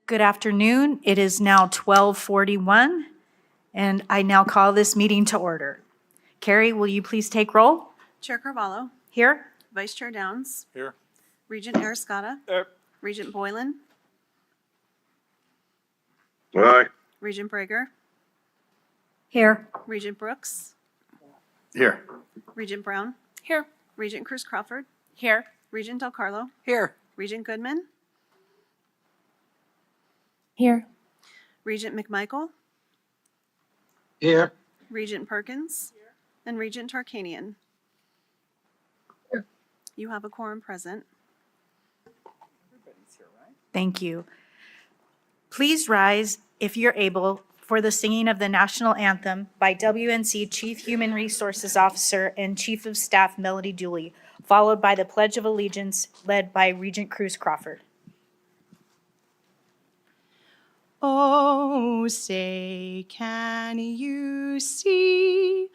Good afternoon. It is now 12:41, and I now call this meeting to order. Carrie, will you please take roll? Chair Carvalho, Here. Vice Chair Downs, Here. Regent Ariscata, Here. Regent Boylan, Aye. Regent Brager, Here. Regent Brooks, Here. Regent Brown, Here. Regent Cruz Crawford, Here. Regent Del Carlo, Here. Regent Goodman, Here. Regent McMichael, Here. Regent Perkins, and Regent Tarkanian. You have a quorum present. Thank you. Please rise, if you're able, for the singing of the national anthem by WNC Chief Human Resources Officer and Chief of Staff Melody Dooley, followed by the Pledge of Allegiance led by Regent Cruz Crawford. Oh, say, can you see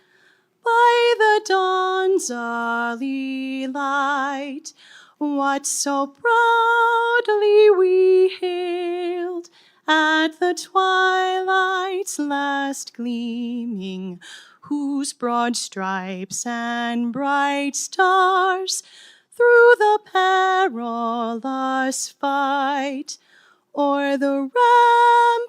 by the dawn's early light what so proudly we hailed at the twilight's last gleaming, whose broad stripes and bright stars through the perilous fight o'er the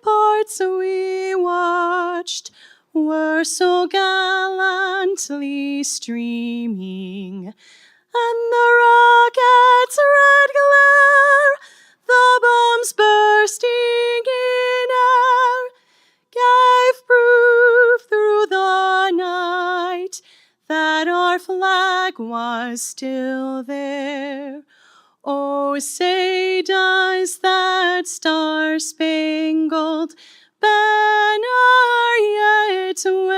ramparts we watched were so gallantly streaming, and the rocket's red glare, the bombs bursting in air, gave proof through the night that our flag was still there. Oh, say does that star-spangled banner yet wave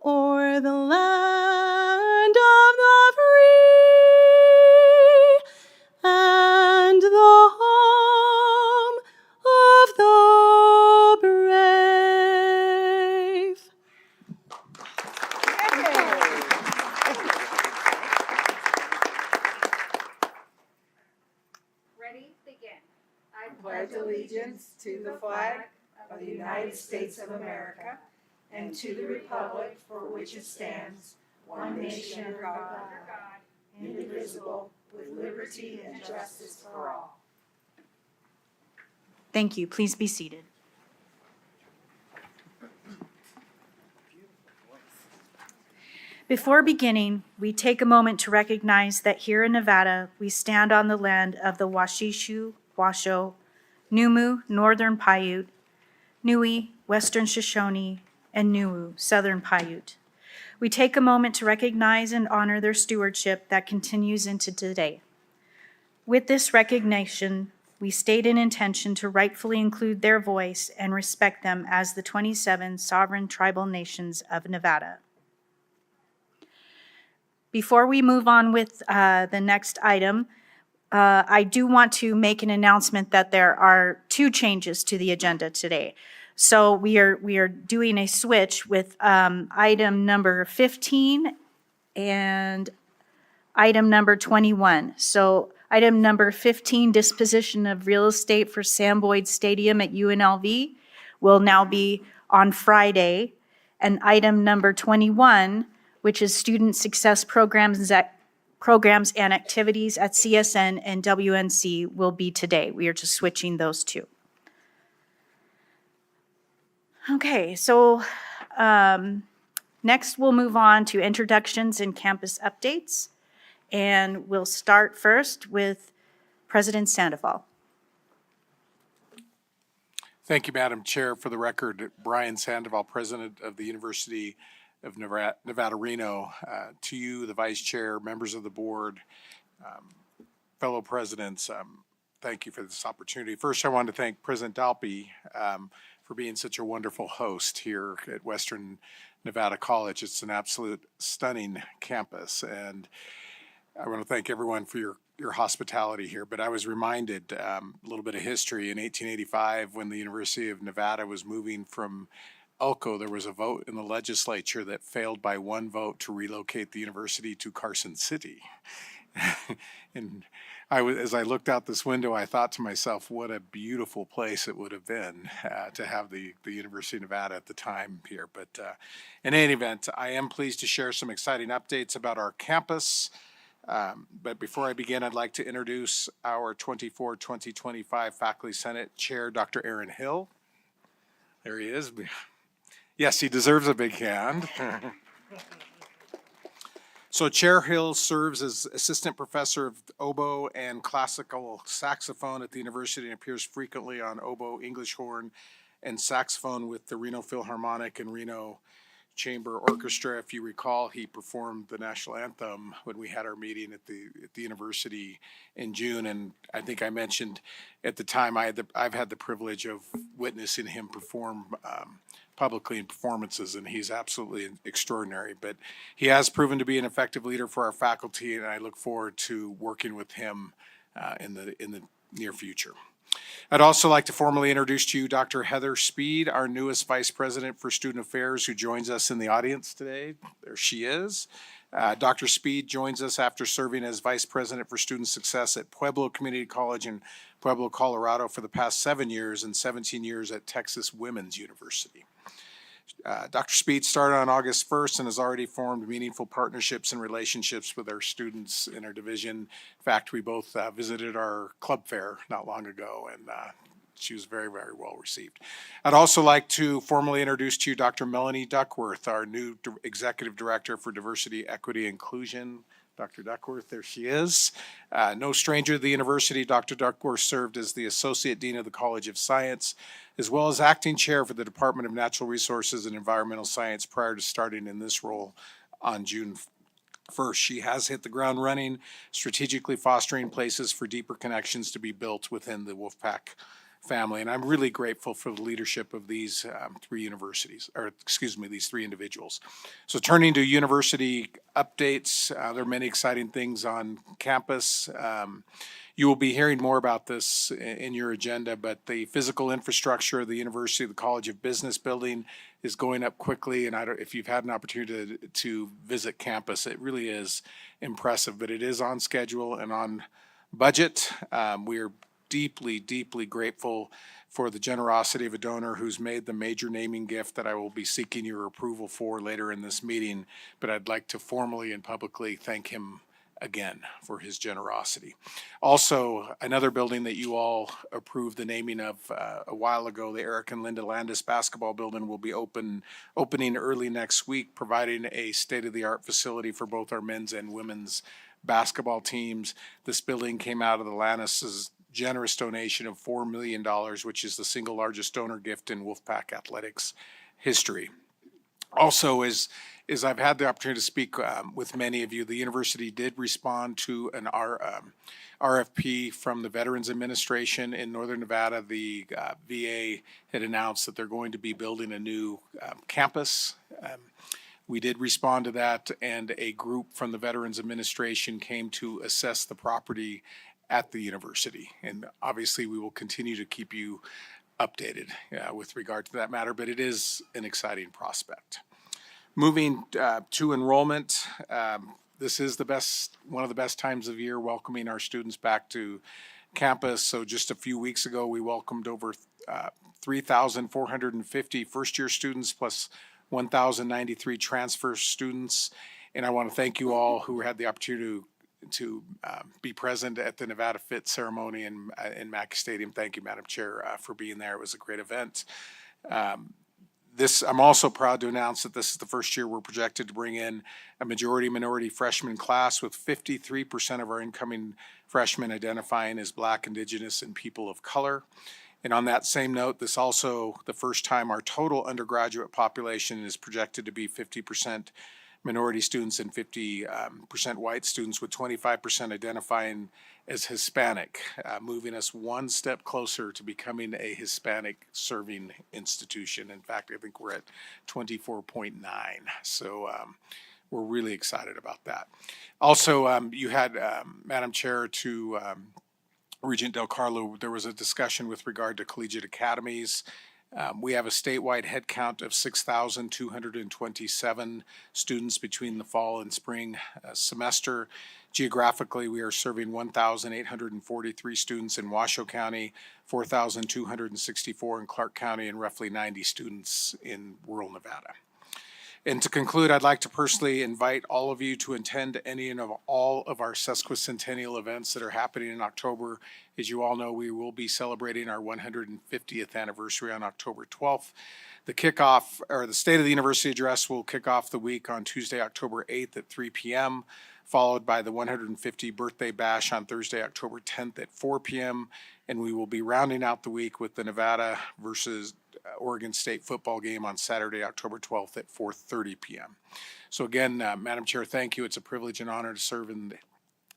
o'er the land of the free and the home of the brave? Ready, begin. I pledge allegiance to the flag of the United States of America and to the republic for which it stands, one nation under God, indivisible, with liberty and justice for all. Thank you. Please be seated. Before beginning, we take a moment to recognize that here in Nevada, we stand on the land of the Washishu, Washoe, Numu, Northern Paiute, Nui, Western Shoshone, and Nuwu, Southern Paiute. We take a moment to recognize and honor their stewardship that continues into today. With this recognition, we state an intention to rightfully include their voice and respect them as the 27 sovereign tribal nations of Nevada. Before we move on with the next item, I do want to make an announcement that there are two changes to the agenda today. So we are doing a switch with item number 15 and item number 21. So item number 15, disposition of real estate for Sam Boyd Stadium at UNLV, will now be on Friday. And item number 21, which is student success programs and activities at CSN and WNC, will be today. We are just switching those two. Okay, so next we'll move on to introductions and campus updates. And we'll start first with President Sandoval. Thank you, Madam Chair. For the record, Brian Sandoval, President of the University of Nevada, Reno. To you, the Vice Chair, members of the board, fellow presidents, thank you for this opportunity. First, I want to thank President Dalpy for being such a wonderful host here at Western Nevada College. It's an absolute stunning campus, and I want to thank everyone for your hospitality here. But I was reminded a little bit of history. In 1885, when the University of Nevada was moving from Elko, there was a vote in the legislature that failed by one vote to relocate the university to Carson City. And as I looked out this window, I thought to myself, what a beautiful place it would have been to have the University of Nevada at the time here. But in any event, I am pleased to share some exciting updates about our campus. But before I begin, I'd like to introduce our 2024-2025 Faculty Senate Chair, Dr. Aaron Hill. There he is. Yes, he deserves a big hand. So Chair Hill serves as Assistant Professor of Oboe and Classical Saxophone at the university and appears frequently on oboe, English horn, and saxophone with the Reno Philharmonic and Reno Chamber Orchestra. If you recall, he performed the national anthem when we had our meeting at the university in June, and I think I mentioned at the time I've had the privilege of witnessing him perform publicly in performances, and he's absolutely extraordinary. But he has proven to be an effective leader for our faculty, and I look forward to working with him in the near future. I'd also like to formally introduce to you Dr. Heather Speed, our newest Vice President for Student Affairs, who joins us in the audience today. There she is. Dr. Speed joins us after serving as Vice President for Student Success at Pueblo Community College in Pueblo, Colorado for the past 7 years and 17 years at Texas Women's University. Dr. Speed started on August 1st and has already formed meaningful partnerships and relationships with our students in our division. In fact, we both visited our club fair not long ago, and she was very, very well received. I'd also like to formally introduce to you Dr. Melanie Duckworth, our new Executive Director for Diversity, Equity, Inclusion. Dr. Duckworth, there she is. No stranger to the university, Dr. Duckworth served as the Associate Dean of the College of Science, as well as acting chair for the Department of Natural Resources and Environmental Science prior to starting in this role on June 1st. She has hit the ground running, strategically fostering places for deeper connections to be built within the Wolfpack family. And I'm really grateful for the leadership of these these three individuals. So turning to university updates, there are many exciting things on campus. You will be hearing more about this in your agenda, but the physical infrastructure of the University of the College of Business building is going up quickly. And if you've had an opportunity to visit campus, it really is impressive, but it is on schedule and on budget. We are deeply, deeply grateful for the generosity of a donor who's made the major naming gift that I will be seeking your approval for later in this meeting. But I'd like to formally and publicly thank him again for his generosity. Also, another building that you all approved the naming of a while ago, the Eric and Linda Landis basketball building, will be opening early next week, providing a state-of-the-art facility for both our men's and women's basketball teams. This building came out of the Landis's generous donation of $4 million, which is the single largest donor gift in Wolfpack athletics history. Also, as I've had the opportunity to speak with many of you, the university did respond to an RFP from the Veterans Administration in Northern Nevada. The VA had announced that they're going to be building a new campus. We did respond to that, and a group from the Veterans Administration came to assess the property at the university. And obviously, we will continue to keep you updated with regard to that matter, but it is an exciting prospect. Moving to enrollment, this is one of the best times of year welcoming our students back to campus. So just a few weeks ago, we welcomed over 3,450 first-year students plus 1,093 transfer students. And I want to thank you all who had the opportunity to be present at the Nevada Fit ceremony in Mackey Stadium. Thank you, Madam Chair, for being there. It was a great event. I'm also proud to announce that this is the first year we're projected to bring in a majority-minority freshman class, with 53% of our incoming freshmen identifying as Black, Indigenous, and people of color. And on that same note, this also the first time our total undergraduate population is projected to be 50% minority students and 50% white students, with 25% identifying as Hispanic, moving us one step closer to becoming a Hispanic serving institution. In fact, I think we're at 24.9. So we're really excited about that. Also, you had, Madam Chair, to Regent Del Carlo, there was a discussion with regard to collegiate academies. We have a statewide head count of 6,227 students between the fall and spring semester. Geographically, we are serving 1,843 students in Washoe County, 4,264 in Clark County, and roughly 90 students in rural Nevada. And to conclude, I'd like to personally invite all of you to attend any and all of our sesquicentennial events that are happening in October. As you all know, we will be celebrating our 150th anniversary on October 12th. The kickoff, or the State of the University address, will kick off the week on Tuesday, October 8th at 3 p.m., followed by the 150 birthday bash on Thursday, October 10th at 4 p.m., and we will be rounding out the week with the Nevada versus Oregon State football game on Saturday, October 12th at 4:30 p.m. So again, Madam Chair, thank you. It's a privilege and honor to serve in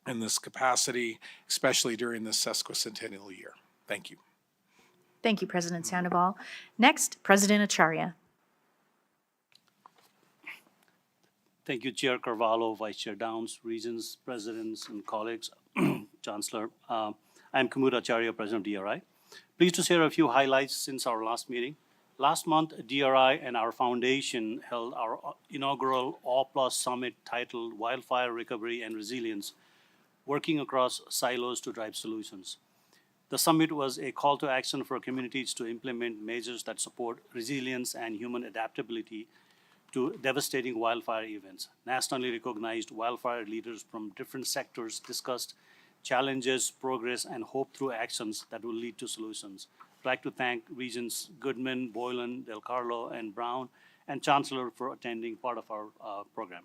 this capacity, especially during this sesquicentennial year. Thank you. Thank you, President Sandoval. Next, President Acharya. Thank you, Chair Carvalho, Vice Chair Downs, Regents, Presidents, and colleagues, Chancellor. I'm Kumud Acharya, President of DRI. Pleased to share a few highlights since our last meeting. Last month, DRI and our foundation held our inaugural All+ Summit titled Wildfire Recovery and Resilience, Working Across Silos to Drive Solutions. The summit was a call to action for communities to implement measures that support resilience and human adaptability to devastating wildfire events. Nationally recognized wildfire leaders from different sectors discussed challenges, progress, and hope through actions that will lead to solutions. I'd like to thank Regents Goodman, Boylan, Del Carlo, and Brown, and Chancellor for attending part of our program.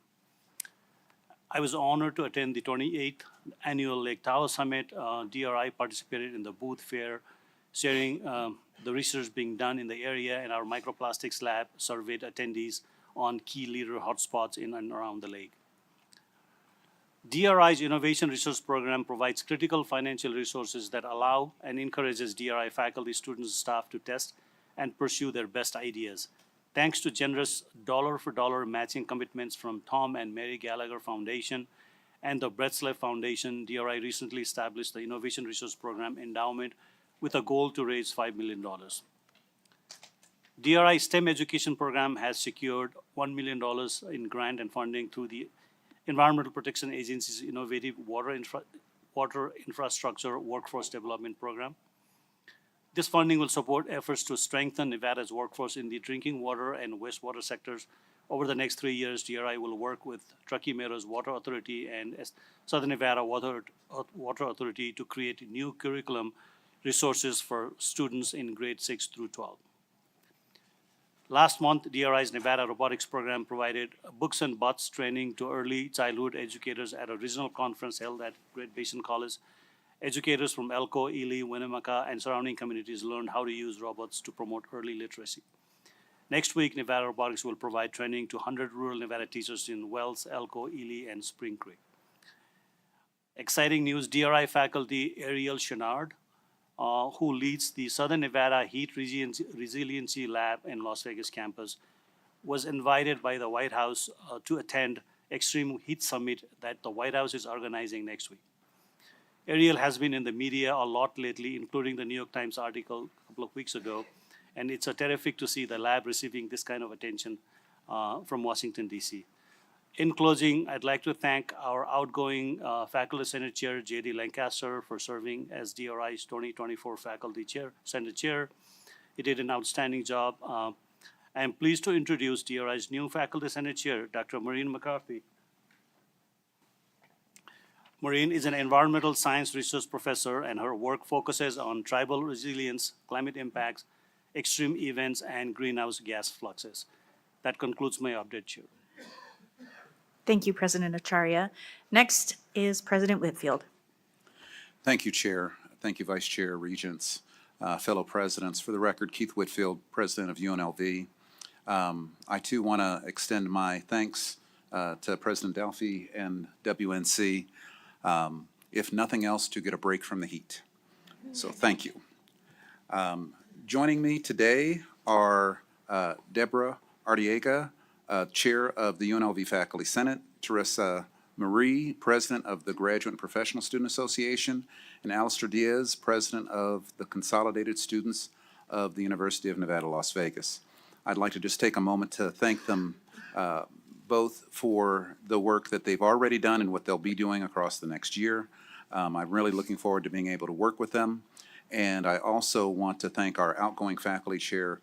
I was honored to attend the 28th Annual Lake Tahoe Summit. DRI participated in the booth fair, sharing the research being done in the area, and our microplastics lab surveyed attendees on key leader hotspots in and around the lake. DRI's Innovation Research Program provides critical financial resources that allow and encourages DRI faculty, students, and staff to test and pursue their best ideas. Thanks to generous dollar-for-dollar matching commitments from Tom and Mary Gallagher Foundation and the Bretzleff Foundation, DRI recently established the Innovation Research Program Endowment with a goal to raise $5 million. DRI STEM education program has secured $1 million in grant and funding through the Environmental Protection Agency's innovative water infrastructure workforce development program. This funding will support efforts to strengthen Nevada's workforce in the drinking water and wastewater sectors. Over the next 3 years, DRI will work with Truckee Meadows Water Authority and Southern Nevada Water Authority to create new curriculum resources for students in grade 6 through 12. Last month, DRI's Nevada Robotics Program provided books and butts training to early childhood educators at a regional conference held at Great Basin College. Educators from Elko, Ely, Winnemucca, and surrounding communities learned how to use robots to promote early literacy. Next week, Nevada Robotics will provide training to 100 rural Nevada teachers in Wells, Elko, Ely, and Spring Creek. Exciting news, DRI faculty Ariel Chenard, who leads the Southern Nevada Heat Resiliency Lab in Las Vegas campus, was invited by the White House to attend Extreme Heat Summit that the White House is organizing next week. Ariel has been in the media a lot lately, including the New York Times article a couple of weeks ago, and it's terrific to see the lab receiving this kind of attention from Washington, D.C. In closing, I'd like to thank our outgoing Faculty Senate Chair, J.D. Lancaster, for serving as DRI's 2024 Faculty Senate Chair. He did an outstanding job. I am pleased to introduce DRI's new Faculty Senate Chair, Dr. Maureen McCarthy. Maureen is an environmental science research professor, and her work focuses on tribal resilience, climate impacts, extreme events, and greenhouse gas fluxes. That concludes my update, Chair. Thank you, President Acharya. Next is President Whitfield. Thank you, Chair. Thank you, Vice Chair, Regents, fellow presidents. For the record, Keith Whitfield, President of UNLV. I too want to extend my thanks to President Delphi and WNC, if nothing else, to get a break from the heat. So thank you. Joining me today are Deborah Arteaga, Chair of the UNLV Faculty Senate, Teresa Marie, President of the Graduate and Professional Student Association, and Alistair Diaz, President of the Consolidated Students of the University of Nevada, Las Vegas. I'd like to just take a moment to thank them both for the work that they've already done and what they'll be doing across the next year. I'm really looking forward to being able to work with them. And I also want to thank our outgoing faculty chair,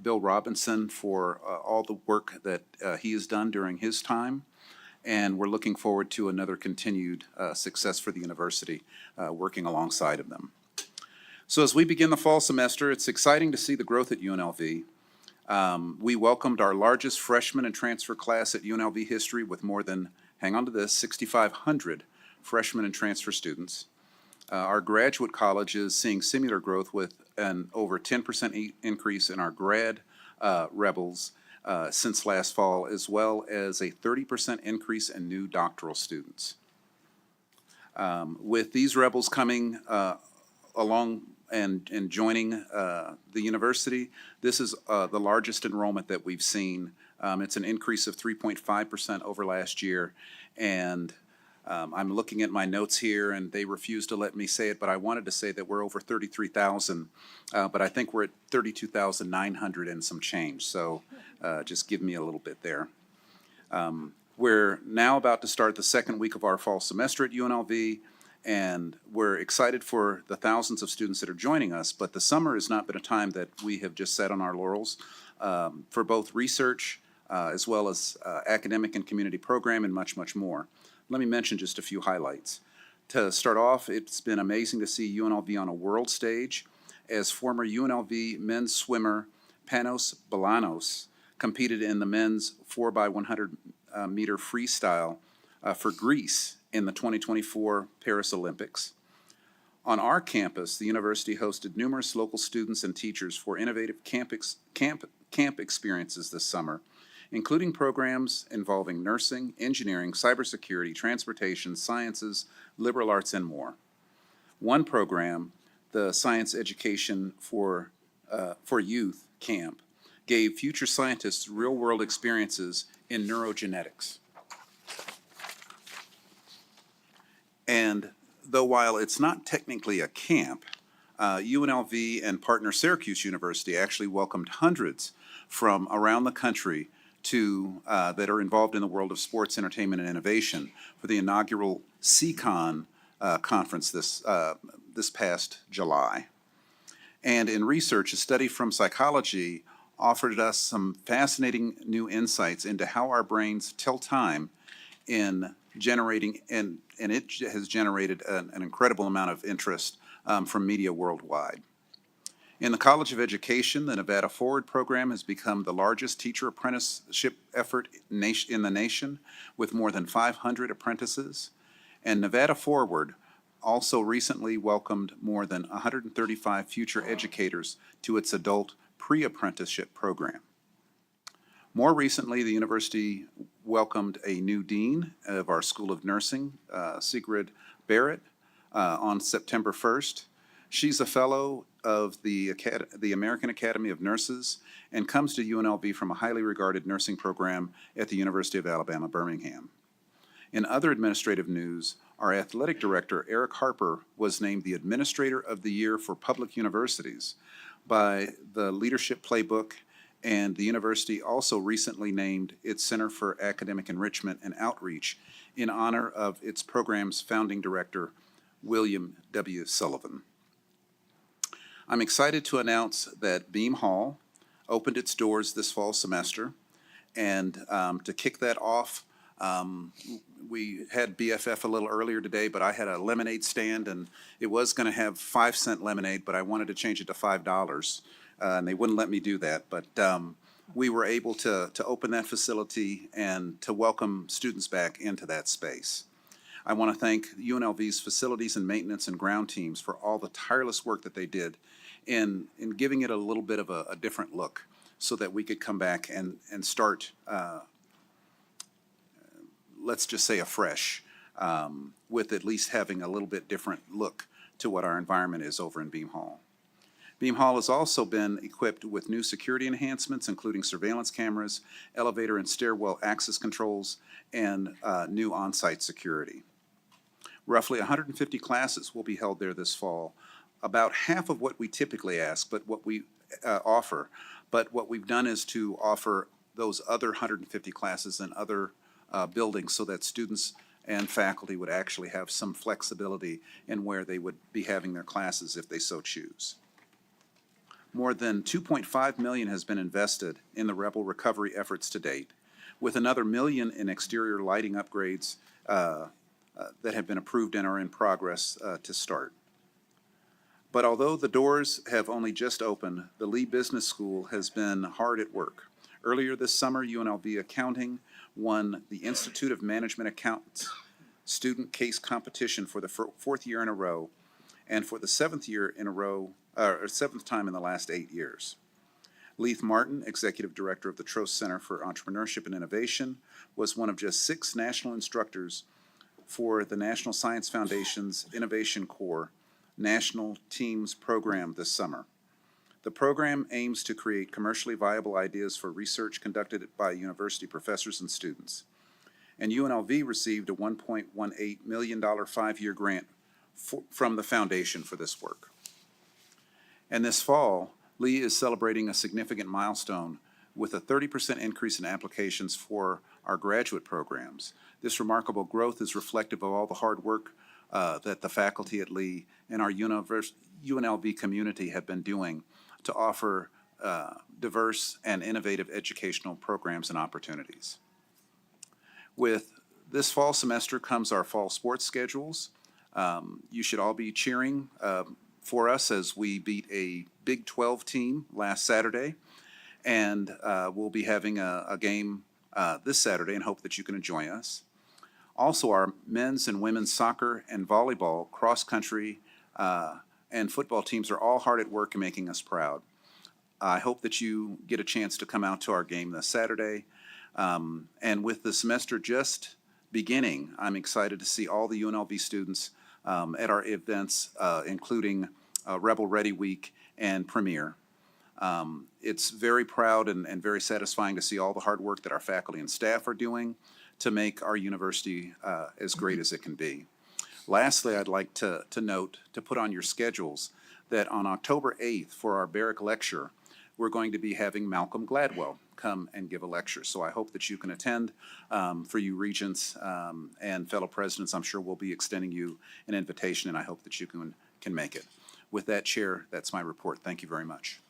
Bill Robinson, for all the work that he has done during his time. And we're looking forward to another continued success for the university, working alongside of them. So as we begin the fall semester, it's exciting to see the growth at UNLV. We welcomed our largest freshman and transfer class at UNLV history with more than, hang on to this, 6,500 freshmen and transfer students. Our graduate college is seeing similar growth with an over 10% increase in our grad rebels since last fall, as well as a 30% increase in new doctoral students. With these rebels coming along and joining the university, this is the largest enrollment that we've seen. It's an increase of 3.5% over last year, and I'm looking at my notes here, and they refuse to let me say it, but I wanted to say that we're over 33,000, but I think we're at 32,900 and some change, so just give me a little bit there. We're now about to start the second week of our fall semester at UNLV, and we're excited for the thousands of students that are joining us, but the summer has not been a time that we have just sat on our laurels. For both research as well as academic and community program and much, much more. Let me mention just a few highlights. To start off, it's been amazing to see UNLV on a world stage as former UNLV men's swimmer Panos Balanos competed in the men's 4x100 meter freestyle for Greece in the 2024 Paris Olympics. On our campus, the university hosted numerous local students and teachers for innovative camp experiences this summer, including programs involving nursing, engineering, cybersecurity, transportation, sciences, liberal arts, and more. One program, the Science Education for Youth Camp, gave future scientists real-world experiences in neurogenetics. And though while it's not technically a camp, UNLV and partner Syracuse University actually welcomed hundreds from around the country that are involved in the world of sports, entertainment, and innovation for the inaugural CCON conference this past July. And in research, a study from psychology offered us some fascinating new insights into how our brains tell time in generating, and it has generated an incredible amount of interest from media worldwide. In the College of Education, the Nevada Forward program has become the largest teacher apprenticeship effort in the nation, with more than 500 apprentices. And Nevada Forward also recently welcomed more than 135 future educators to its adult pre-apprenticeship program. More recently, the university welcomed a new dean of our School of Nursing, Sigrid Barrett, on September 1st. She's a fellow of the American Academy of Nurses and comes to UNLV from a highly regarded nursing program at the University of Alabama, Birmingham. In other administrative news, our athletic director, Eric Harper, was named the Administrator of the Year for Public Universities by the Leadership Playbook, and the university also recently named its Center for Academic Enrichment and Outreach in honor of its program's founding director, William W. Sullivan. I'm excited to announce that Beam Hall opened its doors this fall semester, and to kick that off, we had BFF a little earlier today, but I had a lemonade stand, and it was going to have 5-cent lemonade, but I wanted to change it to $5, and they wouldn't let me do that. But we were able to open that facility and to welcome students back into that space. I want to thank UNLV's facilities and maintenance and ground teams for all the tireless work that they did in giving it a little bit of a different look so that we could come back and start, let's just say afresh, with at least having a little bit different look to what our environment is over in Beam Hall. Beam Hall has also been equipped with new security enhancements, including surveillance cameras, elevator and stairwell access controls, and new on-site security. Roughly 150 classes will be held there this fall, about half of what we typically ask, but what we offer. But what we've done is to offer those other 150 classes in other buildings so that students and faculty would actually have some flexibility in where they would be having their classes if they so choose. More than $2.5 million has been invested in the Rebel recovery efforts to date, with another $1 million in exterior lighting upgrades that have been approved and are in progress to start. But although the doors have only just opened, the Lee Business School has been hard at work. Earlier this summer, UNLV Accounting won the Institute of Management Accountants student case competition for the fourth year in a row, and for the seventh time in the last 8 years. Leith Martin, Executive Director of the Trost Center for Entrepreneurship and Innovation, was one of just 6 national instructors for the National Science Foundation's Innovation Corps National Teams program this summer. The program aims to create commercially viable ideas for research conducted by university professors and students. And UNLV received a $1.18 million 5-year grant from the foundation for this work. And this fall, Lee is celebrating a significant milestone with a 30% increase in applications for our graduate programs. This remarkable growth is reflective of all the hard work that the faculty at Lee and our UNLV community have been doing to offer diverse and innovative educational programs and opportunities. With this fall semester comes our fall sports schedules. You should all be cheering for us as we beat a Big 12 team last Saturday, and we'll be having a game this Saturday and hope that you can join us. Also, our men's and women's soccer and volleyball, cross country, and football teams are all hard at work and making us proud. I hope that you get a chance to come out to our game this Saturday. And with the semester just beginning, I'm excited to see all the UNLV students at our events, including Rebel Ready Week and Premiere. It's very proud and very satisfying to see all the hard work that our faculty and staff are doing to make our university as great as it can be. Lastly, I'd like to note, to put on your schedules, that on October 8th for our Barrick Lecture, we're going to be having Malcolm Gladwell come and give a lecture. So I hope that you can attend. For you Regents and fellow presidents, I'm sure we'll be extending you an invitation, and I hope that you can make it. With that, Chair, that's my report. Thank you very much.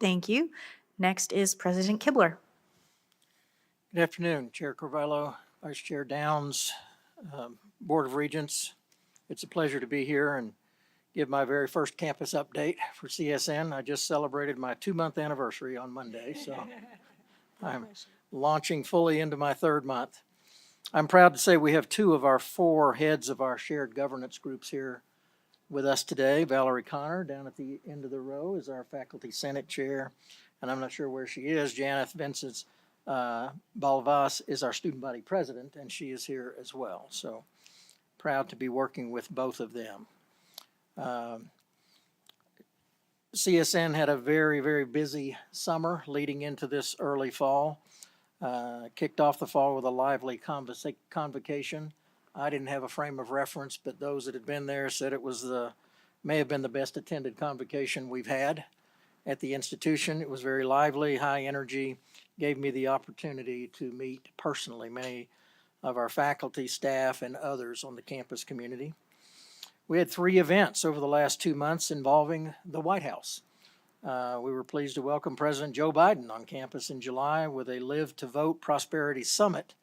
Thank you. Next is President Kibler. Good afternoon, Chair Carvalho, Vice Chair Downs, Board of Regents. It's a pleasure to be here and give my very first campus update for CSN. I just celebrated my 2-month anniversary on Monday, so I'm launching fully into my 3rd month. I'm proud to say we have 2 of our 4 heads of our shared governance groups here with us today. Valerie Connor, down at the end of the row, is our Faculty Senate Chair, and I'm not sure where she is. Janeth Vincent Balvas is our Student Body President, and she is here as well. So proud to be working with both of them. CSN had a very, very busy summer leading into this early fall. Kicked off the fall with a lively convocation. I didn't have a frame of reference, but those that had been there said it was may have been the best attended convocation we've had at the institution. It was very lively, high energy, gave me the opportunity to meet personally many of our faculty, staff, and others on the campus community. We had 3 events over the last 2 months involving the White House. We were pleased to welcome President Joe Biden on campus in July with a Live to Vote Prosperity Summit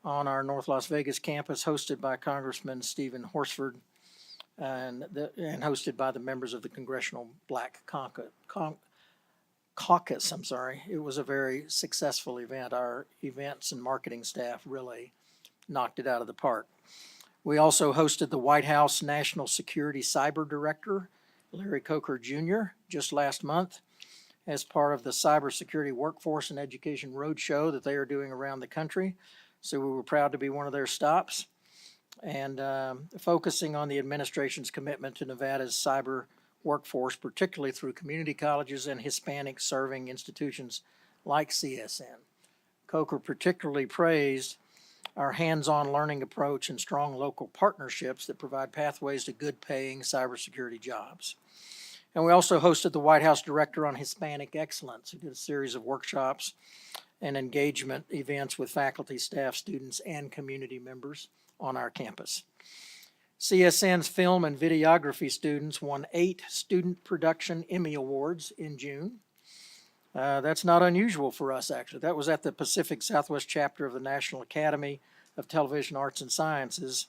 on our North Las Vegas campus, hosted by Congressman Stephen Horsford and hosted by the members of the Congressional Black Caucus. It was a very successful event. Our events and marketing staff really knocked it out of the park. We also hosted the White House National Security Cyber Director, Larry Coker Jr., just last month as part of the Cybersecurity Workforce and Education Roadshow that they are doing around the country. So we were proud to be one of their stops, and focusing on the administration's commitment to Nevada's cyber workforce, particularly through community colleges and Hispanic serving institutions like CSN. Coker particularly praised our hands-on learning approach, and strong local partnerships that provide pathways to good-paying cybersecurity jobs. And we also hosted the White House Director on Hispanic Excellence, who did a series of workshops and engagement events with faculty, staff, students, and community members on our campus. CSN's film and videography students won 8 Student Production Emmy Awards in June. That's not unusual for us, actually. That was at the Pacific Southwest chapter of the National Academy of Television Arts and Sciences.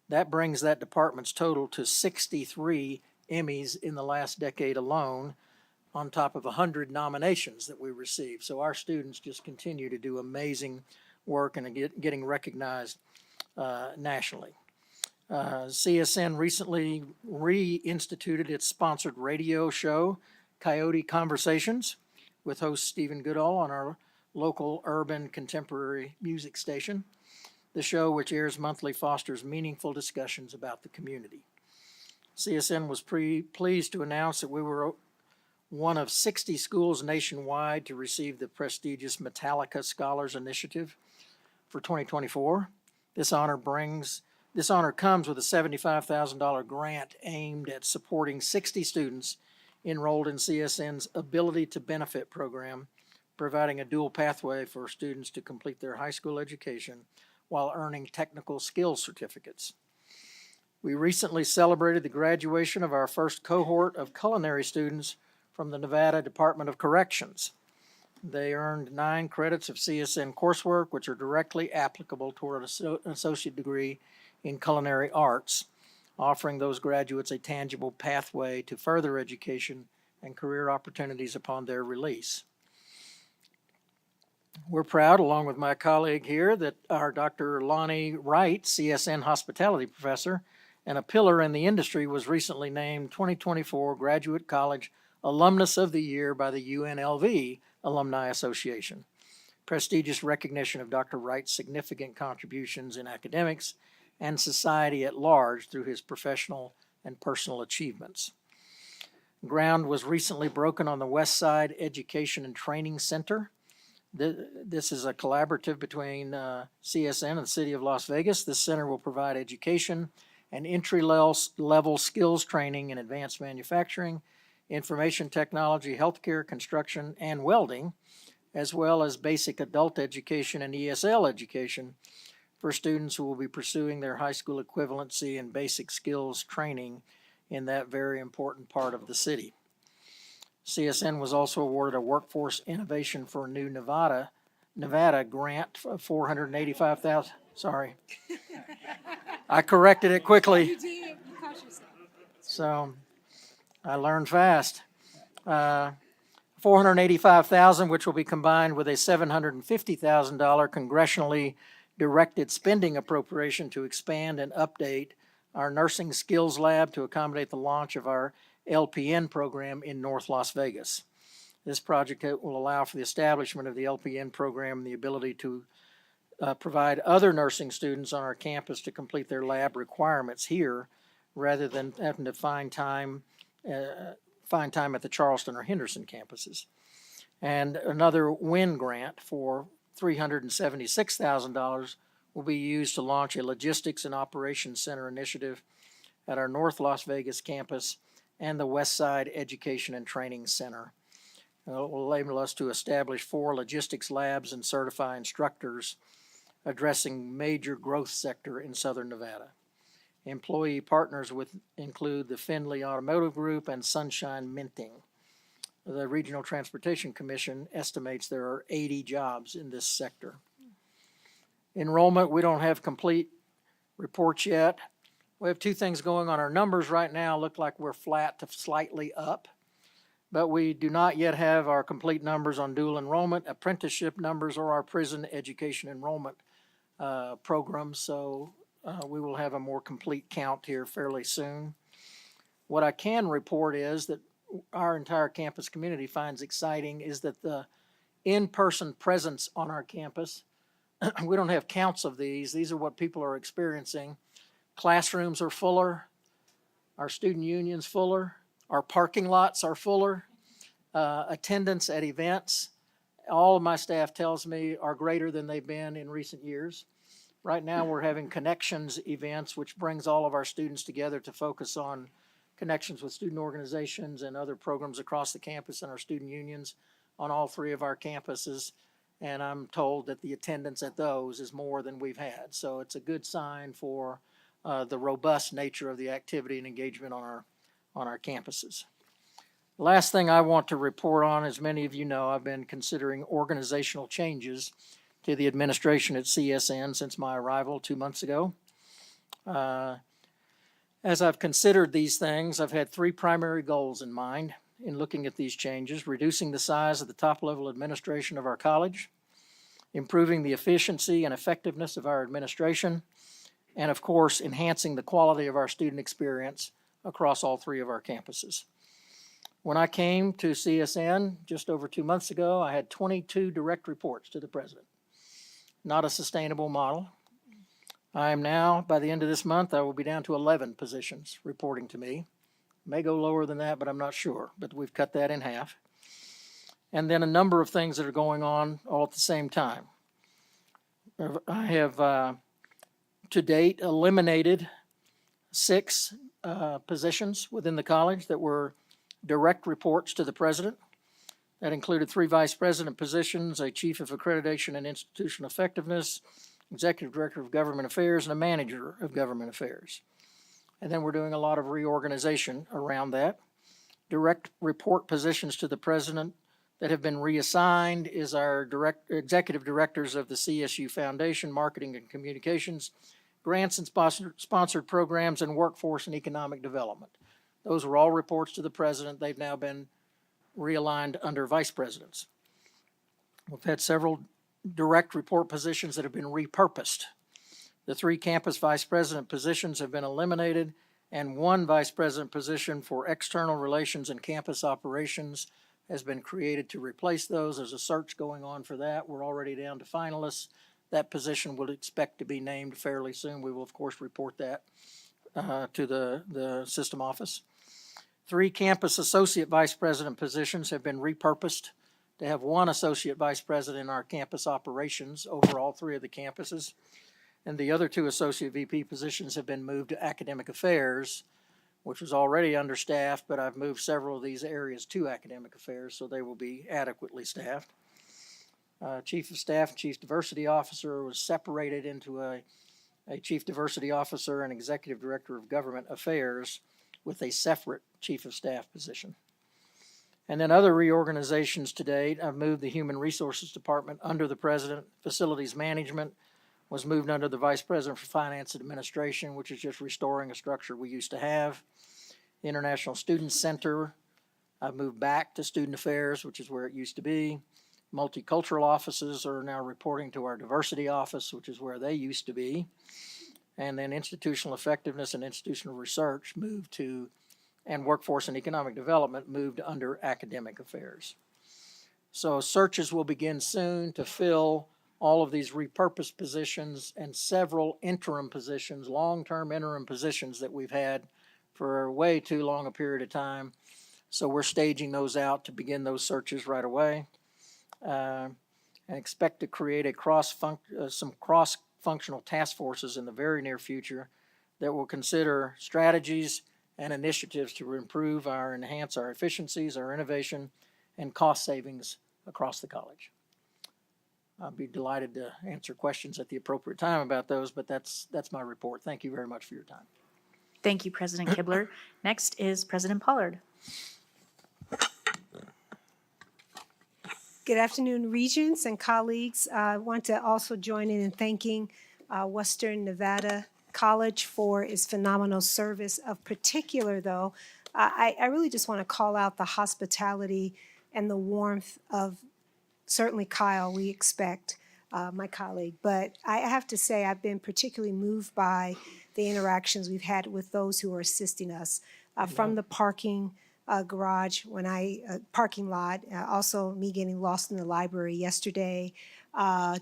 That brings that department's total to 63 Emmys in the last decade alone, on top of 100 nominations that we received. So our students just continue to do amazing work and are getting recognized nationally. CSN recently reinstituted its sponsored radio show, Coyote Conversations, with host Stephen Goodall on our local urban contemporary music station. The show, which airs monthly, fosters meaningful discussions about the community. CSN was pleased to announce that we were one of 60 schools nationwide to receive the prestigious Metallica Scholars Initiative for 2024. This honor comes with a $75,000 grant aimed at supporting 60 students enrolled in CSN's Ability to Benefit program, providing a dual pathway for students to complete their high school education while earning technical skills certificates. We recently celebrated the graduation of our first cohort of culinary students from the Nevada Department of Corrections. They earned 9 credits of CSN coursework, which are directly applicable toward an associate degree in culinary arts, offering those graduates a tangible pathway to further education and career opportunities upon their release. We're proud, along with my colleague here, that our Dr. Lonnie Wright, CSN hospitality professor and a pillar in the industry, was recently named 2024 Graduate College Alumnus of the Year by the UNLV Alumni Association. Prestigious recognition of Dr. Wright's significant contributions in academics and society at large through his professional and personal achievements. Ground was recently broken on the West Side Education and Training Center. This is a collaborative between CSN and the City of Las Vegas. This center will provide education and entry-level skills training in advanced manufacturing, information technology, healthcare, construction, and welding, as well as basic adult education and ESL education for students who will be pursuing their high school equivalency and basic skills training in that very important part of the city. CSN was also awarded a Workforce Innovation for New Nevada grant of $485,000. Sorry. I corrected it quickly. You did. You caught yourself. So I learned fast. $485,000, which will be combined with a $750,000 congressionally directed spending appropriation to expand and update our nursing skills lab to accommodate the launch of our LPN program in North Las Vegas. This project will allow for the establishment of the LPN program and the ability to provide other nursing students on our campus to complete their lab requirements here, rather than having to find time at the Charleston or Henderson campuses. And another WIN grant for $376,000 will be used to launch a logistics and operations center initiative at our North Las Vegas campus and the West Side Education and Training Center. It will enable us to establish 4 logistics labs and certify instructors addressing major growth sector in Southern Nevada. Employee partners include the Findlay Automotive Group and Sunshine Minting. The Regional Transportation Commission estimates there are 80 jobs in this sector. Enrollment, we don't have complete reports yet. We have 2 things going on. Our numbers right now look like we're flat to slightly up, but we do not yet have our complete numbers on dual enrollment, apprenticeship numbers, or our prison education enrollment programs. So we will have a more complete count here fairly soon. What I can report is that our entire campus community finds exciting is that the in-person presence on our campus, we don't have counts of these. These are what people are experiencing. Classrooms are fuller. Our student union's fuller. Our parking lots are fuller. Attendance at events, all of my staff tells me, are greater than they've been in recent years. Right now, we're having connections events, which brings all of our students together to focus on connections with student organizations and other programs across the campus and our student unions on all 3 of our campuses. And I'm told that the attendance at those is more than we've had. So it's a good sign for the robust nature of the activity and engagement on our campuses. The last thing I want to report on, as many of you know, I've been considering organizational changes to the administration at CSN since my arrival 2 months ago. As I've considered these things, I've had 3 primary goals in mind in looking at these changes: reducing the size of the top-level administration of our college, improving the efficiency and effectiveness of our administration, and of course, enhancing the quality of our student experience across all 3 of our campuses. When I came to CSN just over 2 months ago, I had 22 direct reports to the president. Not a sustainable model. I am now, by the end of this month, I will be down to 11 positions reporting to me. May go lower than that, but I'm not sure. But we've cut that in half. And then a number of things that are going on all at the same time. I have, to date, eliminated 6 positions within the college that were direct reports to the president. That included 3 vice president positions, a chief of accreditation and institutional effectiveness, executive director of government affairs, and a manager of government affairs. And then we're doing a lot of reorganization around that. Direct report positions to the president that have been reassigned is our executive directors of the CSU Foundation, Marketing and Communications, grants and sponsored programs, and workforce and economic development. Those were all reports to the president. They've now been realigned under vice presidents. We've had several direct report positions that have been repurposed. The 3 campus vice president positions have been eliminated, and 1 vice president position for external relations and campus operations has been created to replace those. There's a search going on for that. We're already down to finalists. That position will expect to be named fairly soon. We will, of course, report that to the system office. 3 campus associate vice president positions have been repurposed to have 1 associate vice president in our campus operations over all 3 of the campuses. And the other 2 associate VP positions have been moved to academic affairs, which was already understaffed, but I've moved several of these areas to academic affairs, so they will be adequately staffed. Chief of Staff and Chief Diversity Officer was separated into a Chief Diversity Officer and Executive Director of Government Affairs with a separate Chief of Staff position. And then other reorganizations to date, I've moved the Human Resources Department under the President. Facilities Management was moved under the Vice President for Finance and Administration, which is just restoring a structure we used to have. The International Student Center, I've moved back to Student Affairs, which is where it used to be. Multicultural offices are now reporting to our Diversity Office, which is where they used to be. And then Institutional Effectiveness and Institutional Research moved to, and Workforce and Economic Development moved under Academic Affairs. So searches will begin soon to fill all of these repurposed positions and several interim positions, long-term interim positions that we've had for way too long a period of time. So we're staging those out to begin those searches right away. And expect to create some cross-functional task forces in the very near future that will consider strategies and initiatives to improve enhance our efficiencies, our innovation, and cost savings across the college. I'll be delighted to answer questions at the appropriate time about those, but that's my report. Thank you very much for your time. Thank you, President Kibler. Next is President Pollard. Good afternoon, Regents and colleagues. I want to also join in thanking Western Nevada College for its phenomenal service. Of particular, though, I really just want to call out the hospitality and the warmth of certainly Kyle, we expect, my colleague. But I have to say I've been particularly moved by the interactions we've had with those who are assisting us from the parking garage parking lot, also me getting lost in the library yesterday,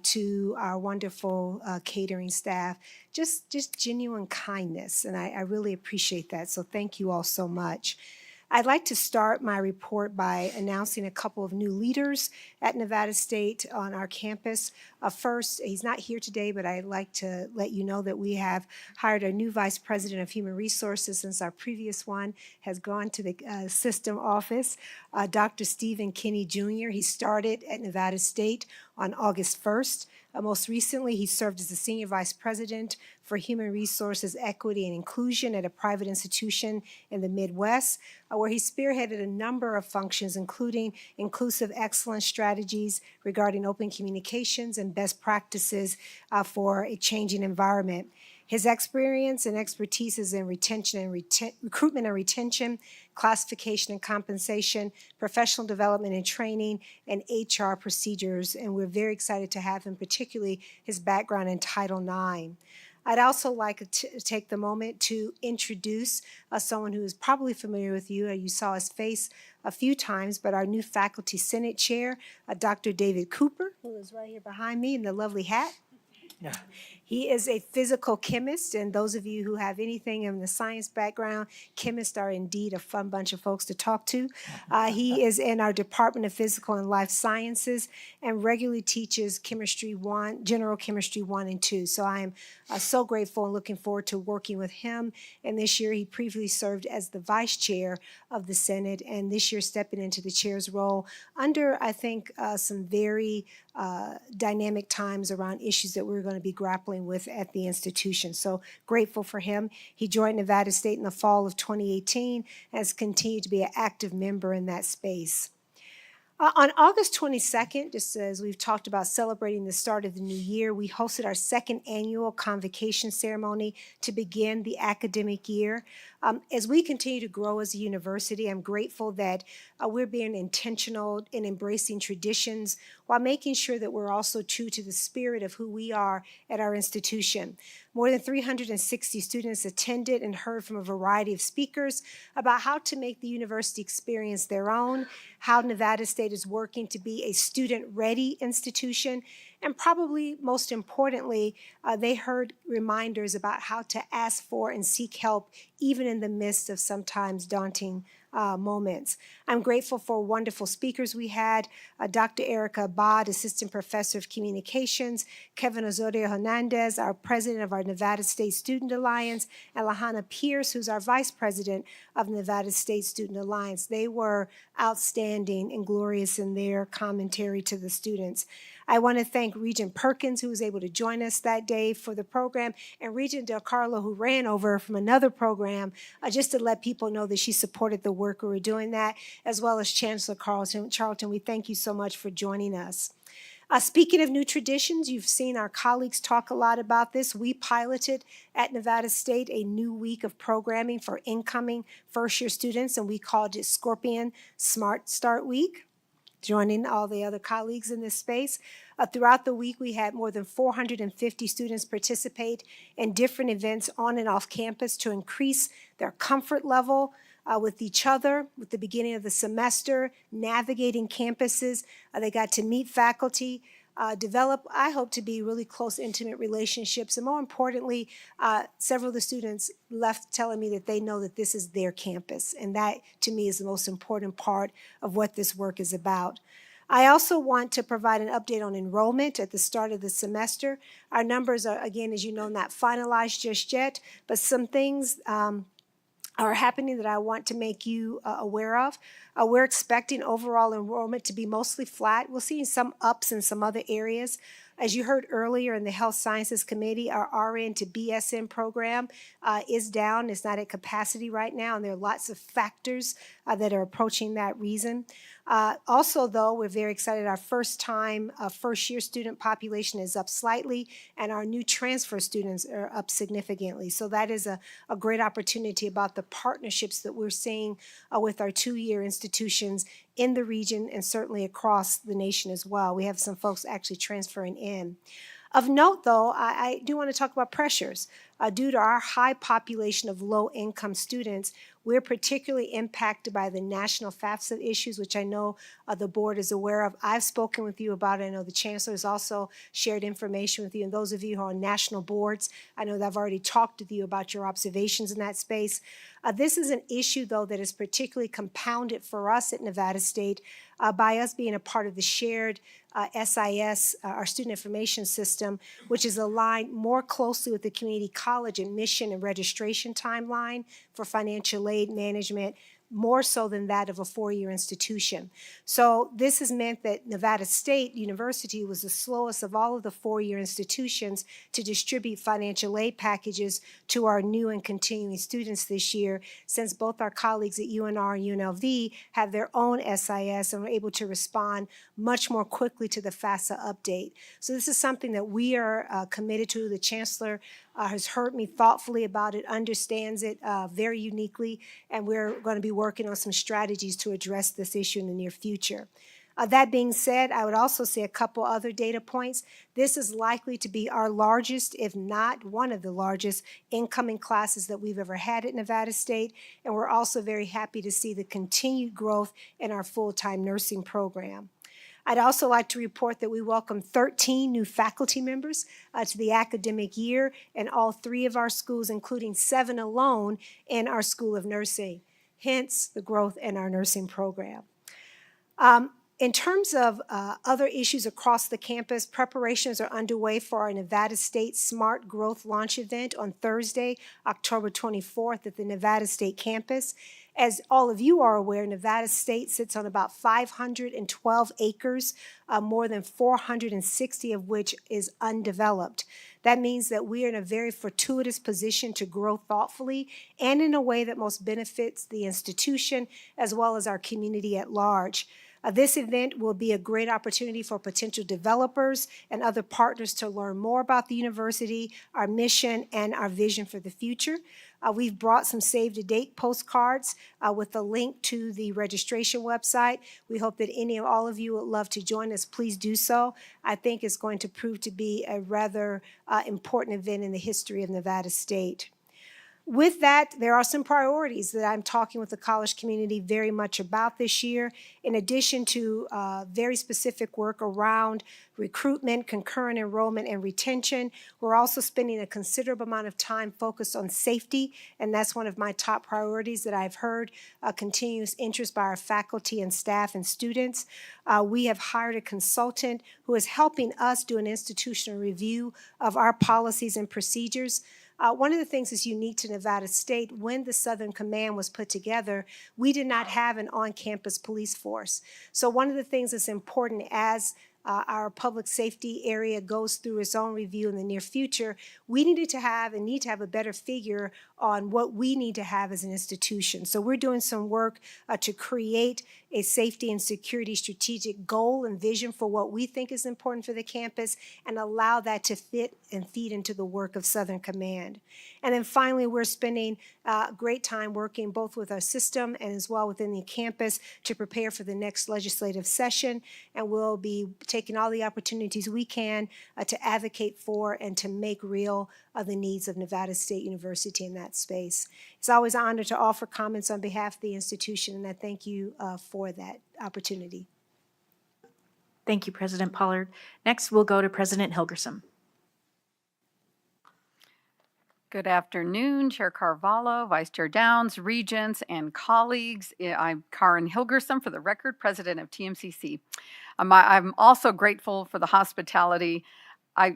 to our wonderful catering staff, just genuine kindness. And I really appreciate that. So thank you all so much. I'd like to start my report by announcing a couple of new leaders at Nevada State on our campus. First, he's not here today, but I'd like to let you know that we have hired a new Vice President of Human Resources since our previous one has gone to the system office, Dr. Stephen Kinney Jr. He started at Nevada State on August 1st. Most recently, he served as the Senior Vice President for Human Resources, Equity, and Inclusion at a private institution in the Midwest, where he spearheaded a number of functions, including inclusive excellence strategies regarding open communications and best practices for a changing environment. His experience and expertise is in recruitment and retention, classification and compensation, professional development and training, and HR procedures. And we're very excited to have him, particularly his background in Title IX. I'd also like to take the moment to introduce someone who is probably familiar with you. You saw his face a few times, but our new Faculty Senate Chair, Dr. David Cooper, who is right here behind me in the lovely hat. Yeah. He is a physical chemist, and those of you who have anything in the science background, chemists are indeed a fun bunch of folks to talk to. He is in our Department of Physical and Life Sciences and regularly teaches Chemistry 1, General Chemistry 1 and 2. So I am so grateful and looking forward to working with him. And this year he previously served as the Vice Chair of the Senate, and this year stepping into the chair's role under, I think, some very dynamic times around issues that we're going to be grappling with at the institution. So grateful for him. He joined Nevada State in the fall of 2018 and has continued to be an active member in that space. On August 22nd, just as we've talked about celebrating the start of the new year, we hosted our second annual convocation ceremony to begin the academic year. As we continue to grow as a university, I'm grateful that we're being intentional in embracing traditions while making sure that we're also true to the spirit of who we are at our institution. More than 360 students attended and heard from a variety of speakers about how to make the university experience their own, how Nevada State is working to be a student-ready institution, and probably most importantly, they heard reminders about how to ask for and seek help even in the midst of sometimes daunting moments. I'm grateful for wonderful speakers we had, Dr. Erica Abad, Assistant Professor of Communications, Kevin Osorio Hernandez, our President of our Nevada State Student Alliance, and Lahana Pierce, who's our Vice President of Nevada State Student Alliance. They were outstanding and glorious in their commentary to the students. I want to thank Regent Perkins, who was able to join us that day for the program, and Regent Del Carlo, who ran over from another program, just to let people know that she supported the work we were doing that, as well as Chancellor Charlton. We thank you so much for joining us. Speaking of new traditions, you've seen our colleagues talk a lot about this. We piloted at Nevada State a new week of programming for incoming first-year students, and we called it Scorpion Smart Start Week, joining all the other colleagues in this space. Throughout the week, we had more than 450 students participate in different events on and off campus to increase their comfort level with each other, with the beginning of the semester, navigating campuses. They got to meet faculty, develop, I hope, to be really close, intimate relationships. And more importantly, several of the students left telling me that they know that this is their campus. And that, to me, is the most important part of what this work is about. I also want to provide an update on enrollment at the start of the semester. Our numbers are, again, as you know, not finalized just yet, but some things are happening that I want to make you aware of. We're expecting overall enrollment to be mostly flat. We'll see some ups in some other areas. As you heard earlier in the Health Sciences Committee, our RN to BSN program is down. It's not at capacity right now, and there are lots of factors that are approaching that reason. Also, though, we're very excited. Our first-time, first-year student population is up slightly, and our new transfer students are up significantly. So that is a great opportunity about the partnerships that we're seeing with our two-year institutions in the region and certainly across the nation as well. We have some folks actually transferring in. Of note, though, I do want to talk about pressures. Due to our high population of low-income students, We're particularly impacted by the national FAFSA issues, which I know the board is aware of. I've spoken with you about it. I know the chancellor has also shared information with you. And those of you who are on national boards, I know that I've already talked with you about your observations in that space. This is an issue, though, that is particularly compounded for us at Nevada State by us being a part of the shared SIS, our student information system, which is aligned more closely with the community college admission and registration timeline for financial aid management, more so than that of a four-year institution. So this has meant that Nevada State University was the slowest of all of the four-year institutions to distribute financial aid packages to our new and continuing students this year, since both our colleagues at UNR and UNLV have their own SIS and were able to respond much more quickly to the FAFSA update. So this is something that we are committed to. The chancellor has heard me thoughtfully about it, understands it very uniquely, and we're going to be working on some strategies to address this issue in the near future. That being said, I would also say a couple other data points. This is likely to be our largest, if not one of the largest, incoming classes that we've ever had at Nevada State, and we're also very happy to see the continued growth in our full-time nursing program. I'd also like to report that we welcomed 13 new faculty members to the academic year in all three of our schools, including 7 alone in our School of Nursing, hence the growth in our nursing program. In terms of other issues across the campus, preparations are underway for our Nevada State Smart Growth Launch event on Thursday, October 24th at the Nevada State campus. As all of you are aware, Nevada State sits on about 512 acres, more than 460 of which is undeveloped. That means that we are in a very fortuitous position to grow thoughtfully and in a way that most benefits the institution as well as our community at large. This event will be a great opportunity for potential developers and other partners to learn more about the university, our mission, and our vision for the future. We've brought some save-the-date postcards with a link to the registration website. We hope that any of all of you would love to join us. Please do so. I think it's going to prove to be a rather important event in the history of Nevada State. With that, there are some priorities that I'm talking with the college community very much about this year. In addition to very specific work around recruitment, concurrent enrollment, and retention, we're also spending a considerable amount of time focused on safety, and that's one of my top priorities that I've heard continuous interest by our faculty and staff and students. We have hired a consultant who is helping us do an institutional review of our policies and procedures. One of the things that's unique to Nevada State, when the Southern Command was put together, we did not have an on-campus police force. So one of the things that's important as our public safety area goes through its own review in the near future, we need to have a better figure on what we need to have as an institution. So we're doing some work to create a safety and security strategic goal and vision for what we think is important for the campus and allow that to fit and feed into the work of Southern Command. And then finally, we're spending great time working both with our system and as well within the campus to prepare for the next legislative session, and we'll be taking all the opportunities we can to advocate for and to make real the needs of Nevada State University in that space. It's always an honor to offer comments on behalf of the institution, and I thank you for that opportunity. Thank you, President Pollard. Next, we'll go to President Hilgersom. Good afternoon, Chair Carvalho, Vice Chair Downs, Regents, and colleagues. I'm Karen Hilgersom, for the record, President of TMCC. I'm also grateful for the hospitality.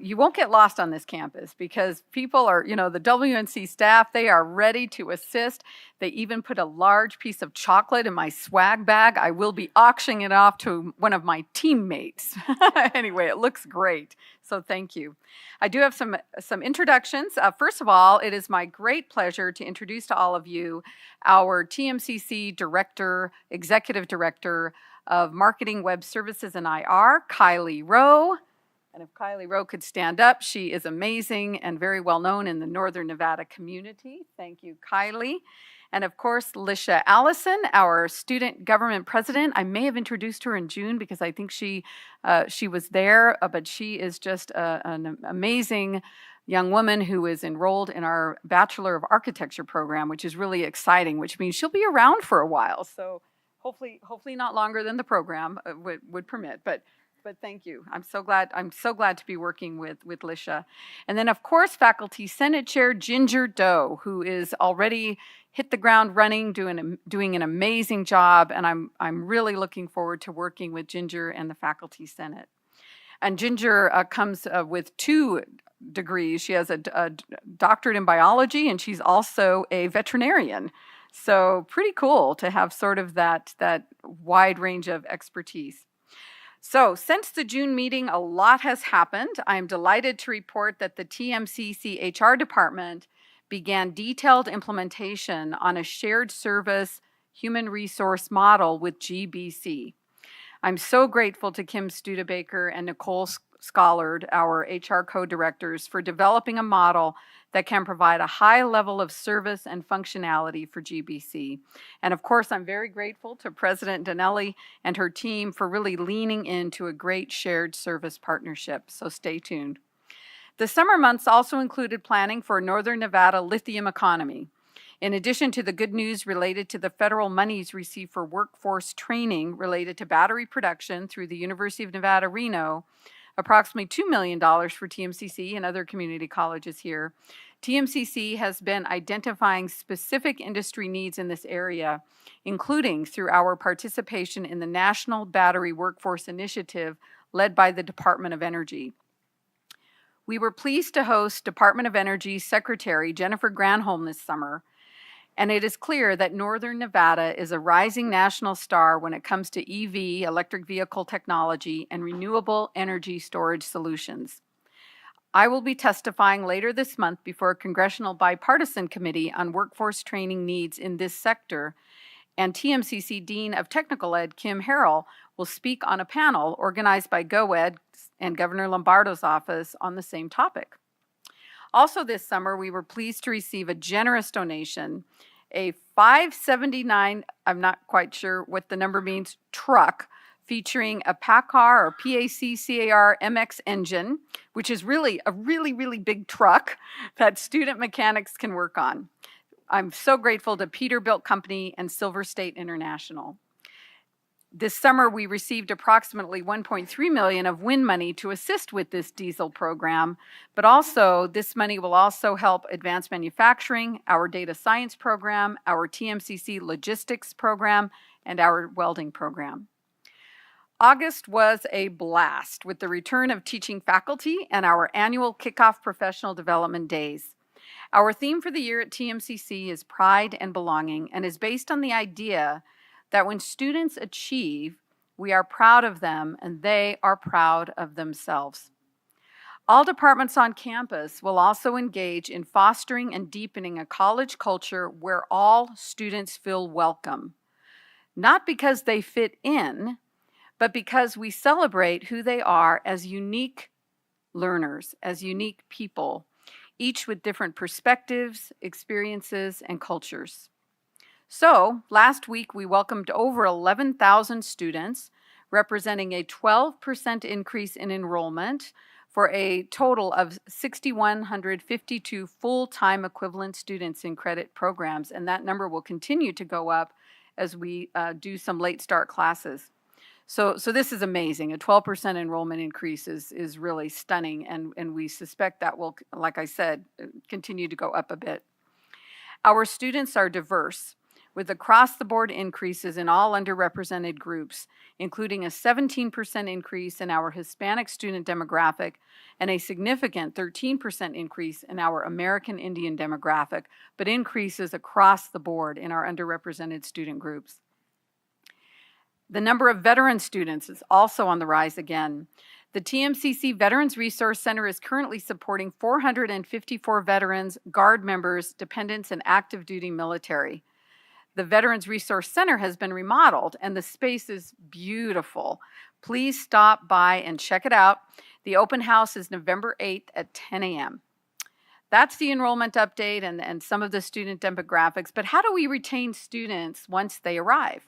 You won't get lost on this campus because people are, the WNC staff, they are ready to assist. They even put a large piece of chocolate in my swag bag. I will be auctioning it off to one of my teammates. Anyway, it looks great. So thank you. I do have some introductions. First of all, it is my great pleasure to introduce to all of you our TMCC Director, Executive Director of Marketing, Web Services, and IR, Kylie Rowe. And if Kylie Rowe could stand up, she is amazing and very well known in the Northern Nevada community. Thank you, Kylie. And of course, Lisha Allison, our student government president. I may have introduced her in June because I think she was there, but she is just an amazing young woman who is enrolled in our Bachelor of Architecture program, which is really exciting, which means she'll be around for a while. So hopefully not longer than the program would permit, but thank you. I'm so glad to be working with Lisha. And then of course, Faculty Senate Chair Ginger Doe, who is already hit the ground running, doing an amazing job. And I'm really looking forward to working with Ginger and the Faculty Senate. And Ginger comes with 2 degrees. She has a doctorate in biology, and she's also a veterinarian. So pretty cool to have sort of that wide range of expertise. So since the June meeting, a lot has happened. I'm delighted to report that the TMCC HR department began detailed implementation on a shared service human resource model with GBC. I'm so grateful to Kim Studebaker and Nicole Schollard, our HR co-directors, for developing a model that can provide a high level of service and functionality for GBC. And of course, I'm very grateful to President Donnelly and her team for really leaning into a great shared service partnership. So stay tuned. The summer months also included planning for Northern Nevada lithium economy. In addition to the good news related to the federal monies received for workforce training related to battery production through the University of Nevada, Reno, approximately $2 million for TMCC and other community colleges here, TMCC has been identifying specific industry needs in this area, including through our participation in the National Battery Workforce Initiative led by the Department of Energy. We were pleased to host Department of Energy Secretary Jennifer Granholm this summer, and it is clear that Northern Nevada is a rising national star when it comes to EV, electric vehicle technology, and renewable energy storage solutions. I will be testifying later this month before a congressional bipartisan committee on workforce training needs in this sector, and TMCC Dean of Technical Ed, Kim Harrell, will speak on a panel organized by GoEd and Governor Lombardo's office on the same topic. Also this summer, we were pleased to receive a generous donation, a 579, I'm not quite sure what the number means, truck featuring a PACCAR or PACCAR MX engine, which is really a really big truck that student mechanics can work on. I'm so grateful to Peterbilt Company and Silver State International. This summer, we received approximately $1.3 million of WIN money to assist with this diesel program, but also this money will also help advance manufacturing, our data science program, our TMCC logistics program, and our welding program. August was a blast with the return of teaching faculty and our annual kickoff professional development days. Our theme for the year at TMCC is pride and belonging, and is based on the idea that when students achieve, we are proud of them and they are proud of themselves. All departments on campus will also engage in fostering and deepening a college culture where all students feel welcome, not because they fit in, but because we celebrate who they are as unique learners, as unique people, each with different perspectives, experiences, and cultures. So last week, we welcomed over 11,000 students, representing a 12% increase in enrollment for a total of 6,152 full-time equivalent students in credit programs. And that number will continue to go up as we do some late start classes. So this is amazing. A 12% enrollment increase is really stunning, and we suspect that will, like I said, continue to go up a bit. Our students are diverse, with across-the-board increases in all underrepresented groups, including a 17% increase in our Hispanic student demographic and a significant 13% increase in our American Indian demographic, but increases across the board in our underrepresented student groups. The number of veteran students is also on the rise again. The TMCC Veterans Resource Center is currently supporting 454 veterans, Guard members, dependents, and active duty military. The Veterans Resource Center has been remodeled and the space is beautiful. Please stop by and check it out. The open house is November 8th at 10 a.m. That's the enrollment update and some of the student demographics, but how do we retain students once they arrive?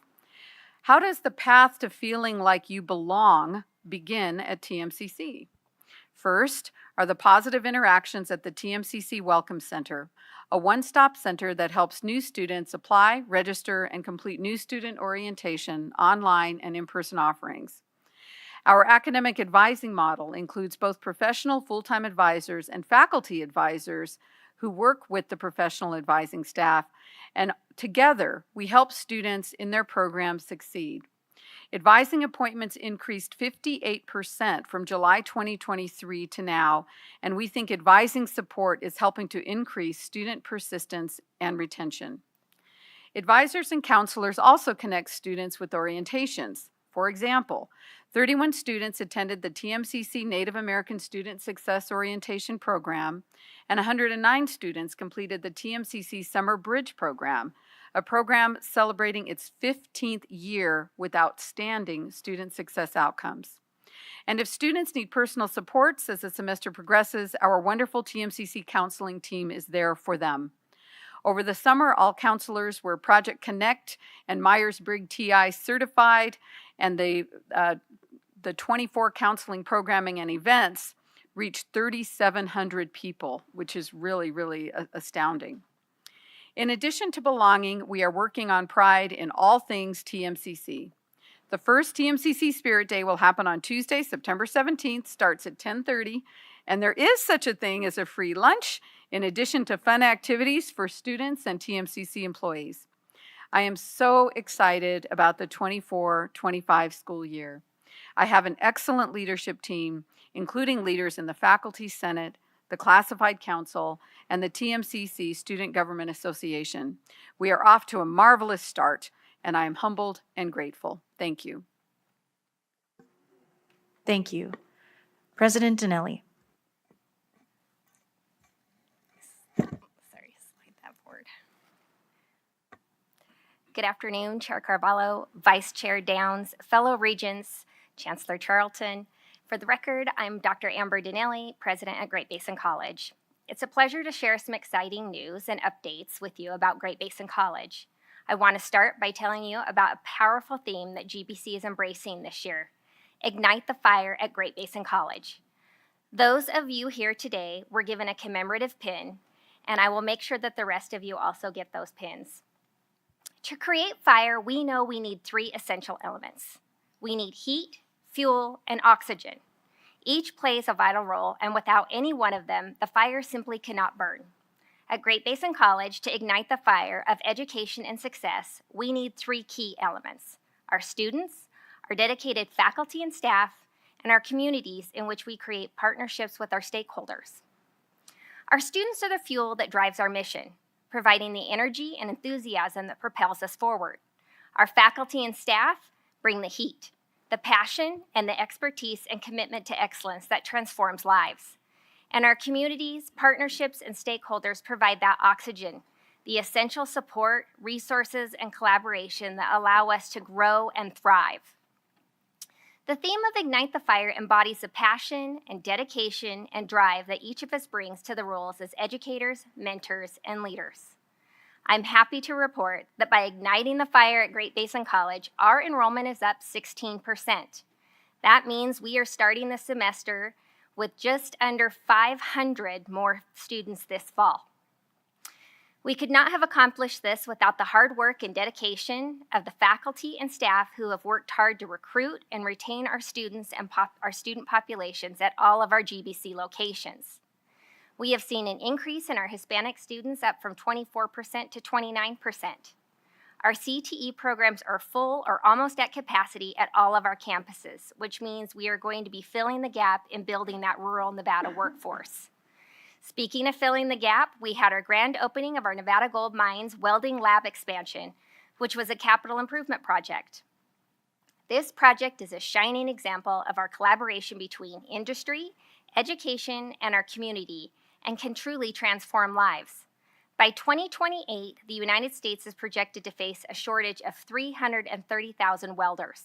How does the path to feeling like you belong begin at TMCC? First are the positive interactions at the TMCC Welcome Center, a one-stop center that helps new students apply, register, and complete new student orientation, online and in-person offerings. Our academic advising model includes both professional full-time advisors and faculty advisors who work with the professional advising staff, and together we help students in their programs succeed. Advising appointments increased 58% from July 2023 to now, and we think advising support is helping to increase student persistence and retention. Advisors and counselors also connect students with orientations. For example, 31 students attended the TMCC Native American Student Success Orientation Program, and 109 students completed the TMCC Summer Bridge Program, a program celebrating its 15th year with outstanding student success outcomes. And if students need personal supports as the semester progresses, our wonderful TMCC counseling team is there for them. Over the summer, all counselors were Project Connect and Myers-Briggs TI certified, and the 24 counseling programming and events reached 3,700 people, which is really, really astounding. In addition to belonging, we are working on pride in all things TMCC. The first TMCC Spirit Day will happen on Tuesday, September 17th, starts at 10:30, and there is such a thing as a free lunch, in addition to fun activities for students and TMCC employees. I am so excited about the 24-25 school year. I have an excellent leadership team, including leaders in the Faculty Senate, the Classified Council, and the TMCC Student Government Association. We are off to a marvelous start, and I am humbled and grateful. Thank you. Thank you. President Dinelli. Sorry, slide that forward. Good afternoon, Chair Carvalho, Vice Chair Downs, fellow Regents, Chancellor Charlton. For the record, I'm Dr. Amber Dinelli, President at Great Basin College. It's a pleasure to share some exciting news and updates with you about Great Basin College. I want to start by telling you about a powerful theme that GBC is embracing this year: Ignite the Fire at Great Basin College. Those of you here today were given a commemorative pin, and I will make sure that the rest of you also get those pins. To create fire, we know we need 3 essential elements. We need heat, fuel, and oxygen. Each plays a vital role, and without any one of them, the fire simply cannot burn. At Great Basin College, to ignite the fire of education and success, we need 3 key elements: our students, our dedicated faculty and staff, and our communities in which we create partnerships with our stakeholders. Our students are the fuel that drives our mission, providing the energy and enthusiasm that propels us forward. Our faculty and staff bring the heat, the passion, and the expertise and commitment to excellence that transforms lives. And our communities, partnerships, and stakeholders provide that oxygen, the essential support, resources, and collaboration that allow us to grow and thrive. The theme of Ignite the Fire embodies the passion and dedication and drive that each of us brings to the roles as educators, mentors, and leaders. I'm happy to report that by igniting the fire at Great Basin College, our enrollment is up 16%. That means we are starting the semester with just under 500 more students this fall. We could not have accomplished this without the hard work and dedication of the faculty and staff who have worked hard to recruit and retain our students and our student populations at all of our GBC locations. We have seen an increase in our Hispanic students, up from 24% to 29%. Our CTE programs are full or almost at capacity at all of our campuses, which means we are going to be filling the gap in building that rural Nevada workforce. Speaking of filling the gap, we had our grand opening of our Nevada Gold Mines welding lab expansion, which was a capital improvement project. This project is a shining example of our collaboration between industry, education, and our community, and can truly transform lives. By 2028, the United States is projected to face a shortage of 330,000 welders.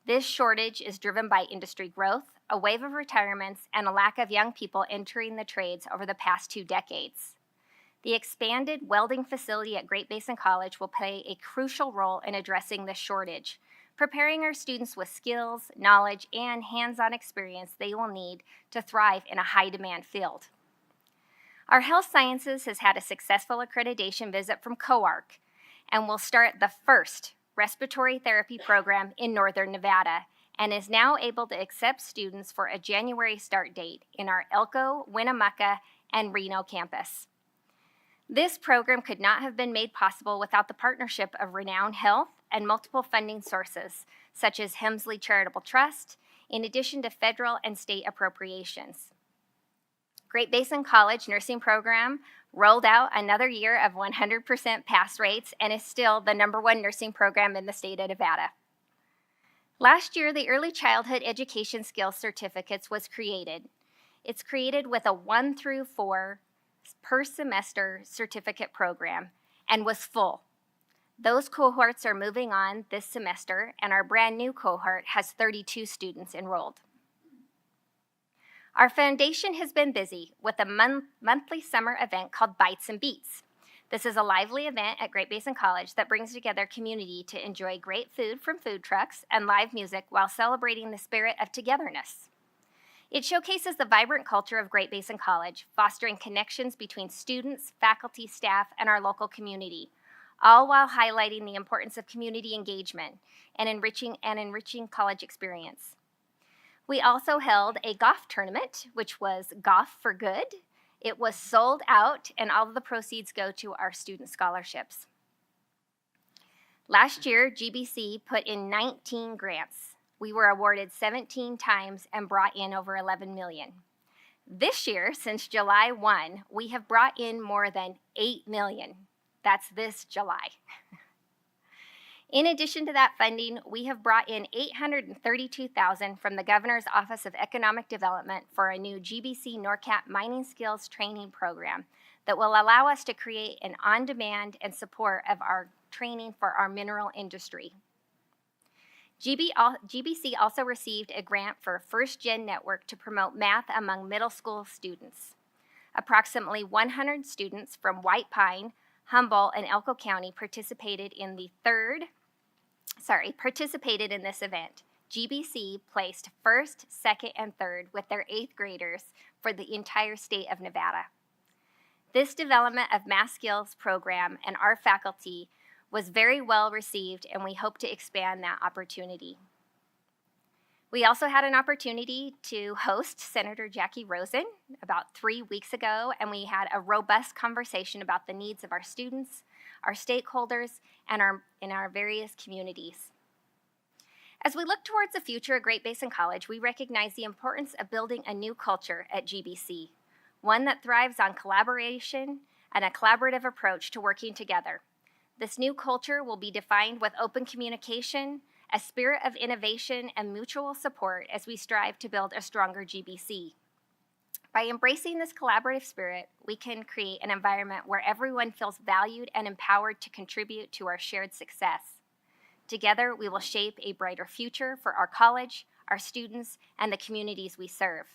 This shortage is driven by industry growth, a wave of retirements, and a lack of young people entering the trades over the past 2 decades. The expanded welding facility at Great Basin College will play a crucial role in addressing this shortage preparing our students with skills, knowledge, and hands-on experience they will need to thrive in a high-demand field. Our health sciences has had a successful accreditation visit from COARC and will start the first respiratory therapy program in Northern Nevada and is now able to accept students for a January start date in our Elko, Winnemucca, and Reno campus. This program could not have been made possible without the partnership of Renown Health and multiple funding sources, such as Hemsley Charitable Trust, in addition to federal and state appropriations. Great Basin College nursing program rolled out another year of 100% pass rates and is still the #1 nursing program in the state of Nevada. Last year, the Early Childhood Education Skills Certificates was created. It's created with a 1 through 4 per semester certificate program and was full. Those cohorts are moving on this semester, and our brand new cohort has 32 students enrolled. Our foundation has been busy with a monthly summer event called Bites and Beats. This is a lively event at Great Basin College that brings together community to enjoy great food from food trucks and live music while celebrating the spirit of togetherness. It showcases the vibrant culture of Great Basin College, fostering connections between students, faculty, staff, and our local community, all while highlighting the importance of community engagement and enriching college experience. We also held a golf tournament, which was Golf for Good. It was sold out, and all of the proceeds go to our student scholarships. Last year, GBC put in 19 grants. We were awarded 17 times and brought in over $11 million. This year, since July 1, we have brought in more than $8 million. That's this July. In addition to that funding, we have brought in $832,000 from the Governor's Office of Economic Development for a new GBC NORCAP mining skills training program that will allow us to create an on-demand and support of our training for our mineral industry. GBC also received a grant for First Gen Network to promote math among middle school students. Approximately 100 students from White Pine, Humboldt, and Elko County participated in this event. GBC placed first, second, and third with their 8th graders for the entire state of Nevada. This development of math skills program and our faculty was very well received, and we hope to expand that opportunity. We also had an opportunity to host Senator Jackie Rosen about 3 weeks ago, and we had a robust conversation about the needs of our students, our stakeholders, and our various communities. As we look towards the future of Great Basin College, we recognize the importance of building a new culture at GBC, one that thrives on collaboration and a collaborative approach to working together. This new culture will be defined with open communication, a spirit of innovation, and mutual support as we strive to build a stronger GBC. By embracing this collaborative spirit, we can create an environment where everyone feels valued and empowered to contribute to our shared success. Together, we will shape a brighter future for our college, our students, and the communities we serve.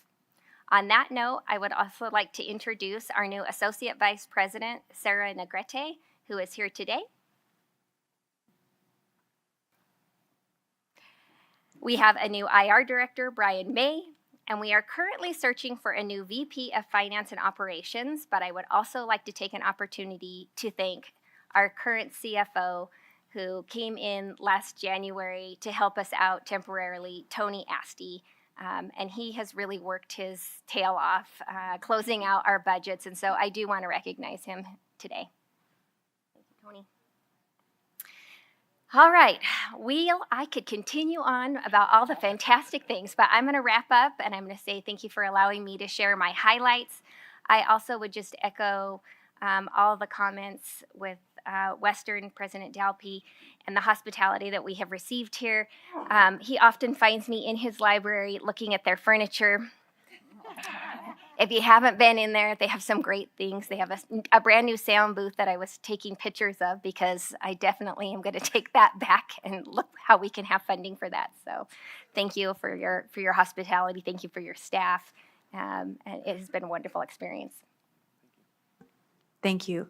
On that note, I would also like to introduce our new Associate Vice President, Sarah Negrete, who is here today. We have a new IR Director, Brian May, and we are currently searching for a new VP of Finance and Operations, but I would also like to take an opportunity to thank our current CFO, who came in last January to help us out temporarily, Tony Asti. And he has really worked his tail off, closing out our budgets, and so I do want to recognize him today. Thank you, Tony. All right, I could continue on about all the fantastic things, but I'm going to wrap up, and I'm going to say thank you for allowing me to share my highlights. I also would just echo all the comments with Western President Dalpy and the hospitality that we have received here. He often finds me in his library looking at their furniture. If you haven't been in there, they have some great things. They have a brand new sound booth that I was taking pictures of because I definitely am going to take that back and look how we can have funding for that. So thank you for your hospitality. Thank you for your staff. And it has been a wonderful experience. Thank you.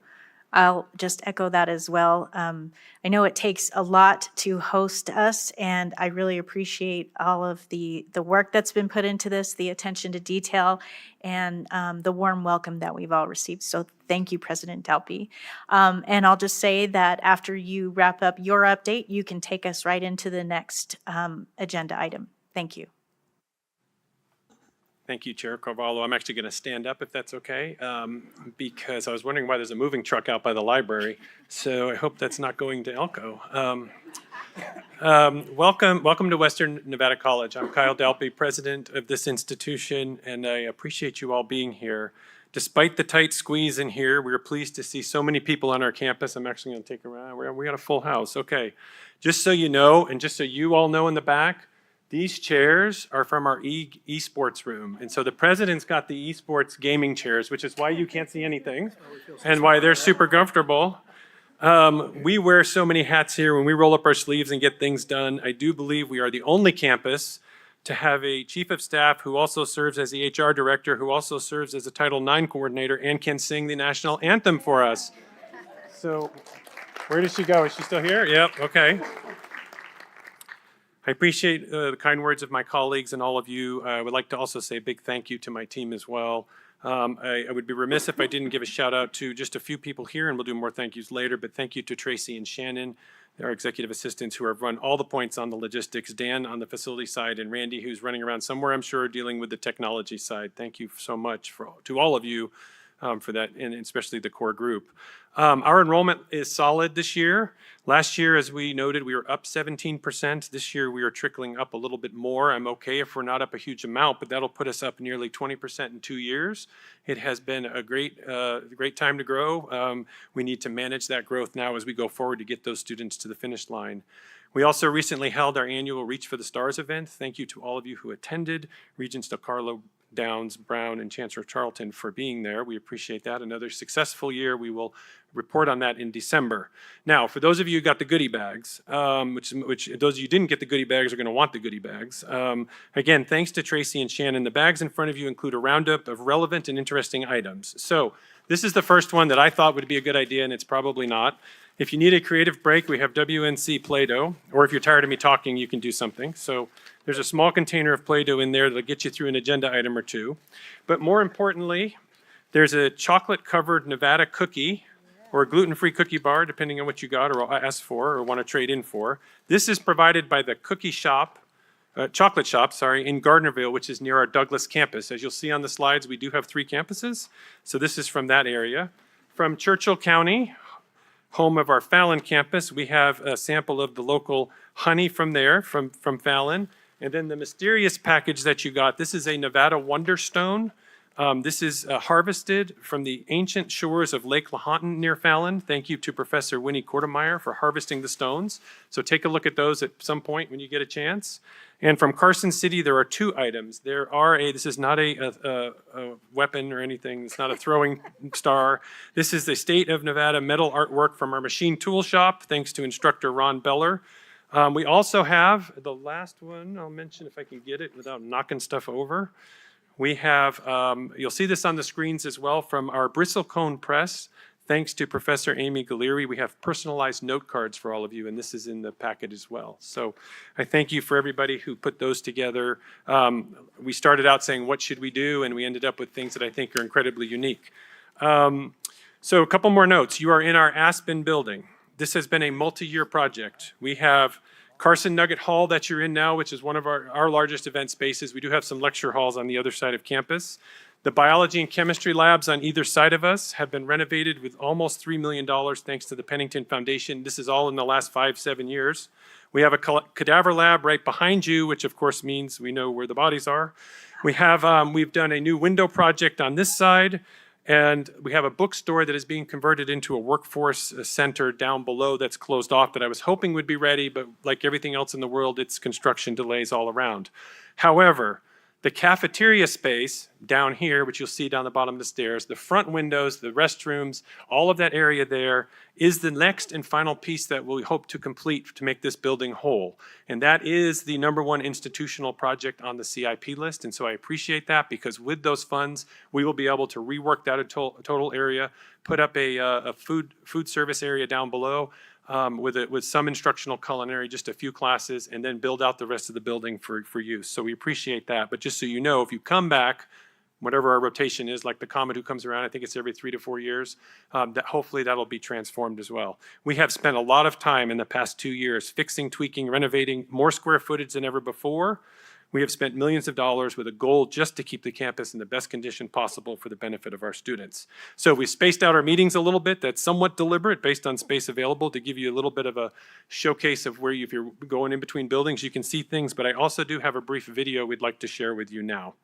I'll just echo that as well. I know it takes a lot to host us, and I really appreciate all of the work that's been put into this, the attention to detail, and the warm welcome that we've all received. So thank you, President Dalby. And I'll just say that after you wrap up your update, you can take us right into the next agenda item. Thank you. Thank you, Chair Carvalho. I'm actually going to stand up if that's okay, because I was wondering why there's a moving truck out by the library. So I hope that's not going to Elko. Welcome to Western Nevada College. I'm Kyle Dalpy, president of this institution, and I appreciate you all being here. Despite the tight squeeze in here, we are pleased to see so many people on our campus. I'm actually going to take around. We got a full house. Okay. Just so you know, and just so you all know in the back, these chairs are from our esports room. And so the president's got the esports gaming chairs, which is why you can't see anything and why they're super comfortable. We wear so many hats here when we roll up our sleeves and get things done. I do believe we are the only campus to have a chief of staff who also serves as the HR director, who also serves as a Title IX coordinator and can sing the national anthem for us. So where did she go? Is she still here? Yep, okay. I appreciate the kind words of my colleagues and all of you. I would like to also say a big thank you to my team as well. I would be remiss if I didn't give a shout out to just a few people here, and we'll do more thank yous later, but thank you to Tracy and Shannon, our executive assistants who have run all the points on the logistics, Dan on the facility side, and Randy who's running around somewhere, I'm sure, dealing with the technology side. Thank you so much to all of you for that, and especially the core group. Our enrollment is solid this year. Last year, as we noted, we were up 17%. This year, we are trickling up a little bit more. I'm okay if we're not up a huge amount, but that'll put us up nearly 20% in 2 years. It has been a great time to grow. We need to manage that growth now as we go forward to get those students to the finish line. We also recently held our annual Reach for the Stars event. Thank you to all of you who attended. Regents DeCarlo, Downs, Brown, and Chancellor Charlton for being there. We appreciate that. Another successful year. We will report on that in December. Now, for those of you who got the goodie bags, which those of you who didn't get the goodie bags are going to want the goodie bags. Again, thanks to Tracy and Shannon. The bags in front of you include a roundup of relevant and interesting items. So this is the first one that I thought would be a good idea, and it's probably not. If you need a creative break, we have WNC Play-Doh, or if you're tired of me talking, you can do something. So there's a small container of Play-Doh in there that'll get you through an agenda item or two. But more importantly, there's a chocolate-covered Nevada cookie or a gluten-free cookie bar, depending on what you got or asked for or want to trade in for. This is provided by the chocolate shop, in Gardnerville, which is near our Douglas campus. As you'll see on the slides, we do have 3 campuses. So this is from that area. From Churchill County, home of our Fallon campus, we have a sample of the local honey from there, from Fallon. And then the mysterious package that you got, this is a Nevada Wonderstone. This is harvested from the ancient shores of Lake Lahontan near Fallon. Thank you to Professor Winnie Kortemeyer for harvesting the stones. So take a look at those at some point when you get a chance. And from Carson City, there are 2 items. This is not a weapon or anything. It's not a throwing star. This is the State of Nevada metal artwork from our machine tool shop, thanks to instructor Ron Beller. We also have the last one, I'll mention if I can get it without knocking stuff over. We have, you'll see this on the screens as well, from our Bristlecone Press. Thanks to Professor Amy Galeri, we have personalized note cards for all of you, and this is in the packet as well. So I thank you for everybody who put those together. We started out saying, what should we do? And we ended up with things that I think are incredibly unique. So a couple more notes. You are in our Aspen building. This has been a multi-year project. We have Carson Nugget Hall that you're in now, which is one of our largest event spaces. We do have some lecture halls on the other side of campus. The biology and chemistry labs on either side of us have been renovated with almost $3 million thanks to the Pennington Foundation. This is all in the last 5-7 years. We have a cadaver lab right behind you, which of course means we know where the bodies are. We have, we've done a new window project on this side, and we have a bookstore that is being converted into a workforce center down below that's closed off that I was hoping would be ready, but like everything else in the world, it's construction delays all around. However, The cafeteria space down here, which you'll see down the bottom of the stairs, the front windows, the restrooms, all of that area there is the next and final piece that we hope to complete to make this building whole. And that is the #1 institutional project on the CIP list. And so I appreciate that, because with those funds, we will be able to rework that total area, put up a food service area down below, with some instructional culinary, just a few classes, and then build out the rest of the building for use. So we appreciate that. But just so you know, if you come back, whatever our rotation is, like the Comet who comes around, I think it's every 3 to 4 years, that hopefully that'll be transformed as well. We have spent a lot of time in the past 2 years fixing, tweaking, renovating, more square footage than ever before. We have spent millions of dollars with a goal just to keep the campus in the best condition possible for the benefit of our students. So we spaced out our meetings a little bit. That's somewhat deliberate based on space available to give you a little bit of a showcase of where if you're going in between buildings, you can see things. But I also do have a brief video we'd like to share with you now.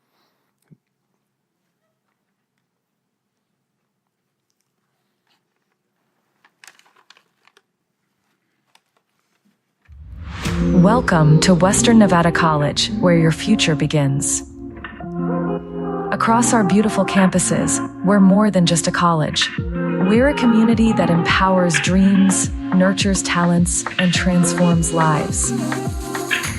Welcome to Western Nevada College, where your future begins. Across our beautiful campuses, we're more than just a college. We're a community that empowers dreams, nurtures talents, and transforms lives.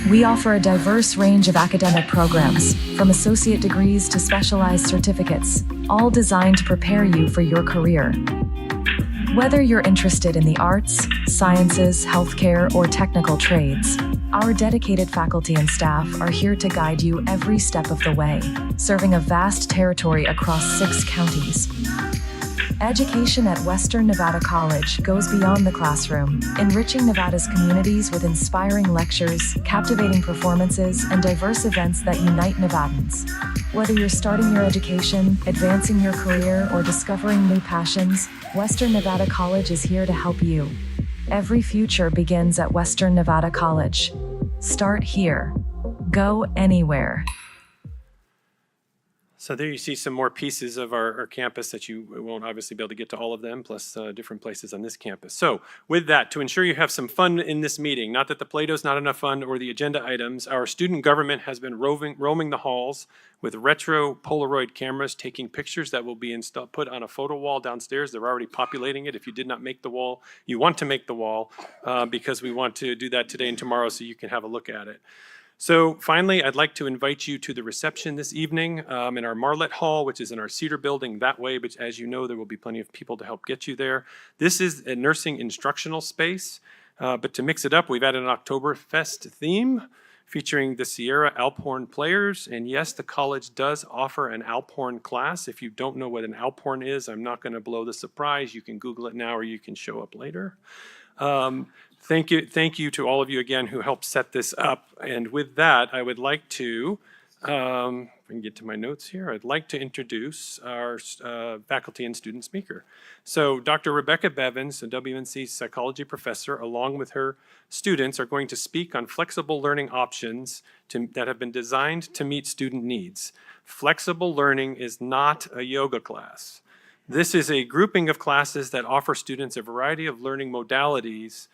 We offer a diverse range of academic programs, from associate degrees to specialized certificates, all designed to prepare you for your career. Whether you're interested in the arts, sciences, healthcare, or technical trades, our dedicated faculty and staff are here to guide you every step of the way, serving a vast territory across 6 counties. Education at Western Nevada College goes beyond the classroom, enriching Nevada's communities with inspiring lectures, captivating performances, and diverse events that unite Nevadans. Whether you're starting your education, advancing your career, or discovering new passions, Western Nevada College is here to help you. Every future begins at Western Nevada College. Start here. Go anywhere. So there you see some more pieces of our campus that you won't obviously be able to get to all of them, plus different places on this campus. So with that, to ensure you have some fun in this meeting, not that the Play-Doh's not enough fun or the agenda items, our student government has been roaming the halls with retro Polaroid cameras, taking pictures that will be put on a photo wall downstairs. They're already populating it. If you did not make the wall, you want to make the wall, because we want to do that today and tomorrow so you can have a look at it. So finally, I'd like to invite you to the reception this evening in our Marlette Hall, which is in our Cedar building that way, but as you know, there will be plenty of people to help get you there. This is a nursing instructional space, but to mix it up, we've added an Oktoberfest theme featuring the Sierra Alphorn players. And yes, the college does offer an Alphorn class. If you don't know what an Alphorn is, I'm not going to blow the surprise. You can Google it now or you can show up later. Thank you to all of you again who helped set this up. And with that, I would like to, if I can get to my notes here, I'd like to introduce our faculty and student speaker. So Dr. Rebecca Bevins, a WNC psychology professor, along with her students, are going to speak on flexible learning options that have been designed to meet student needs. Flexible learning is not a yoga class. This is a grouping of classes that offer students a variety of learning modalities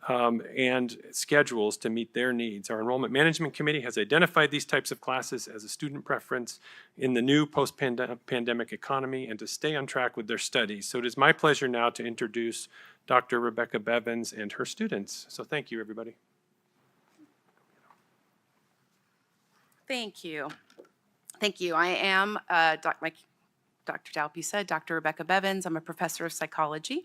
and schedules to meet their needs. Our Enrollment Management Committee has identified these types of classes as a student preference in the new post-pandemic economy and to stay on track with their studies. So it is my pleasure now to introduce Dr. Rebecca Bevins and her students. So thank you, everybody. Thank you. Thank you. I am, like Dr. Dalpy said, Dr. Rebecca Bevins. I'm a professor of psychology.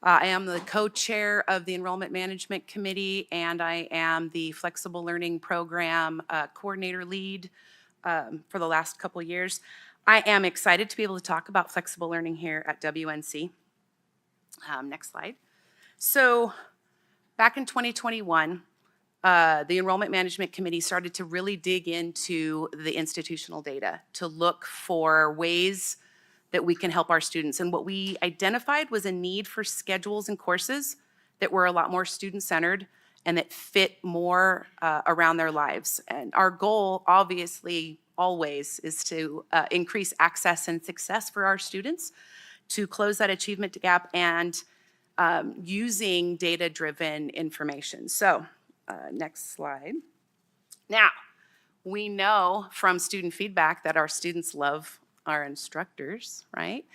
I am the co-chair of the Enrollment Management Committee, and I am the Flexible Learning Program coordinator lead for the last couple years. I am excited to be able to talk about flexible learning here at WNC. Next slide. So back in 2021, the Enrollment Management Committee started to really dig into the institutional data to look for ways that we can help our students. And what we identified was a need for schedules and courses that were a lot more student-centered and that fit more around their lives. And our goal, obviously, always is to increase access and success for our students, to close that achievement gap, and using data-driven information. So, next slide. Now, we know from student feedback that our students love our instructors, right?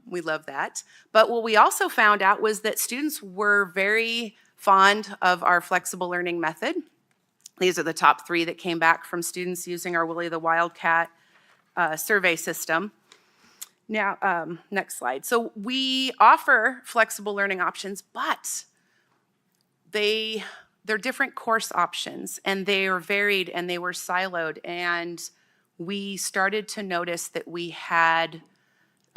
We love that. But what we also found out was that students were very fond of our flexible learning method. These are the top 3 that came back from students using our Willie the Wildcat survey system. Now, next slide. So we offer flexible learning options, but they're different course options, and they are varied and they were siloed. And we started to notice that we had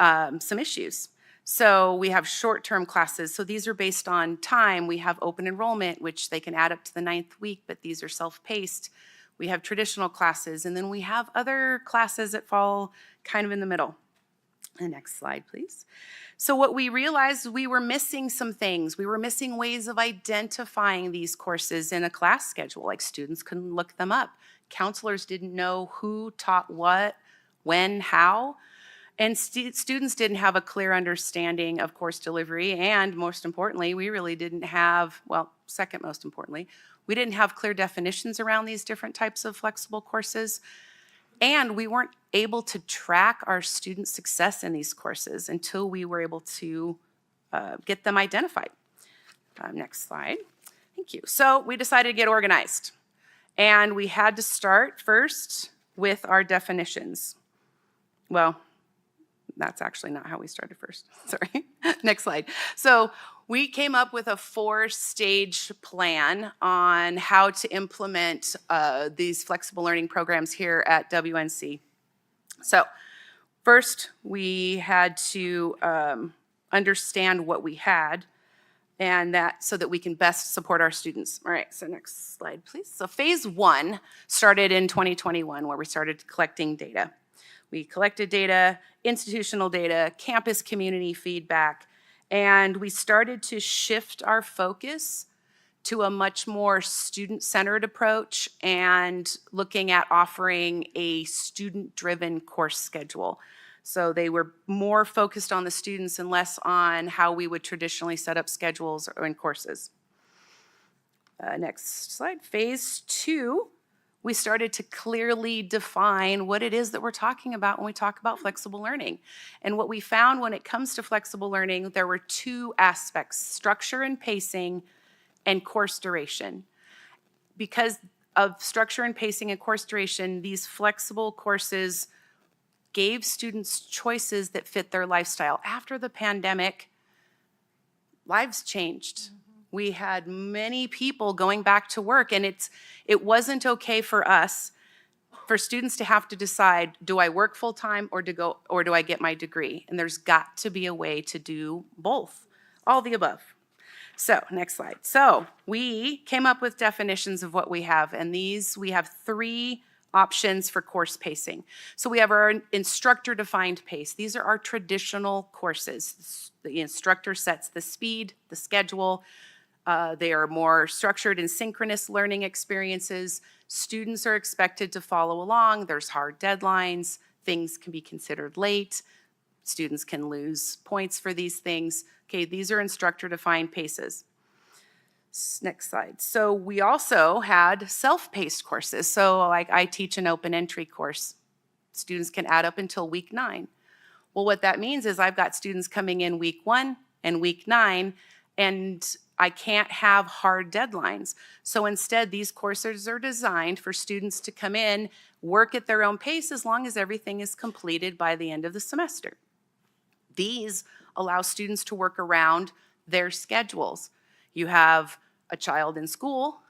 some issues. So we have short-term classes. So these are based on time. We have open enrollment, which they can add up to the 9th week, but these are self-paced. We have traditional classes, and then we have other classes that fall kind of in the middle. The next slide, please. So what we realized, we were missing some things. We were missing ways of identifying these courses in a class schedule, like students couldn't look them up. Counselors didn't know who taught what, when, how. And students didn't have a clear understanding of course delivery, and most importantly, we really didn't have, well, second most importantly, we didn't have clear definitions around these different types of flexible courses, and we weren't able to track our student success in these courses until we were able to get them identified. Next slide. Thank you. So we decided to get organized, and we had to start first with our definitions. Well, that's actually not how we started first. Sorry. Next slide. So we came up with a 4-stage plan on how to implement these flexible learning programs here at WNC. So first, we had to understand what we had, and that so that we can best support our students. All right, so next slide, please. So phase 1 started in 2021, where we started collecting data. We collected data, institutional data, campus community feedback, and we started to shift our focus to a much more student-centered approach and looking at offering a student-driven course schedule. So they were more focused on the students and less on how we would traditionally set up schedules or in courses. Next slide. Phase 2. We started to clearly define what it is that we're talking about when we talk about flexible learning. And what we found when it comes to flexible learning, there were 2 aspects: structure and pacing and course duration. Because of structure and pacing and course duration, these flexible courses gave students choices that fit their lifestyle. After the pandemic, lives changed. We had many people going back to work, and it wasn't okay for us, for students to have to decide, do I work full-time or do I get my degree? And there's got to be a way to do both, all the above. So next slide. So we came up with definitions of what we have, and we have 3 options for course pacing. So we have our instructor-defined pace. These are our traditional courses. The instructor sets the speed, the schedule. They are more structured and synchronous learning experiences. Students are expected to follow along. There's hard deadlines. Things can be considered late. Students can lose points for these things. Okay, these are instructor-defined paces. Next slide. So we also had self-paced courses. So like I teach an open entry course. Students can add up until week 9. Well, what that means is I've got students coming in week 1 and week 9, and I can't have hard deadlines. So instead, these courses are designed for students to come in, work at their own pace as long as everything is completed by the end of the semester. These allow students to work around their schedules. You have a child in school,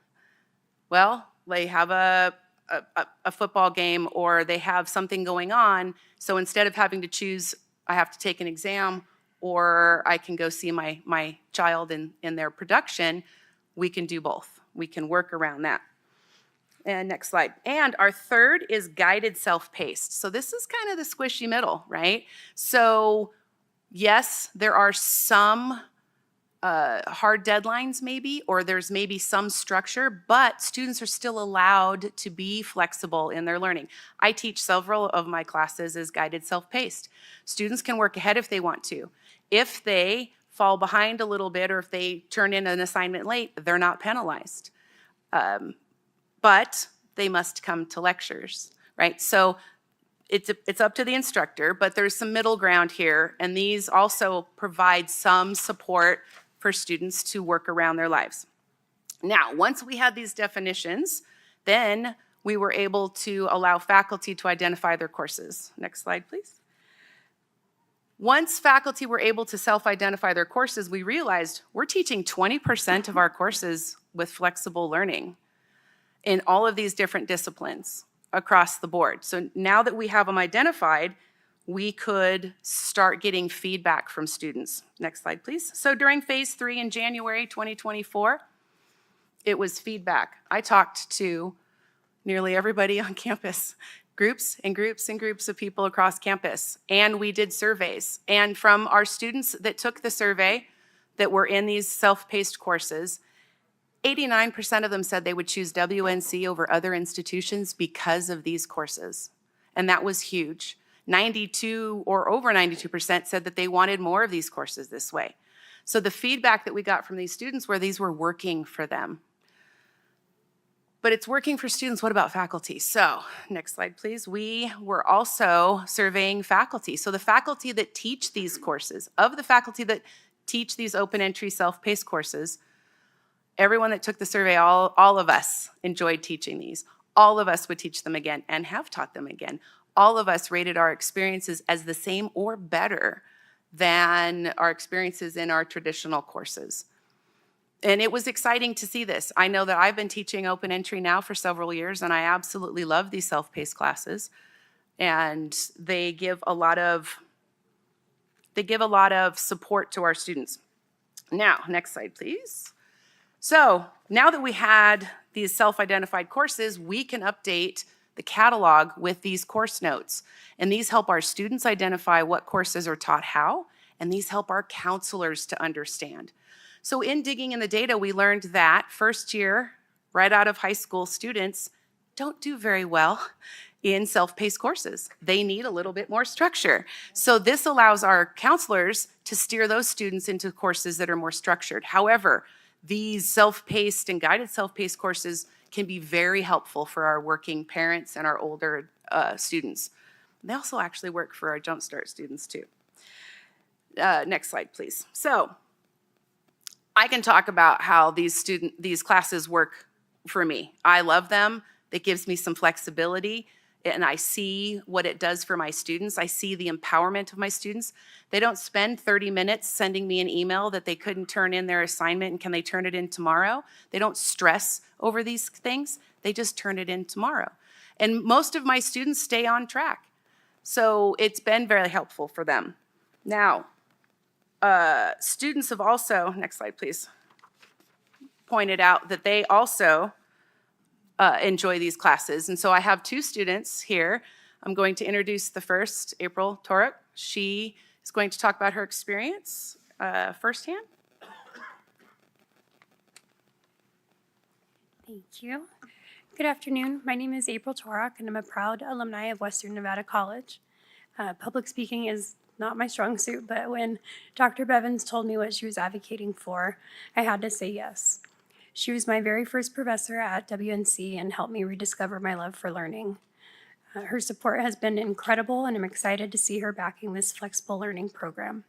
well, they have a football game or they have something going on. So instead of having to choose, I have to take an exam or I can go see my child in their production, we can do both. We can work around that. And next slide. And our third is guided self-paced. So this is kind of the squishy middle, right? So yes, there are some hard deadlines maybe, or there's maybe some structure, but students are still allowed to be flexible in their learning. I teach several of my classes as guided self-paced. Students can work ahead if they want to. If they fall behind a little bit or if they turn in an assignment late, they're not penalized. But they must come to lectures, right? So it's up to the instructor, but there's some middle ground here, and these also provide some support for students to work around their lives. Now, once we had these definitions, then we were able to allow faculty to identify their courses. Next slide, please. Once faculty were able to self-identify their courses, we realized we're teaching 20% of our courses with flexible learning in all of these different disciplines across the board. So now that we have them identified, we could start getting feedback from students. Next slide, please. So during phase 3 in January 2024, it was feedback. I talked to nearly everybody on campus, groups and groups and groups of people across campus, and we did surveys. And from our students that took the survey that were in these self-paced courses, 89% of them said they would choose WNC over other institutions because of these courses. And that was huge. 92 or over 92% said that they wanted more of these courses this way. So the feedback that we got from these students were these were working for them. But it's working for students. What about faculty? So next slide, please. We were also surveying faculty. So the faculty that teach these courses, of the faculty that teach these open entry self-paced courses, everyone that took the survey, all of us enjoyed teaching these. All of us would teach them again and have taught them again. All of us rated our experiences as the same or better than our experiences in our traditional courses. And it was exciting to see this. I know that I've been teaching open entry now for several years, and I absolutely love these self-paced classes. And they give a lot of support to our students. Now, next slide, please. So now that we had these self-identified courses, we can update the catalog with these course notes. And these help our students identify what courses are taught how, and these help our counselors to understand. So in digging in the data, we learned that first year, right out of high school, students don't do very well in self-paced courses. They need a little bit more structure. So this allows our counselors to steer those students into courses that are more structured. However, these self-paced and guided self-paced courses can be very helpful for our working parents and our older students. They also actually work for our Jumpstart students too. Next slide, please. So I can talk about how these classes work for me. I love them. It gives me some flexibility, and I see what it does for my students. I see the empowerment of my students. They don't spend 30 minutes sending me an email that they couldn't turn in their assignment and can they turn it in tomorrow. They don't stress over these things. They just turn it in tomorrow. And most of my students stay on track. So it's been very helpful for them. Now, students have also, next slide please, pointed out that they also enjoy these classes. And so I have two students here. I'm going to introduce the first, April Torek. She is going to talk about her experience firsthand. Thank you. Good afternoon. My name is April Torek, and I'm a proud alumni of Western Nevada College. Public speaking is not my strong suit, but when Dr. Bevins told me what she was advocating for, I had to say yes. She was my very first professor at WNC and helped me rediscover my love for learning. Her support has been incredible, and I'm excited to see her backing this flexible learning program.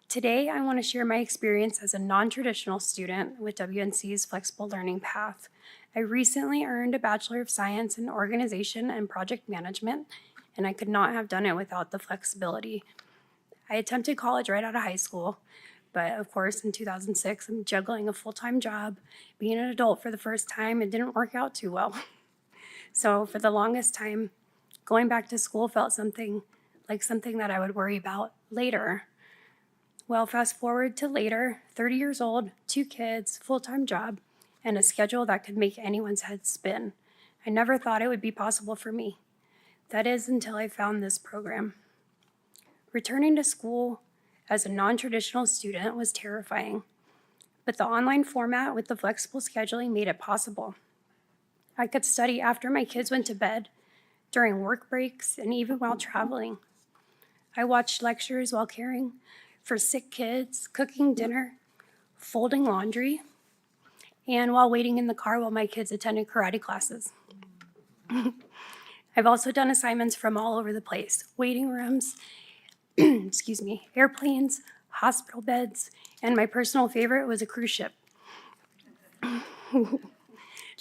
Today, I want to share my experience as a non-traditional student with WNC's flexible learning path. I recently earned a Bachelor of Science in Organization and Project Management, and I could not have done it without the flexibility. I attempted college right out of high school, but of course in 2006, I'm juggling a full-time job, being an adult for the first time, it didn't work out too well. So for the longest time, going back to school felt something that I would worry about later. Well, fast forward to later, 30 years old, 2 kids, full-time job, and a schedule that could make anyone's head spin. I never thought it would be possible for me. That is until I found this program. Returning to school as a non-traditional student was terrifying, but the online format with the flexible scheduling made it possible. I could study after my kids went to bed, during work breaks, and even while traveling. I watched lectures while caring for sick kids, cooking dinner, folding laundry, and while waiting in the car while my kids attended karate classes. I've also done assignments from all over the place, waiting rooms, excuse me, airplanes, hospital beds, and my personal favorite was a cruise ship.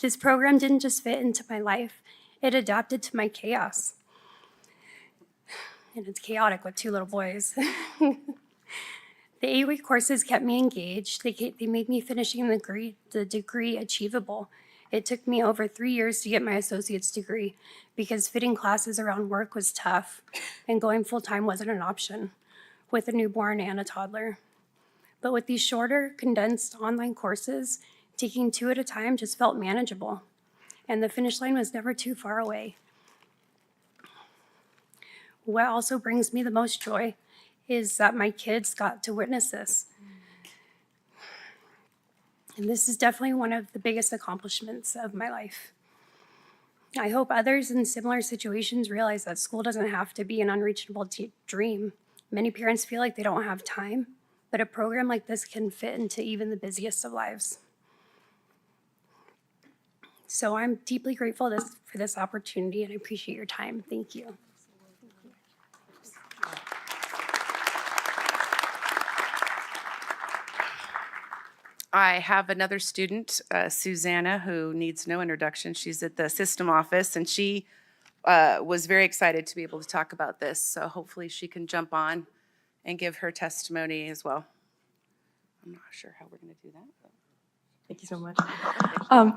This program didn't just fit into my life, it adapted to my chaos. And it's chaotic with 2 little boys. The 8-week courses kept me engaged. They made me finishing the degree achievable. It took me over 3 years to get my associate's degree because fitting classes around work was tough and going full-time wasn't an option with a newborn and a toddler. But with these shorter, condensed online courses, taking 2 at a time just felt manageable, and the finish line was never too far away. What also brings me the most joy is that my kids got to witness this. And this is definitely one of the biggest accomplishments of my life. I hope others in similar situations realize that school doesn't have to be an unreachable dream. Many parents feel like they don't have time, but a program like this can fit into even the busiest of lives. So I'm deeply grateful for this opportunity and I appreciate your time. Thank you. I have another student, Susanna, who needs no introduction. She's at the system office, and she was very excited to be able to talk about this. So hopefully she can jump on and give her testimony as well. I'm not sure how we're going to do that. Thank you so much.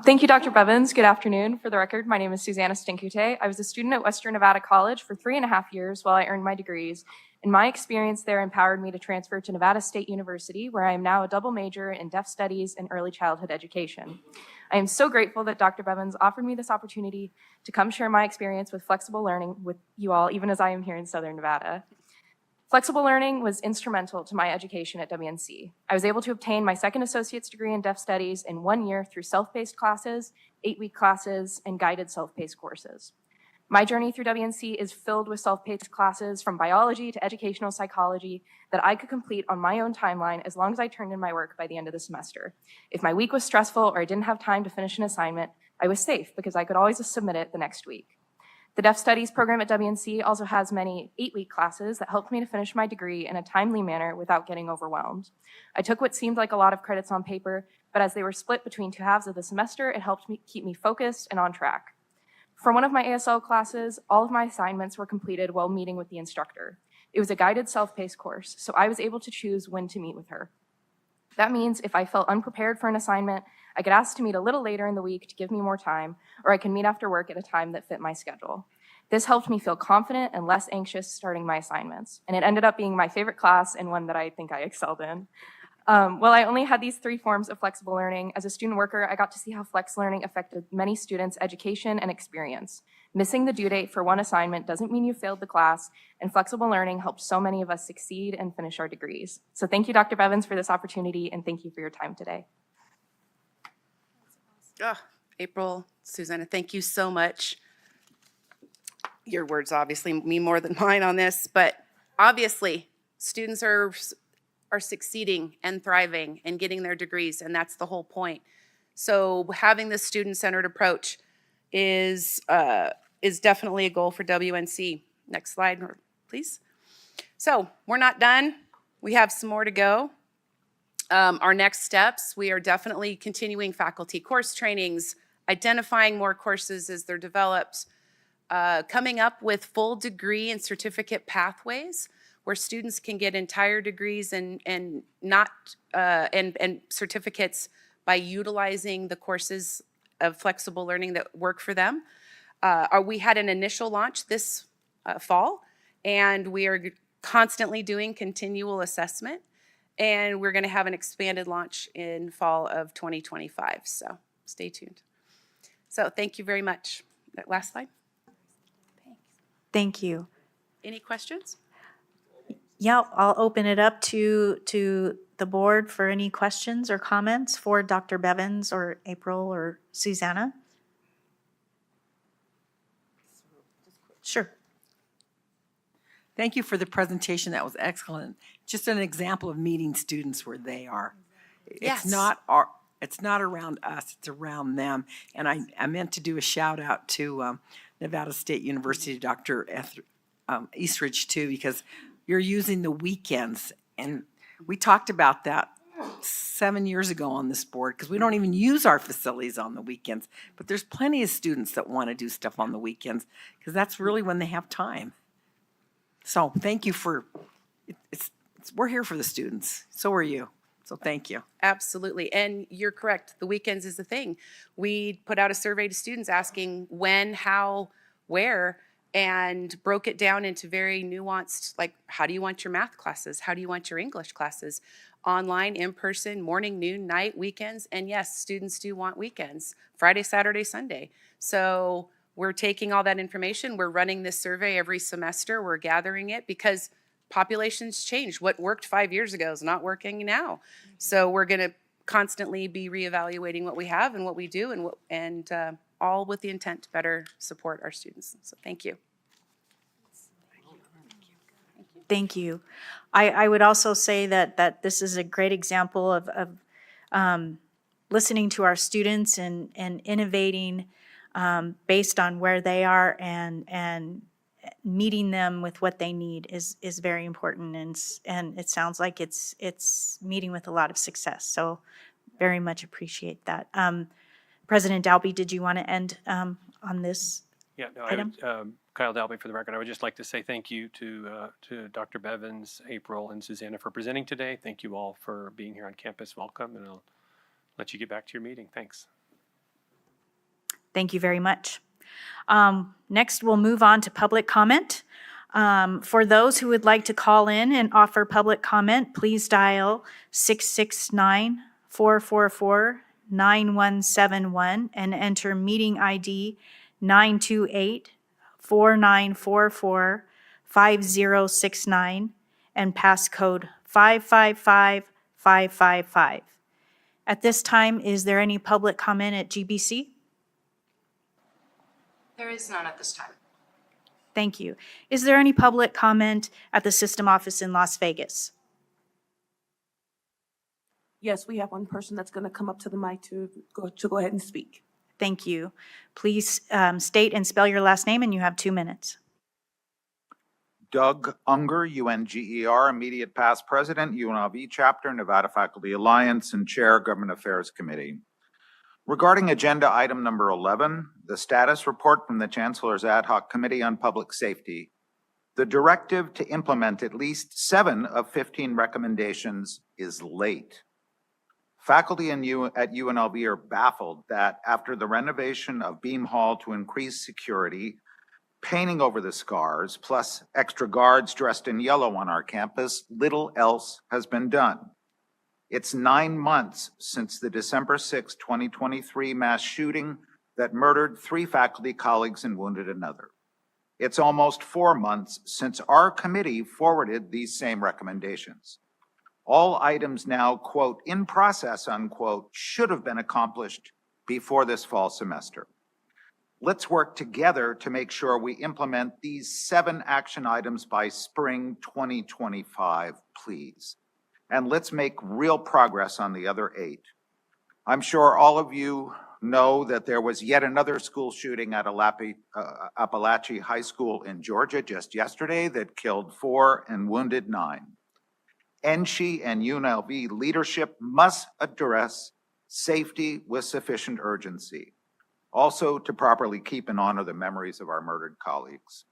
Thank you, Dr. Bevins. Good afternoon. For the record, my name is Susanna Stinkute. I was a student at Western Nevada College for 3.5 years while I earned my degrees. And my experience there empowered me to transfer to Nevada State University, where I am now a double major in deaf studies and early childhood education. I am so grateful that Dr. Bevins offered me this opportunity to come share my experience with flexible learning with you all, even as I am here in Southern Nevada. Flexible learning was instrumental to my education at WNC. I was able to obtain my second associate's degree in deaf studies in 1 year through self-paced classes, 8-week classes, and guided self-paced courses. My journey through WNC is filled with self-paced classes from biology to educational psychology that I could complete on my own timeline as long as I turned in my work by the end of the semester. If my week was stressful or I didn't have time to finish an assignment, I was safe because I could always just submit it the next week. The Deaf Studies program at WNC also has many 8-week classes that helped me to finish my degree in a timely manner without getting overwhelmed. I took what seemed like a lot of credits on paper, but as they were split between 2 halves of the semester, it helped me keep me focused and on track. For one of my ASL classes, all of my assignments were completed while meeting with the instructor. It was a guided self-paced course, so I was able to choose when to meet with her. That means if I felt unprepared for an assignment, I could ask to meet a little later in the week to give me more time, or I can meet after work at a time that fit my schedule. This helped me feel confident and less anxious starting my assignments, and it ended up being my favorite class and one that I think I excelled in. While I only had these 3 forms of flexible learning, as a student worker, I got to see how flex learning affected many students' education and experience. Missing the due date for one assignment doesn't mean you failed the class, and flexible learning helped so many of us succeed and finish our degrees. So thank you, Dr. Bevins, for this opportunity, and thank you for your time today. April, Susanna, thank you so much. Your words obviously mean more than mine on this, but obviously students are succeeding and thriving and getting their degrees, and that's the whole point. So having this student-centered approach is definitely a goal for WNC. Next slide, please. So we're not done. We have some more to go. Our next steps, we are definitely continuing faculty course trainings, identifying more courses as they're developed, coming up with full degree and certificate pathways where students can get entire degrees and certificates by utilizing the courses of flexible learning that work for them. We had an initial launch this fall, and we are constantly doing continual assessment, and we're going to have an expanded launch in fall of 2025, so stay tuned. So thank you very much. That last slide. Thank you. Any questions? Yeah, I'll open it up to the board for any questions or comments for Dr. Bevins or April or Susanna. Sure. Thank you for the presentation. That was excellent. Just an example of meeting students where they are. Yes. It's not It's not around us, it's around them. And I meant to do a shout out to Nevada State University, Dr. Eastridge too, because you're using the weekends. And we talked about that 7 years ago on this board, because we don't even use our facilities on the weekends. But there's plenty of students that want to do stuff on the weekends, because that's really when they have time. So thank you for, we're here for the students. So are you. So thank you. Absolutely. And you're correct. The weekends is the thing. We put out a survey to students asking when, how, where, and broke it down into very nuanced, like, how do you want your math classes? How do you want your English classes? Online, in person, morning, noon, night, weekends. And yes, students do want weekends, Friday, Saturday, Sunday. So we're taking all that information. We're running this survey every semester. We're gathering it because populations change. What worked 5 years ago is not working now. So we're going to constantly be reevaluating what we have and what we do, and all with the intent to better support our students. So thank you. Thank you. I would also say that this is a great example of listening to our students and innovating based on where they are, and meeting them with what they need is very important, and it sounds like it's meeting with a lot of success. So very much appreciate that. President Dalby, did you want to end on this Yeah, no, item? Kyle Dalby for the record. I would just like to say thank you to Dr. Bevins, April, and Susanna for presenting today. Thank you all for being here on campus. Welcome, and I'll let you get back to your meeting. Thanks. Thank you very much. Next, we'll move on to public comment. For those who would like to call in and offer public comment, please dial 669-444-9171 and enter meeting ID 928-4944-5069 and passcode 555555. At this time, is there any public comment at GBC? There is none at this time. Thank you. Is there any public comment at the system office in Las Vegas? Yes, we have one person that's going to come up to the mic to go ahead and speak. Thank you. Please state and spell your last name, and you have 2 minutes. Doug Unger, UNGER, immediate past president, UNLV chapter, Nevada Faculty Alliance, and chair, Government Affairs Committee. Regarding agenda item number 11, the status report from the Chancellor's Ad Hoc Committee on Public Safety, the directive to implement at least 7 of 15 recommendations is late. Faculty at UNLV are baffled that after the renovation of Beam Hall to increase security, painting over the scars, plus extra guards dressed in yellow on our campus, little else has been done. It's 9 months since the December 6, 2023 mass shooting that murdered 3 faculty colleagues and wounded another. It's almost 4 months since our committee forwarded these same recommendations. All items now, quote, in process, unquote, should have been accomplished before this fall semester. Let's work together to make sure we implement these 7 action items by spring 2025, please. And let's make real progress on the other 8. I'm sure all of you know that there was yet another school shooting at Appalachia High School in Georgia just yesterday that killed 4 and wounded 9. NSHE and UNLV leadership must address safety with sufficient urgency. Also, to properly keep and honor the memories of our murdered colleagues.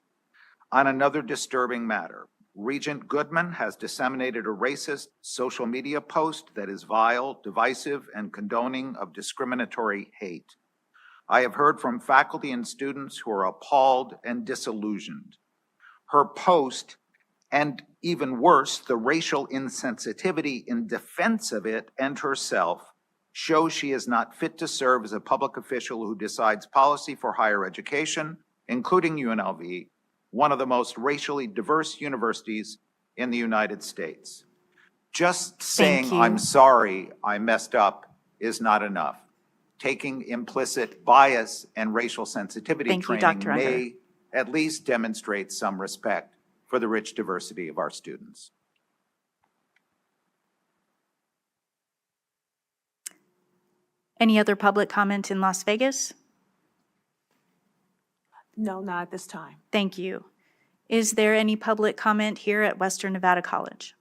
On another disturbing matter, Regent Goodman has disseminated a racist social media post that is vile, divisive, and condoning of discriminatory hate. I have heard from faculty and students who are appalled and disillusioned. Her post, and even worse, the racial insensitivity in defense of it and herself, shows she is not fit to serve as a public official who decides policy for higher education, including UNLV, one of the most racially diverse universities in the United States. Just saying I'm sorry I messed up is not enough. Taking implicit bias and racial sensitivity training may at least demonstrate some respect for the rich diversity of our students. Any other public comment in Las Vegas? No, not at this time. Thank you. Is there any public comment here at Western Nevada College?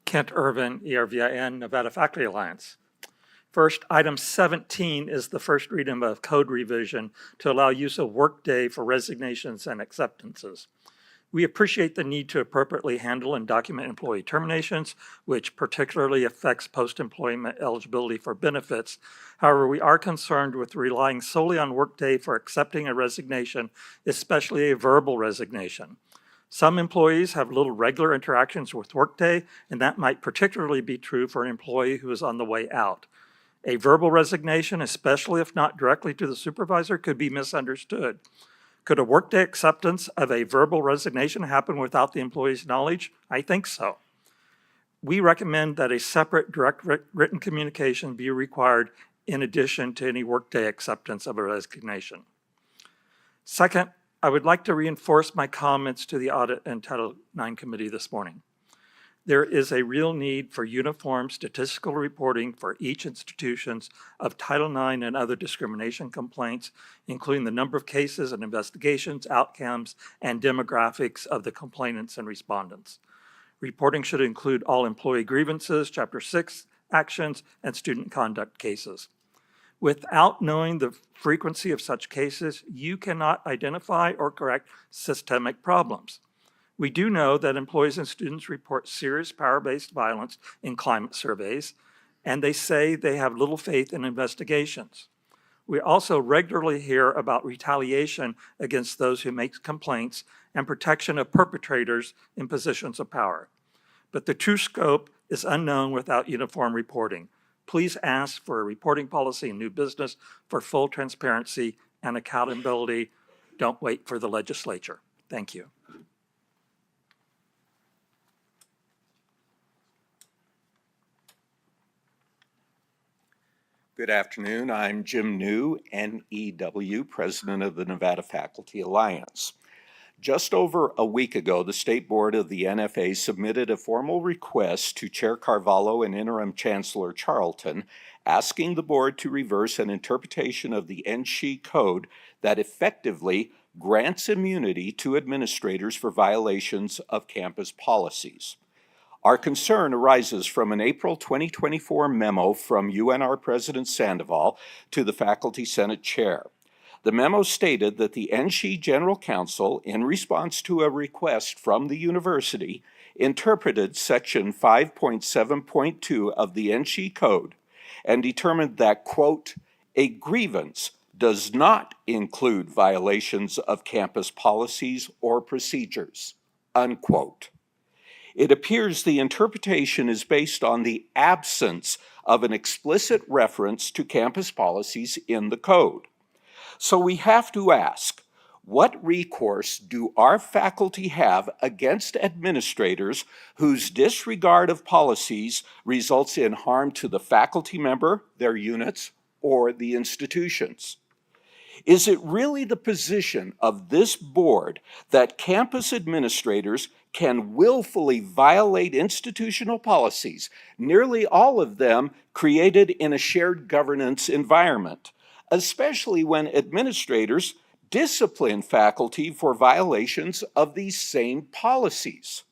Kent Irvin, ERVIN, Nevada Faculty Alliance. First, item 17 is the first reading of code revision to allow use of Workday for resignations and acceptances. We appreciate the need to appropriately handle and document employee terminations, which particularly affects post-employment eligibility for benefits. However, we are concerned with relying solely on Workday for accepting a resignation, especially a verbal resignation. Some employees have little regular interactions with Workday, and that might particularly be true for an employee who is on the way out. A verbal resignation, especially if not directly to the supervisor, could be misunderstood. Could a Workday acceptance of a verbal resignation happen without the employee's knowledge? I think so. We recommend that a separate direct written communication be required in addition to any Workday acceptance of a resignation. Second, I would like to reinforce my comments to the Audit and Title IX Committee this morning. There is a real need for uniform statistical reporting for each institutions of Title IX and other discrimination complaints, including the number of cases and investigations, outcomes, and demographics of the complainants and respondents. Reporting should include all employee grievances, Chapter 6 actions, and student conduct cases. Without knowing the frequency of such cases, you cannot identify or correct systemic problems. We do know that employees and students report serious power-based violence in climate surveys, and they say they have little faith in investigations. We also regularly hear about retaliation against those who make complaints and protection of perpetrators in positions of power. But the true scope is unknown without uniform reporting. Please ask for a reporting policy in new business for full transparency and accountability. Don't wait for the legislature. Thank you. Good afternoon. I'm Jim New, NEW, President of the Nevada Faculty Alliance. Just over a week ago, the State Board of the NFA submitted a formal request to Chair Carvalho and Interim Chancellor Charlton, asking the board to reverse an interpretation of the NSHE code that effectively grants immunity to administrators for violations of campus policies. Our concern arises from an April 2024 memo from UNR President Sandoval to the Faculty Senate Chair. The memo stated that the NSHE General Counsel, in response to a request from the university, interpreted Section 5.7.2 of the NSHE Code and determined that, quote, a grievance does not include violations of campus policies or procedures, unquote. It appears the interpretation is based on the absence of an explicit reference to campus policies in the code. So we have to ask, what recourse do our faculty have against administrators whose disregard of policies results in harm to the faculty member, their units, or the institutions? Is it really the position of this board that campus administrators can willfully violate institutional policies, nearly all of them created in a shared governance environment, especially when administrators discipline faculty for violations of these same policies?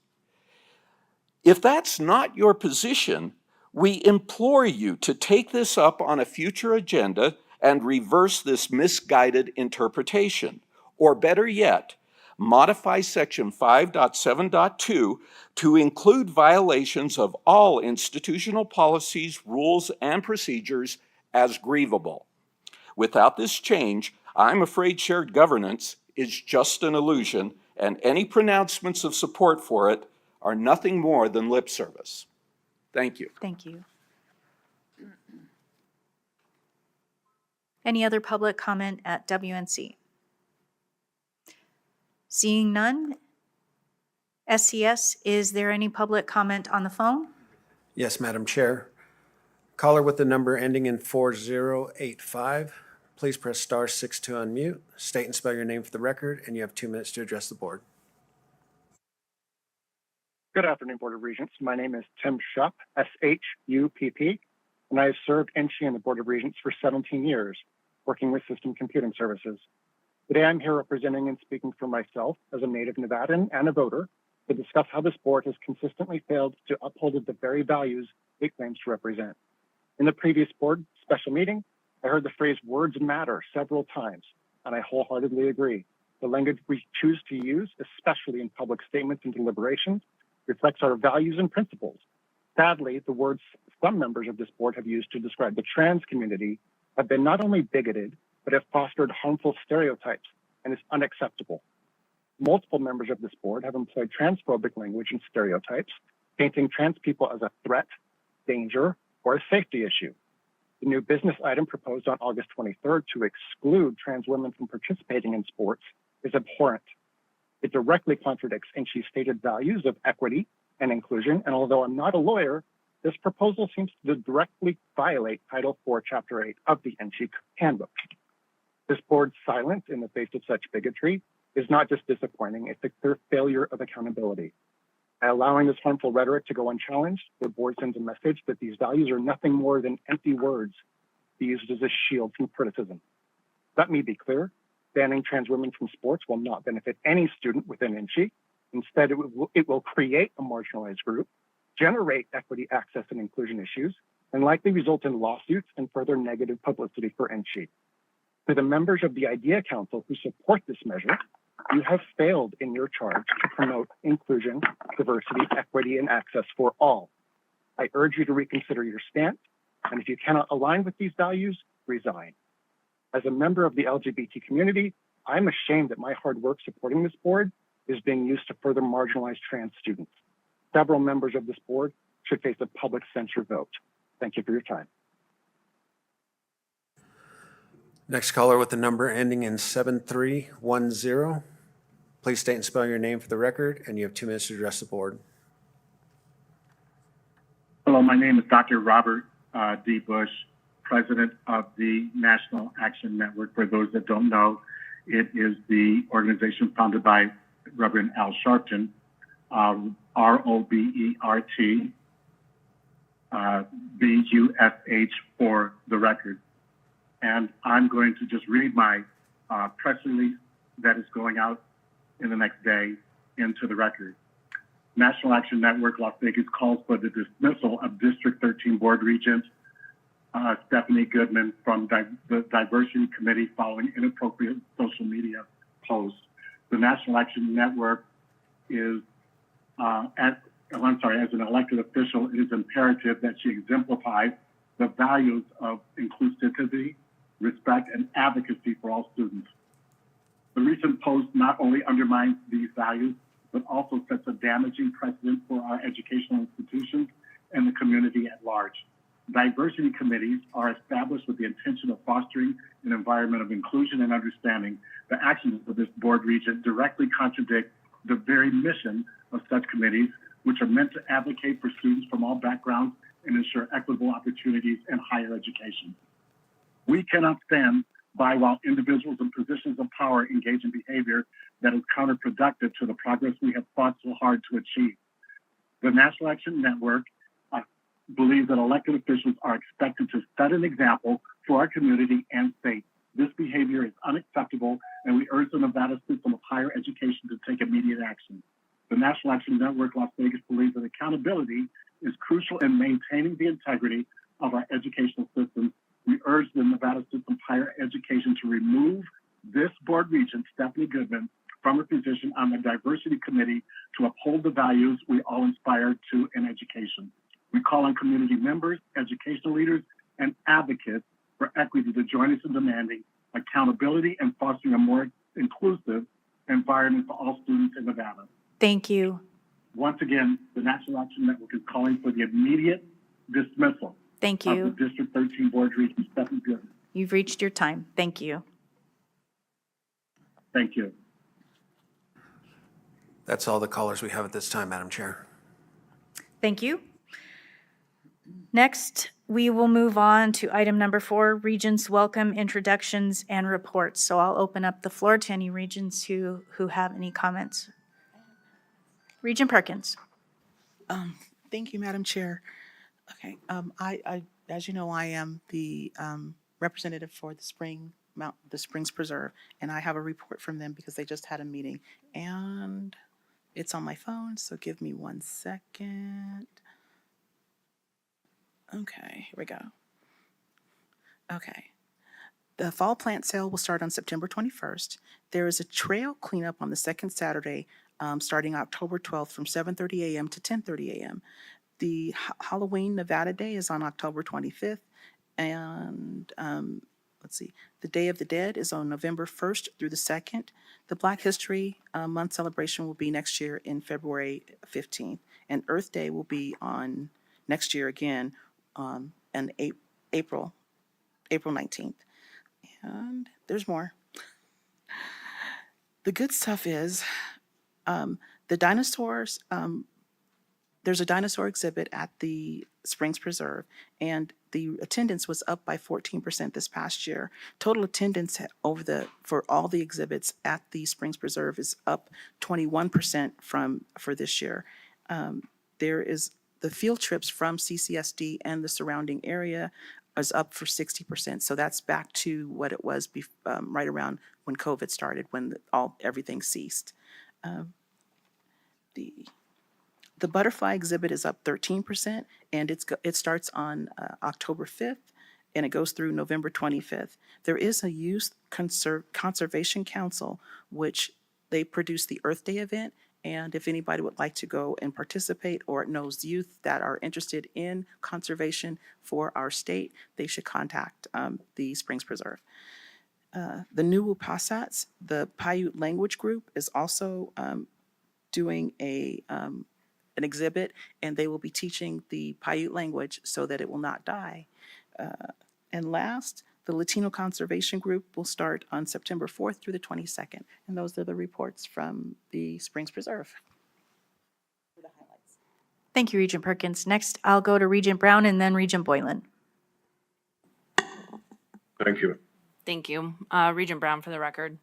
If that's not your position, we implore you to take this up on a future agenda and reverse this misguided interpretation. Or better yet, modify Section 5.7.2 to include violations of all institutional policies, rules, and procedures as grievable. Without this change, I'm afraid shared governance is just an illusion, and any pronouncements of support for it are nothing more than lip service. Thank you. Thank you. Any other public comment at WNC? Seeing none, SCS, is there any public comment on the phone? Yes, Madam Chair. Caller with the number ending in 4085. please press *6 to unmute. State and spell your name for the record, and you have 2 minutes to address the board. Good afternoon, Board of Regents. My name is Tim Shupp, S-H-U-P-P, and I have served NSHE and the Board of Regents for 17 years, working with system computing services. Today, I'm here representing and speaking for myself as a native Nevadan and a voter to discuss how this board has consistently failed to uphold the very values it claims to represent. In the previous board special meeting, I heard the phrase "words matter" several times, and I wholeheartedly agree. The language we choose to use, especially in public statements and deliberations, reflects our values and principles. Sadly, the words some members of this board have used to describe the trans community have been not only bigoted, but have fostered harmful stereotypes and is unacceptable. Multiple members of this board have employed transphobic language and stereotypes, painting trans people as a threat, danger, or a safety issue. The new business item proposed on August 23rd to exclude trans women from participating in sports is abhorrent. It directly contradicts NSHE's stated values of equity and inclusion, and although I'm not a lawyer, this proposal seems to directly violate Title IV, Chapter 8 of the NSHE Handbook. This board's silence in the face of such bigotry is not just disappointing, it's a clear failure of accountability. By allowing this harmful rhetoric to go unchallenged, the board sends a message that these values are nothing more than empty words used as a shield from criticism. Let me be clear, banning trans women from sports will not benefit any student within NSHE. Instead, it will create a marginalized group, generate equity, access, and inclusion issues, and likely result in lawsuits and further negative publicity for NSHE. To the members of the IDEA Council who support this measure, you have failed in your charge to promote inclusion, diversity, equity, and access for all. I urge you to reconsider your stance, and if you cannot align with these values, resign. As a member of the LGBT community, I'm ashamed that my hard work supporting this board is being used to further marginalize trans students. Several members of this board should face a public censure vote. Thank you for your time. Next caller with the number ending in 7310. Please state and spell your name for the record, and you have 2 minutes to address the board. Hello, my name is Dr. Robert D. Bush, President of the National Action Network. For those that don't know, it is the organization founded by Reverend Al Sharpton, R-O-B-E-R-T, B-U-S-H for the record. And I'm going to just read my press release that is going out in the next day into the record. National Action Network Las Vegas calls for the dismissal of District 13 Board Regent Stephanie Goodman from the Diversity Committee following inappropriate social media posts. The National Action Network is, as an elected official, it is imperative that she exemplifies the values of inclusivity, respect, and advocacy for all students. The recent post not only undermines these values, but also sets a damaging precedent for our educational institutions and the community at large. Diversity committees are established with the intention of fostering an environment of inclusion and understanding. The actions of this board regent directly contradict the very mission of such committees, which are meant to advocate for students from all backgrounds and ensure equitable opportunities in higher education. We cannot stand by while individuals in positions of power engage in behavior that is counterproductive to the progress we have fought so hard to achieve. The National Action Network believes that elected officials are expected to set an example for our community and state. This behavior is unacceptable, and we urge the Nevada system of higher education to take immediate action. The National Action Network Las Vegas believes that accountability is crucial in maintaining the integrity of our educational system. We urge the Nevada system of higher education to remove this board regent, Stephanie Goodman, from her position on the Diversity Committee to uphold the values we all aspire to in education. We call on community members, educational leaders, and advocates for equity to join us in demanding accountability and fostering a more inclusive environment for all students in Nevada. Thank you. Once again, the National Action Network is calling for the immediate dismissal Thank of you. the District 13 Board Regent, Stephanie Goodman. You've reached your time. Thank you. Thank you. That's all the callers we have at this time, Madam Chair. Thank you. Next, we will move on to item number 4, Regents Welcome Introductions and Reports. So I'll open up the floor to any regents who have any comments. Regent Perkins. Thank you, Madam Chair. Okay, as you know, I am the representative for the Springs Preserve, and I have a report from them because they just had a meeting, and it's on my phone, so give me 1 second. Okay, here we go. Okay. The fall plant sale will start on September 21st. There is a trail cleanup on the second Saturday, starting October 12th from 7:30 a.m. to 10:30 a.m. The Halloween Nevada Day is on October 25th, and let's see, the Day of the Dead is on November 1st through the 2nd. The Black History Month celebration will be next year in February 15th, and Earth Day will be on next year again, and April 19th. And there's more. The good stuff is the dinosaurs. There's a dinosaur exhibit at the Springs Preserve, and the attendance was up by 14% this past year. Total attendance for all the exhibits at the Springs Preserve is up 21% for this year. There is the field trips from CCSD and the surrounding area is up for 60%. So that's back to what it was right around when COVID started, when everything ceased. The butterfly exhibit is up 13%, and it starts on October 5th, and it goes through November 25th. There is a Youth Conservation Council, which they produce the Earth Day event, and if anybody would like to go and participate or knows youth that are interested in conservation for our state, they should contact the Springs Preserve. The New Wapasats, the Paiute language group, is also doing an exhibit, and they will be teaching the Paiute language so that it will not die. And last, the Latino Conservation Group will start on September 4th through the 22nd. And those are the reports from the Springs Preserve. Thank you, Regent Perkins. Next, I'll go to Regent Brown and then Regent Boylan. Thank you. Thank you. Regent Brown for the record.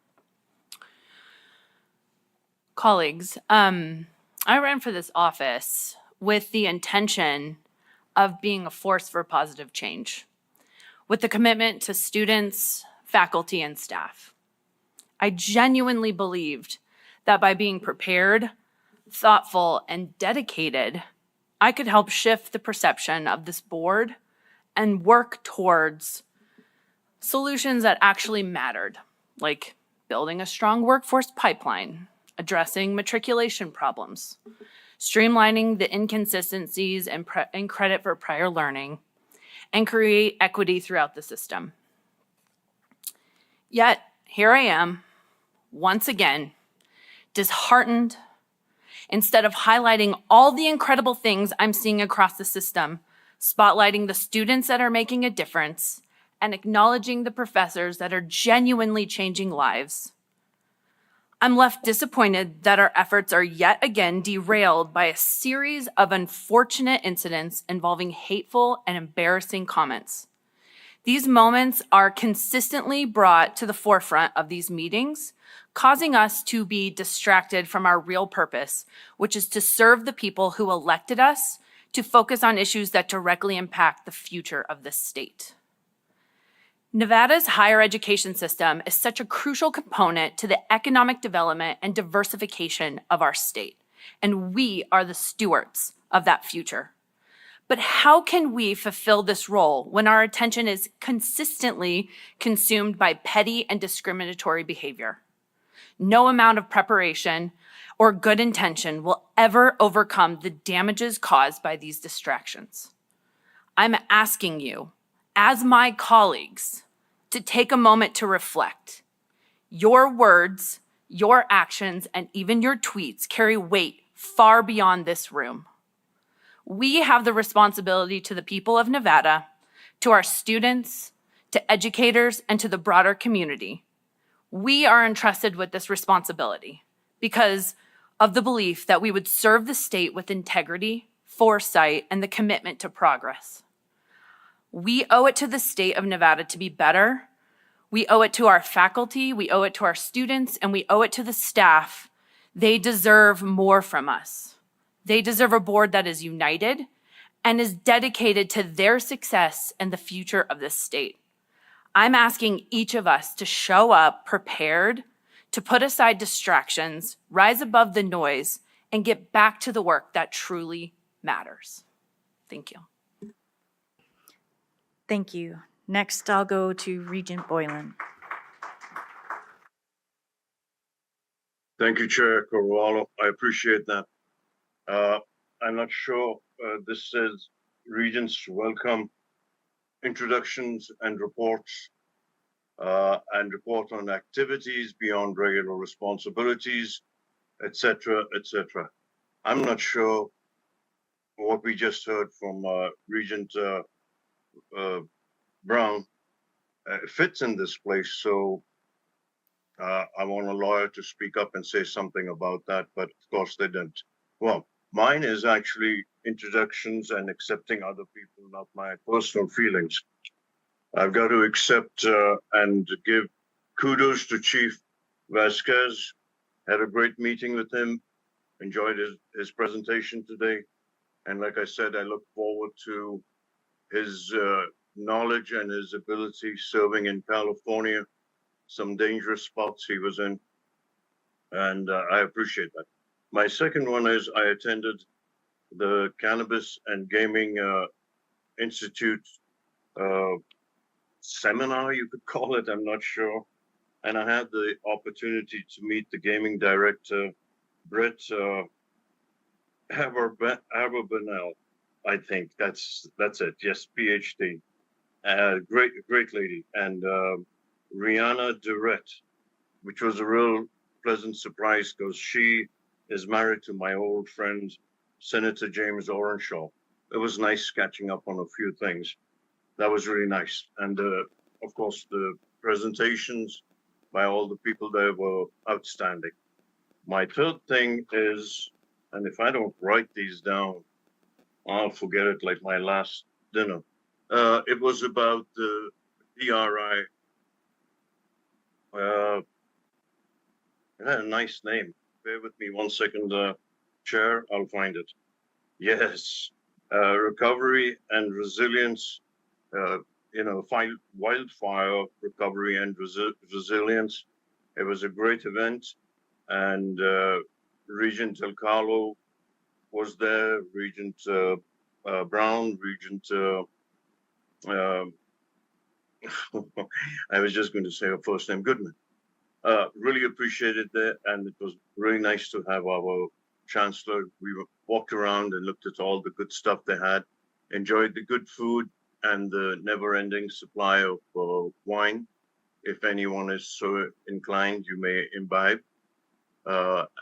Colleagues, I ran for this office with the intention of being a force for positive change, with the commitment to students, faculty, and staff. I genuinely believed that by being prepared, thoughtful, and dedicated, I could help shift the perception of this board and work towards solutions that actually mattered, like building a strong workforce pipeline, addressing matriculation problems, streamlining the inconsistencies and credit for prior learning, and create equity throughout the system. Yet, here I am, once again, disheartened. Instead of highlighting all the incredible things I'm seeing across the system, spotlighting the students that are making a difference, and acknowledging the professors that are genuinely changing lives, I'm left disappointed that our efforts are yet again derailed by a series of unfortunate incidents involving hateful and embarrassing comments. These moments are consistently brought to the forefront of these meetings, causing us to be distracted from our real purpose, which is to serve the people who elected us to focus on issues that directly impact the future of this state. Nevada's higher education system is such a crucial component to the economic development and diversification of our state, and we are the stewards of that future. But how can we fulfill this role when our attention is consistently consumed by petty and discriminatory behavior? No amount of preparation or good intention will ever overcome the damages caused by these distractions. I'm asking you, as my colleagues, to take a moment to reflect. Your words, your actions, and even your tweets carry weight far beyond this room. We have the responsibility to the people of Nevada, to our students, to educators, and to the broader community. We are entrusted with this responsibility because of the belief that we would serve the state with integrity, foresight, and the commitment to progress. We owe it to the state of Nevada to be better. We owe it to our faculty, we owe it to our students, and we owe it to the staff. They deserve more from us. They deserve a board that is united and is dedicated to their success and the future of this state. I'm asking each of us to show up prepared, to put aside distractions, rise above the noise, and get back to the work that truly matters. Thank you. Thank you. Next, I'll go to Regent Boylan. Thank you, Chair Carvalho. I appreciate that. I'm not sure this says Regents welcome introductions and reports and report on activities beyond regular responsibilities, etc., etc. I'm not sure what we just heard from Regent Brown fits in this place. So I want a lawyer to speak up and say something about that, but of course they didn't. Well, mine is actually introductions and accepting other people, not my personal feelings. I've got to accept and give kudos to Chief Vasquez. Had a great meeting with him, enjoyed his presentation today. And like I said, I look forward to his knowledge and his ability serving in California, some dangerous spots he was in. And I appreciate that. My second one is I attended the Cannabis and Gaming Institute seminar, you could call it, I'm not sure. And I had the opportunity to meet the gaming director, Britt Haberbanel, I think that's it. Yes, PhD. Great lady. And Rihanna Durrett, which was a real pleasant surprise because she is married to my old friend, Senator James Orenshaw. It was nice catching up on a few things. That was really nice. And of course, the presentations by all the people there were outstanding. My third thing is, and if I don't write these down, I'll forget it like my last dinner. It was about the DRI. It had a nice name. Bear with me 1 second, Chair. I'll find it. Yes, recovery and resilience. Wildfire recovery and resilience. It was a great event, and Regent El Carlo was there. Regent Brown, Regent. I was just going to say her first name, Goodman. Really appreciated that, and it was really nice to have our chancellor. We walked around and looked at all the good stuff they had, enjoyed the good food and the never-ending supply of wine. If anyone is so inclined, you may imbibe. I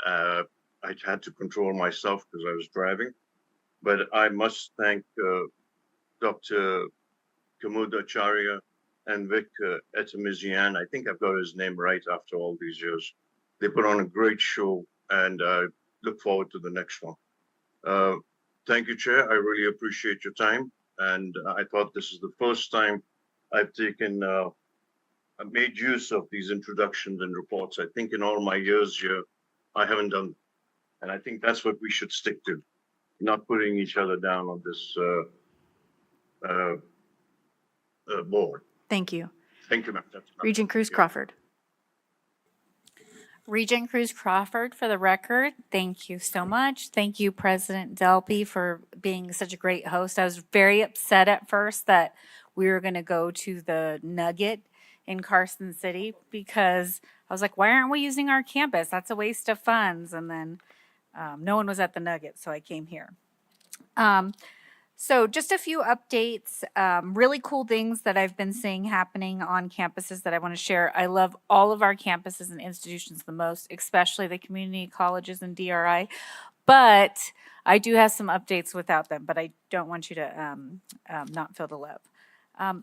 had to control myself because I was driving, but I must thank Dr. Kamudacharya and Vic Etemizian. I think I've got his name right after all these years. They put on a great show, and I look forward to the next one. Thank you, Chair. I really appreciate your time. And I thought this is the first time I've made use of these introductions and reports. I think in all my years here, I haven't done. And I think that's what we should stick to, not putting each other down on this board. Thank you. Thank you, ma'am. Regent Cruz Crawford. Regent Cruz Crawford, for the record, thank you so much. Thank you, President Delpy, for being such a great host. I was very upset at first that we were going to go to the Nugget in Carson City because I was like, why aren't we using our campus? That's a waste of funds. And then no one was at the Nugget, so I came here. So just a few updates, really cool things that I've been seeing happening on campuses that I want to share. I love all of our campuses and institutions the most, especially the community colleges and DRI, but I do have some updates without them, but I don't want you to not feel the love.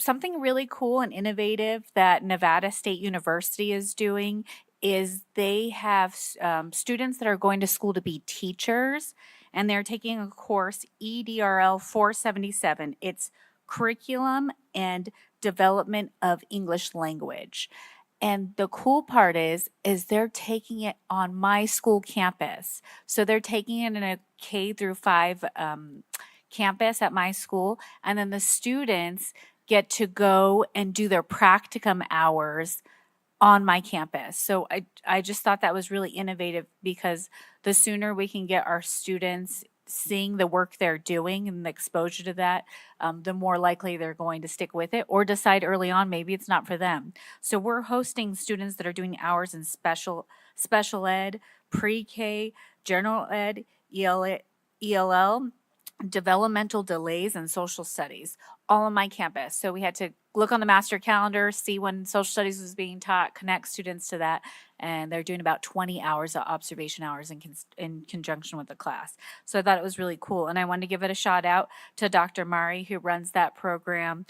Something really cool and innovative that Nevada State University is doing is they have students that are going to school to be teachers, and they're taking a course, EDRL 477. It's Curriculum and Development of English Language. And the cool part is they're taking it on my school campus. So they're taking it in a K through 5 campus at my school, and then the students get to go and do their practicum hours on my campus. So I just thought that was really innovative, because the sooner we can get our students seeing the work they're doing and the exposure to that, the more likely they're going to stick with it or decide early on maybe it's not for them. So we're hosting students that are doing hours in special ed, pre-K, general ed, ELL, developmental delays, and social studies, all on my campus. So we had to look on the master calendar, see when social studies was being taught, connect students to that, and they're doing about 20 hours of observation hours in conjunction with the class. So I thought it was really cool, and I wanted to give it a shout out to Dr. Mari, who runs that program.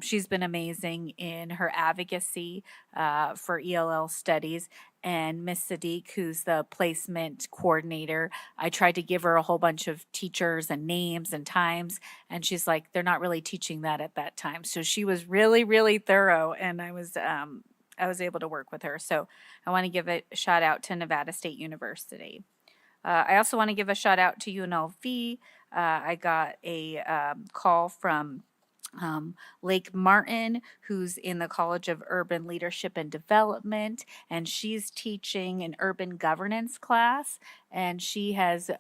She's been amazing in her advocacy for ELL studies, and Miss Sadiq, who's the placement coordinator. I tried to give her a whole bunch of teachers and names and times, and she's like, they're not really teaching that at that time. So she was really, really thorough, and I was able to work with her. So I want to give a shout out to Nevada State University. I also want to give a shout out to UNLV. I got a call from Lake Martin, who's in the College of Urban Leadership and Development, and she's teaching an urban governance class, and she has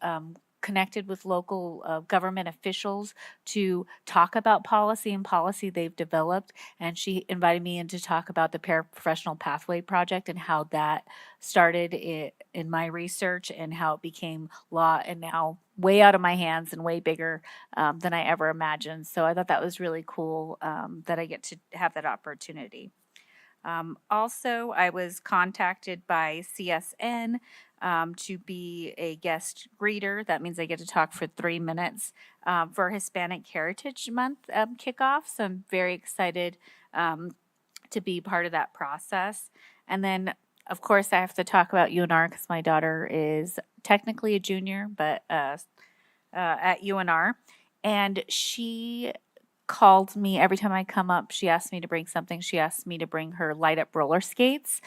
connected with local government officials to talk about policy and policy they've developed. And she invited me in to talk about the Paraprofessional Pathway Project and how that started in my research and how it became law, and now way out of my hands and way bigger than I ever imagined. So I thought that was really cool that I get to have that opportunity. Also, I was contacted by CSN to be a guest greeter. That means I get to talk for 3 minutes for Hispanic Heritage Month kickoff. So I'm very excited to be part of that process. And then, of course, I have to talk about UNR because my daughter is technically a junior, but at UNR. And she called me every time I come up. She asked me to bring something. She asked me to bring her light up roller skates.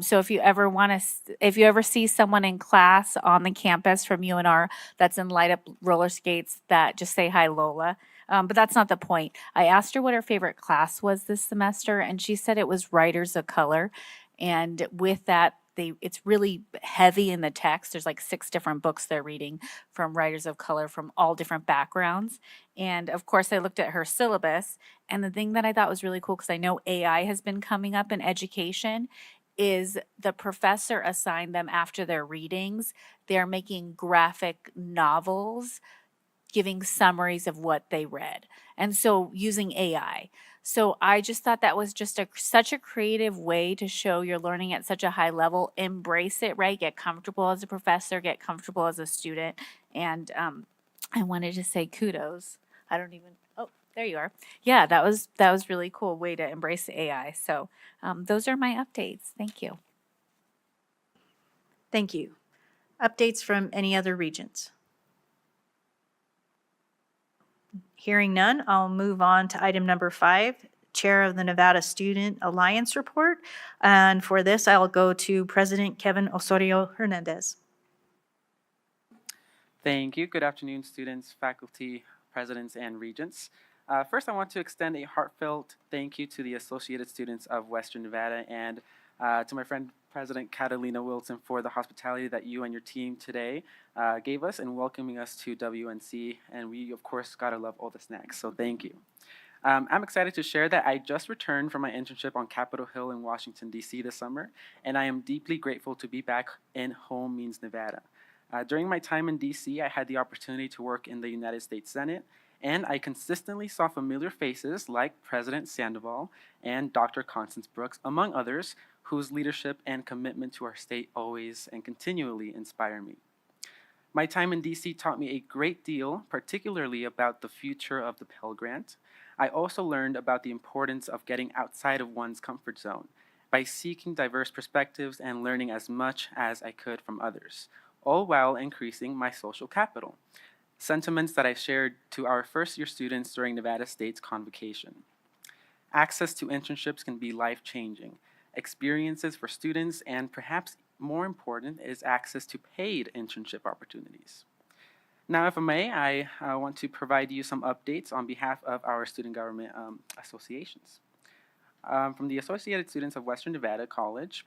So if you ever see someone in class on the campus from UNR that's in light up roller skates, that just say hi, Lola. But that's not the point. I asked her what her favorite class was this semester, and she said it was Writers of Color. And with that, it's really heavy in the text. There's like 6 different books they're reading from writers of color from all different backgrounds. And of course, I looked at her syllabus. And the thing that I thought was really cool, because I know AI has been coming up in education, is the professor assigned them after their readings. They're making graphic novels giving summaries of what they read. And so using AI. So I just thought that was just such a creative way to show you're learning at such a high level. Embrace it, right? Get comfortable as a professor, get comfortable as a student. And I wanted to say kudos. Oh, there you are. Yeah, that was really cool way to embrace AI. So those are my updates. Thank you. Thank you. Updates from any other regions? Hearing none, I'll move on to item number 5, Chair of the Nevada Student Alliance Report. And for this, I'll go to President Kevin Osorio Hernandez. Thank you. Good afternoon, students, faculty, presidents, and regents. First, I want to extend a heartfelt thank you to the Associated Students of Western Nevada and to my friend President Catalina Wilson for the hospitality that you and your team today gave us in welcoming us to WNC. And we, of course, gotta love all the snacks, so thank you. I'm excited to share that I just returned from my internship on Capitol Hill in Washington, D.C. this summer, and I am deeply grateful to be back in home means Nevada. During my time in D.C., I had the opportunity to work in the United States Senate, and I consistently saw familiar faces like President Sandoval and Dr. Constance Brooks, among others, whose leadership and commitment to our state always and continually inspire me. My time in DC taught me a great deal, particularly about the future of the Pell Grant. I also learned about the importance of getting outside of one's comfort zone by seeking diverse perspectives and learning as much as I could from others, all while increasing my social capital. sentiments that I shared to our first-year students during Nevada State's convocation. Access to internships can be life-changing. Experiences for students, and perhaps more important, is access to paid internship opportunities. Now, if I may, I want to provide you some updates on behalf of our student government associations. From the Associated Students of Western Nevada College,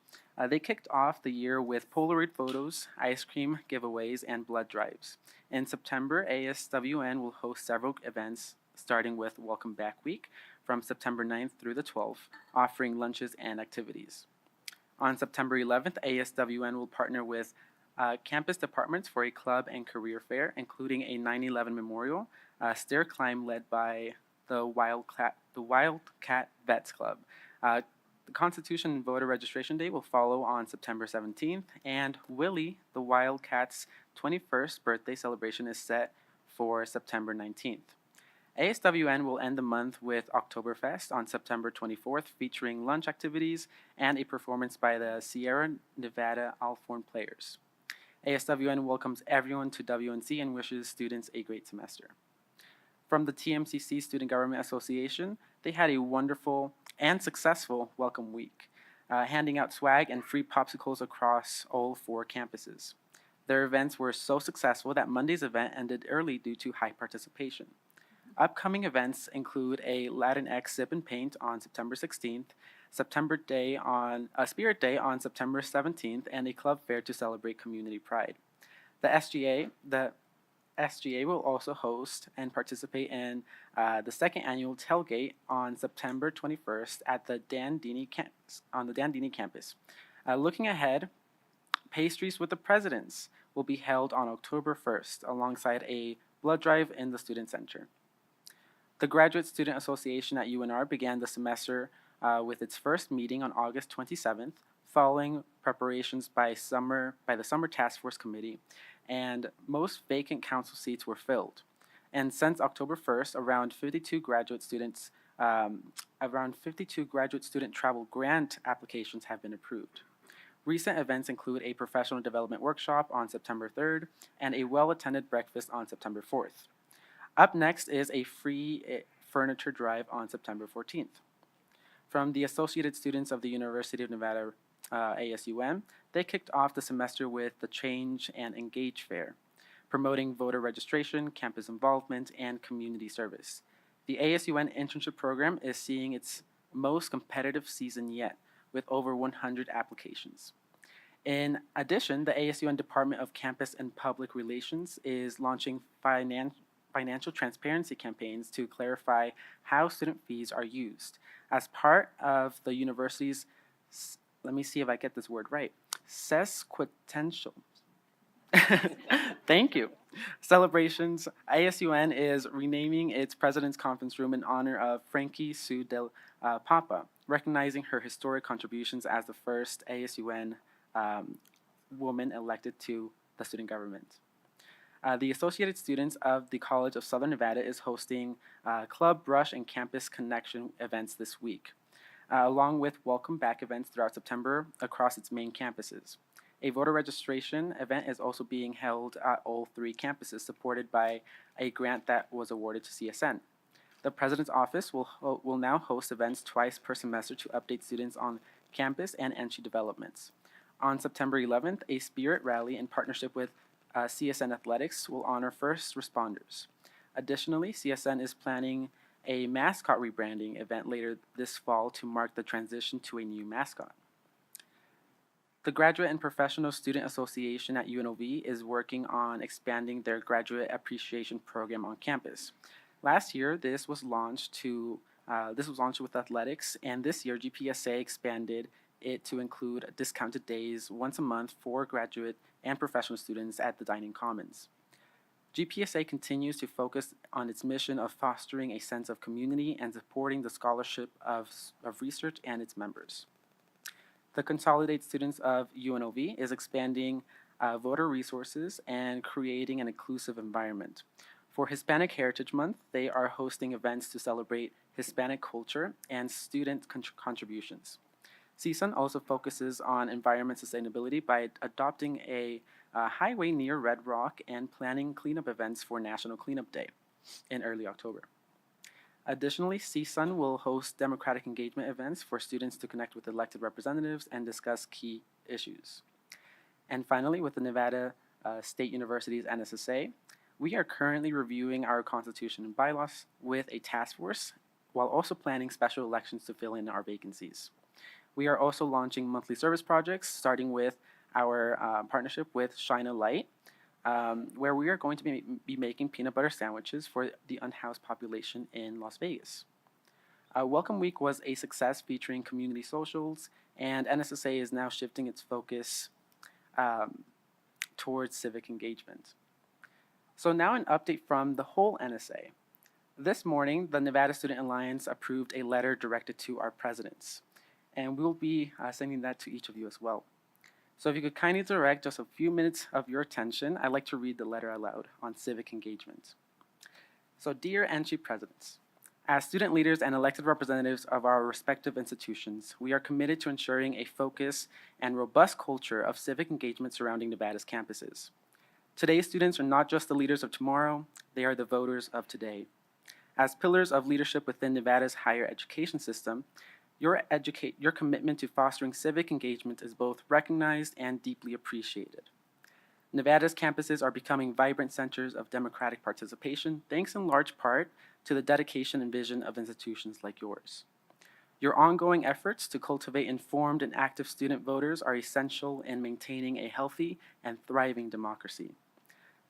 they kicked off the year with Polaroid photos, ice cream giveaways, and blood drives. In September, ASWN will host several events, starting with Welcome Back Week from September 9th through the 12th, offering lunches and activities. On September 11th, ASWN will partner with campus departments for a club and career fair, including a 9/11 memorial, stair climb led by the Wildcat Vets Club. The Constitution Voter Registration Day will follow on September 17th, and Willie, the Wildcat's 21st birthday celebration is set for September 19th. ASWN will end the month with Oktoberfest on September 24th, featuring lunch activities and a performance by the Sierra Nevada Alphorn Players. ASWN welcomes everyone to WNC and wishes students a great semester. From the TMCC Student Government Association, they had a wonderful and successful welcome week, handing out swag and free popsicles across all 4 campuses. Their events were so successful that Monday's event ended early due to high participation. Upcoming events include a Latinx Sip and Paint on September 16th, Spirit Day on September 17th, and a club fair to celebrate community pride. The SGA will also host and participate in the second annual tailgate on September 21st at the Dan Dini campus. Looking ahead, Pastries with the Presidents will be held on October 1st alongside a blood drive in the Student Center. The Graduate Student Association at UNR began the semester with its first meeting on August 27th, following preparations by the Summer Task Force Committee, and most vacant council seats were filled. And since October 1st, around 52 graduate student travel grant applications have been approved. Recent events include a professional development workshop on September 3rd and a well-attended breakfast on September 4th. Up next is a free furniture drive on September 14th. From the Associated Students of the University of Nevada, ASUN, they kicked off the semester with the Change and Engage Fair, promoting voter registration, campus involvement, and community service. The ASUN internship program is seeing its most competitive season yet, with over 100 applications. In addition, the ASUN Department of Campus and Public Relations is launching financial transparency campaigns to clarify how student fees are used. As part of the university's, let me see if I get this word right, sesquicentennial. Thank you. Celebrations, ASUN is renaming its President's Conference Room in honor of Frankie Sue Del Papa, recognizing her historic contributions as the first ASUN woman elected to the student government. The Associated Students of the College of Southern Nevada is hosting Club Brush and Campus Connection events this week, along with welcome back events throughout September across its main campuses. A voter registration event is also being held at all 3 campuses, supported by a grant that was awarded to CSN. The President's Office will now host events twice per semester to update students on campus and NSHE developments. On September 11th, a spirit rally in partnership with CSN Athletics will honor first responders. Additionally, CSN is planning a mascot rebranding event later this fall to mark the transition to a new mascot. The Graduate and Professional Student Association at UNLV is working on expanding their graduate appreciation program on campus. Last year, this was launched with athletics, and this year GPSA expanded it to include discounted days once a month for graduate and professional students at the Dining Commons. GPSA continues to focus on its mission of fostering a sense of community and supporting the scholarship of research and its members. The Consolidated Students of UNLV is expanding voter resources and creating an inclusive environment. For Hispanic Heritage Month, they are hosting events to celebrate Hispanic culture and student contributions. CSUN also focuses on environment sustainability by adopting a highway near Red Rock and planning cleanup events for National Cleanup Day in early October. Additionally, CSUN will host democratic engagement events for students to connect with elected representatives and discuss key issues. And finally, with the Nevada State University's NSSA, we are currently reviewing our constitution and bylaws with a task force while also planning special elections to fill in our vacancies. We are also launching monthly service projects, starting with our partnership with Shine a Light, where we are going to be making peanut butter sandwiches for the unhoused population in Las Vegas. Welcome Week was a success featuring community socials, and NSSA is now shifting its focus towards civic engagement. So now an update from the whole NSA. This morning, the Nevada Student Alliance approved a letter directed to our presidents, and we'll be sending that to each of you as well. So if you could kindly direct just a few minutes of your attention, I'd like to read the letter aloud on civic engagement. So dear NSHE presidents, as student leaders and elected representatives of our respective institutions, we are committed to ensuring a focused and robust culture of civic engagement surrounding Nevada's campuses. Today's students are not just the leaders of tomorrow, they are the voters of today. As pillars of leadership within Nevada's higher education system, your commitment to fostering civic engagement is both recognized and deeply appreciated. Nevada's campuses are becoming vibrant centers of democratic participation, thanks in large part to the dedication and vision of institutions like yours. Your ongoing efforts to cultivate informed and active student voters are essential in maintaining a healthy and thriving democracy.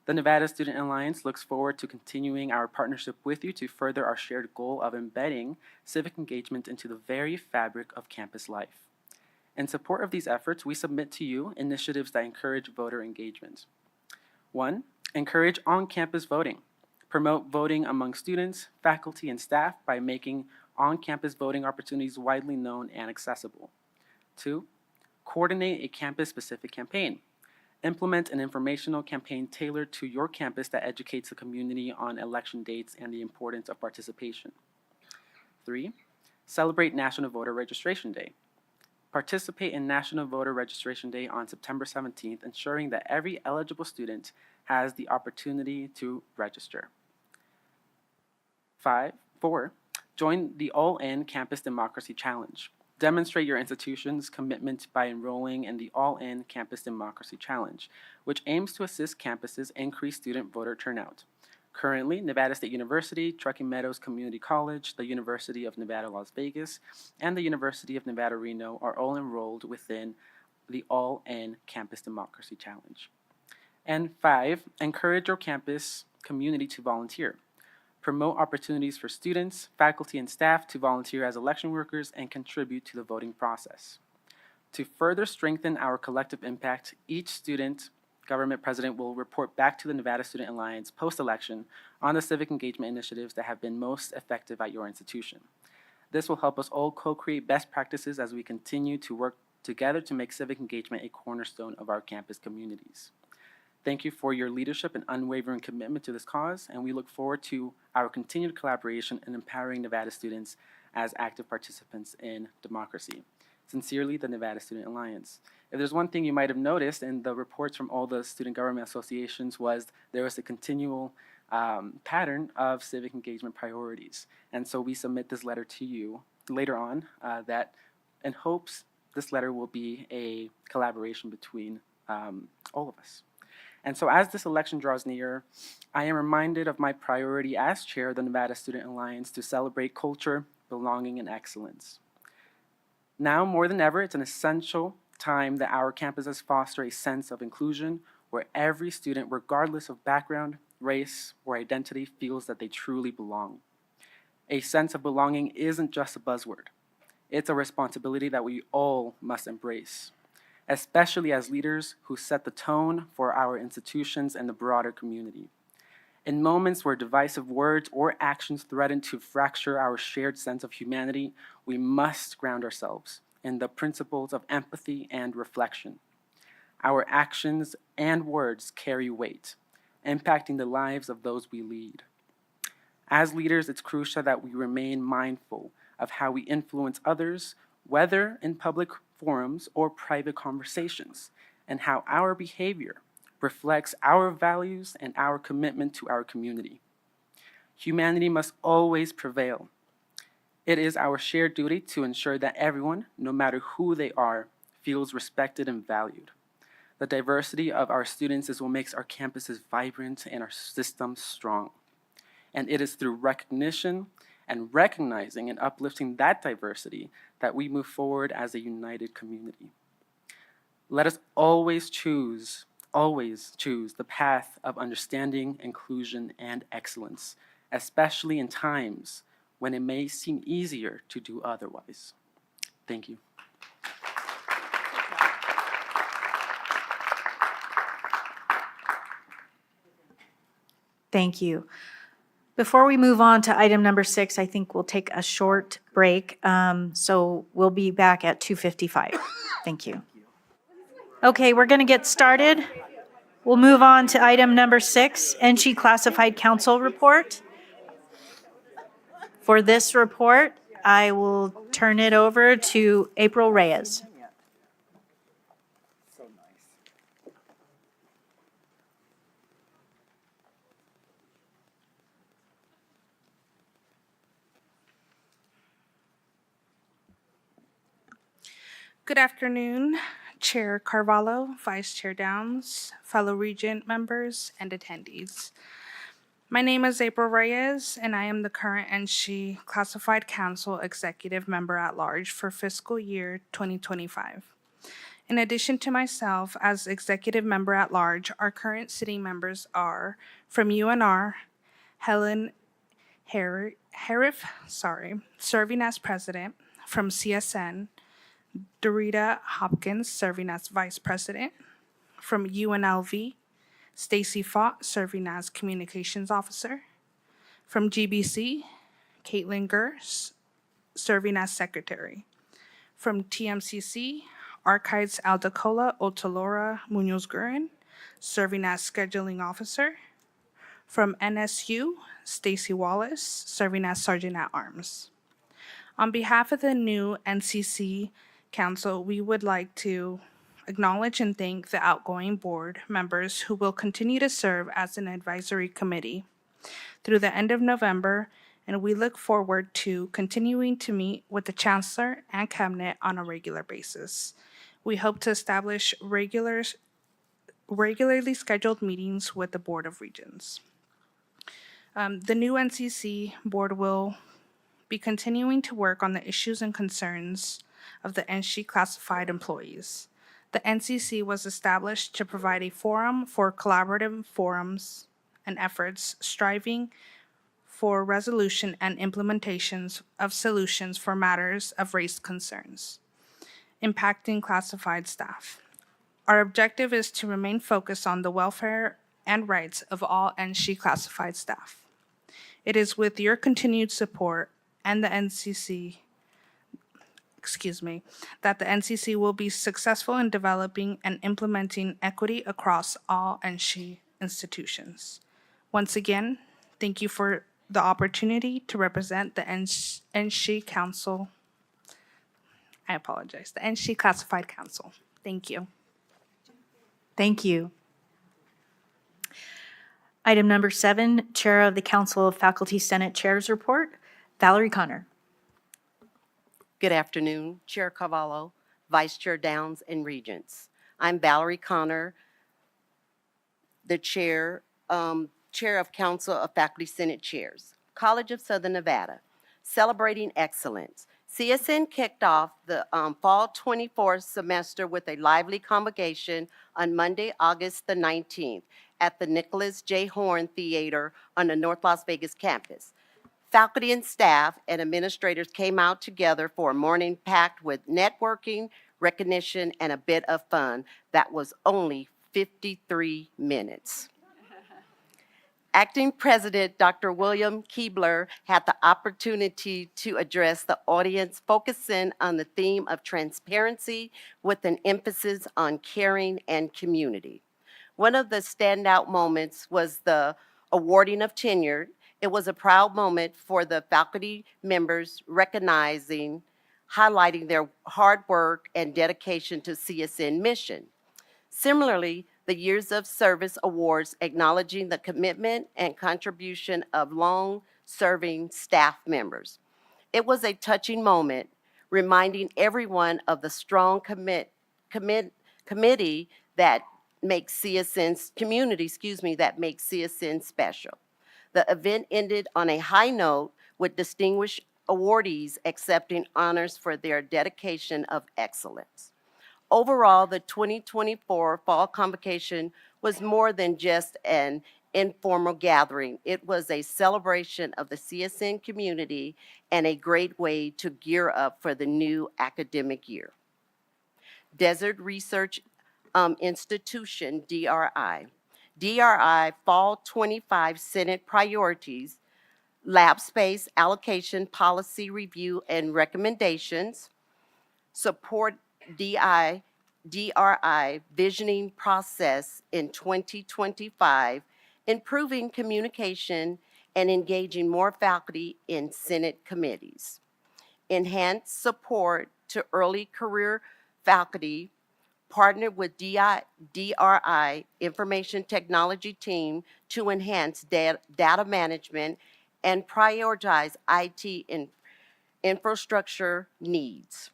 The Nevada Student Alliance looks forward to continuing our partnership with you to further our shared goal of embedding civic engagement into the very fabric of campus life. In support of these efforts, we submit to you initiatives that encourage voter engagement. 1. Encourage on-campus voting. Promote voting among students, faculty, and staff by making on-campus voting opportunities widely known and accessible. 2. Coordinate a campus-specific campaign. Implement an informational campaign tailored to your campus that educates the community on election dates and the importance of participation. 3. Celebrate National Voter Registration Day. Participate in National Voter Registration Day on September 17th, ensuring that every eligible student has the opportunity to register. 4. Join the All-In Campus Democracy Challenge. Demonstrate your institution's commitment by enrolling in the All-In Campus Democracy Challenge, which aims to assist campuses increase student voter turnout. Currently, Nevada State University, Truckee Meadows Community College, the University of Nevada, Las Vegas, and the University of Nevada, Reno are all enrolled within the All-In Campus Democracy Challenge. And 5, encourage your campus community to volunteer. Promote opportunities for students, faculty, and staff to volunteer as election workers and contribute to the voting process. To further strengthen our collective impact, each student government president will report back to the Nevada Student Alliance post-election on the civic engagement initiatives that have been most effective at your institution. This will help us all co-create best practices as we continue to work together to make civic engagement a cornerstone of our campus communities. Thank you for your leadership and unwavering commitment to this cause, and we look forward to our continued collaboration in empowering Nevada students as active participants in democracy. Sincerely, the Nevada Student Alliance. If there's one thing you might have noticed in the reports from all the student government associations was there was a continual pattern of civic engagement priorities. And so we submit this letter to you later on that in hopes this letter will be a collaboration between all of us. And so as this election draws near, I am reminded of my priority as chair of the Nevada Student Alliance to celebrate culture, belonging, and excellence. Now more than ever, it's an essential time that our campuses foster a sense of inclusion where every student, regardless of background, race, or identity, feels that they truly belong. A sense of belonging isn't just a buzzword. It's a responsibility that we all must embrace, especially as leaders who set the tone for our institutions and the broader community. In moments where divisive words or actions threaten to fracture our shared sense of humanity, we must ground ourselves in the principles of empathy and reflection. Our actions and words carry weight, impacting the lives of those we lead. As leaders, it's crucial that we remain mindful of how we influence others, whether in public forums or private conversations, and how our behavior reflects our values and our commitment to our community. Humanity must always prevail. It is our shared duty to ensure that everyone, no matter who they are, feels respected and valued. The diversity of our students is what makes our campuses vibrant and our systems strong. And it is through recognition and recognizing and uplifting that diversity that we move forward as a united community. Let us always choose the path of understanding, inclusion, and excellence, especially in times when it may seem easier to do otherwise. Thank you. Thank you. Before we move on to item number 6, I think we'll take a short break. So we'll be back at 2:55. Thank you. Okay, we're going to get started. We'll move on to item number 6, NSHE Classified Council Report. For this report, I will turn it over to April Reyes. Good afternoon, Chair Carvalho, Vice Chair Downs, fellow Regent members, and attendees. My name is April Reyes, and I am the current NSHE Classified Council Executive Member at Large for fiscal year 2025. In addition to myself as Executive Member at Large, our current sitting members are from UNR, Helen Harif, serving as President, from CSN, Dorita Hopkins, serving as Vice President. From UNLV, Stacy Fott, serving as Communications Officer. From GBC, Caitlin Gers, serving as Secretary. From TMCC, Archives Aldacola Otalora Munoz-Gurin, serving as Scheduling Officer. From NSU, Stacy Wallace, serving as Sergeant at Arms. On behalf of the new NCC Council, we would like to acknowledge and thank the outgoing board members who will continue to serve as an advisory committee through the end of November, and we look forward to continuing to meet with the Chancellor and Cabinet on a regular basis. We hope to establish regularly scheduled meetings with the Board of Regents. The new NCC board will be continuing to work on the issues and concerns of the NSHE classified employees. The NCC was established to provide a forum for collaborative forums and efforts striving for resolution and implementations of solutions for matters of race concerns impacting classified staff. Our objective is to remain focused on the welfare and rights of all NSHE classified staff. It is with your continued support and the NCC, that the NCC will be successful in developing and implementing equity across all NSHE institutions. Once again, thank you for the opportunity to represent the NSHE Council. I apologize, the NSHE Classified Council. Thank you. Thank you. Item number 7, Chair of the Council of Faculty Senate Chairs Report, Valerie Connor. Good afternoon, Chair Carvalho, Vice Chair Downs, and Regents. I'm Valerie Connor, the Chair of Council of Faculty Senate Chairs, College of Southern Nevada, celebrating excellence. CSN kicked off the fall 24th semester with a lively convocation on Monday, August the 19th at the Nicholas J. Horn Theater on the North Las Vegas campus. Faculty and staff and administrators came out together for a morning packed with networking, recognition, and a bit of fun that was only 53 minutes. Acting President Dr. William Keebler had the opportunity to address the audience, focusing on the theme of transparency with an emphasis on caring and community. One of the standout moments was the awarding of tenure. It was a proud moment for the faculty members, highlighting their hard work and dedication to CSN mission. Similarly, the Years of Service Awards acknowledging the commitment and contribution of long-serving staff members. It was a touching moment, reminding everyone of the strong committee that makes CSN's community, that makes CSN special. The event ended on a high note with distinguished awardees accepting honors for their dedication of excellence. Overall, the 2024 Fall Convocation was more than just an informal gathering. It was a celebration of the CSN community and a great way to gear up for the new academic year. Desert Research Institution, DRI. DRI Fall 25 Senate Priorities, Lab Space Allocation Policy Review and Recommendations, support DRI visioning process in 2025, improving communication and engaging more faculty in Senate committees. Enhance support to early career faculty, partner with DRI Information Technology Team to enhance data management and prioritize IT infrastructure needs.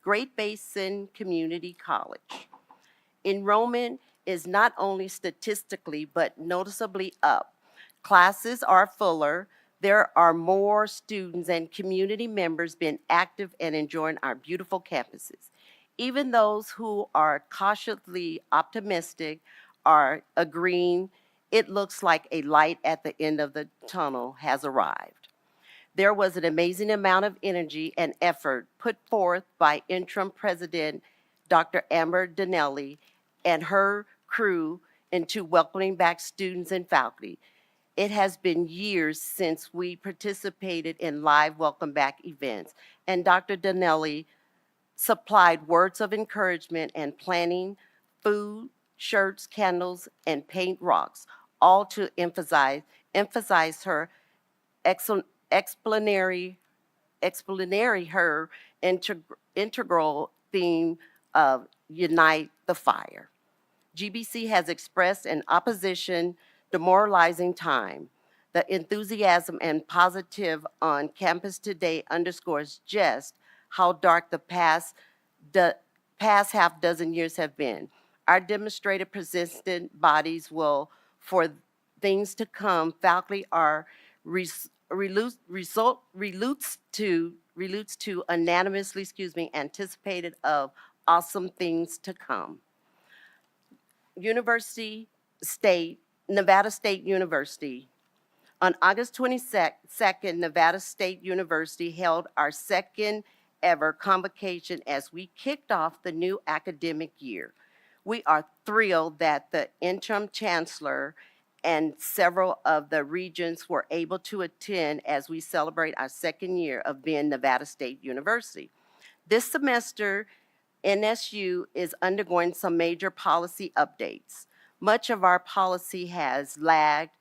Great Basin Community College. Enrollment is not only statistically but noticeably up. Classes are fuller. There are more students and community members being active and enjoying our beautiful campuses. Even those who are cautiously optimistic are agreeing it looks like a light at the end of the tunnel has arrived. There was an amazing amount of energy and effort put forth by interim president Dr. Amber Donnelly and her crew into welcoming back students and faculty. It has been years since we participated in live welcome back events, and Dr. Donnelly supplied words of encouragement and planning, food, shirts, candles, and paint rocks, all to emphasize her explanatory her integral theme of Unite the Fire. GBC has expressed an opposition, demoralizing time. The enthusiasm and positive on campus today underscores just how dark the past half dozen years have been. Our demonstrated persistent bodies will, for things to come, faculty are relutes to unanimously, anticipated of awesome things to come. Nevada State University. On August 22nd, Nevada State University held our second ever convocation as we kicked off the new academic year. We are thrilled that the interim chancellor and several of the regents were able to attend as we celebrate our second year of being Nevada State University. This semester, NSU is undergoing some major policy updates. Much of our policy has lagged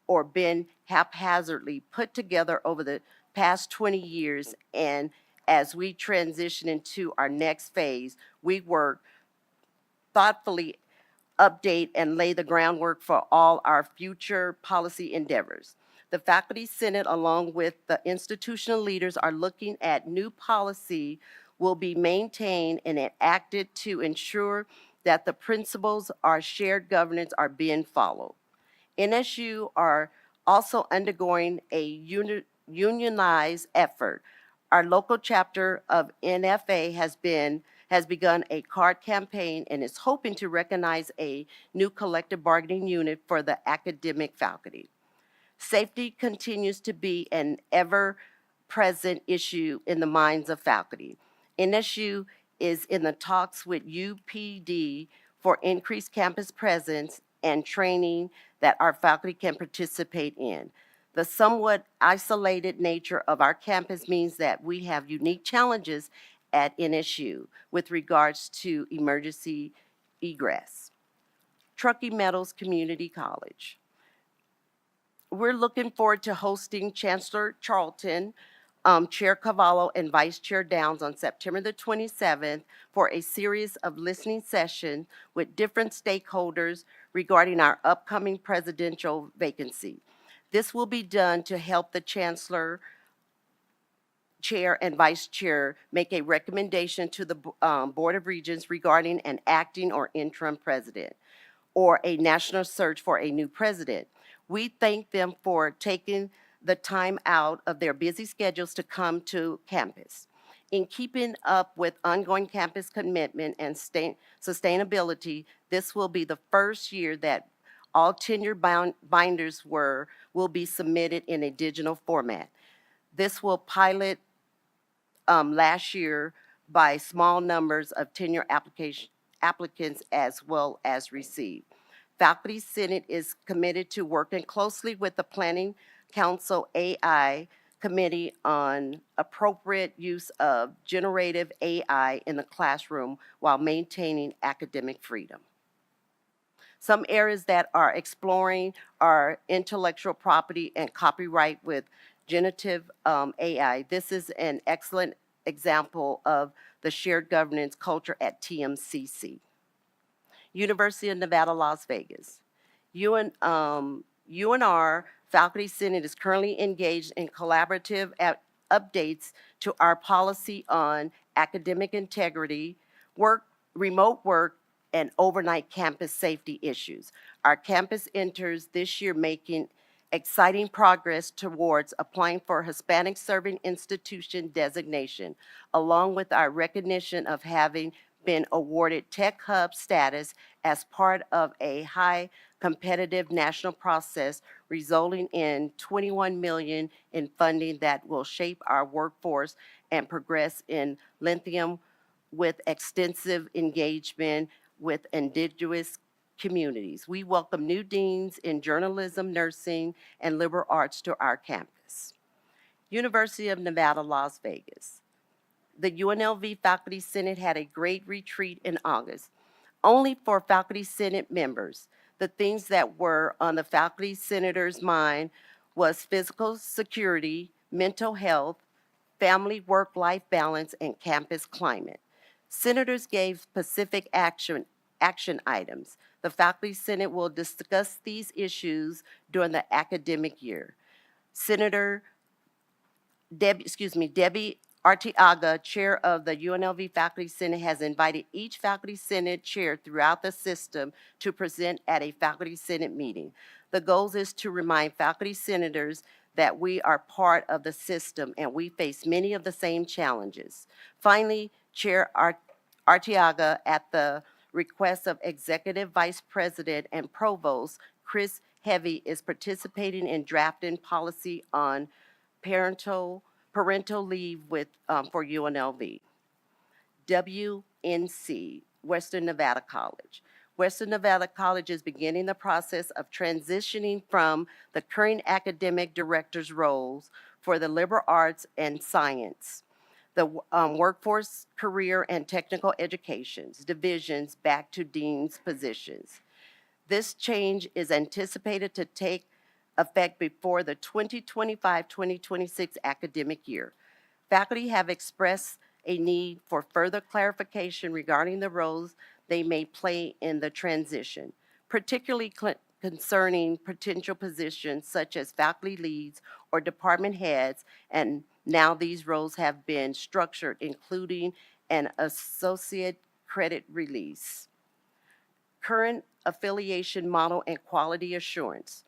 or been haphazardly put together over the past 20 years, and as we transition into our next phase, we work thoughtfully update and lay the groundwork for all our future policy endeavors. The Faculty Senate, along with the institutional leaders, are looking at new policy will be maintained and enacted to ensure that the principles of shared governance are being followed. NSU are also undergoing a unionized effort. Our local chapter of NFA has begun a card campaign and is hoping to recognize a new collective bargaining unit for the academic faculty. Safety continues to be an ever-present issue in the minds of faculty. NSU is in the talks with UPD for increased campus presence and training that our faculty can participate in. The somewhat isolated nature of our campus means that we have unique challenges at NSU with regards to emergency egress. Truckee Meadows Community College. We're looking forward to hosting Chancellor Charlton Chair Cavallo and Vice Chair Downs on September the 27th for a series of listening sessions with different stakeholders regarding our upcoming presidential vacancy. This will be done to help the Chancellor, Chair, and Vice Chair make a recommendation to the Board of Regents regarding an acting or interim president or a national search for a new president. We thank them for taking the time out of their busy schedules to come to campus. In keeping up with ongoing campus commitment and sustainability, this will be the first year that all tenure binders will be submitted in a digital format. This will pilot last year by small numbers of tenure applicants as well as received. Faculty Senate is committed to working closely with the Planning Council AI Committee on appropriate use of generative AI in the classroom while maintaining academic freedom. Some areas that are exploring are intellectual property and copyright with generative AI. This is an excellent example of the shared governance culture at TMCC. University of Nevada, Las Vegas. UNR Faculty Senate is currently engaged in collaborative updates to our policy on academic integrity, remote work, and overnight campus safety issues. Our campus enters this year making exciting progress towards applying for Hispanic Serving Institution designation, along with our recognition of having been awarded Tech Hub status as part of a high competitive national process resulting in $21 million in funding that will shape our workforce and progress in lithium with extensive engagement with indigenous communities. We welcome new deans in journalism, nursing, and liberal arts to our campus. University of Nevada, Las Vegas. The UNLV Faculty Senate had a great retreat in August, only for Faculty Senate members. The things that were on the faculty senators' mind was physical security, mental health, family work-life balance, and campus climate. Senators gave specific action items. The Faculty Senate will discuss these issues during the academic year. Debbie Arteaga, chair of the UNLV Faculty Senate, has invited each Faculty Senate chair throughout the system to present at a Faculty Senate meeting. The goal is to remind faculty senators that we are part of the system and we face many of the same challenges. Finally, Chair Arteaga, at the request of Executive Vice President and Provost Chris Heavy, is participating in drafting policy on parental leave for UNLV. WNC, Western Nevada College. Western Nevada College is beginning the process of transitioning from the current academic director's roles for the liberal arts and science, the workforce, career, and technical educations divisions back to dean's positions. This change is anticipated to take effect before the 2025-2026 academic year. Faculty have expressed a need for further clarification regarding the roles they may play in the transition, particularly concerning potential positions such as faculty leads or department heads, and now these roles have been structured, including an associate credit release. Current affiliation model and quality assurance.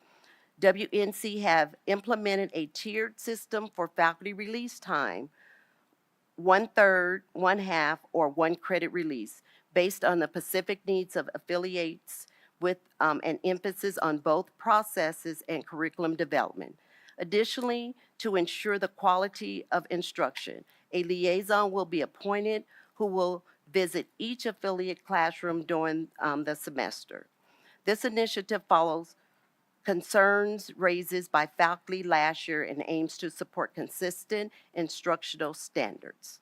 WNC have implemented a tiered system for faculty release time, 1/3, 1/2, or 1 credit release, based on the specific needs of affiliates with an emphasis on both processes and curriculum development. Additionally, to ensure the quality of instruction, a liaison will be appointed who will visit each affiliate classroom during the semester. This initiative follows concerns raised by faculty last year and aims to support consistent instructional standards.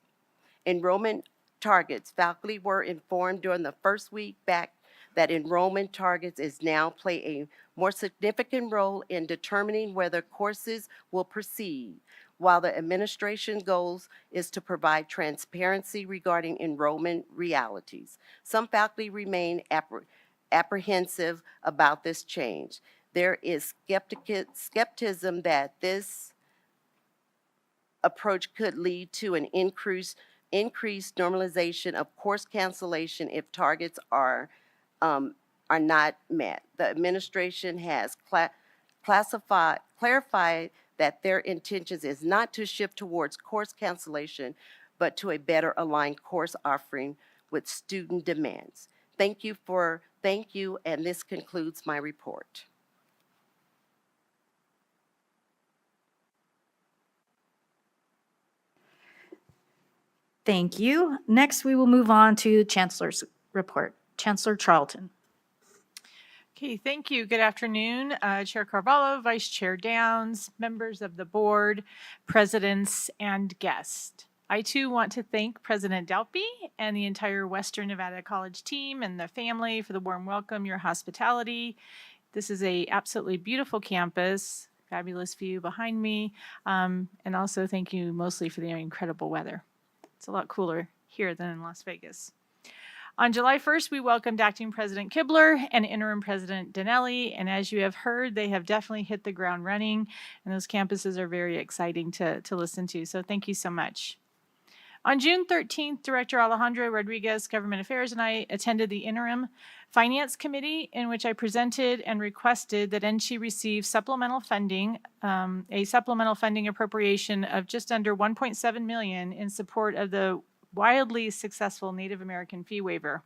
Enrollment targets. Faculty were informed during the first week back that enrollment targets is now play a more significant role in determining whether courses will proceed. while the administration goals is to provide transparency regarding enrollment realities. Some faculty remain apprehensive about this change. There is skepticism that this approach could lead to an increased normalization of course cancellation if targets are not met. The administration has clarified that their intentions is not to shift towards course cancellation, but to a better aligned course offering with student demands. Thank you, and this concludes my report. Thank you. Next, we will move on to the Chancellor's report. Chancellor Charlton. Okay, thank you. Good afternoon, Chair Carvalho, Vice Chair Downs, members of the board, presidents, and guests. I too want to thank President Dalpy and the entire Western Nevada College team and the family for the warm welcome, your hospitality. This is a absolutely beautiful campus, fabulous view behind me, and also thank you mostly for the incredible weather. It's a lot cooler here than in Las Vegas. On July 1st, we welcomed Acting President Kibler and Interim President Dinelli, and as you have heard, they have definitely hit the ground running, and those campuses are very exciting to listen to, so thank you so much. On June 13th, Director Alejandro Rodriguez, Government Affairs, and I attended the Interim Finance Committee in which I presented and requested that NSHE receive supplemental funding, a supplemental funding appropriation of just under $1.7 million in support of the wildly successful Native American fee waiver.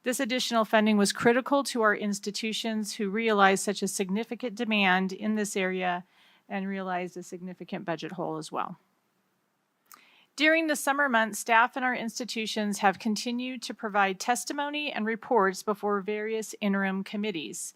This additional funding was critical to our institutions who realized such a significant demand in this area and realized a significant budget hole as well. During the summer months, staff in our institutions have continued to provide testimony and reports before various interim committees.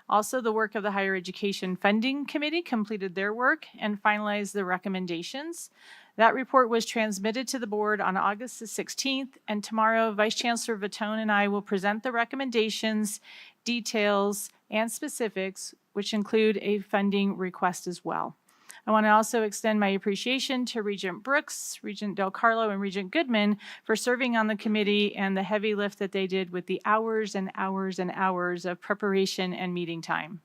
Also, the work of the Higher Education Funding Committee completed their work and finalized the recommendations. That report was transmitted to the board on August the 16th, and tomorrow Vice Chancellor Vitone and I will present the recommendations, details, and specifics, which include a funding request as well. I want to also extend my appreciation to Regent Brooks, Regent Del Carlo, and Regent Goodman for serving on the committee and the heavy lift that they did with the hours and hours and hours of preparation and meeting time.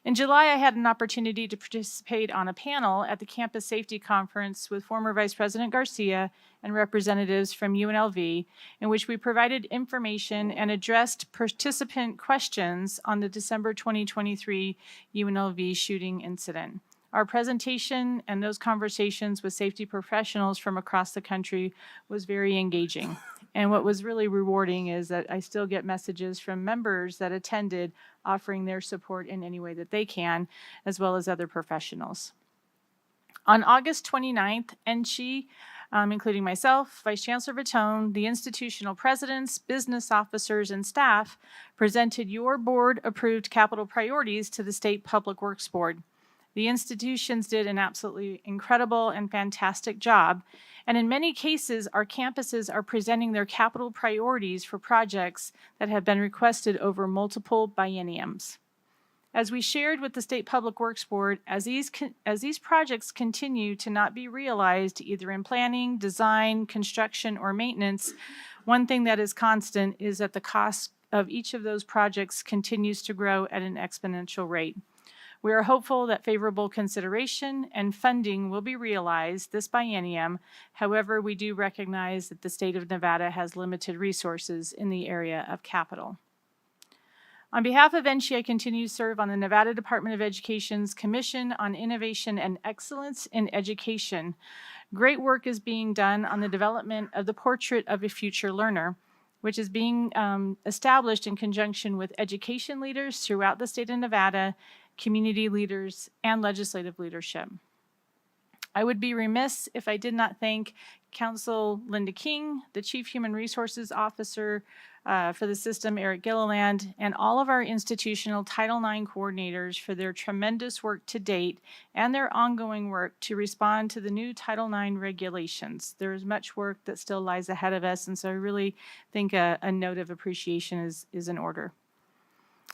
In July, I had an opportunity to participate on a panel at the Campus Safety Conference with former Vice President Garcia and representatives from UNLV, in which we provided information and addressed participant questions on the December 2023 UNLV shooting incident. Our presentation and those conversations with safety professionals from across the country was very engaging. And what was really rewarding is that I still get messages from members that attended offering their support in any way that they can, as well as other professionals. On August 29th, NSHE, including myself, Vice Chancellor Vitone, the institutional presidents, business officers, and staff presented your board-approved capital priorities to the State Public Works Board. The institutions did an absolutely incredible and fantastic job, and in many cases, our campuses are presenting their capital priorities for projects that have been requested over multiple bienniums. As we shared with the State Public Works Board, as these projects continue to not be realized either in planning, design, construction, or maintenance, one thing that is constant is that the cost of each of those projects continues to grow at an exponential rate. We are hopeful that favorable consideration and funding will be realized this biennium. However, we do recognize that the state of Nevada has limited resources in the area of capital. On behalf of NSHE, I continue to serve on the Nevada Department of Education's Commission on Innovation and Excellence in Education. Great work is being done on the development of the Portrait of a Future Learner, which is being established in conjunction with education leaders throughout the state of Nevada, community leaders, and legislative leadership. I would be remiss if I did not thank Council Linda King, the Chief Human Resources Officer for the system, Eric Gilliland, and all of our institutional Title IX coordinators for their tremendous work to date and their ongoing work to respond to the new Title IX regulations. There is much work that still lies ahead of us, and so I really think a note of appreciation is in order.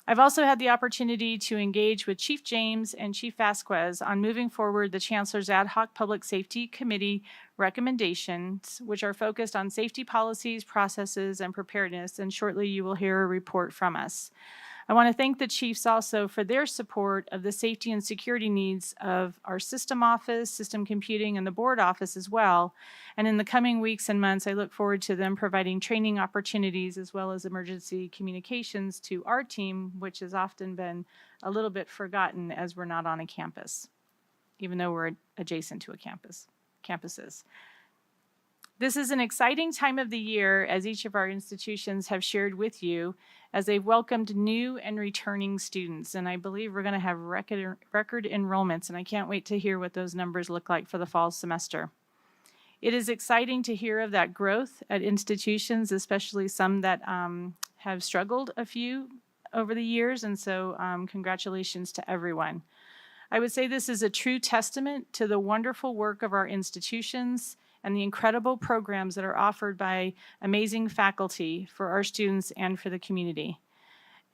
I've also had the opportunity to engage with Chief James and Chief Vasquez on moving forward the Chancellor's Ad Hoc Public Safety Committee recommendations, which are focused on safety policies, processes, and preparedness, and shortly you will hear a report from us. I want to thank the chiefs also for their support of the safety and security needs of our system office, system computing, and the board office as well. And in the coming weeks and months, I look forward to them providing training opportunities as well as emergency communications to our team, which has often been a little bit forgotten as we're not on a campus, even though we're adjacent to a campuses. This is an exciting time of the year, as each of our institutions have shared with you, as they've welcomed new and returning students. And I believe we're going to have record enrollments, and I can't wait to hear what those numbers look like for the fall semester. It is exciting to hear of that growth at institutions, especially some that have struggled a few over the years, and so congratulations to everyone. I would say this is a true testament to the wonderful work of our institutions and the incredible programs that are offered by amazing faculty for our students and for the community.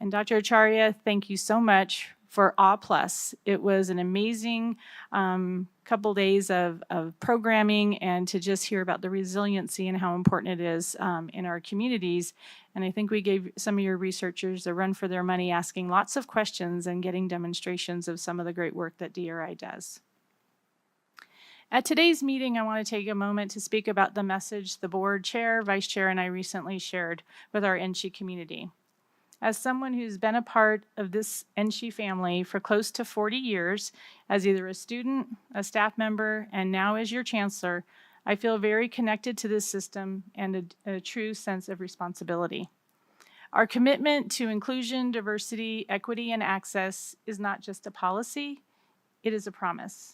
And Dr. Acharya, thank you so much for A+. It was an amazing couple days of programming, and to just hear about the resiliency and how important it is in our communities. And I think we gave some of your researchers a run for their money, asking lots of questions and getting demonstrations of some of the great work that DRI does. At today's meeting, I want to take a moment to speak about the message the board chair, vice chair, and I recently shared with our NSHE community. As someone who's been a part of this NSHE family for close to 40 years, as either a student, a staff member, and now as your chancellor, I feel very connected to this system and a true sense of responsibility. Our commitment to inclusion, diversity, equity, and access is not just a policy, it is a promise.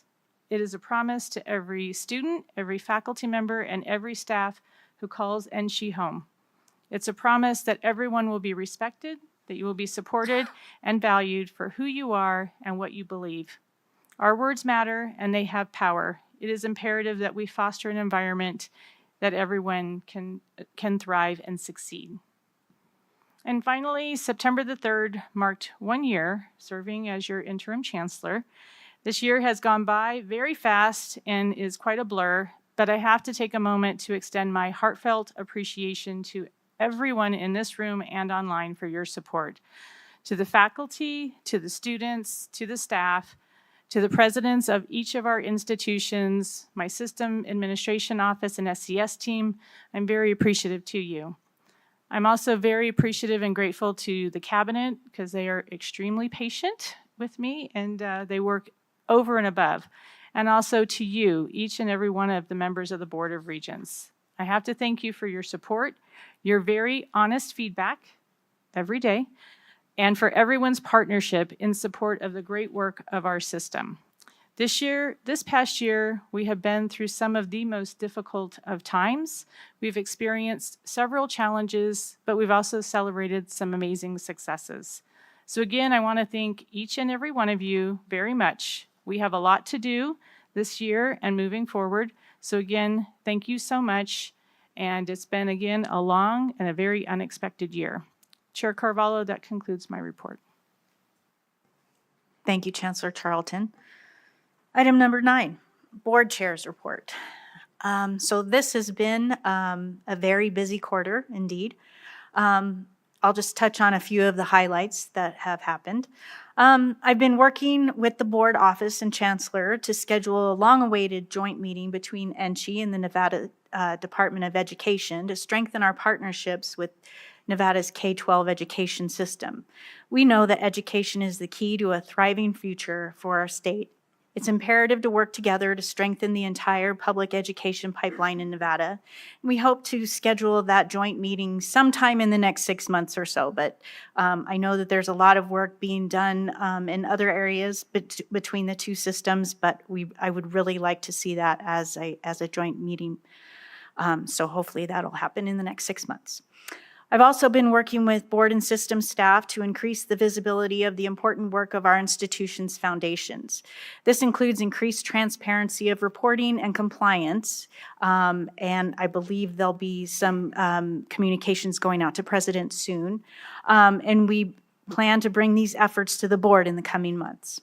It is a promise to every student, every faculty member, and every staff who calls NSHE home. It's a promise that everyone will be respected, that you will be supported and valued for who you are and what you believe. Our words matter and they have power. It is imperative that we foster an environment that everyone can thrive and succeed. And finally, September the 3rd marked 1 year serving as your interim chancellor. This year has gone by very fast and is quite a blur, but I have to take a moment to extend my heartfelt appreciation to everyone in this room and online for your support. To the faculty, to the students, to the staff, to the presidents of each of our institutions, my system administration office and SCS team, I'm very appreciative to you. I'm also very appreciative and grateful to the cabinet because they are extremely patient with me and they work over and above. And also to you, each and every one of the members of the Board of Regents. I have to thank you for your support, your very honest feedback every day, and for everyone's partnership in support of the great work of our system. This past year, we have been through some of the most difficult of times. We've experienced several challenges, but we've also celebrated some amazing successes. So again, I want to thank each and every one of you very much. We have a lot to do this year and moving forward. So again, thank you so much. And it's been, again, a long and a very unexpected year. Chair Carvalho, that concludes my report. Thank you, Chancellor Charlton. Item number 9, Board Chair's report. So this has been a very busy quarter indeed. I'll just touch on a few of the highlights that have happened. I've been working with the board office and chancellor to schedule a long-awaited joint meeting between NSHE and the Nevada Department of Education to strengthen our partnerships with Nevada's K-12 education system. We know that education is the key to a thriving future for our state. It's imperative to work together to strengthen the entire public education pipeline in Nevada. We hope to schedule that joint meeting sometime in the next 6 months or so, but I know that there's a lot of work being done in other areas between the two systems, but I would really like to see that as a joint meeting. So hopefully that'll happen in the next 6 months. I've also been working with board and system staff to increase the visibility of the important work of our institution's foundations. This includes increased transparency of reporting and compliance, and I believe there'll be some communications going out to President soon. And we plan to bring these efforts to the board in the coming months.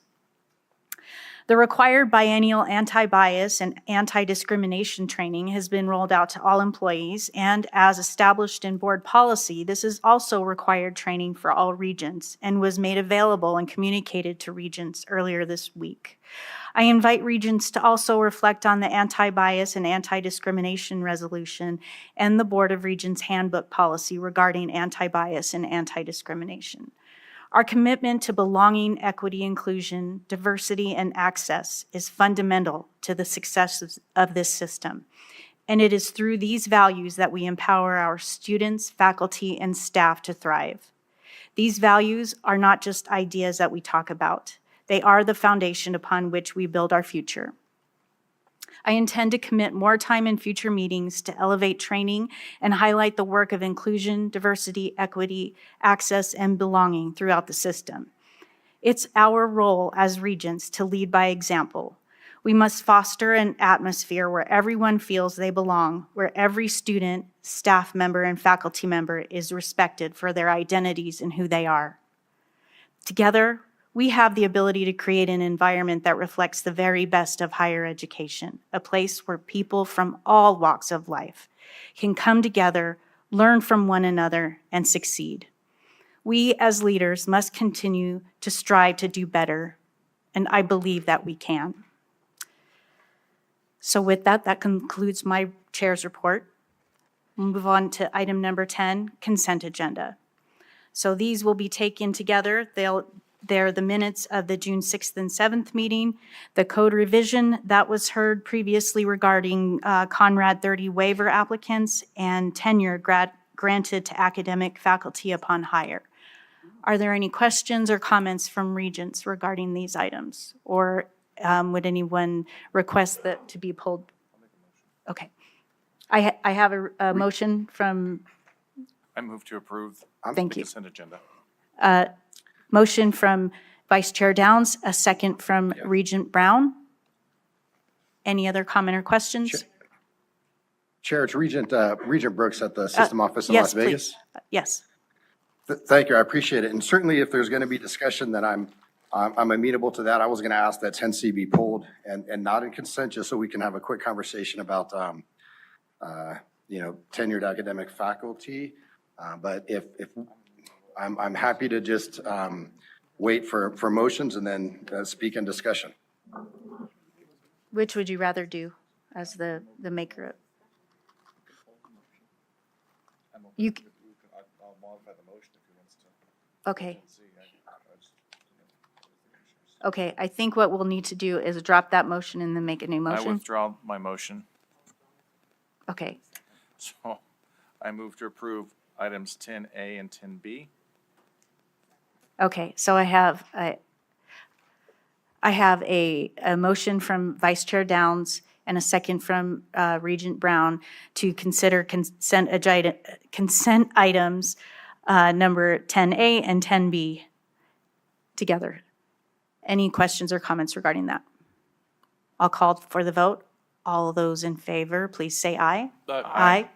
The required biennial anti-bias and anti-discrimination training has been rolled out to all employees, and as established in board policy, this is also required training for all regents and was made available and communicated to regents earlier this week. I invite regents to also reflect on the anti-bias and anti-discrimination resolution and the Board of Regents handbook policy regarding anti-bias and anti-discrimination. Our commitment to belonging, equity, inclusion, diversity, and access is fundamental to the success of this system. And it is through these values that we empower our students, faculty, and staff to thrive. These values are not just ideas that we talk about. They are the foundation upon which we build our future. I intend to commit more time in future meetings to elevate training and highlight the work of inclusion, diversity, equity, access, and belonging throughout the system. It's our role as regents to lead by example. We must foster an atmosphere where everyone feels they belong, where every student, staff member, and faculty member is respected for their identities and who they are. Together, we have the ability to create an environment that reflects the very best of higher education, a place where people from all walks of life can come together, learn from one another, and succeed. We as leaders must continue to strive to do better, and I believe that we can. So with that, that concludes my chair's report. We'll move on to item number 10, consent agenda. So these will be taken together. They're the minutes of the June 6th and 7th meeting, the code revision that was heard previously regarding Conrad 30 waiver applicants, and tenure granted to academic faculty upon hire. Are there any questions or comments from regents regarding these items? Or would anyone request that to be pulled? Okay. I have a motion from. I move to approve Thank the you. consent agenda. Motion from Vice Chair Downs, a second from Regent Brown. Any other comment or questions? Chair, it's Regent Brooks at the System Office in Yes, Las Vegas. please. Yes. Thank you, I appreciate it. And certainly if there's going to be discussion that I'm amenable to that. I was going to ask that 10C be pulled and not in consent, just so we can have a quick conversation about, tenured academic faculty. But if I'm happy to just wait for motions and then speak in discussion. Which would you rather do as the maker of? You. I'll modify the motion if he wants to. Okay. Okay, I think what we'll need to do is drop that motion and then make a new I motion. withdraw my motion. Okay, So I move to approve items 10A and 10B. okay, so I have a motion from Vice Chair Downs and a second from Regent Brown to consider consent items number 10A and 10B together. Any questions or comments regarding that? I'll call for the vote. All those in favor, please say aye. Aye.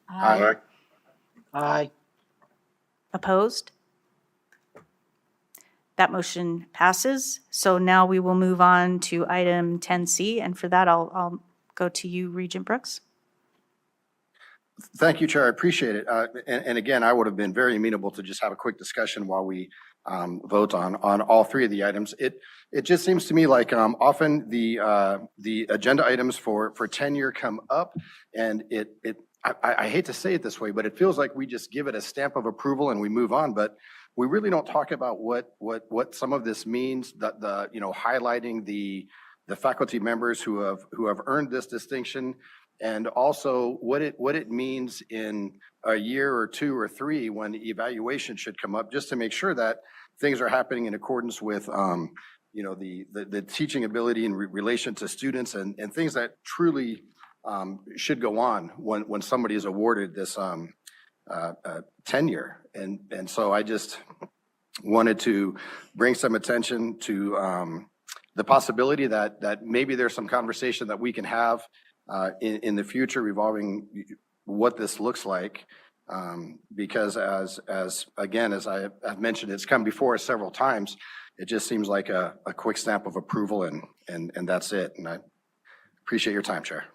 Aye. Aye. Opposed? That motion passes. So now we will move on to item 10C, and for that, I'll go to you, Regent Brooks. Thank you, Chair. I appreciate it. And again, I would have been very amenable to just have a quick discussion while we vote on all three of the items. It just seems to me like often the agenda items for tenure come up, and I hate to say it this way, but it feels like we just give it a stamp of approval and we move on. But we really don't talk about what some of this means. Highlighting the faculty members who have earned this distinction. And also what it means in a year or two or three when evaluation should come up, just to make sure that things are happening in accordance with, the teaching ability in relation to students and things that truly should go on when somebody is awarded this tenure. And so I just wanted to bring some attention to the possibility that maybe there's some conversation that we can have in the future revolving what this looks like Because again, as I've mentioned, it's come before us several times. It just seems like a quick stamp of approval and that's it. And I appreciate your time, Chair.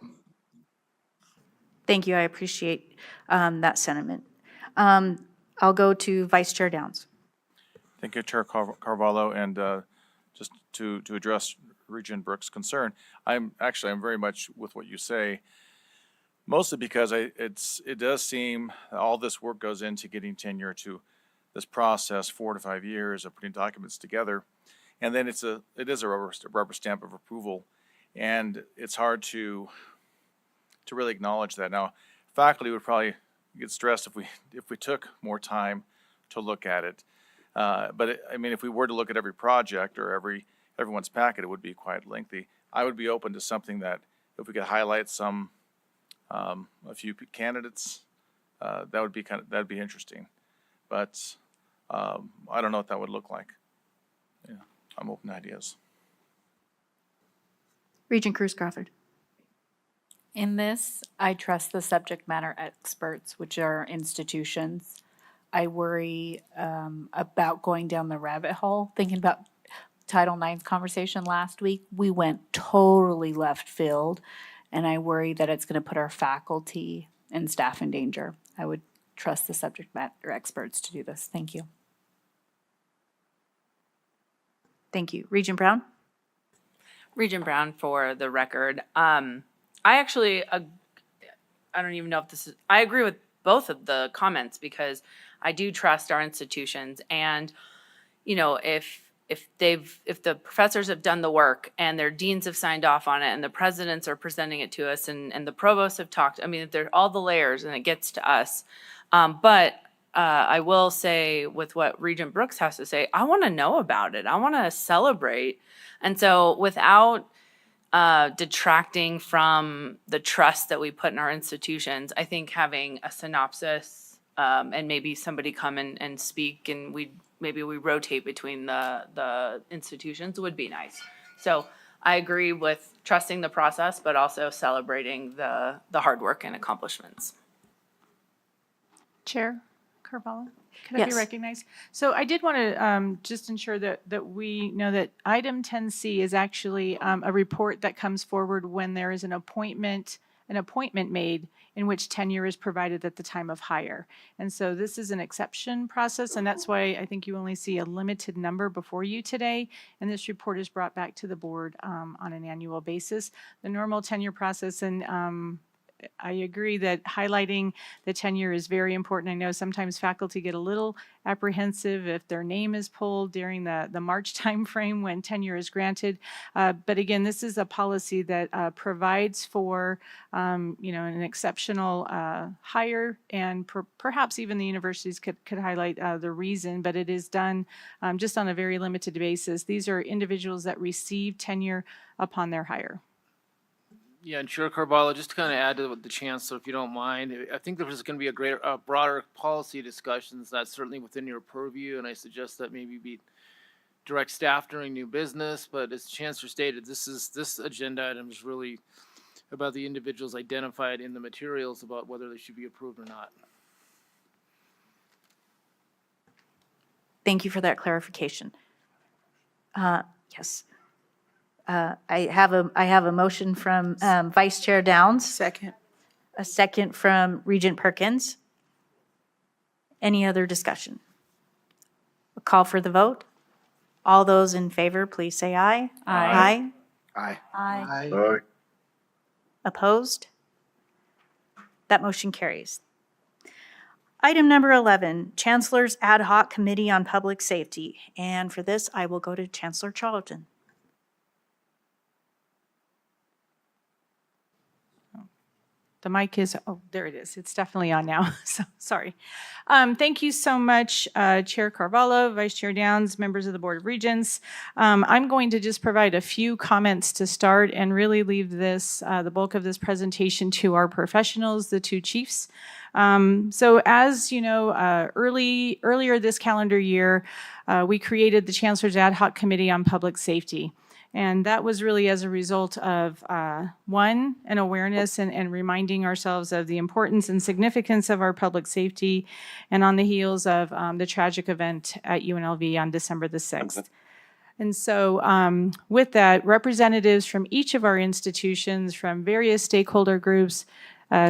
Thank you. I appreciate that sentiment. I'll go to Vice Chair Downs. Thank you, Chair Carvalho, and just to address Regent Brooks' concern, I'm very much with what you say, mostly because it does seem all this work goes into getting tenure to this process, 4 to 5 years of putting documents together, and then it is a rubber stamp of approval, and it's hard to really acknowledge that. Now, faculty would probably get stressed if we took more time to look at it. But if we were to look at every project or everyone's packet, it would be quite lengthy. I would be open to something that if we could highlight a few candidates, that'd be interesting. But I don't know what that would look like. Yeah, I'm open to ideas. Regent Cruz Crawford. In this, I trust the subject matter experts, which are institutions. I worry about going down the rabbit hole, thinking about Title IX's conversation last week. We went totally left field, and I worry that it's going to put our faculty and staff in danger. I would trust the subject matter experts to do this. Thank you. Thank you. Regent Brown? Regent Brown, for the record. I actually, I don't even know if this is, I agree with both of the comments because I do trust our institutions. And, if the professors have done the work and their deans have signed off on it and the presidents are presenting it to us and the provosts have talked, they're all the layers and it gets to us. But I will say with what Regent Brooks has to say, I want to know about it. I want to celebrate. And so without detracting from the trust that we put in our institutions, I think having a synopsis and maybe somebody come and speak and maybe we rotate between the institutions would be nice. So I agree with trusting the process, but also celebrating the hard work and accomplishments. Chair Carvalho, could I Yes. be recognized? So I did want to just ensure that we know that item 10C is actually a report that comes forward when there is an appointment made in which tenure is provided at the time of hire. And so this is an exception process, and that's why I think you only see a limited number before you today. And this report is brought back to the board on an annual basis. The normal tenure process, and I agree that highlighting the tenure is very important. I know sometimes faculty get a little apprehensive if their name is pulled during the March timeframe when tenure is granted. But again, this is a policy that provides for an exceptional hire, and perhaps even the universities could highlight the reason, but it is done just on a very limited basis. These are individuals that receive tenure upon their hire. Yeah, and Chair Carvalho, just to kind of add to what the Chancellor, if you don't mind, I think there's going to be a broader policy discussions that's certainly within your purview, and I suggest that maybe be direct staff during new business. But as the Chancellor stated, this agenda item is really about the individuals identified in the materials about whether they should be approved or not. Thank you for that clarification. Yes. I have a motion from Vice Chair Downs. Second. A second from Regent Perkins. Any other discussion? A call for the vote. All those in favor, please say aye. Aye. Aye. Aye. Aye. Opposed? That motion carries. Item number 11, Chancellor's Ad Hoc Committee on Public Safety. And for this, I will go to Chancellor Charlton. The mic is, oh, there it is. It's definitely on now. So sorry. Thank you so much, Chair Carvalho, Vice Chair Downs, members of the Board of Regents. I'm going to just provide a few comments to start and really leave this, the bulk of this presentation to our professionals, the two chiefs. So as you know, earlier this calendar year, we created the Chancellor's Ad Hoc Committee on Public Safety. And that was really as a result of, one, an awareness and reminding ourselves of the importance and significance of our public safety, and on the heels of the tragic event at UNLV on December the 6th. And so with that, representatives from each of our institutions, from various stakeholder groups,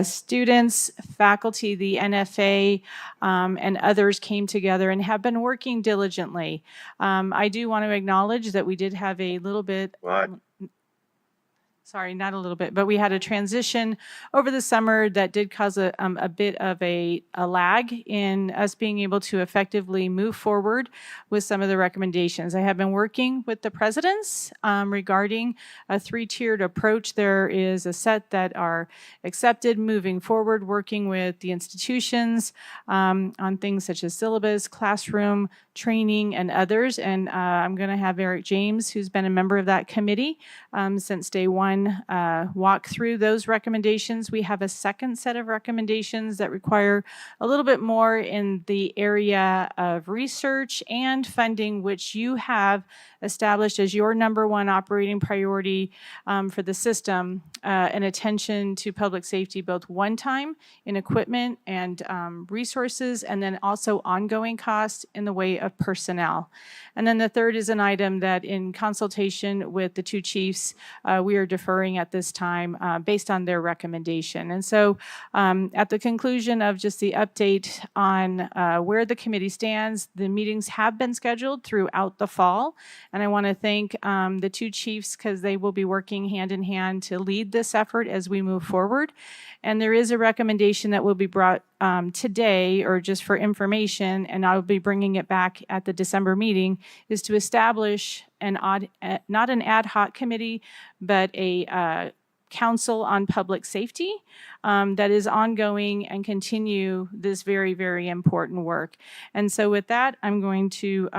students, faculty, the NFA, and others came together and have been working diligently. I do want to acknowledge that we did have a little bit, sorry, not a little bit, but we had a transition over the summer that did cause a bit of a lag in us being able to effectively move forward with some of the recommendations. I have been working with the presidents regarding a three-tiered approach. There is a set that are accepted moving forward, working with the institutions on things such as syllabus, classroom, training, and others. And I'm going to have Eric James, who's been a member of that committee since day one, walk through those recommendations. We have a second set of recommendations that require a little bit more in the area of research and funding, which you have established as your number one operating priority for the system, and attention to public safety, both one time in equipment and resources, and then also ongoing costs in the way of personnel. And then the third is an item that in consultation with the two chiefs, we are deferring at this time based on their recommendation. And so at the conclusion of just the update on where the committee stands, the meetings have been scheduled throughout the fall. And I want to thank the two chiefs because they will be working hand in hand to lead this effort as we move forward. And there is a recommendation that will be brought today, or just for information, and I'll be bringing it back at the December meeting, is to establish not an ad hoc committee, but a Council on Public Safety that is ongoing and continue this very, very important work. And so with that, I'm going to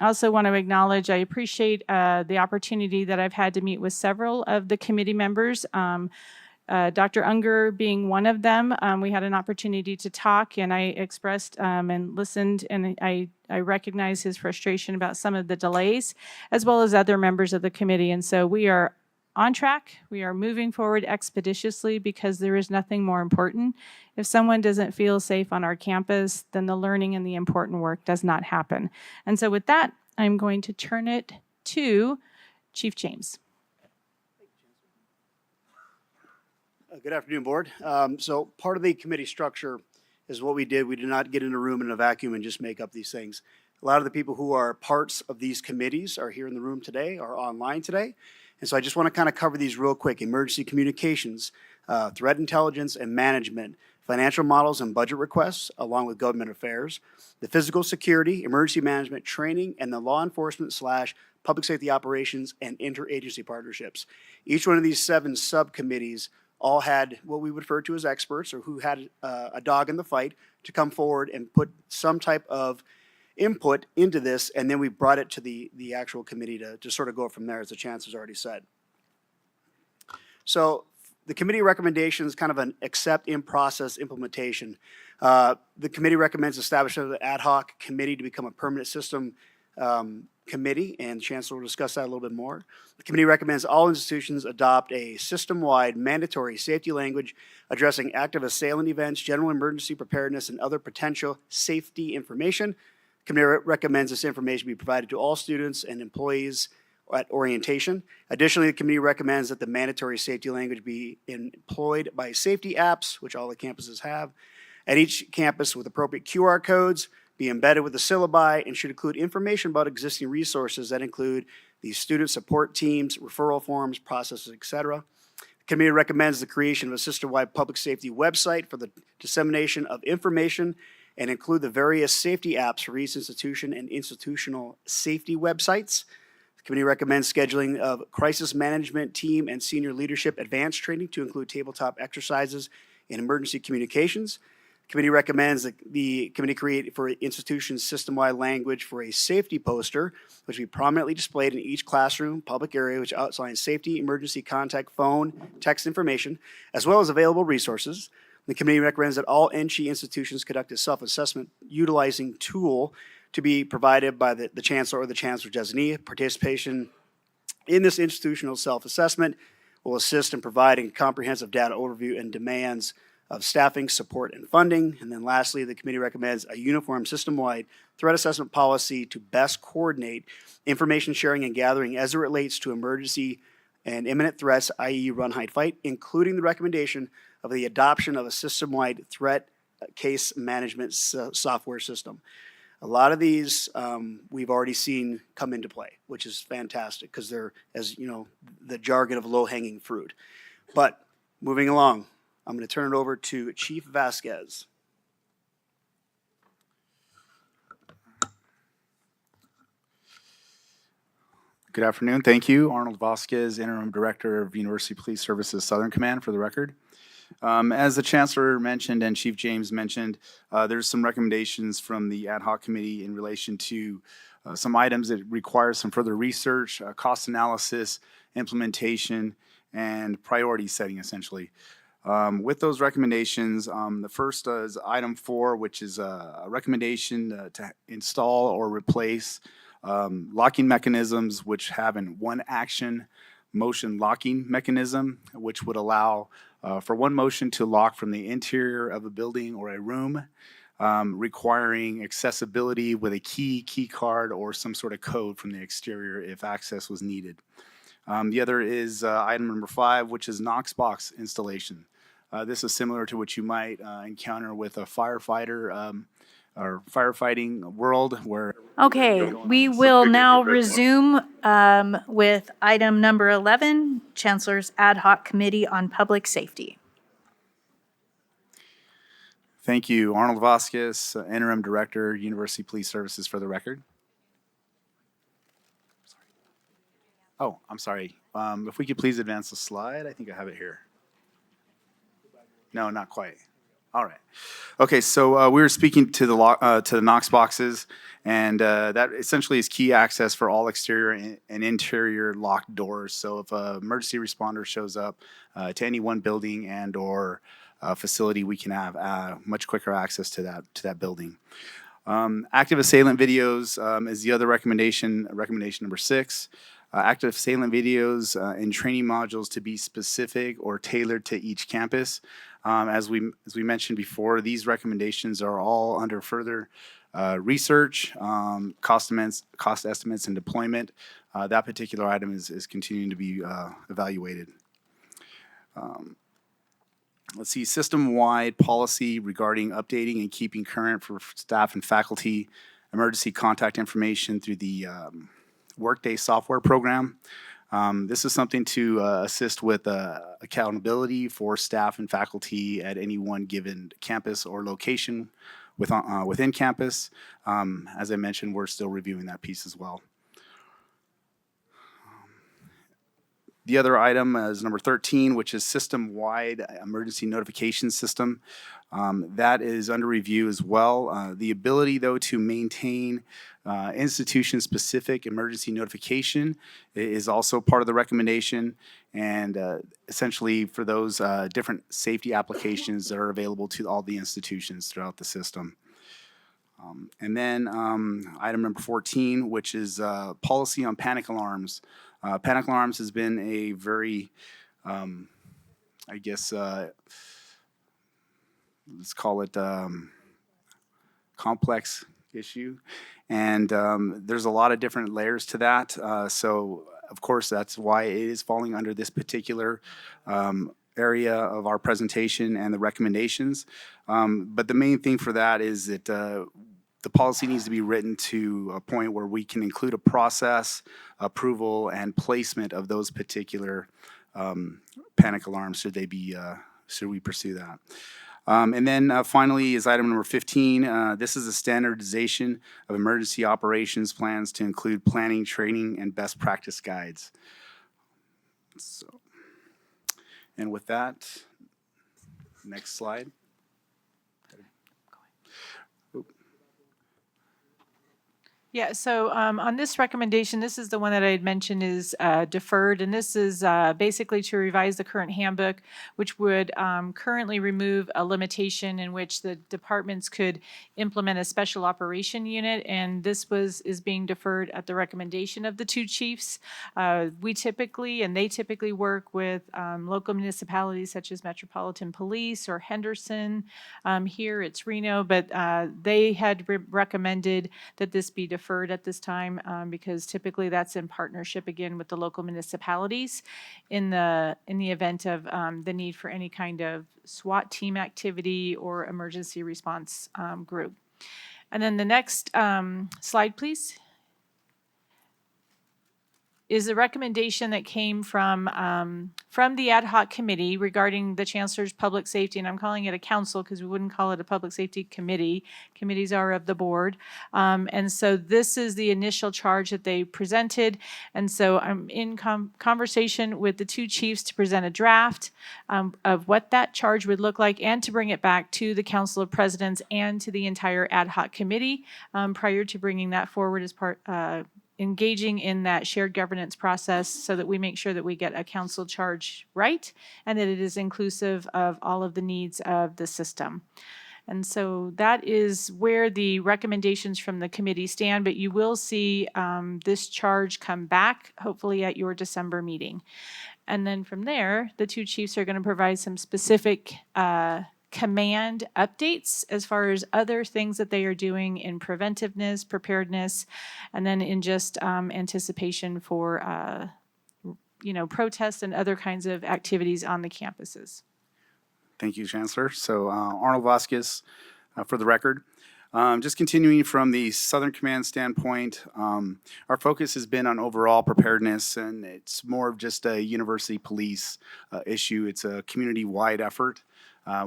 also want to acknowledge, I appreciate the opportunity that I've had to meet with several of the committee members. Dr. Unger being one of them. We had an opportunity to talk, and I expressed and listened, and I recognize his frustration about some of the delays, as well as other members of the committee. And so we are on track. We are moving forward expeditiously because there is nothing more important. If someone doesn't feel safe on our campus, then the learning and the important work does not happen. And so with that, I'm going to turn it to Chief James. Good afternoon, Board. So part of the committee structure is what we did. We did not get in a room in a vacuum and just make up these things. A lot of the people who are parts of these committees are here in the room today, are online today. And so I just want to kind of cover these real quick. Emergency communications, threat intelligence and management, financial models and budget requests, along with government affairs, the physical security, emergency management training, and the law enforcement / public safety operations and interagency partnerships. Each one of these 7 subcommittees all had what we refer to as experts, or who had a dog in the fight, to come forward and put some type of input into this, and then we brought it to the actual committee to sort of go from there, as the chancellor's already said. So the committee recommendations, kind of an accept in process implementation. The committee recommends establishment of the ad hoc committee to become a permanent system committee, and the chancellor will discuss that a little bit more. The committee recommends all institutions adopt a system-wide mandatory safety language addressing active assailant events, general emergency preparedness, and other potential safety information. The committee recommends this information be provided to all students and employees at orientation. Additionally, the committee recommends that the mandatory safety language be employed by safety apps, which all the campuses have, at each campus with appropriate QR codes, be embedded with the syllabi, and should include information about existing resources that include the student support teams, referral forms, processes, etc. The committee recommends the creation of a system-wide public safety website for the dissemination of information and include the various safety apps for each institution and institutional safety websites. The committee recommends scheduling of crisis management team and senior leadership advanced training to include tabletop exercises in emergency communications. The committee recommends that the committee create for institutions system-wide language for a safety poster, which will be prominently displayed in each classroom, public area, which outlines safety, emergency contact, phone, text information, as well as available resources. The committee recommends that all NSHE institutions conduct a self-assessment utilizing tool to be provided by the chancellor or the chancellor designee. Participation In this institutional self-assessment, will assist in providing comprehensive data overview and demands of staffing, support, and funding. And then lastly, the committee recommends a uniform system-wide threat assessment policy to best coordinate information sharing and gathering as it relates to emergency and imminent threats, i.e. run, hide, fight, including the recommendation of the adoption of a system-wide threat case management software system. A lot of these we've already seen come into play, which is fantastic because they're, as you know, the jargon of low-hanging fruit. But moving along, I'm going to turn it over to Chief Vasquez. Good afternoon. Thank you. Arnold Vasquez, Interim Director of University Police Services Southern Command, for the record. As the Chancellor mentioned and Chief James mentioned, there's some recommendations from the ad hoc committee in relation to some items that require some further research, cost analysis, implementation, and priority setting, essentially. With those recommendations, the first is item 4, which is a recommendation to install or replace locking mechanisms which have an one action motion locking mechanism, which would allow for one motion to lock from the interior of a building or a room, requiring accessibility with a key card, or some sort of code from the exterior if access was needed. The other is item number 5, which is Knox box installation. This is similar to what you might encounter with a firefighter or firefighting world where... Okay, we will now resume with item number 11, Chancellor's Ad Hoc Committee on Public Safety. Thank you. Arnold Vasquez, Interim Director, University Police Services, for the record. Oh, I'm sorry. If we could please advance the slide. I think I have it here. No, not quite. All right. Okay, so we were speaking to the Knox boxes, and that essentially is key access for all exterior and interior locked doors. So if an emergency responder shows up to any one building and or facility, we can have much quicker access to that building. Active assailant videos is the other recommendation number 6. Active assailant videos and training modules to be specific or tailored to each campus. As we mentioned before, these recommendations are all under further research, cost estimates, and deployment. That particular item is continuing to be evaluated. Let's see, system-wide policy regarding updating and keeping current for staff and faculty emergency contact information through the Workday software program. This is something to assist with accountability for staff and faculty at any one given campus or location within campus. As I mentioned, we're still reviewing that piece as well. The other item is number 13, which is system-wide emergency notification system. That is under review as well. The ability, though, to maintain institution-specific emergency notification is also part of the recommendation, and essentially for those different safety applications that are available to all the institutions throughout the system. And then item number 14, which is policy on panic alarms. Panic alarms has been a very, I guess, let's call it complex issue. And there's a lot of different layers to that. So, of course, that's why it is falling under this particular area of our presentation and the recommendations. But the main thing for that is that the policy needs to be written to a point where we can include a process, approval, and placement of those particular panic alarms should we pursue that. And then finally is item number 15. This is a standardization of emergency operations plans to include planning, training, and best practice guides. So, and with that, next slide. Yeah, so on this recommendation, this is the one that I had mentioned is deferred, and this is basically to revise the current handbook, which would currently remove a limitation in which the departments could implement a special operation unit, and this is being deferred at the recommendation of the two chiefs. We typically, and they typically work with local municipalities such as Metropolitan Police or Henderson. Here it's Reno, but they had recommended that this be deferred at this time because typically that's in partnership again with the local municipalities in the event of the need for any kind of SWAT team activity or emergency response group. And then the next slide, please, is the recommendation that came from the ad hoc committee regarding the chancellor's public safety, and I'm calling it a council because we wouldn't call it a public safety committee. Committees are of the board. And so this is the initial charge that they presented. And so I'm in conversation with the two chiefs to present a draft of what that charge would look like and to bring it back to the Council of Presidents and to the entire ad hoc committee prior to bringing that forward as part engaging in that shared governance process so that we make sure that we get a council charge right and that it is inclusive of all of the needs of the system. And so that is where the recommendations from the committee stand, but you will see this charge come back hopefully at your December meeting. And then from there, the two chiefs are going to provide some specific command updates as far as other things that they are doing in preventiveness, preparedness, and then in just anticipation for protests and other kinds of activities on the campuses. Thank you, Chancellor. So Arnold Vasquez, for the record. Just continuing from the Southern Command standpoint, our focus has been on overall preparedness, and it's more of just a university police issue. It's a community-wide effort.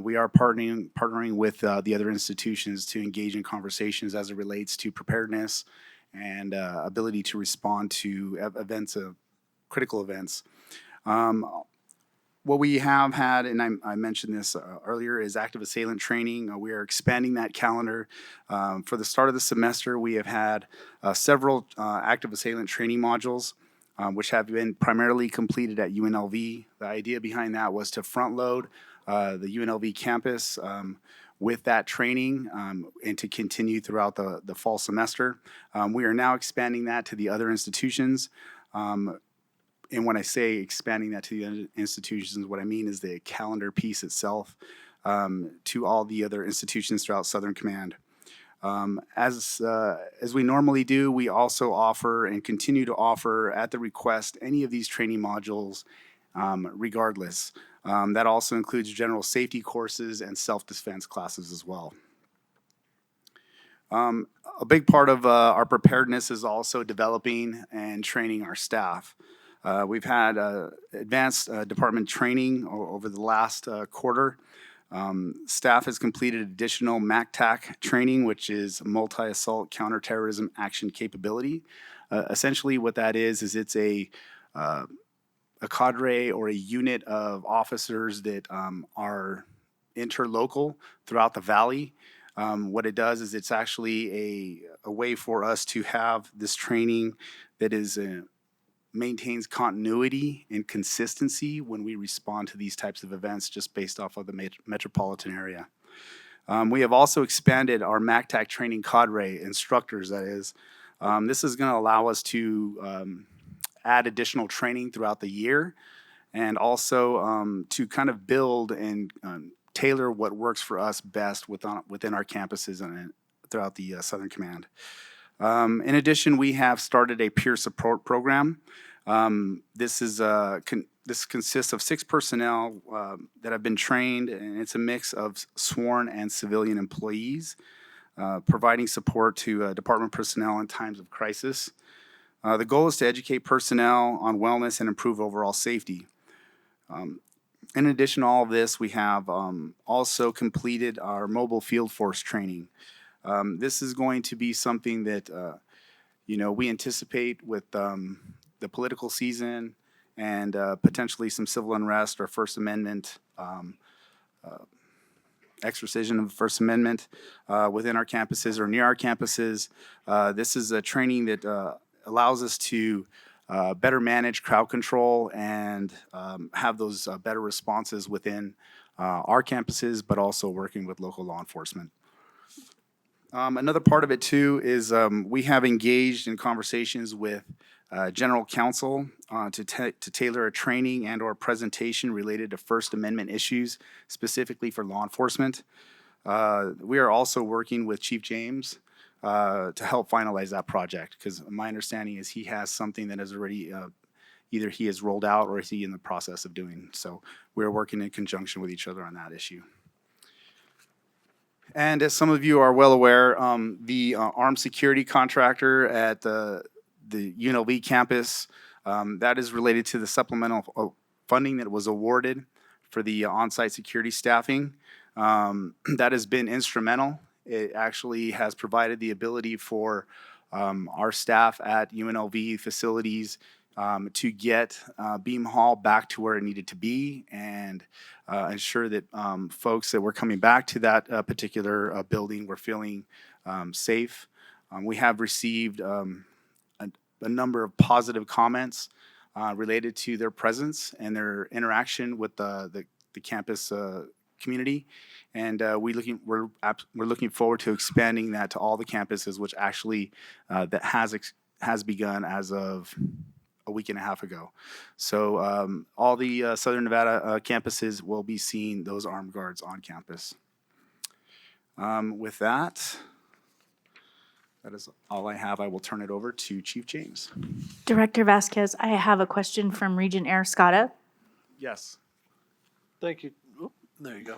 We are partnering with the other institutions to engage in conversations as it relates to preparedness and ability to respond to events, critical events. What we have had, and I mentioned this earlier, is active assailant training. We are expanding that calendar. For the start of the semester, we have had several active assailant training modules, which have been primarily completed at UNLV. The idea behind that was to front load the UNLV campus with that training and to continue throughout the fall semester. We are now expanding that to the other institutions. And when I say expanding that to the other institutions, what I mean is the calendar piece itself to all the other institutions throughout Southern Command. As we normally do, we also offer and continue to offer at the request any of these training modules regardless. That also includes general safety courses and self-defense classes as well. A big part of our preparedness is also developing and training our staff. We've had advanced department training over the last quarter. Staff has completed additional MACTAC training, which is Multi-Assault Counterterrorism Action Capability. Essentially what that is it's a cadre or a unit of officers that are interlocal throughout the Valley. What it does is it's actually a way for us to have this training that is maintains continuity and consistency when we respond to these types of events just based off of the metropolitan area. We have also expanded our MACTAC training cadre instructors, that is. This is going to allow us to add additional training throughout the year and also to kind of build and tailor what works for us best within our campuses and throughout the Southern Command. In addition, we have started a peer support program. This consists of 6 personnel that have been trained, and it's a mix of sworn and civilian employees, providing support to department personnel in times of crisis. The goal is to educate personnel on wellness and improve overall safety. In addition to all of this, we have also completed our mobile field force training. This is going to be something that we anticipate with the political season and potentially some civil unrest or First Amendment exercision of the First Amendment within our campuses or near our campuses. This is a training that allows us to better manage crowd control and have those better responses within our campuses, but also working with local law enforcement. Another part of it too is we have engaged in conversations with general counsel to tailor a training and or presentation related to First Amendment issues, specifically for law enforcement. We are also working with Chief James to help finalize that project, because my understanding is he has something that is already either he has rolled out or is he in the process of doing. So we're working in conjunction with each other on that issue. And as some of you are well aware, the armed security contractor at the UNLV campus, that is related to the supplemental funding that was awarded for the on-site security staffing. That has been instrumental. It actually has provided the ability for our staff at UNLV facilities to get Beam Hall back to where it needed to be and ensure that folks that were coming back to that particular building were feeling safe. We have received a number of positive comments related to their presence and their interaction with the campus community, and we're looking forward to expanding that to all the campuses, which actually that has begun as of a week and a half ago. So all the Southern Nevada campuses will be seeing those armed guards on campus. With that is all I have. I will turn it over to Chief James. Director Vasquez, I have a question from Regent Scotta. Yes. Thank you. Oop, there you go.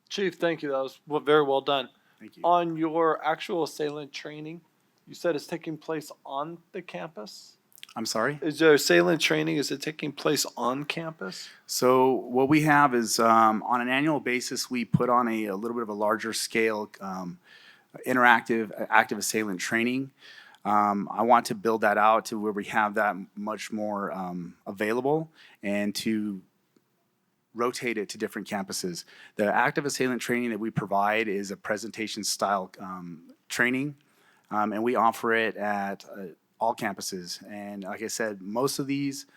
Chief, thank you. That was very well done. Thank you. On your actual assailant training, you said it's taking place on the campus? I'm sorry? Is there assailant training, is it taking place on campus? So what we have is on an annual basis, we put on a little bit of a larger scale interactive active assailant training. I want to build that out to where we have that much more available and to rotate it to different campuses. The active assailant training that we provide is a presentation style training, and we offer it at all campuses. And like I said, most of these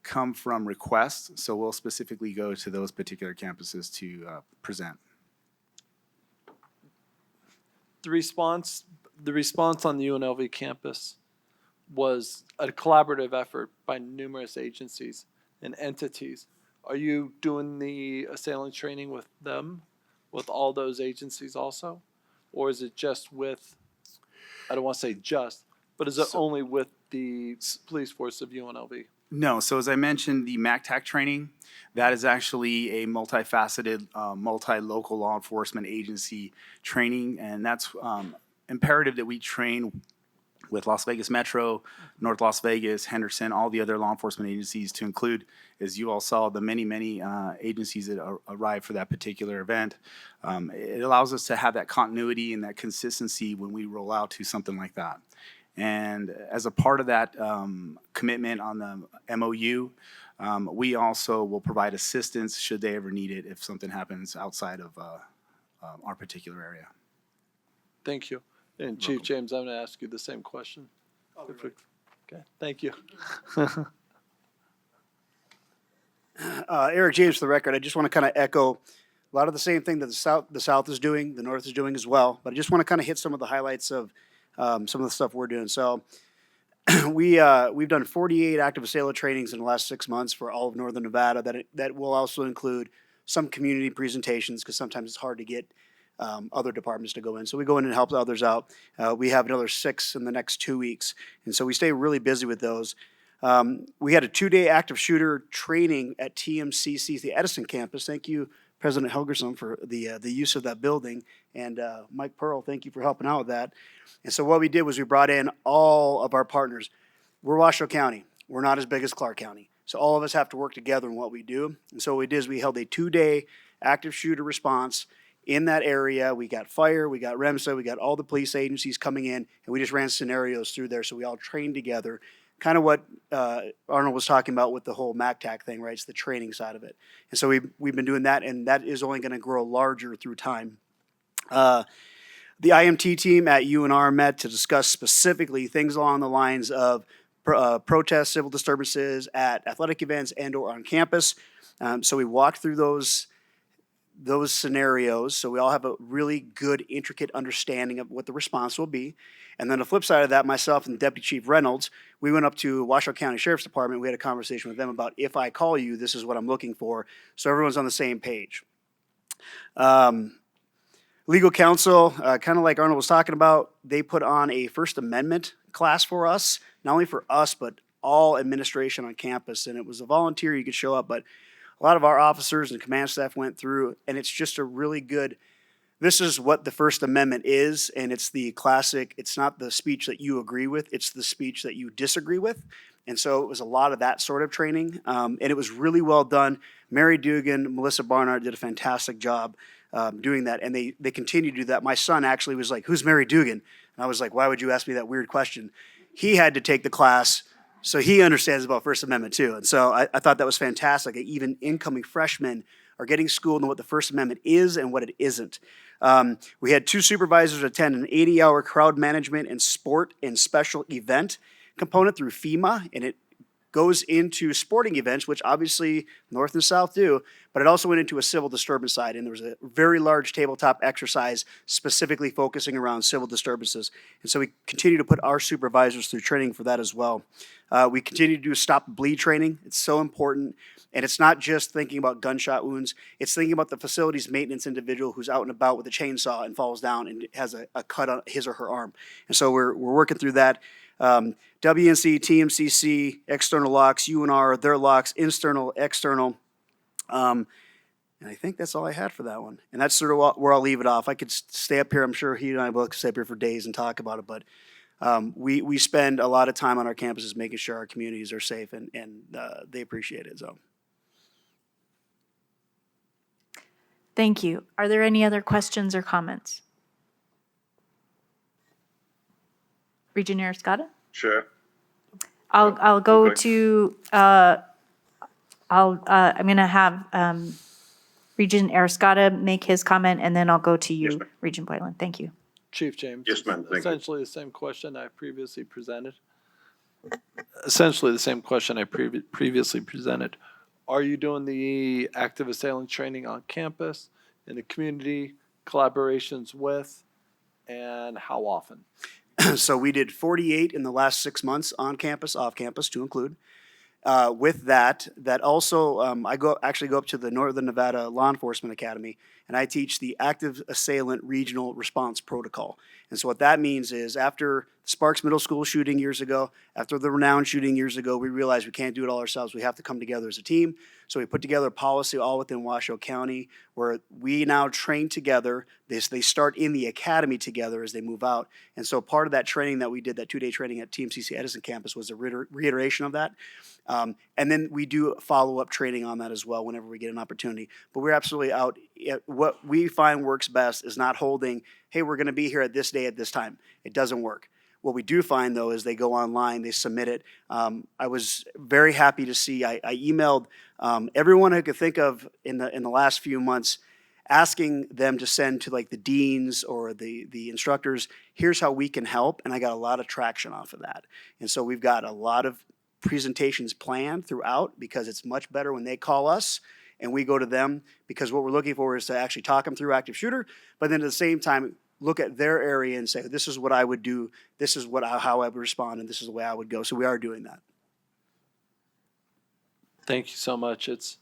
come from requests, so we'll specifically go to those particular campuses to present. The response on the UNLV campus was a collaborative effort by numerous agencies and entities. Are you doing the assailant training with them, with all those agencies also? Or is it just with, I don't want to say just, but is it only with the police force of UNLV? No, so as I mentioned, the MACTAC training, that is actually a multifaceted, multi-local law enforcement agency training, and that's imperative that we train with Las Vegas Metro, North Las Vegas, Henderson, all the other law enforcement agencies, to include, as you all saw, the many agencies that arrived for that particular event. It allows us to have that continuity and that consistency when we roll out to something like that. And as a part of that commitment on the MOU, we also will provide assistance should they ever need it if something happens outside of our particular area. Thank you. And Chief James, I'm going to ask you the same question. Okay, thank you. Eric James, for the record, I just want to kind of echo a lot of the same thing that the South is doing, the North is doing as well. But I just want to kind of hit some of the highlights of some of the stuff we're doing. So we've done 48 active assailant trainings in the last 6 months for all of Northern Nevada. That will also include some community presentations, because sometimes it's hard to get other departments to go in. So we go in and help others out. We have another 6 in the next 2 weeks. And so we stay really busy with those. We had a 2-day active shooter training at TMCC, the Edison campus. Thank you, President Helgerson, for the use of that building. And Mike Pearl, thank you for helping out with that. And so what we did was we brought in all of our partners. We're Washoe County. We're not as big as Clark County. So all of us have to work together in what we do. And so what we did is we held a 2-day active shooter response in that area. We got fire, we got REMSA, we got all the police agencies coming in, and we just ran scenarios through there. So we all trained together. Kind of what Arnold was talking about with the whole MACTAC thing, right? It's the training side of it. And so we've been doing that, and that is only going to grow larger through time. The IMT team at UNR met to discuss specifically things along the lines of protests, civil disturbances at athletic events and/or on campus. So we walked through those scenarios, so we all have a really good, intricate understanding of what the response will be. And then the flip side of that, myself and Deputy Chief Reynolds, we went up to Washoe County Sheriff's Department. We had a conversation with them about, if I call you, this is what I'm looking for, so everyone's on the same page. Legal counsel, kind of like Arnold was talking about, they put on a First Amendment class for us, not only for us, but all administration on campus. And it was a volunteer, you could show up, but a lot of our officers and command staff went through, and it's just a really good, this is what the First Amendment is, and it's the classic, it's not the speech that you agree with, it's the speech that you disagree with. And so it was a lot of that sort of training, and it was really well done. Mary Dugan, Melissa Barnard did a fantastic job doing that, and they continue to do that. My son actually was like, "Who's Mary Dugan?" And I was like, "Why would you ask me that weird question?" He had to take the class, so he understands about First Amendment too. And so I thought that was fantastic. Even incoming freshmen are getting schooled in what the First Amendment is and what it isn't. We had 2 supervisors attend an 80-hour crowd management and sport and special event component through FEMA, and it goes into sporting events, which obviously North and South do, but it also went into a civil disturbance side, and there was a very large tabletop exercise specifically focusing around civil disturbances. And so we continue to put our supervisors through training for that as well. We continue to do stop and bleed training. It's so important, and it's not just thinking about gunshot wounds. It's thinking about the facilities maintenance individual who's out and about with a chainsaw and falls down and has a cut on his or her arm. And so we're working through that. WNC, TMCC, external locks, UNR, their locks, internal, external. And I think that's all I had for that one. And that's sort of where I'll leave it off. I could stay up here. I'm sure he and I both could stay up here for days and talk about it. But we spend a lot of time on our campuses making sure our communities are safe, and they appreciate it. So. Thank you. Are there any other questions or comments? Regent Eriscata? Sure. I'll go Okay. to, I'm going to have Regent Eriscata make his comment, and then I'll go to you, ma'am. Regent Boylan. Thank you. Chief James. Yes, ma'am. Thank you. Essentially the same question I previously presented. Essentially the same question I previously presented. Are you doing the active assailant training on campus, in the community, collaborations with, and how often? So we did 48 in the last 6 months on campus, off campus to include. With that also, I actually go up to the Northern Nevada Law Enforcement Academy, and I teach the Active Assailant Regional Response Protocol. And so what that means is, after Sparks Middle School shooting years ago, after the Renown shooting years ago, we realized we can't do it all ourselves. We have to come together as a team. So we put together a policy all within Washoe County where we now train together. They start in the academy together as they move out. And so part of that training that we did, that 2-day training at TMCC Edison campus, was a reiteration of that. And then we do follow-up training on that as well whenever we get an opportunity. But we're absolutely out. What we find works best is not holding, hey, we're going to be here at this day at this time. It doesn't work. What we do find, though, is they go online, they submit it. I was very happy to see, I emailed everyone I could think of in the last few months, asking them to send to like the deans or the instructors, here's how we can help. And I got a lot of traction off of that. And so we've got a lot of presentations planned throughout, because it's much better when they call us and we go to them, because what we're looking for is to actually talk them through active shooter, but then at the same time, look at their area and say, this is what I would do, this is how I would respond, and this is the way I would go. So we are doing that. Thank you so much. It's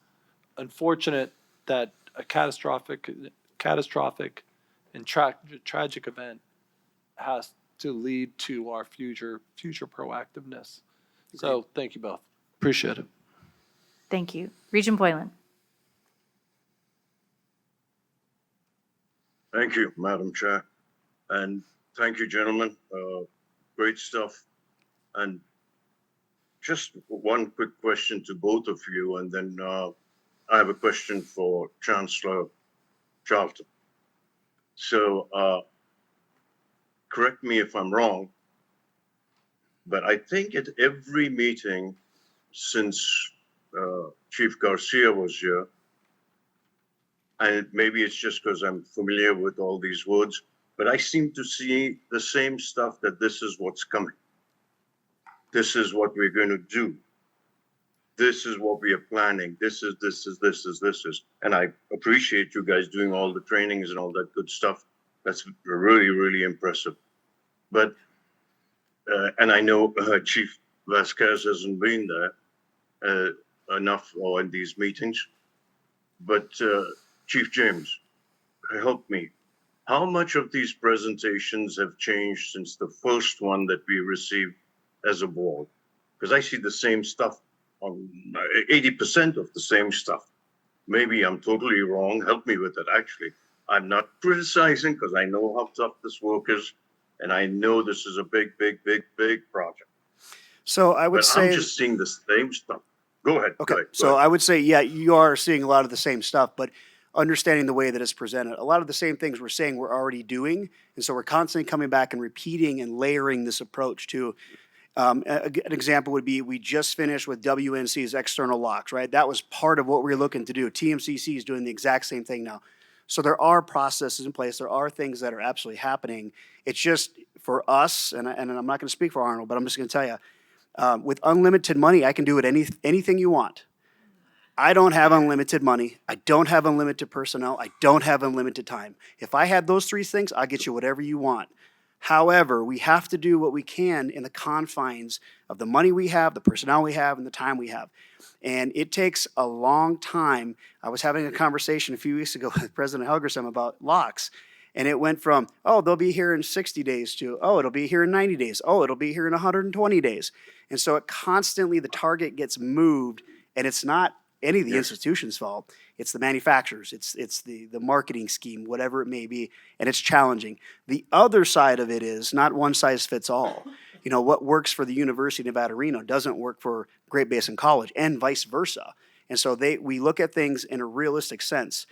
unfortunate that a catastrophic and tragic event has to lead to our future proactiveness. So thank you both. Appreciate it. Thank you. Regent Boylan? Thank you, Madam Chair. And thank you, gentlemen. Great stuff. And just one quick question to both of you, and then I have a question for Chancellor Charlton. So correct me if I'm wrong, but I think at every meeting since Chief Garcia was here, and maybe it's just because I'm familiar with all these words, but I seem to see the same stuff that this is what's coming. This is what we're going to do. This is what we are planning. This is. And I appreciate you guys doing all the trainings and all that good stuff. That's really, really impressive. But, and I know Chief Vasquez hasn't been there enough or in these meetings, but Chief James, help me. How much of these presentations have changed since the first one that we received as a board? Because I see the same stuff, on 80% of the same stuff. Maybe I'm totally wrong. Help me with it, actually. I'm not criticizing because I know how tough this work is, and I know this is a big, big, big, big project. So I would But say. I'm just seeing the same stuff. Go ahead. Okay, go ahead, go so ahead. I would say, yeah, you are seeing a lot of the same stuff, but understanding the way that it's presented, a lot of the same things we're saying we're already doing, and so we're constantly coming back and repeating and layering this approach to. An example would be we just finished with WNC's external locks, right? That was part of what we were looking to do. TMCC is doing the exact same thing now. So there are processes in place. There are things that are absolutely happening. It's just for us, and I'm not going to speak for Arnold, but I'm just going to tell you, with unlimited money, I can do it anything you want. I don't have unlimited money. I don't have unlimited personnel. I don't have unlimited time. If I had those three things, I'll get you whatever you want. However, we have to do what we can in the confines of the money we have, the personnel we have, and the time we have. And it takes a long time. I was having a conversation a few weeks ago with President Helgersson about locks. And it went from, oh, they'll be here in 60 days to, oh, it'll be here in 90 days. Oh, it'll be here in 120 days. And so it constantly, the target gets moved, and it's not any of the institution's fault. It's the manufacturers. It's the marketing scheme, whatever it may be, and it's challenging. The other side of it is not one size fits all. You know, what works for the University of Nevada, Reno doesn't work for Great Basin College, and vice versa. And so we look at things in a realistic sense.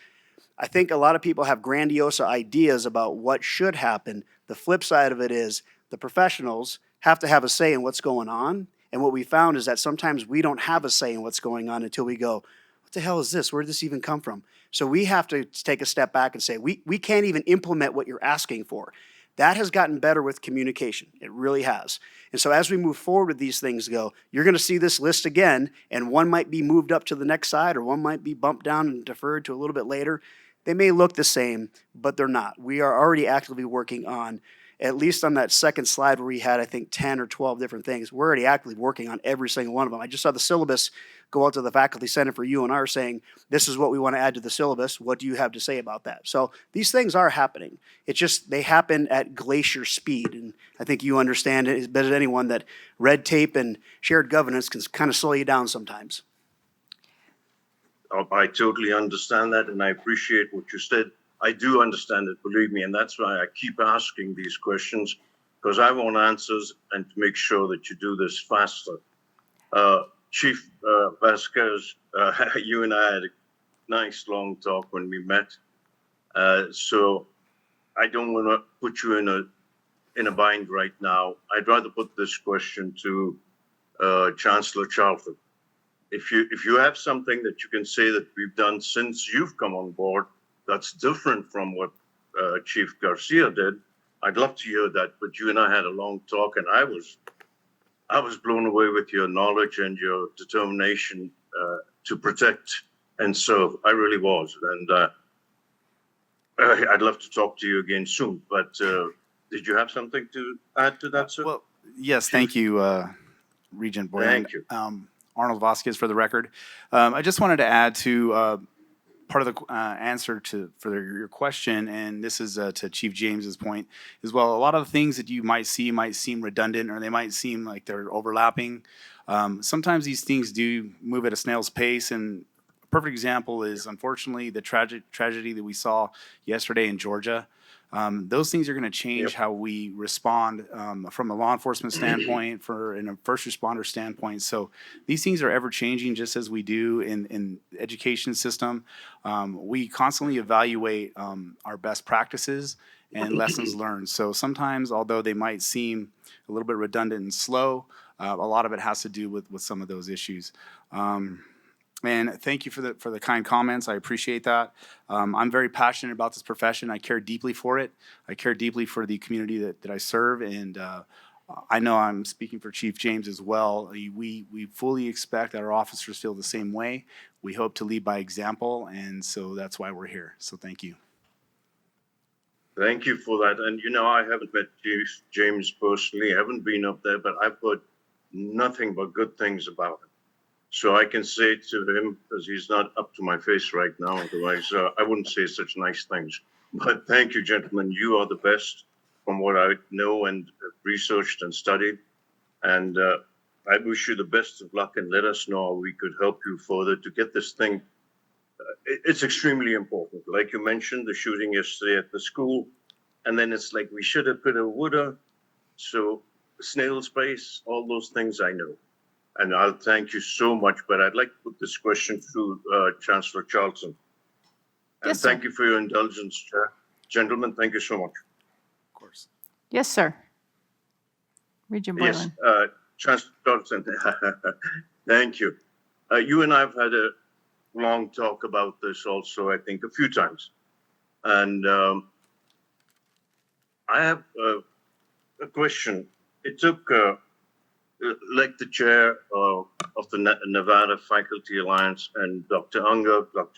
I think a lot of people have grandiose ideas about what should happen. The flip side of it is the professionals have to have a say in what's going on. And what we found is that sometimes we don't have a say in what's going on until we go, what the hell is this? Where did this even come from? So we have to take a step back and say, we can't even implement what you're asking for. That has gotten better with communication. It really has. And so as we move forward with these things you're going to see this list again, and one might be moved up to the next side, or one might be bumped down and deferred to a little bit later. They may look the same, but they're not. We are already actively working on, at least on that second slide where we had, I think, 10 or 12 different things. We're already actively working on every single one of them. I just saw the syllabus go out to the Faculty Senate for UNR saying, this is what we want to add to the syllabus. What do you have to say about that? So these things are happening. It's just they happen at glacier speed. And I think you understand it as better than anyone that red tape and shared governance can kind of slow you down sometimes. I totally understand that, and I appreciate what you said. I do understand it, believe me, and that's why I keep asking these questions, because I want answers and to make sure that you do this faster. Chief Vasquez, you and I had a nice long talk when we met, so I don't want to put you in a bind right now. I'd rather put this question to Chancellor Chalford. If you have something that you can say that we've done since you've come on board that's different from what Chief Garcia did, I'd love to hear that. But you and I had a long talk, and I was blown away with your knowledge and your determination to protect and serve. I really was, and I'd love to talk to you again soon. But did you have something to add to that, sir? Well, yes, thank you, Regent Boyan. Thank you. Arnold Vasquez for the record. I just wanted to add to part of the answer for your question, and this is to Chief James's point as well. A lot of the things that you might see might seem redundant, or they might seem like they're overlapping. Sometimes these things do move at a snail's pace, and a perfect example is unfortunately the tragedy that we saw yesterday in Georgia. Those things are going to change how we respond from a law enforcement standpoint, in a first responder standpoint. So these things are ever changing, just as we do in the education system. We constantly evaluate our best practices and lessons learned. So sometimes, although they might seem a little bit redundant and slow, a lot of it has to do with some of those issues. And thank you for the kind comments. I appreciate that. I'm very passionate about this profession. I care deeply for it. I care deeply for the community that I serve, and I know I'm speaking for Chief James as well. We fully expect that our officers feel the same way. We hope to lead by example, and so that's why we're here. So thank you. Thank you for that. And I haven't met Chief James personally. I haven't been up there, but I've heard nothing but good things about him. So I can say to him, because he's not up to my face right now, otherwise I wouldn't say such nice things. But thank you, gentlemen. You are the best from what I know and researched and studied. And I wish you the best of luck, and let us know how we could help you further to get this thing. It's extremely important. Like you mentioned, the shooting yesterday at the school, and then it's like we should have put a woulda. So snail space, all those things I know. And I'll thank you so much, but I'd like to put this question through Chancellor Charlton. And Yes, sir. thank you for your indulgence, Chair. Gentlemen, thank you so much. Of course. Yes, sir. Regent Yes, Boylan. Chancellor Charlton, thank you. You and I have had a long talk about this also, I think, a few times. And I have a question. It took... like the chair of the Nevada Faculty Alliance and Dr.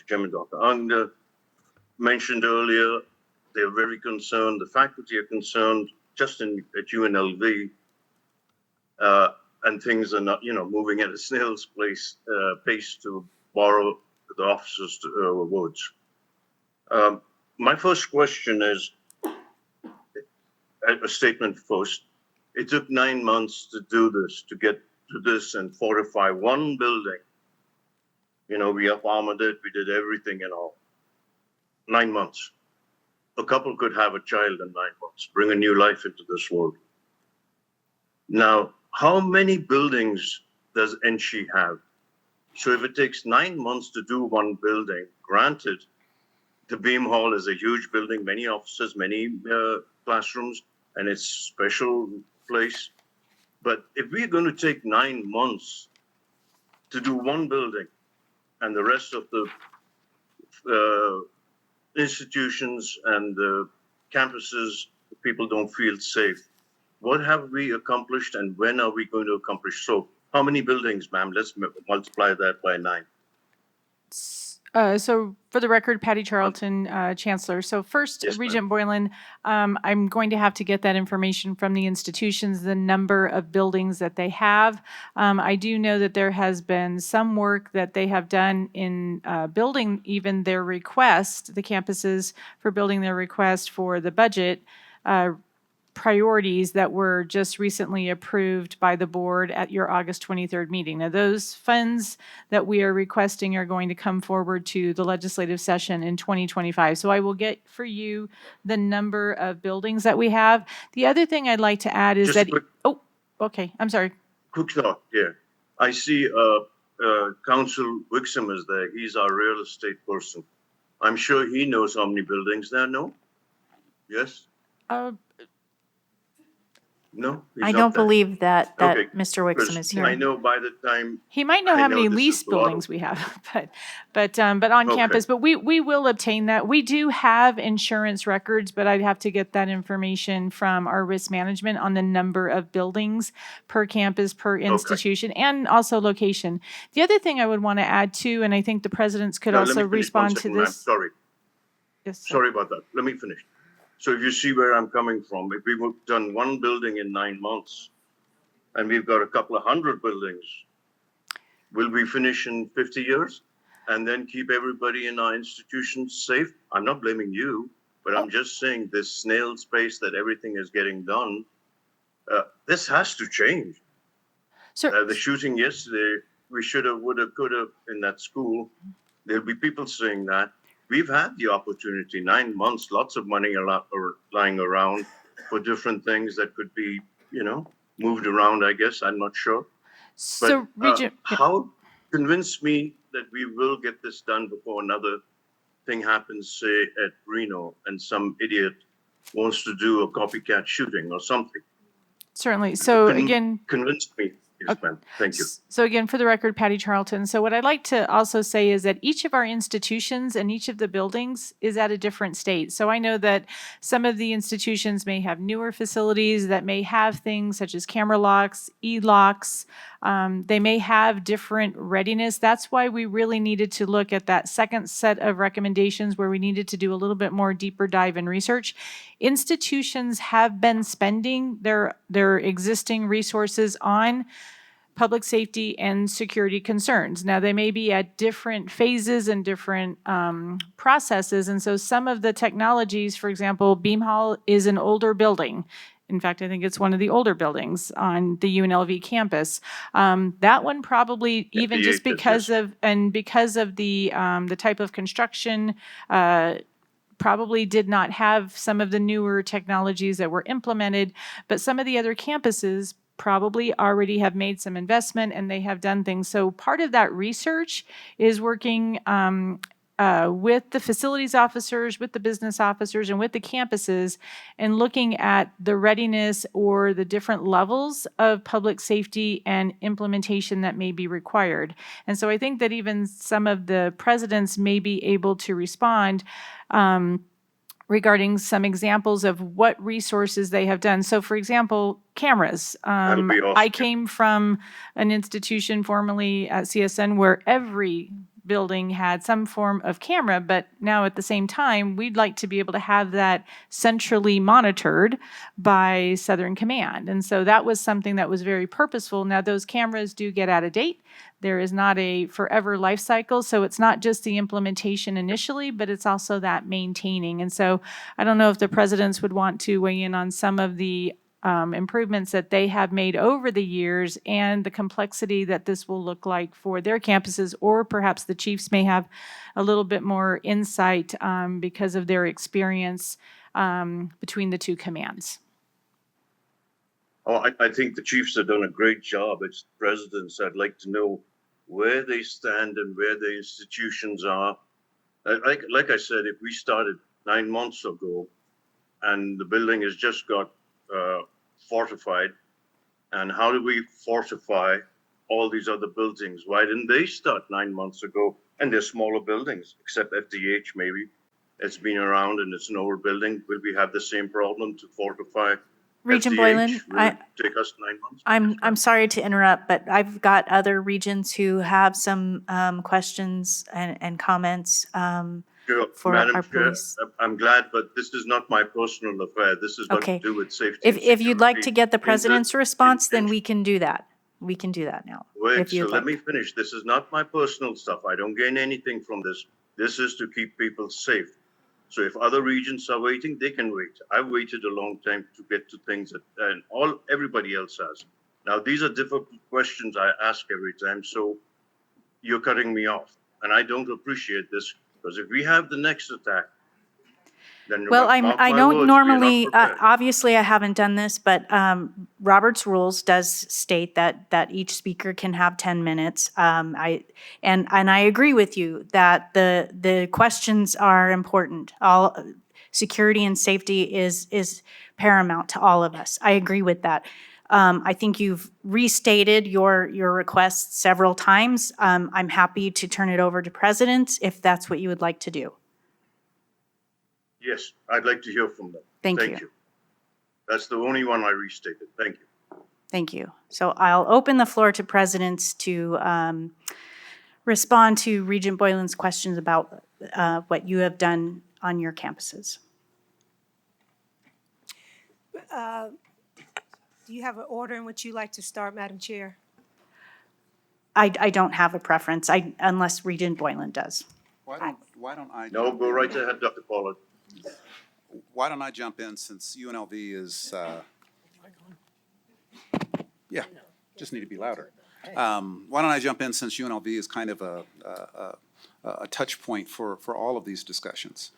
Jim and Dr. Unger mentioned earlier, they're very concerned, the faculty are concerned just at UNLV, and things are not, moving at a snail's pace to borrow the officers' words. My first question is a statement first. It took 9 months to do this, to get to this and fortify one building. We up-armored it, we did everything and all. 9 months. A couple could have a child in 9 months, bring a new life into this world. Now, how many buildings does NSHE have? So if it takes 9 months to do one building, granted, the Beam Hall is a huge building, many offices, many classrooms, and it's special place. But if we're going to take 9 months to do one building and the rest of the institutions and the campuses, people don't feel safe, what have we accomplished and when are we going to accomplish? So how many buildings, ma'am? Let's multiply that by 9. So for the record, Patty Charlton, Chancellor. So first, Yes, Regent Boylan, I'm going to have to get that information from the institutions, the number of buildings that they have. I do know that there has been some work that they have done in building even their request, the campuses for building their request for the budget priorities that were just recently approved by the board at your August 23rd meeting. Now, those funds that we are requesting are going to come forward to the legislative session in 2025. So I will get for you the number of buildings that we have. The other thing I'd like to add is Just a that, quick- oh, okay, I'm sorry. Quick thought, yeah. I see Council Wixom is there. He's our real estate person. I'm sure he knows how many buildings there are, no? Yes? No? He's I not don't there? believe that Okay, Mr. Wixom because is here. I know by the time. He might know I how many this lease is a lot of- buildings we have, but on Okay. campus. But we will obtain that. We do have insurance records, but I'd have to get that information from our risk management on the number of buildings per campus, per institution, and also location. The other thing I would want to add too, and I think the presidents could No, let also me finish one respond to second, ma'am. this. Sorry. Yes, sir. Sorry about that. Let me finish. So if you see where I'm coming from, if we've done one building in 9 months and we've got a couple of hundred buildings, will we finish in 50 years and then keep everybody in our institutions safe? I'm not blaming you, but I'm just saying this snail space that everything is getting done, this has to change. Sir, The shooting yesterday, we should have, would have, could have in that school. There'll be people saying that. We've had the opportunity, 9 months, lots of money lying around for different things that could be, moved around, I guess. I'm not sure. So, But Regent, how convince me that we will get this done before another thing happens, say at Reno, and some idiot wants to do a copycat shooting or something? certainly. So again, Convince me. Yes, ma'am. Thank you. So again, for the record, Patty Charlton. So what I'd like to also say is that each of our institutions and each of the buildings is at a different state. So I know that some of the institutions may have newer facilities that may have things such as camera locks, e-locks. They may have different readiness. That's why we really needed to look at that second set of recommendations where we needed to do a little bit more deeper dive in research. Institutions have been spending their existing resources on public safety and security concerns. Now, they may be at different phases and different processes. And so some of the technologies, for example, Beam Hall is an older building. In fact, I think it's one of the older buildings on the UNLV campus. That one probably, even just because of the type of construction, probably did not have some of the newer technologies that were implemented, but some of the other campuses probably already have made some investment and they have done things. So part of that research is working with the facilities officers, with the business officers, and with the campuses, and looking at the readiness or the different levels of public safety and implementation that may be required. And so I think that even some of the presidents may be able to respond regarding some examples of what resources they have done. So for example, cameras. That'll be awesome. I came from an institution formerly at CSN where every building had some form of camera, but now at the same time, we'd like to be able to have that centrally monitored by Southern Command. And so that was something that was very purposeful. Now those cameras do get out of date. There is not a forever life cycle. So it's not just the implementation initially, but it's also that maintaining. And so I don't know if the presidents would want to weigh in on some of the improvements that they have made over the years and the complexity that this will look like for their campuses, or perhaps the chiefs may have a little bit more insight because of their experience between the two commands. Oh, I think the chiefs have done a great job. It's the presidents. I'd like to know where they stand and where the institutions are. Like I said, if we started 9 months ago and the building has just got fortified, and how do we fortify all these other buildings? Why didn't they start 9 months ago? And they're smaller buildings, except FDH maybe. It's been around and it's an old building. Will we have the same problem to fortify Regent FDH? Boylan, Will it take us 9 months? I'm sorry to interrupt, but I've got other regents who have some questions and comments Sure, for Madam our Chair, police. I'm glad, but this is not my personal affair. This is got Okay. to do with safety. and If you'd like to security get the in president's response, then we can do that. We can do that now. Wait, if so you'd let like. me finish. This is not my personal stuff. I don't gain anything from this. This is to keep people safe. So if other regions are waiting, they can wait. I've waited a long time to get to things that everybody else has. Now, these are difficult questions I ask every time, so you're cutting me off. And I don't appreciate this, because if we have the next attack, then Well, mark I my don't words, we are normally, not prepared. obviously I haven't done this, but Robert's rules does state that each speaker can have 10 minutes. And I agree with you that the questions are important. All security and safety is paramount to all of us. I agree with that. I think you've restated your request several times. I'm happy to turn it over to presidents if that's what you would like to do. Yes, I'd like to hear from them. Thank you. That's the only one I restated. Thank you. Thank you. So I'll open the floor to presidents to respond to Regent Boylan's questions about what you have done on your campuses. Do you have an order in which you'd like to start, Madam Chair? I don't have a preference, unless Regent Boylan does. Why don't I? No, go right ahead, Dr. Pollard. Why don't I jump in since UNLV is, yeah, just need to be louder. Why don't I jump in since UNLV is kind of a touch point for all of these discussions.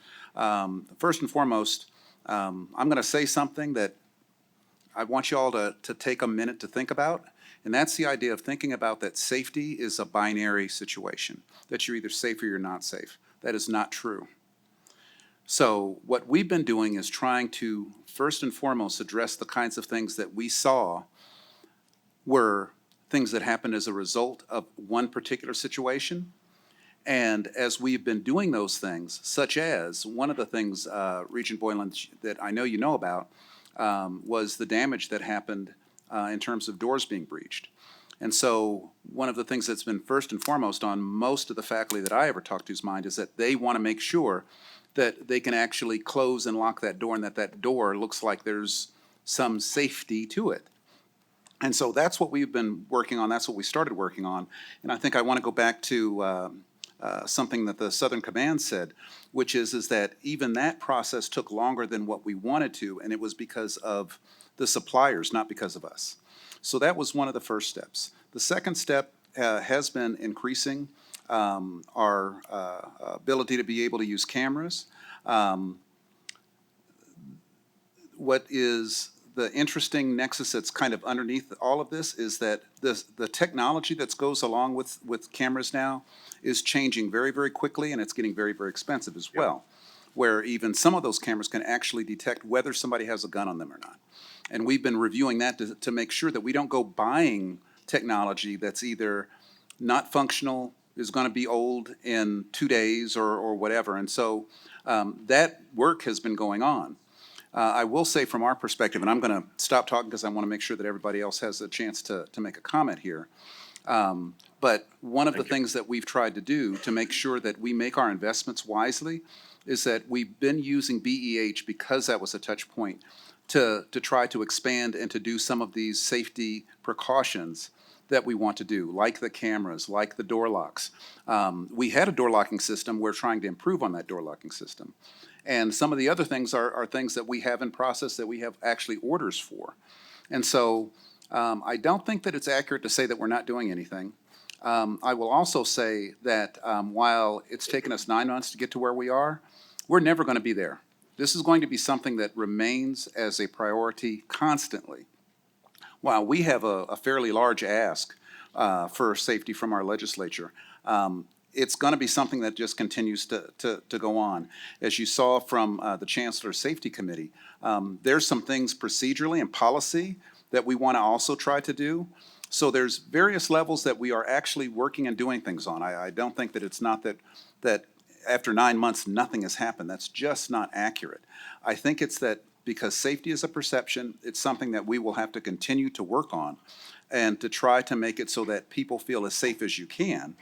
First and foremost, I'm going to say something that I want you all to take a minute to think about, and that's the idea of thinking about that safety is a binary situation, that you're either safe or you're not safe. That is not true. So what we've been doing is trying to, first and foremost, address the kinds of things that we saw were things that happened as a result of one particular situation. And as we've been doing those things, such as one of the things, Regent Boylan, that I know you know about, was the damage that happened in terms of doors being breached. And so one of the things that's been first and foremost on most of the faculty that I ever talk to's mind is that they want to make sure that they can actually close and lock that door, and that door looks like there's some safety to it. And so that's what we've been working on. That's what we started working on. And I think I want to go back to something that the Southern Command said, which is that even that process took longer than what we wanted to, and it was because of the suppliers, not because of us. So that was one of the first steps. The second step has been increasing our ability to be able to use cameras. What is the interesting nexus that's kind of underneath all of this is that the technology that goes along with cameras now is changing very, very quickly, and it's getting very, very expensive as well, where even some of those cameras can actually detect whether somebody has a gun on them or not. And we've been reviewing that to make sure that we don't go buying technology that's either not functional, is going to be old in 2 days or whatever. And so that work has been going on. I will say from our perspective, and I'm going to stop talking because I want to make sure that everybody else has a chance to make a comment here. But one of the things that we've tried to do to make sure that we make our investments wisely is that we've been using BEH because that was a touch point to try to expand and to do some of these safety precautions that we want to do, like the cameras, like the door locks. We had a door locking system. We're trying to improve on that door locking system. And some of the other things are things that we have in process that we have actually orders for. And so I don't think that it's accurate to say that we're not doing anything. I will also say that while it's taken us 9 months to get to where we are, we're never going to be there. This is going to be something that remains as a priority constantly. While we have a fairly large ask for safety from our legislature, it's going to be something that just continues to go on. As you saw from the Chancellor's Safety Committee, there's some things procedurally and policy that we want to also try to do. So there's various levels that we are actually working and doing things on. I don't think that it's not that after 9 months nothing has happened. That's just not accurate. I think it's that because safety is a perception, it's something that we will have to continue to work on and to try to make it so that people feel as safe as you can.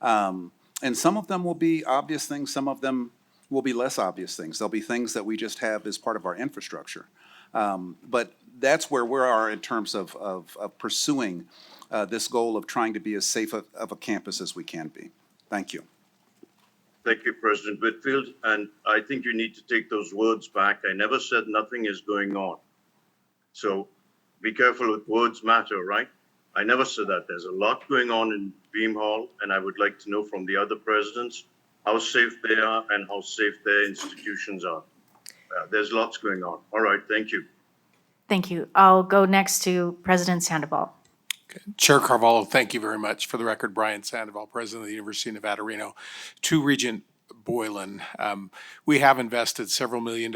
And some of them will be obvious things, some of them will be less obvious things. There'll be things that we just have as part of our infrastructure. But that's where we are in terms of pursuing this goal of trying to be as safe of a campus as we can be. Thank you. Thank you, President Whitfield. And I think you need to take those words back. I never said nothing is going on. So be careful with words matter, right? I never said that. There's a lot going on in Beam Hall, and I would like to know from the other presidents how safe they are and how safe their institutions are. There's lots going on. All right, thank you. Thank you. I'll go next to President Sandoval. Chair Carvalho, thank you very much. For the record, Brian Sandoval, President of the University of Nevada, Reno. To Regent Boylan, we have invested several $1 million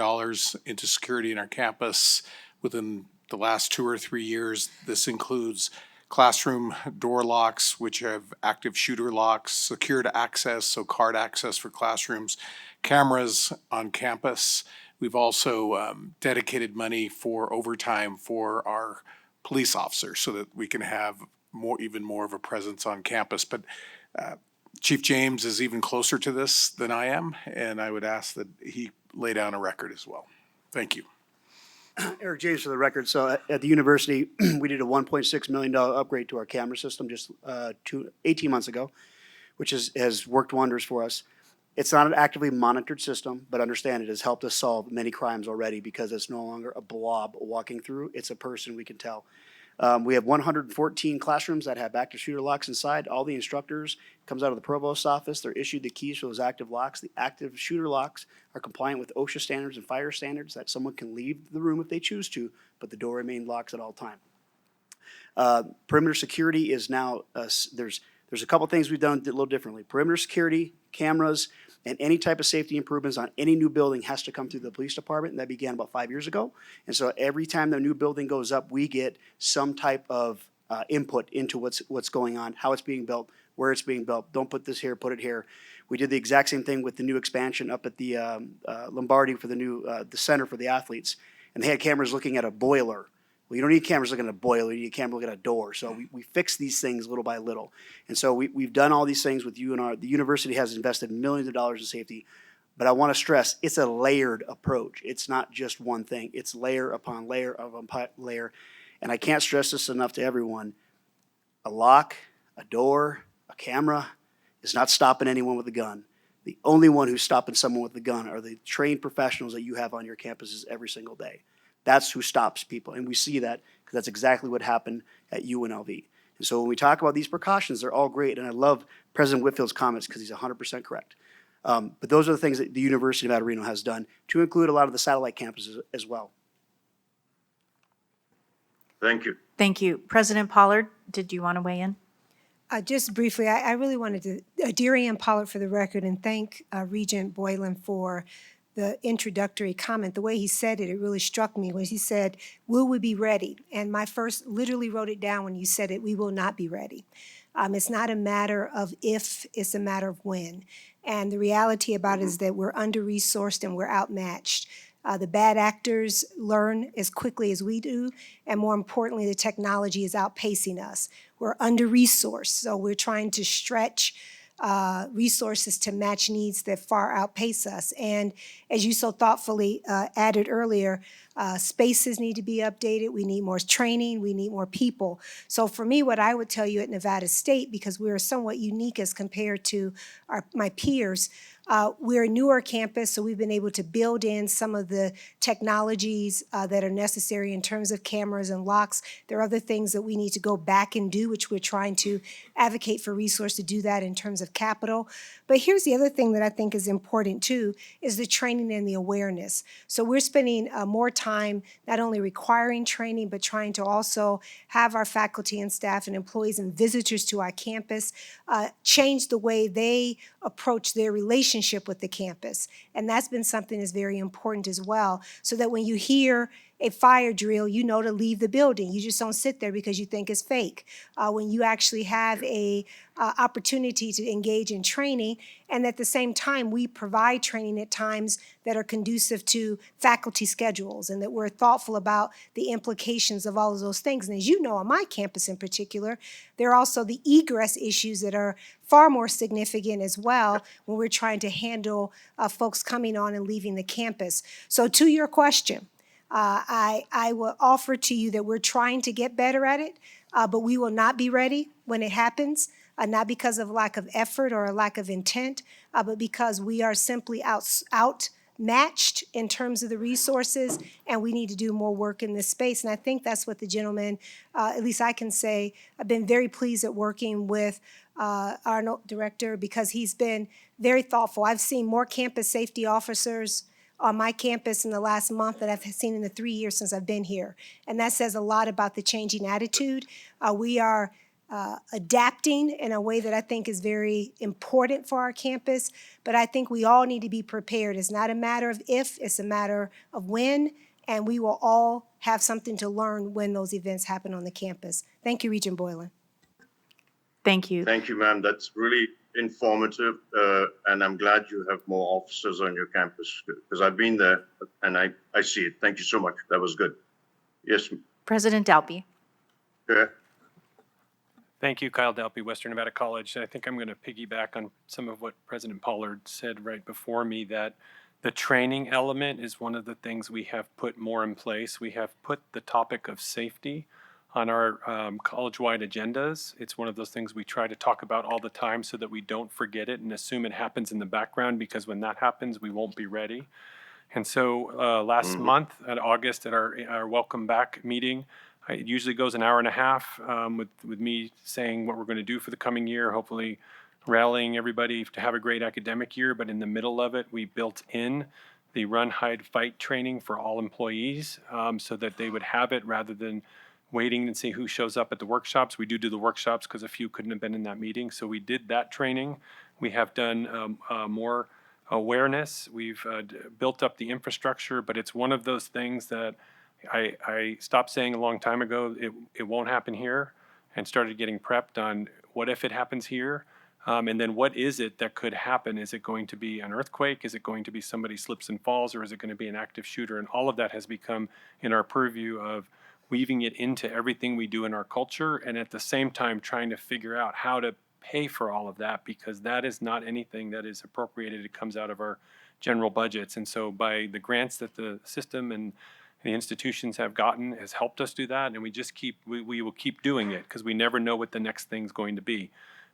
into security in our campus within the last 2 or 3 years. This includes classroom door locks, which have active shooter locks, secured access, so card access for classrooms, cameras on campus. We've also dedicated money for overtime for our police officers so that we can have even more of a presence on campus. But Chief James is even closer to this than I am, and I would ask that he lay down a record as well. Thank you. Eric James for the record. So at the university, we did a $1.6 million upgrade to our camera system just 18 months ago, which has worked wonders for us. It's not an actively monitored system, but understand it has helped us solve many crimes already because it's no longer a blob walking through. It's a person we can tell. We have 114 classrooms that have active shooter locks inside. All the instructors comes out of the provost's office. They're issued the keys for those active locks. The active shooter locks are compliant with OSHA standards and fire standards that someone can leave the room if they choose to, but the door remains locked at all time. Perimeter security is now, there's a couple things we've done a little differently. Perimeter security, cameras, and any type of safety improvements on any new building has to come through the police department. And that began about 5 years ago. And so every time the new building goes up, we get some type of input into what's going on, how it's being built, where it's being built. Don't put this here, put it here. We did the exact same thing with the new expansion up at the Lombardi for the new the center for the athletes, and they had cameras looking at a boiler. Well, you don't need cameras looking at a boiler. You need a camera looking at a door. So we fix these things little by little, and so we've done all these things with UNR. The university has invested millions of dollars in safety. But I want to stress, it's a layered approach. It's not just one thing. It's layer upon layer upon layer. And I can't stress this enough to everyone. A lock, a door, a camera is not stopping anyone with a gun. The only one who's stopping someone with a gun are the trained professionals that you have on your campuses every single day. That's who stops people. And we see that because that's exactly what happened at UNLV. And so when we talk about these precautions, they're all great. And I love President Whitfield's comments because he's 100% correct. But those are the things that the University of Nevada, Reno has done to include a lot of the satellite campuses as well. Thank you. Thank you. President Pollard, did you want to weigh in? Just briefly, I really wanted to, Dear Ann Pollard for the record, and thank Regent Boylan for the introductory comment. The way he said it, it really struck me was he said, will we be ready? And my first literally wrote it down when you said it, we will not be ready. It's not a matter of if, it's a matter of when. And the reality about it is that we're under-resourced and we're outmatched. The bad actors learn as quickly as we do, and more importantly, the technology is outpacing us. We're under-resourced, so we're trying to stretch resources to match needs that far outpace us. And as you so thoughtfully added earlier, spaces need to be updated. We need more training. We need more people. So for me, what I would tell you at Nevada State, because we're somewhat unique as compared to my peers, we're a newer campus, so we've been able to build in some of the technologies that are necessary in terms of cameras and locks. There are other things that we need to go back and do, which we're trying to advocate for resource to do that in terms of capital. But here's the other thing that I think is important too, is the training and the awareness. So we're spending more time not only requiring training, but trying to also have our faculty and staff and employees and visitors to our campus change the way they approach their relationship with the campus. And that's been something that's very important as well, so that when you hear a fire drill, you know to leave the building. You just don't sit there because you think it's fake. When you actually have a opportunity to engage in training, and at the same time, we provide training at times that are conducive to faculty schedules, and that we're thoughtful about the implications of all of those things. And as you know, on my campus in particular, there are also the egress issues that are far more significant as well when we're trying to handle folks coming on and leaving the campus. So to your question, I will offer to you that we're trying to get better at it, but we will not be ready when it happens, not because of lack of effort or a lack of intent, but because we are simply outmatched in terms of the resources, and we need to do more work in this space. And I think that's what the gentleman, at least I can say, I've been very pleased at working with our director because he's been very thoughtful. I've seen more campus safety officers on my campus in the last month that I've seen in the 3 years since I've been here. And that says a lot about the changing attitude. We are adapting in a way that I think is very important for our campus, but I think we all need to be prepared. It's not a matter of if, it's a matter of when, and we will all have something to learn when those events happen on the campus. Thank you, Regent Boylan. Thank you. Thank you, ma'am. That's really informative, and I'm glad you have more officers on your campus because I've been there and I see it. Thank you so much. That was good. Yes. President Dalby. Yeah. Thank you, Kyle Dalpy, Western Nevada College. I think I'm going to piggyback on some of what President Pollard said right before me, that the training element is one of the things we have put more in place. We have put the topic of safety on our college-wide agendas. It's one of those things we try to talk about all the time so that we don't forget it and assume it happens in the background, because when that happens, we won't be ready. And so last month, at August, at our Welcome Back meeting, it usually goes an hour and a half with me saying what we're going to do for the coming year, hopefully rallying everybody to have a great academic year. But in the middle of it, we built in the run, hide, fight training for all employees so that they would have it rather than waiting and see who shows up at the workshops. We do the workshops because a few couldn't have been in that meeting. So we did that training. We have done more awareness. We've built up the infrastructure, but it's one of those things that I stopped saying a long time ago. It won't happen here. and started getting prepped on what if it happens here? And then what is it that could happen? Is it going to be an earthquake? Is it going to be somebody slips and falls? Or is it going to be an active shooter? And all of that has become in our purview of weaving it into everything we do in our culture, and at the same time trying to figure out how to pay for all of that, because that is not anything that is appropriated. It comes out of our general budgets. And so by the grants that the system and the institutions have gotten has helped us do that, and we will keep doing it because we never know what the next thing's going to be.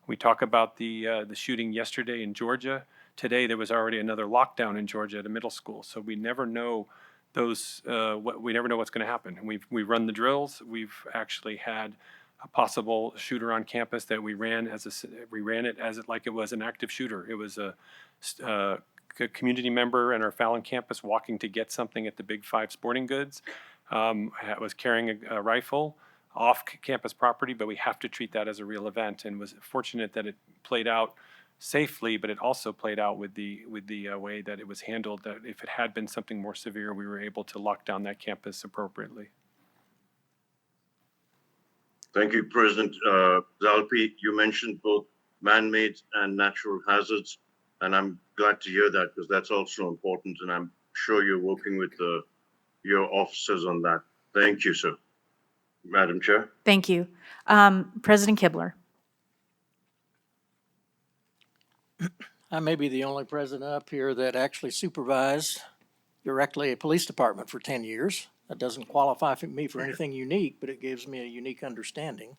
We talk about the shooting yesterday in Georgia. Today there was already another lockdown in Georgia at a middle school, so we never know we never know what's going to happen. And we run the drills. We've actually had a possible shooter on campus that we ran it like it was an active shooter. It was a community member in our Fallon campus walking to get something at the Big Five Sporting Goods. Was carrying a rifle off campus property, but we have to treat that as a real event, and was fortunate that it played out safely, but it also played out with the way that it was handled, that if it had been something more severe, we were able to lock down that campus appropriately. Thank you, President Zalpi. You mentioned both man-made and natural hazards, and I'm glad to hear that because that's also important, and I'm sure you're working with your officers on that. Thank you, sir. Madam Chair. Thank you. President Kibler. I may be the only president up here that actually supervised directly a police department for 10 years. That doesn't qualify me for anything unique, but it gives me a unique understanding.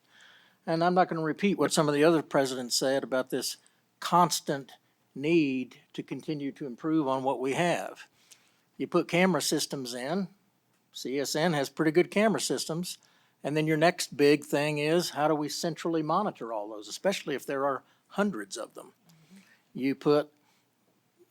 And I'm not going to repeat what some of the other presidents said about this constant need to continue to improve on what we have. You put camera systems in, CSN has pretty good camera systems, and then your next big thing is how do we centrally monitor all those, especially if there are hundreds of them. You put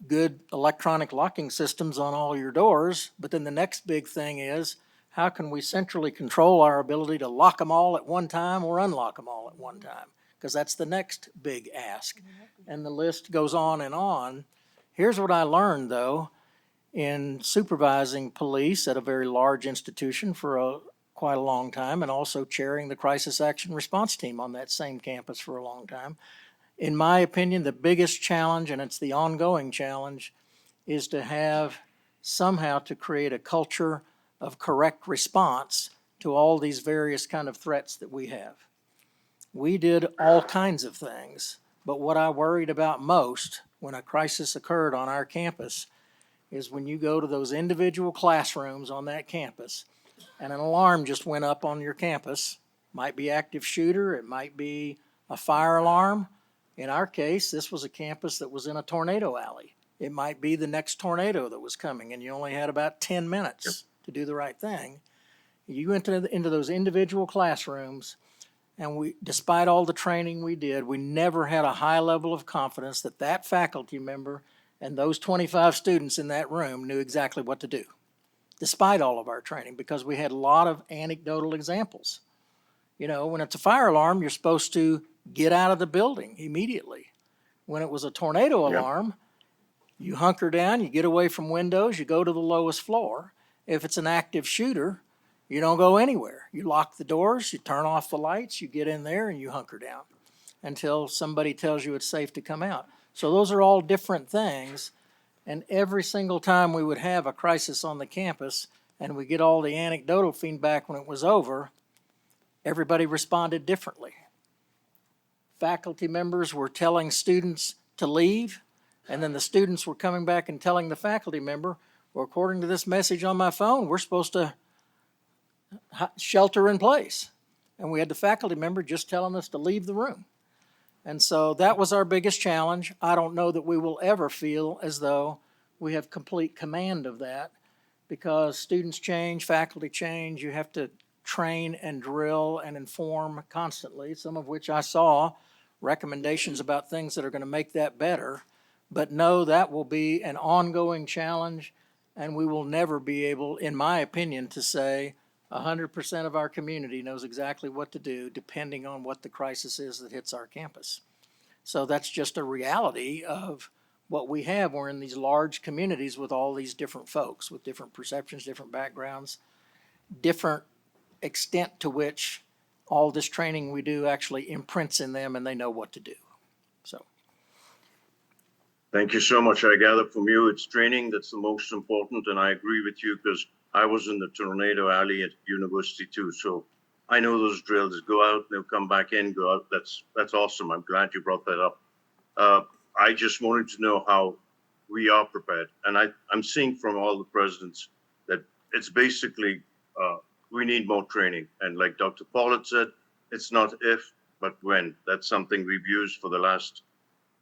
good electronic locking systems on all your doors, but then the next big thing is how can we centrally control our ability to lock them all at one time or unlock them all at one time? Because that's the next big ask. And the list goes on and on. Here's what I learned, though, in supervising police at a very large institution for quite a long time, and also chairing the crisis action response team on that same campus for a long time. In my opinion, the biggest challenge, and it's the ongoing challenge, is to have somehow to create a culture of correct response to all these various kind of threats that we have. We did all kinds of things, but what I worried about most when a crisis occurred on our campus is when you go to those individual classrooms on that campus and an alarm just went up on your campus. Might be active shooter, it might be a fire alarm. In our case, this was a campus that was in a tornado alley. It might be the next tornado that was coming, and you only had about 10 minutes to do the right thing. You went into those individual classrooms, and despite all the training we did, we never had a high level of confidence that that faculty member and those 25 students in that room knew exactly what to do, despite all of our training, because we had a lot of anecdotal examples. You know, when it's a fire alarm, you're supposed to get out of the building immediately. When it was a tornado alarm, you hunker down, you get away from windows, you go to the lowest floor. If it's an active shooter, you don't go anywhere. You lock the doors, you turn off the lights, you get in there and you hunker down until somebody tells you it's safe to come out. So those are all different things. And every single time we would have a crisis on the campus and we get all the anecdotal feedback when it was over, everybody responded differently. Faculty members were telling students to leave, and then the students were coming back and telling the faculty member, well, according to this message on my phone, we're supposed to shelter in place. And we had the faculty member just telling us to leave the room. And so that was our biggest challenge. I don't know that we will ever feel as though we have complete command of that, because students change, faculty change. You have to train and drill and inform constantly, some of which I saw recommendations about things that are going to make that better. But no, that will be an ongoing challenge, and we will never be able, in my opinion, to say 100% of our community knows exactly what to do depending on what the crisis is that hits our campus. So that's just a reality of what we have. We're in these large communities with all these different folks with different perceptions, different backgrounds, different extent to which all this training we do actually imprints in them and they know what to do. So. Thank you so much. I gather from you, it's training that's the most important, and I agree with you because I was in the tornado alley at university too. So I know those drills. Go out, they'll come back in, go out. That's awesome. I'm glad you brought that up. I just wanted to know how we are prepared, and I'm seeing from all the presidents that it's basically we need more training. And like Dr. Pollard said, it's not if, but when. That's something we've used for the last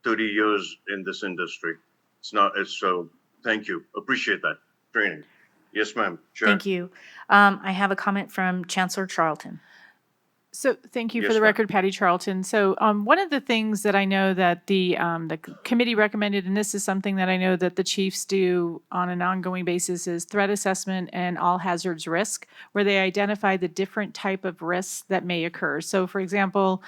30 years in this industry. So thank you. Appreciate that training. Yes, ma'am. Chair. Thank you. I have a comment from Chancellor Charlton. So thank you Yes, for the ma'am. record, Patty Charlton. So one of the things that I know that the committee recommended, and this is something that I know that the chiefs do on an ongoing basis, is threat assessment and all hazards risk, where they identify the different type of risks that may occur. So for example,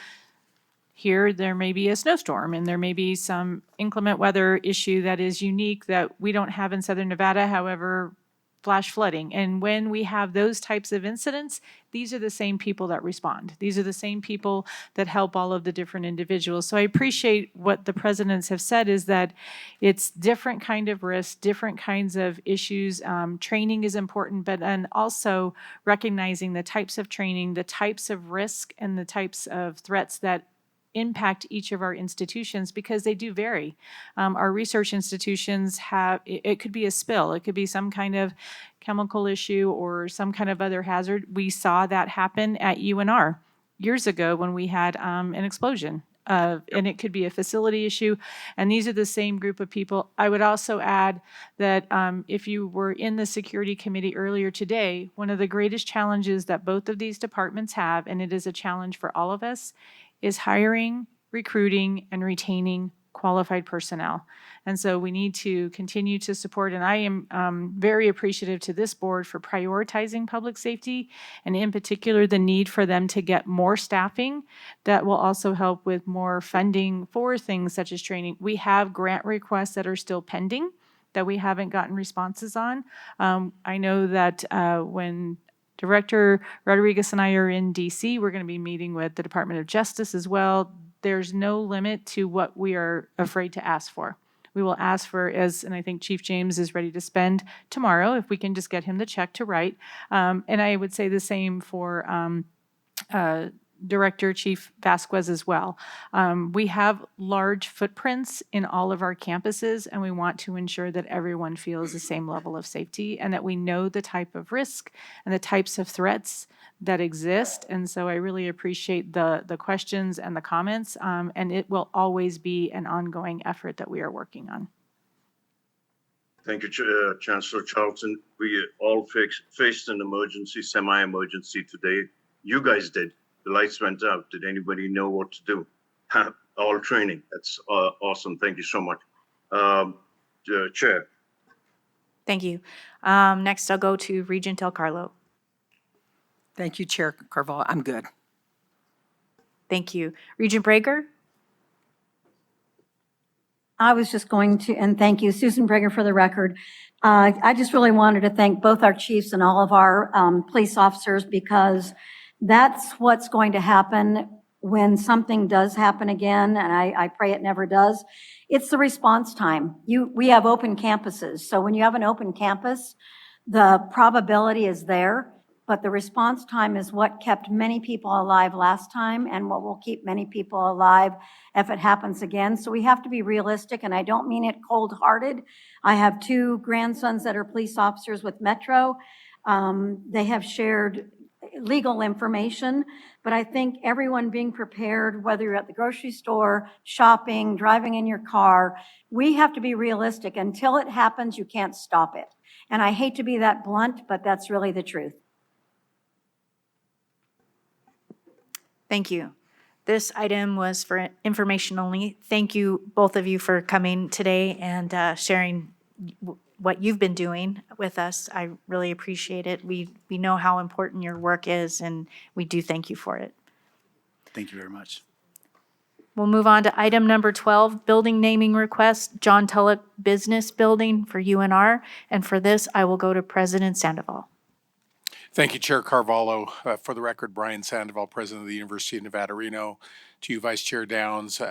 here there may be a snowstorm and there may be some inclement weather issue that is unique that we don't have in Southern Nevada, however, flash flooding. And when we have those types of incidents, these are the same people that respond. These are the same people that help all of the different individuals. So I appreciate what the presidents have said is that it's different kind of risks, different kinds of issues. Training is important, but then also recognizing the types of training, the types of risk, and the types of threats that impact each of our institutions because they do vary. Our research institutions have, it could be a spill, it could be some kind of chemical issue or some kind of other hazard. We saw that happen at UNR years ago when we had an explosion. And it could be a facility issue. And these are the same group of people. I would also add that if you were in the Security Committee earlier today, one of the greatest challenges that both of these departments have, and it is a challenge for all of us, is hiring, recruiting, and retaining qualified personnel. And so we need to continue to support, and I am very appreciative to this board for prioritizing public safety, and in particular, the need for them to get more staffing that will also help with more funding for things such as training. We have grant requests that are still pending that we haven't gotten responses on. I know that when Director Rodriguez and I are in DC. We're going to be meeting with the Department of Justice as well. There's no limit to what we are afraid to ask for. We will ask for, and I think Chief James is ready to spend tomorrow, if we can just get him the check to write. And I would say the same for Director Chief Vasquez as well. We have large footprints in all of our campuses, and we want to ensure that everyone feels the same level of safety and that we know the type of risk and the types of threats that exist. And so I really appreciate the questions and the comments, and it will always be an ongoing effort that we are working on. Thank you, Chancellor Charlton. We all faced an emergency, semi-emergency today. You guys did. The lights went out. Did anybody know what to do? All training. That's awesome. Thank you so much. Chair. Thank you. Next, I'll go to Regent Del Carlo. Thank you, Chair Carvalho. I'm good. Thank you. Regent Brager? I was just going to, and thank you, Susan Brager, for the record. I just really wanted to thank both our chiefs and all of our police officers, because that's what's going to happen when something does happen again, and I pray it never does. It's the response time. We have open campuses, so when you have an open campus, the probability is there, but the response time is what kept many people alive last time and what will keep many people alive if it happens again. So we have to be realistic, and I don't mean it cold-hearted. I have 2 grandsons that are police officers with Metro. They have shared legal information, but I think everyone being prepared, whether you're at the grocery store, shopping, driving in your car, we have to be realistic. Until it happens, you can't stop it. And I hate to be that blunt, but that's really the truth. Thank you. This item was for information only. Thank you, both of you, for coming today and sharing what you've been doing with us. I really appreciate it. We know how important your work is, and we do thank you for it. Thank you very much. We'll move on to item number 12, building naming request, John Tulloch Business Building for UNR. And for this, I will go to President Sandoval. Thank you, Chair Carvalho. For the record, Brian Sandoval, President of the University of Nevada, Reno. To you, Vice Chair Downs,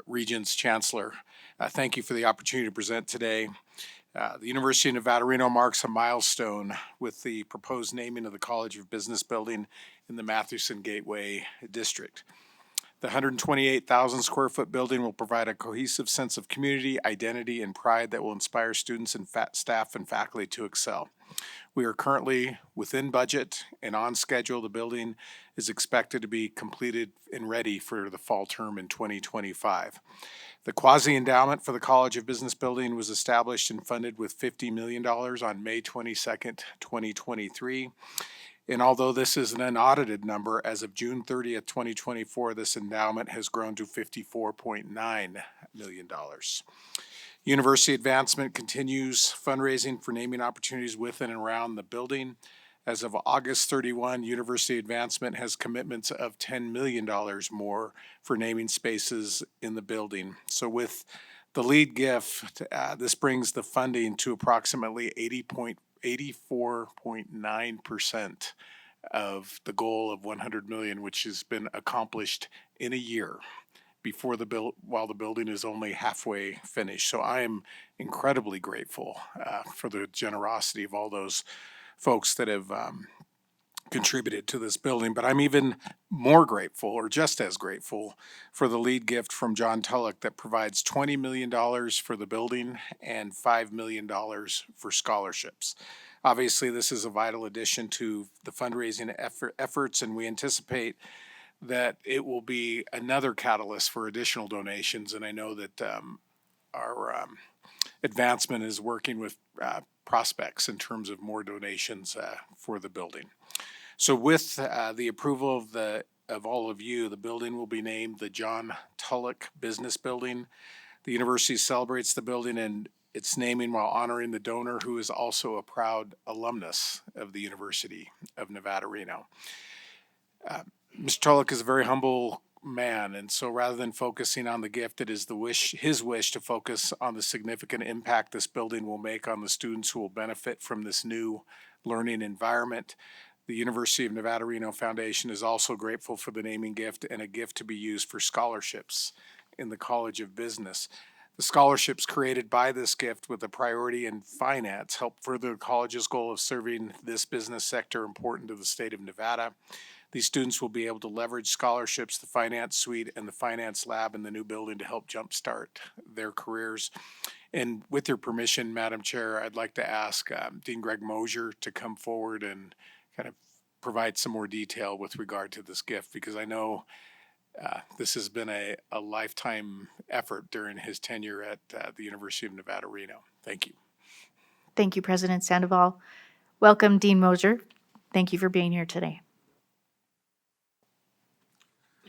Regents, Chancellor. Thank you for the opportunity to present today. The University of Nevada, Reno marks a milestone with the proposed naming of the College of Business building in the Mathewson Gateway District. The 128,000 square foot building will provide a cohesive sense of community, identity, and pride that will inspire students and staff and faculty to excel. We are currently within budget and on schedule. The building is expected to be completed and ready for the fall term in 2025. The quasi-endowment for the College of Business building was established and funded with $50 million on May 22nd, 2023. And although this is an unaudited number, as of June 30th, 2024, this endowment has grown to $54.9 million. University Advancement continues fundraising for naming opportunities within and around the building. As of August 31, University Advancement has commitments of $10 million more for naming spaces in the building. So with the lead gift, this brings the funding to approximately 84.9% of the goal of 100 million, which has been accomplished in a year before while the building is only halfway finished. So I am incredibly grateful for the generosity of all those folks that have contributed to this building, but I'm even more grateful, or just as grateful, for the lead gift from John Tulloch that provides $20 million for the building and $5 million for scholarships. Obviously, this is a vital addition to the fundraising efforts, and we anticipate that it will be another catalyst for additional donations. And I know that our advancement is working with prospects in terms of more donations for the building. So with the approval of all of you, the building will be named the John Tulloch Business Building. The university celebrates the building and its naming while honoring the donor, who is also a proud alumnus of the University of Nevada, Reno. Mr. Tulloch is a very humble man, and so rather than focusing on the gift, it is his wish to focus on the significant impact this building will make on the students who will benefit from this new learning environment. The University of Nevada, Reno Foundation is also grateful for the naming gift and a gift to be used for scholarships in the College of Business. The scholarships created by this gift with a priority in finance help further the college's goal of serving this business sector important to the state of Nevada. These students will be able to leverage scholarships, the finance suite, and the finance lab in the new building to help jumpstart their careers. And with your permission, Madam Chair, I'd like to ask Dean Greg Mosier to come forward and kind of provide some more detail with regard to this gift, because I know this has been a lifetime effort during his tenure at the University of Nevada, Reno. Thank you. Thank you, President Sandoval. Welcome, Dean Mosier. Thank you for being here today.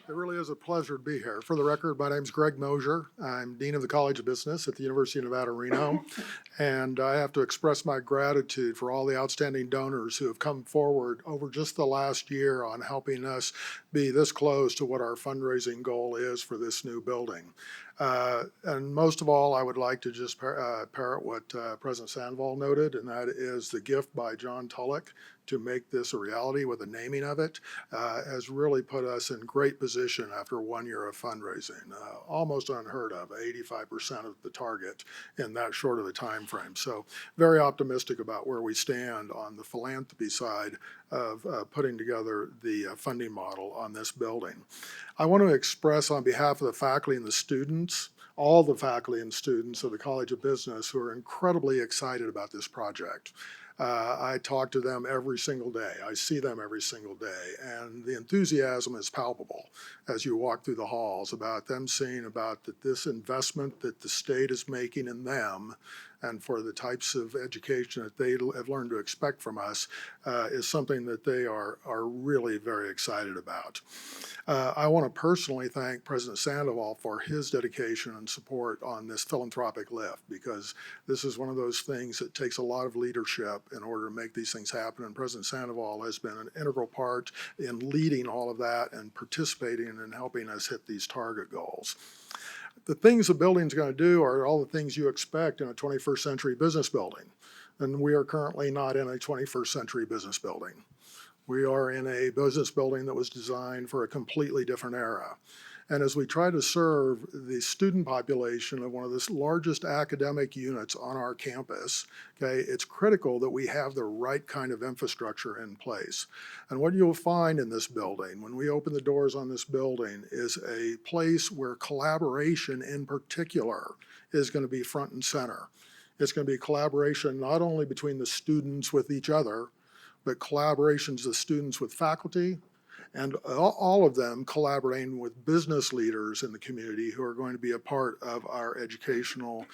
It really is a pleasure to be here. For the record, my name is Greg Mosier. I'm Dean of the College of Business at the University of Nevada, Reno. And I have to express my gratitude for all the outstanding donors who have come forward over just the last year on helping us be this close to what our fundraising goal is for this new building. And most of all, I would like to just parrot what President Sandoval noted, and that is the gift by John Tulloch to make this a reality with the naming of it has really put us in great position after 1 year of fundraising. Almost unheard of, 85% of the target in that short of a time frame. So very optimistic about where we stand on the philanthropy side of putting together the funding model on this building. I want to express on behalf of the faculty and the students, all the faculty and students of the College of Business, who are incredibly excited about this project. I talk to them every single day. I see them every single day, and the enthusiasm is palpable as you walk through the halls about them seeing about that this investment that the state is making in them and for the types of education that they have learned to expect from us is something that they are really very excited about. I want to personally thank President Sandoval for his dedication and support on this philanthropic lift, because this is one of those things that takes a lot of leadership in order to make these things happen, and President Sandoval has been an integral part in leading all of that and participating in helping us hit these target goals. The things the building's going to do are all the things you expect in a 21st century business building. And we are currently not in a 21st century business building. We are in a business building that was designed for a completely different era. And as we try to serve the student population of one of the largest academic units on our campus, okay, it's critical that we have the right kind of infrastructure in place. And what you'll find in this building, when we open the doors on this building, is a place where collaboration in particular is going to be front and center. It's going to be collaboration not only between the students with each other, but collaborations of students with faculty, and all of them collaborating with business leaders in the community who are going to be a part of our educational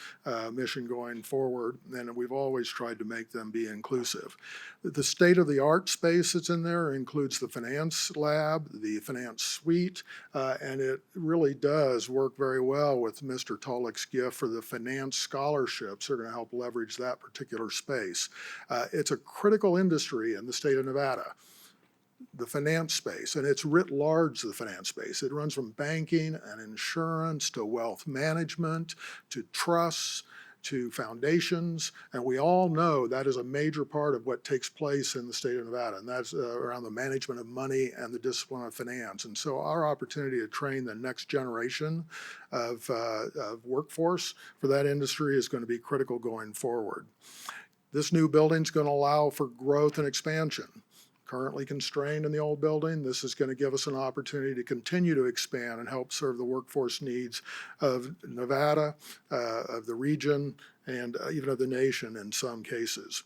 mission going forward. And we've always tried to make them be inclusive. The state-of-the-art space that's in there includes the finance lab, the finance suite, and it really does work very well with Mr. Tolick's gift for the finance scholarships. They're going to help leverage that particular space. It's a critical industry in the state of Nevada, the finance space, and it's writ large, the finance space. It runs from banking and insurance to wealth management to trusts to foundations, and we all know that is a major part of what takes place in the state of Nevada, and that's around the management of money and the discipline of finance. And so our opportunity to train the next generation of workforce for that industry is going to be critical going forward. This new building is going to allow for growth and expansion. Currently constrained in the old building, this is going to give us an opportunity to continue to expand and help serve the workforce needs of Nevada, of the region, and even of the nation in some cases.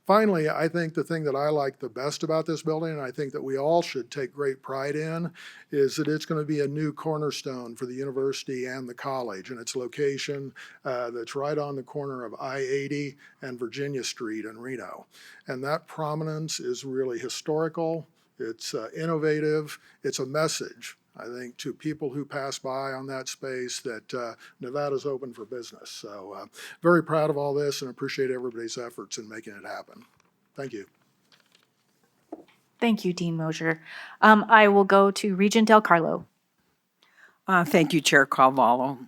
Finally, I think the thing that I like the best about this building, and I think that we all should take great pride in, is that it's going to be a new cornerstone for the university and the college, and its location that's right on the corner of I-80 and Virginia Street in Reno. And that prominence is really historical, it's innovative, it's a message, I think, to people who pass by on that space that Nevada's open for business. So very proud of all this and appreciate everybody's efforts in making it happen. Thank you. Thank you, Dean Mosier. I will go to Regent Del Carlo. Thank you, Chair Carvalho.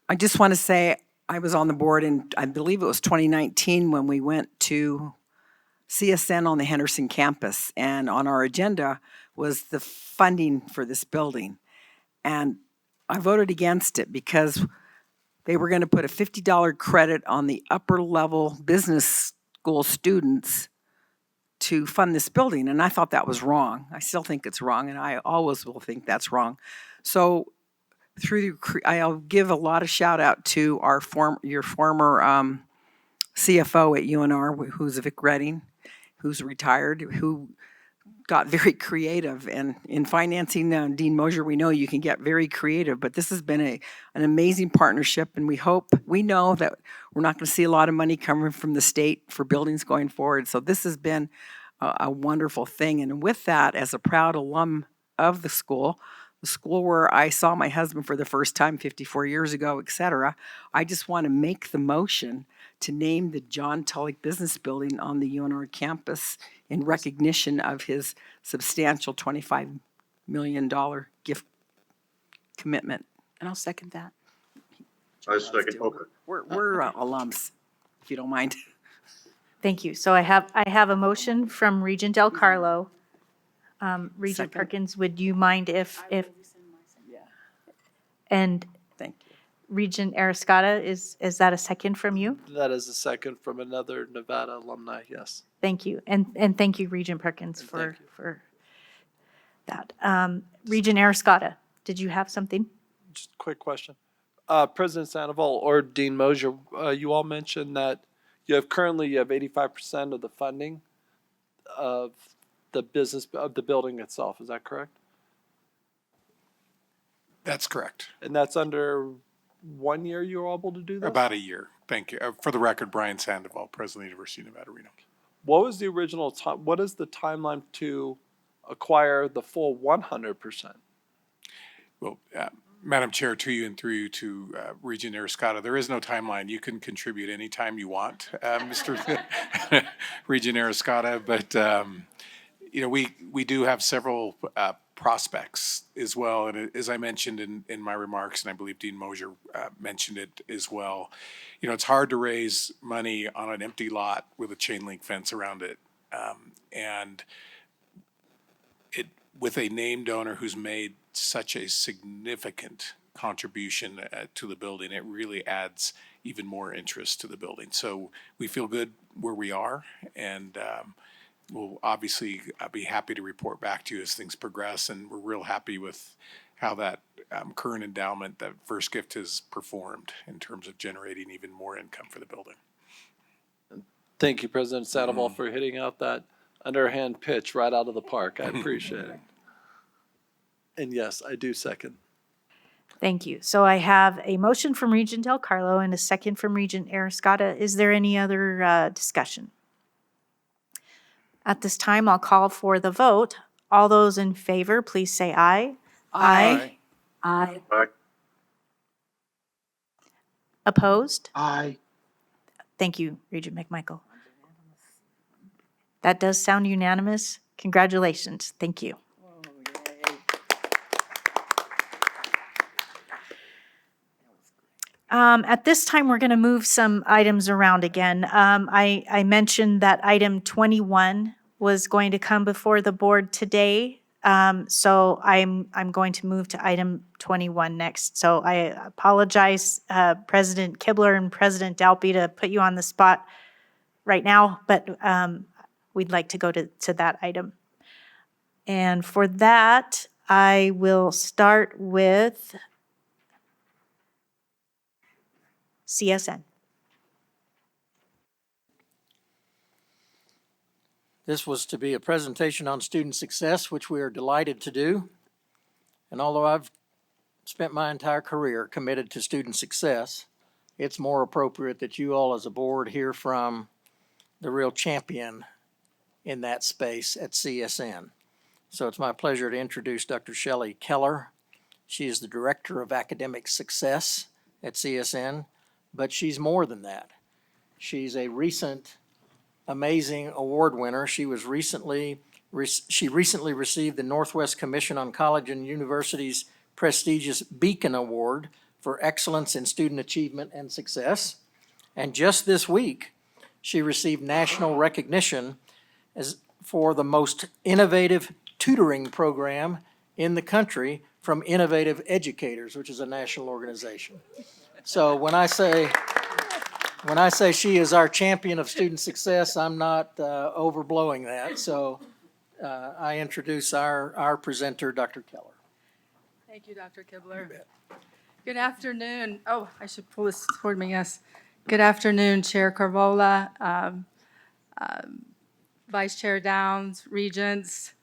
I just want to say I was on the board in, I believe it was 2019 when we went to CSN on the Henderson campus, and on our agenda was the funding for this building. And I voted against it because they were going to put a $50 credit on the upper level business school students to fund this building, and I thought that was wrong. I still think it's wrong, and I always will think that's wrong. So I'll give a lot of shout out to your former CFO at UNR, who's Vic Redding, who's retired, who got very creative. And in financing, Dean Mosier, we know you can get very creative, but this has been an amazing partnership, and we know that we're not going to see a lot of money coming from the state for buildings going forward. So this has been a wonderful thing. And with that, as a proud alum of the school where I saw my husband for the first time 54 years ago, et cetera, I just want to make the motion to name the John Tulloch Business Building on the UNR campus in recognition of his substantial $25 million gift commitment. And I'll second that. I second. Okay. We're alums, if you don't mind. Thank you. So I have a motion from Regent Del Carlo. Regent Perkins, would you mind if and thank you. Regent Arascata, is that a second from you? That is a second from another Nevada alumni, yes. Thank you. And thank you, Regent Perkins, for that. Regent Arascata, did you have something? Just a quick question. President Sandoval or Dean Mosier, you all mentioned that currently you have 85% of the funding of the business of the building itself. Is that correct? That's correct. And that's under 1 year you were able to do that? About a year. Thank you. For the record, Brian Sandoval, President of the University of Nevada, Reno. What was the original time? What is the timeline to acquire the full 100%? Well, Madam Chair, to you and through you to Regent Arascata, there is no timeline. You can contribute anytime you want, Mr. Regent Arascata, but we do have several prospects as well. And as I mentioned in my remarks, and I believe Dean Mosier mentioned it as well, you know, it's hard to raise money on an empty lot with a chain link fence around it. And it, with a named donor who's made such a significant contribution to the building, it really adds even more interest to the building. So we feel good where we are, and we'll obviously be happy to report back to you as things progress. And we're real happy with how that current endowment, that first gift, has performed in terms of generating even more income for the building. Thank you, President Sandoval, for hitting out that underhand pitch right out of the park. I appreciate it. And yes, I do second. Thank you. So I have a motion from Regent Del Carlo and a second from Regent Arascata. Is there any other discussion? At this time, I'll call for the vote. All those in favor, please say aye. Aye. Aye. Aye. Opposed? Aye. Thank you, Regent McMichael. That does sound unanimous. Congratulations. Thank you. At this time, we're going to move some items around again. I mentioned that item 21 was going to come before the board today. So I'm going to move to item 21 next. So I apologize, President Kibler and President Dalby, to put you on the spot right now, but we'd like to go to that item. And for that, I will start with CSN. This was to be a presentation on student success, which we are delighted to do. And although I've spent my entire career committed to student success, it's more appropriate that you all as a board hear from the real champion in that space at CSN. So it's my pleasure to introduce Dr. Shelley Keller. She is the Director of Academic Success at CSN, but she's more than that. She's a recent amazing award winner. She recently received the Northwest Commission on College and Universities prestigious Beacon Award for excellence in student achievement and success. And just this week, she received national recognition for the most innovative tutoring program in the country from Innovative Educators, which is a national organization. So when I say she is our champion of student success, I'm not overblowing that. So I introduce our presenter, Dr. Keller. Thank you, Dr. Kibler. Good afternoon. Oh, I should pull this toward me, yes. Good afternoon, Chair Carvola, Vice Chair Downs, Regents,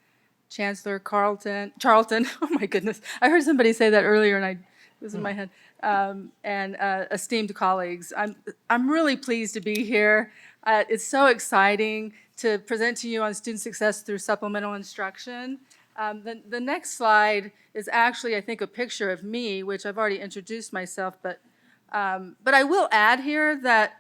Chancellor Charlton. Oh my goodness. I heard somebody say that earlier and it was in my head. And esteemed colleagues. I'm really pleased to be here. It's so exciting to present to you on student success through supplemental instruction. The next slide is actually, I think, a picture of me, which I've already introduced myself, but I will add here that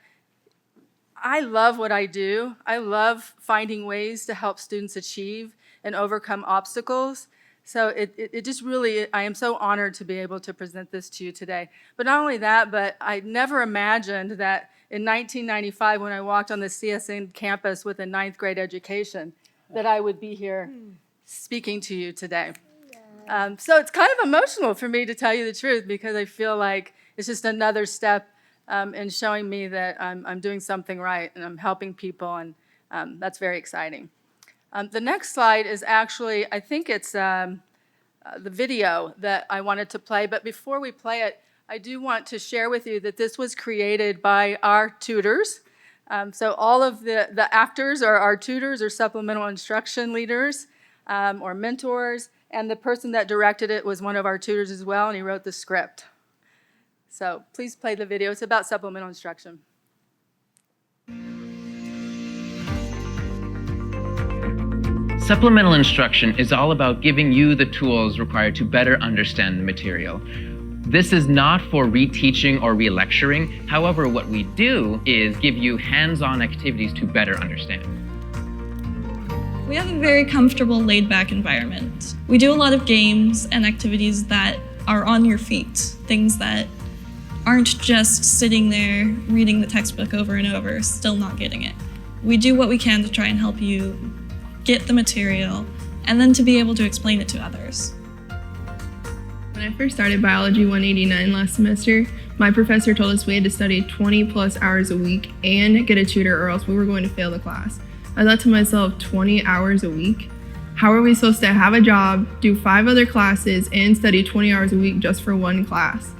I love what I do. I love finding ways to help students achieve and overcome obstacles. So it just really, I am so honored to be able to present this to you today. But not only that, but I never imagined that in 1995, when I walked on the CSN campus with a 9th grade education, that I would be here speaking to you today. So it's kind of emotional for me, to tell you the truth, because I feel like it's just another step in showing me that I'm doing something right and I'm helping people, and that's very exciting. The next slide is actually, I think it's the video that I wanted to play, but before we play it, I do want to share with you that this was created by our tutors. So all of the actors are our tutors or supplemental instruction leaders or mentors, and the person that directed it was one of our tutors as well, and he wrote the script. So please play the video. It's about supplemental instruction. Supplemental instruction is all about giving you the tools required to better understand the material. This is not for reteaching or re-lecturing. However, what we do is give you hands-on activities to better understand. We have a very comfortable, laid-back environment. We do a lot of games and activities that are on your feet, things that aren't just sitting there reading the textbook over and over, still not getting it. We do what we can to try and help you get the material and then to be able to explain it to others. When I first started Biology 189 last semester, my professor told us we had to study 20 plus hours a week and get a tutor or else we were going to fail the class. I thought to myself, 20 hours a week? How are we supposed to have a job, do 5 other classes, and study 20 hours a week just for one class?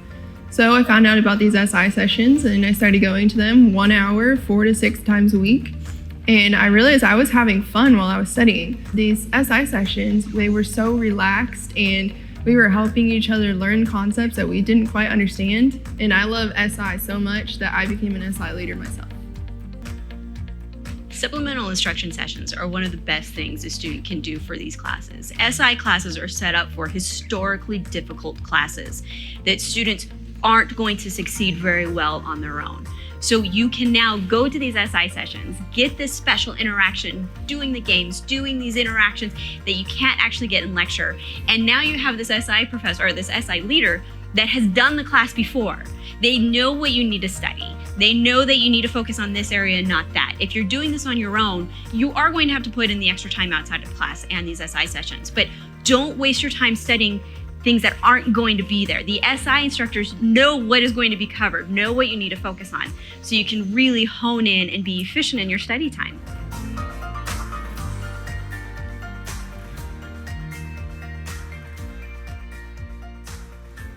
So I found out about these SI sessions and I started going to them 1 hour, 4 to 6 times a week. And I realized I was having fun while I was studying. These SI sessions, they were so relaxed and we were helping each other learn concepts that we didn't quite understand. And I love SI so much that I became an SI leader myself. Supplemental instruction sessions are one of the best things a student can do for these classes. SI classes are set up for historically difficult classes that students aren't going to succeed very well on their own. So you can now go to these SI sessions, get this special interaction, doing the games, doing these interactions that you can't actually get in lecture. And now you have this SI professor or this SI leader that has done the class before. They know what you need to study. They know that you need to focus on this area and not that. If you're doing this on your own, you are going to have to put in the extra time outside of class and these SI sessions. But don't waste your time studying things that aren't going to be there. The SI instructors know what is going to be covered, know what you need to focus on, so you can really hone in and be efficient in your study time.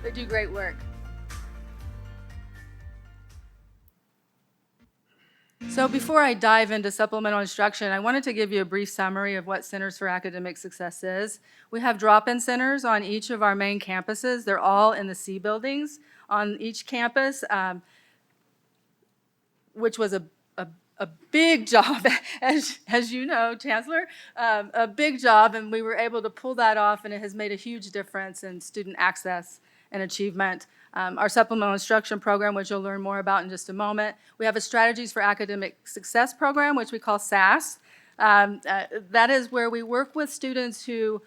They do great work. So before I dive into supplemental instruction, I wanted to give you a brief summary of what Centers for Academic Success is. We have drop-in centers on each of our main campuses. They're all in the C buildings on each campus, which was a big job, as you know, Chancellor, a big job, and we were able to pull that off, and it has made a huge difference in student access and achievement. Our supplemental instruction program, which you'll learn more about in just a moment. We have a Strategies for Academic Success program, which we call SAS. That is where we work with students who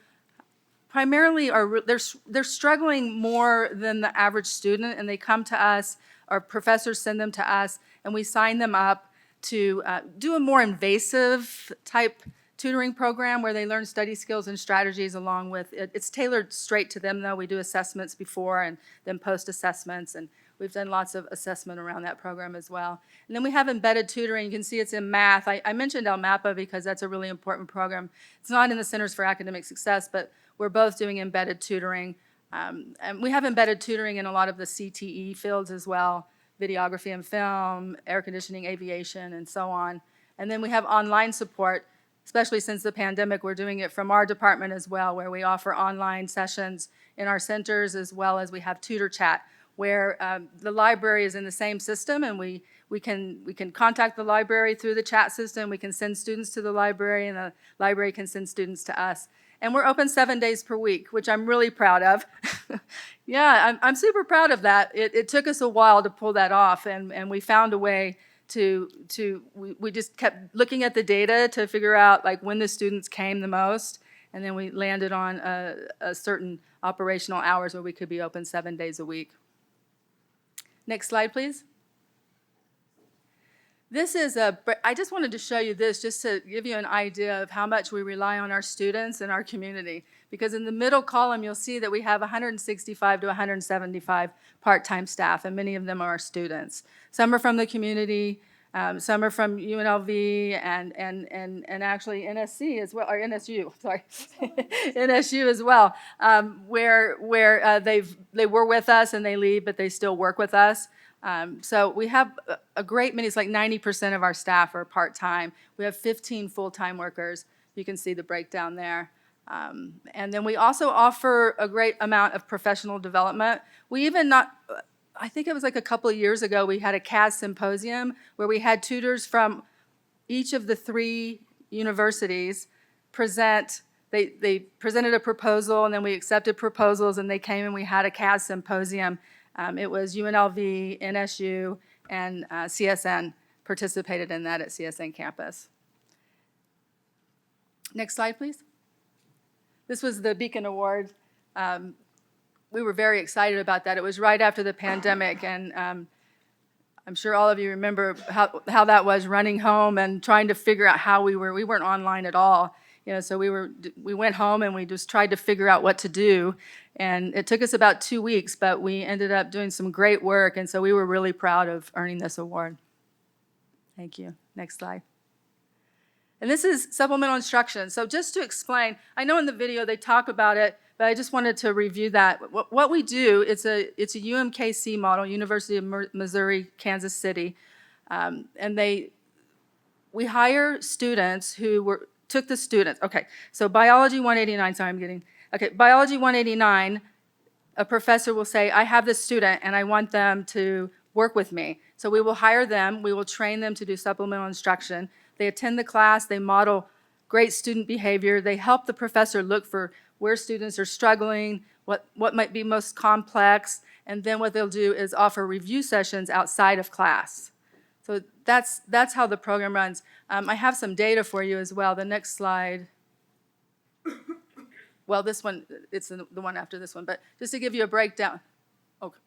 primarily they're struggling more than the average student, and they come to us, our professors send them to us, and we sign them up to do a more invasive type tutoring program where they learn study skills and strategies along with it. It's tailored straight to them though. We do assessments before and then post assessments, and we've done lots of assessment around that program as well. And then we have embedded tutoring. You can see it's in math. I mentioned LMAPA because that's a really important program. It's not in the Centers for Academic Success, but we're both doing embedded tutoring. And we have embedded tutoring in a lot of the CTE fields as well, videography and film, air conditioning, aviation, and so on. And then we have online support. Especially since the pandemic, we're doing it from our department as well, where we offer online sessions in our centers, as well as we have tutor chat, where the library is in the same system, and we can contact the library through the chat system. We can send students to the library, and the library can send students to us. And we're open 7 days per week, which I'm really proud of. Yeah, I'm super proud of that. It took us a while to pull that off, and we found a way we just kept looking at the data to figure out like when the students came the most, and then we landed on a certain operational hours where we could be open 7 days a week. Next slide, please. I just wanted to show you this just to give you an idea of how much we rely on our students and our community. Because in the middle column, you'll see that we have 165 to 175 part-time staff, and many of them are our students. Some are from the community, some are from UNLV and actually NSC as well, or NSU, sorry, NSU as well, where they were with us and they leave, but they still work with us. So we have a great many, it's like 90% of our staff are part-time. We have 15 full-time workers. You can see the breakdown there. And then we also offer a great amount of professional development. I think it was like a couple of years ago, we had a CAS symposium where we had tutors from each of the 3 universities present. They presented a proposal, and then we accepted proposals, and they came and we had a CAS symposium. It was UNLV, NSU, and CSN participated in that at CSN campus. Next slide, please. This was the Beacon Award. We were very excited about that. It was right after the pandemic, and I'm sure all of you remember how that was, running home and trying to figure out how we weren't online at all. So we went home and we just tried to figure out what to do. And it took us about 2 weeks, but we ended up doing some great work. And so we were really proud of earning this award. Thank you. Next slide. And this is supplemental instruction. So just to explain, I know in the video they talk about it, but I just wanted to review that. What we do, it's a UMKC model, University of Missouri, Kansas City. And we hire students who took the students. Okay, so biology 189, sorry, biology 189, a professor will say, I have this student and I want them to work with me. So we will hire them, we will train them to do supplemental instruction. They attend the class, they model great student behavior, they help the professor look for where students are struggling, what might be most complex, and then what they'll do is offer review sessions outside of class. So that's how the program runs. I have some data for you as well. The next slide. Well, this one, it's the one after this one, but just to give you a breakdown. Okay.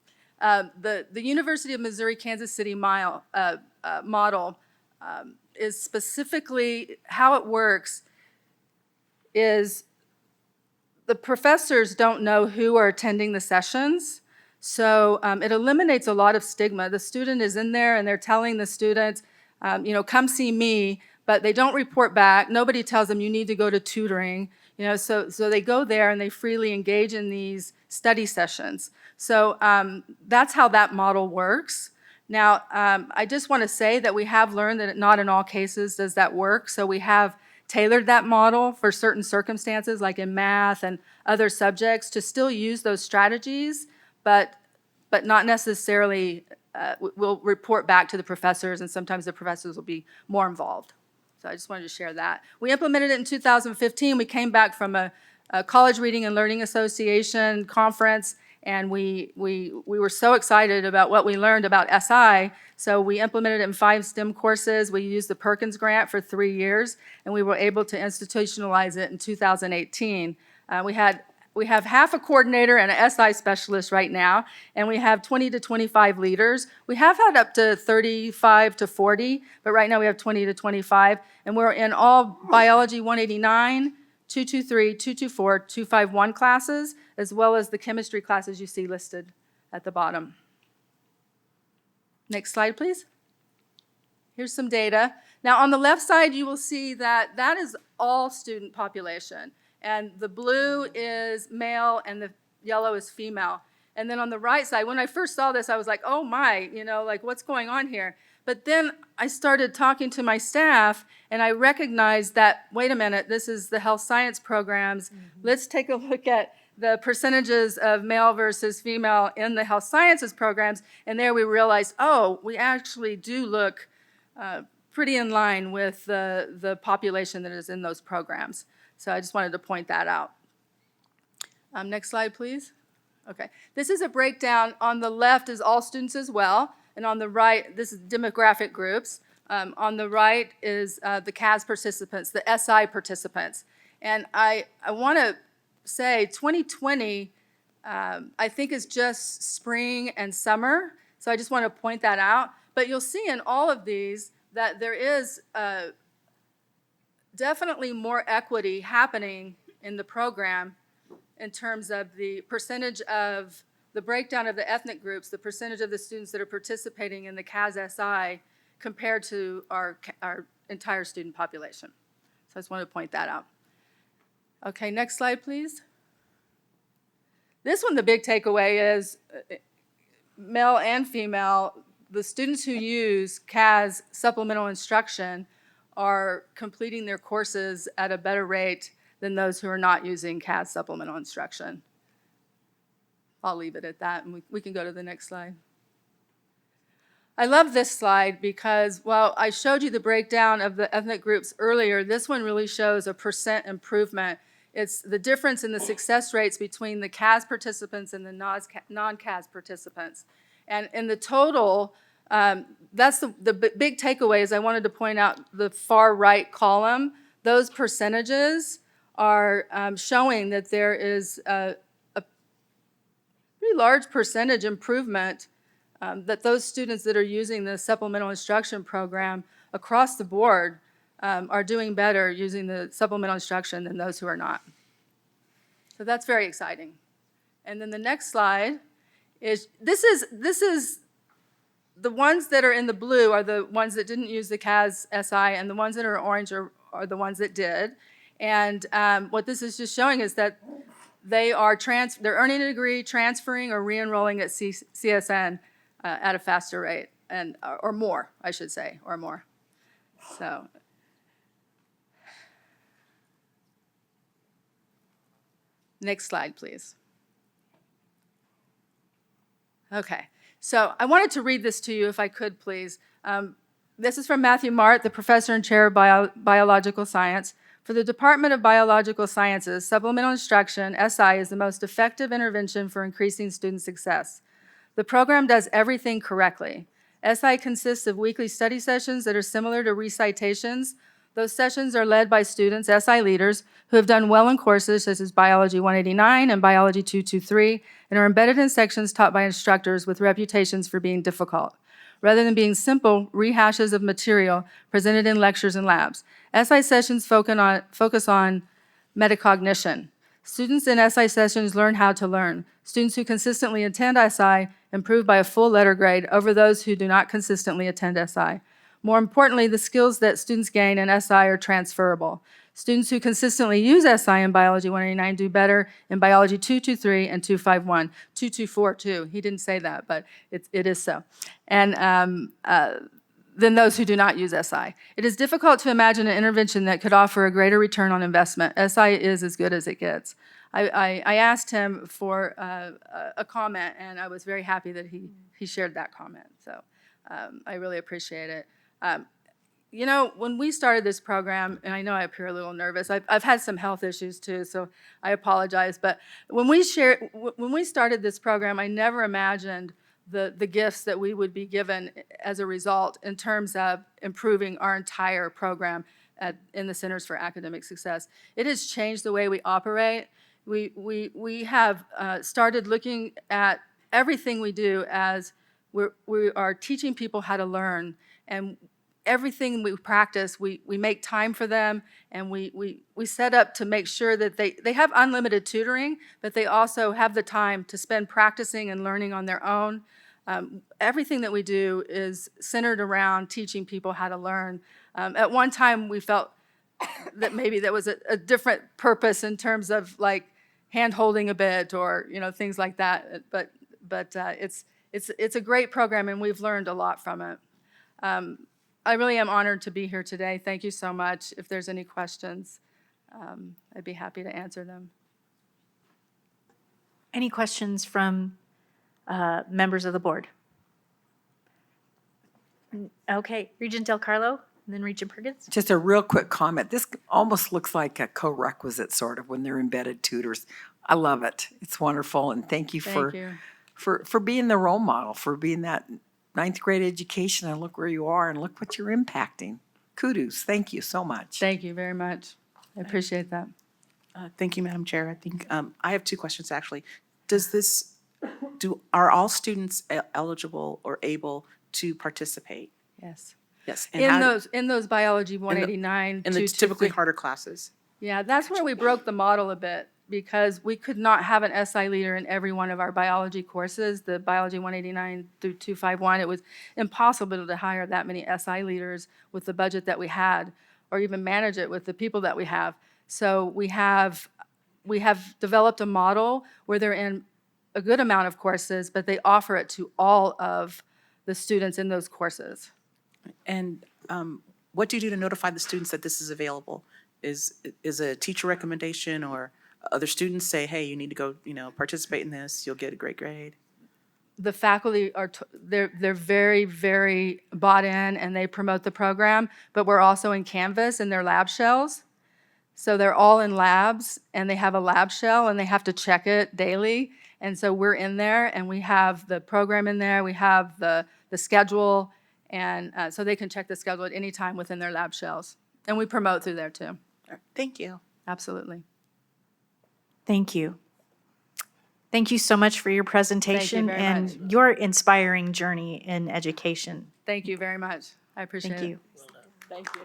The University of Missouri, Kansas City model is specifically how it works is the professors don't know who are attending the sessions. So it eliminates a lot of stigma. The student is in there and they're telling the students, come see me, but they don't report back. Nobody tells them you need to go to tutoring. So they go there and they freely engage in these study sessions. So that's how that model works. Now, I just want to say that we have learned that not in all cases does that work. So we have tailored that model for certain circumstances, like in math and other subjects, to still use those strategies, but not necessarily, we'll report back to the professors, and sometimes the professors will be more involved. So I just wanted to share that. We implemented it in 2015. We came back from a College Reading and Learning Association conference, and we were so excited about what we learned about SI, so we implemented it in 5 STEM courses. We used the Perkins Grant for 3 years, and we were able to institutionalize it in 2018. We have half a coordinator and an SI specialist right now, and we have 20 to 25 leaders. We have had up to 35 to 40, but right now we have 20 to 25, and we're in all Biology 189, 223, 224, 251 classes, as well as the chemistry classes you see listed at the bottom. Next slide, please. Here's some data. Now, on the left side, you will see that that is all student population. And the blue is male and the yellow is female. And then on the right side, when I first saw this, I was like, oh my, like what's going on here? But then I started talking to my staff and I recognized that, wait a minute, this is the health science programs. Mm-hmm. Let's take a look at the percentages of male versus female in the health sciences programs. And there we realized, oh, we actually do look pretty in line with the population that is in those programs. So I just wanted to point that out. Next slide, please. Okay, this is a breakdown. On the left is all students as well, and on the right, this is demographic groups. On the right is the CAS participants, the SI participants. And I want to say 2020, I think is just spring and summer, so I just want to point that out. But you'll see in all of these that there is definitely more equity happening in the program in terms of the percentage of the breakdown of the ethnic groups, the percentage of the students that are participating in the CAS-SI compared to our entire student population. So I just want to point that out. Okay, next slide, please. This one, the big takeaway is male and female, the students who use CAS supplemental instruction are completing their courses at a better rate than those who are not using CAS supplemental instruction. I'll leave it at that, and we can go to the next slide. I love this slide because while I showed you the breakdown of the ethnic groups earlier, this one really shows a % improvement. It's the difference in the success rates between the CAS participants and the non-CAS participants. And in the total, that's the big takeaway is I wanted to point out the far right column. those percentages are showing that there is a pretty large percentage improvement that those students that are using the supplemental instruction program across the board are doing better using the supplemental instruction than those who are not. So that's very exciting. And then the next slide is, this is the ones that are in the blue are the ones that didn't use the CAS SI, and the ones that are orange are the ones that did. And what this is just showing is that they're earning a degree, transferring or re-enrolling at CSN at a faster rate, and or more, I should say, or more. So. Next slide, please. Okay, so I wanted to read this to you if I could, please. This is from Matthew Mart, the professor and chair of biological science. For the Department of Biological Sciences, supplemental instruction, SI, is the most effective intervention for increasing student success. The program does everything correctly. SI consists of weekly study sessions that are similar to recitations. Those sessions are led by students, SI leaders, who have done well in courses such as Biology 189 and Biology 223, and are embedded in sections taught by instructors with reputations for being difficult, rather than being simple rehashes of material presented in lectures and labs. SI sessions focus on metacognition. Students in SI sessions learn how to learn. Students who consistently attend SI improve by a full letter grade over those who do not consistently attend SI. More importantly, the skills that students gain in SI are transferable. Students who consistently use SI in Biology 189 do better in Biology 223 and 251, 224 too. He didn't say that, but it is so. And than those who do not use SI. It is difficult to imagine an intervention that could offer a greater return on investment. SI is as good as it gets. I asked him for a comment, and I was very happy that he shared that comment. So I really appreciate it. You know, when we started this program, and I know I appear a little nervous, I've had some health issues too, so I apologize. But when we started this program, I never imagined the gifts that we would be given as a result in terms of improving our entire program in the Centers for Academic Success. It has changed the way we operate. We have started looking at everything we do as we are teaching people how to learn, and everything we practice, we make time for them, and we set up to make sure that they have unlimited tutoring, but they also have the time to spend practicing and learning on their own. Everything that we do is centered around teaching people how to learn. At one time, we felt that maybe that was a different purpose in terms of like hand-holding a bit or things like that. But it's a great program, and we've learned a lot from it. I really am honored to be here today. Thank you so much. If there's any questions, I'd be happy to answer them. Any questions from members of the board? Okay, Regent Del Carlo, and then Regent Perkins. Just a real quick comment. This almost looks like a co-requisite sort of when they're embedded tutors. I love it. It's wonderful, and thank you for being the role model, for being that ninth grade education, and look where you are, and look what you're impacting. Kudos. Thank you so much. Thank you very much. I appreciate that. Thank you, Madam Chair. I think I have two questions actually. Are all students eligible or able to participate? Yes. Yes. And in those Biology 189, in the typically harder classes. Yeah, that's where we broke the model a bit, because we could not have an SI leader in every one of our biology courses, the Biology 189 through 251. It was impossible to hire that many SI leaders with the budget that we had, or even manage it with the people that we have. So we have developed a model where they're in a good amount of courses, but they offer it to all of the students in those courses. And what do you do to notify the students that this is available? Is a teacher recommendation, or other students say, hey, you need to go, participate in this, you'll get a great grade? The faculty they're very, very bought in, and they promote the program, but we're also in Canvas in their lab shells. So they're all in labs, and they have a lab shell, and they have to check it daily. And so we're in there, and we have the program in there, we have the schedule, and so they can check the schedule at any time within their lab shells. And we promote through there too. Thank you. Absolutely. Thank you. Thank you so much for your presentation very and your inspiring journey in education. Thank you very much. I appreciate Thank it. you. Thank you.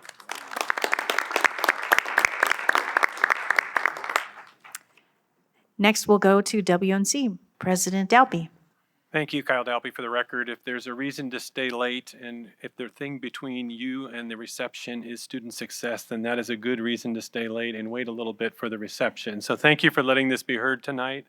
Next, we'll go to WNC, President Dalby. Thank you, Kyle Dalby, for the record. If there's a reason to stay late and if the thing between you and the reception is student success, then that is a good reason to stay late and wait a little bit for the reception. So thank you for letting this be heard tonight.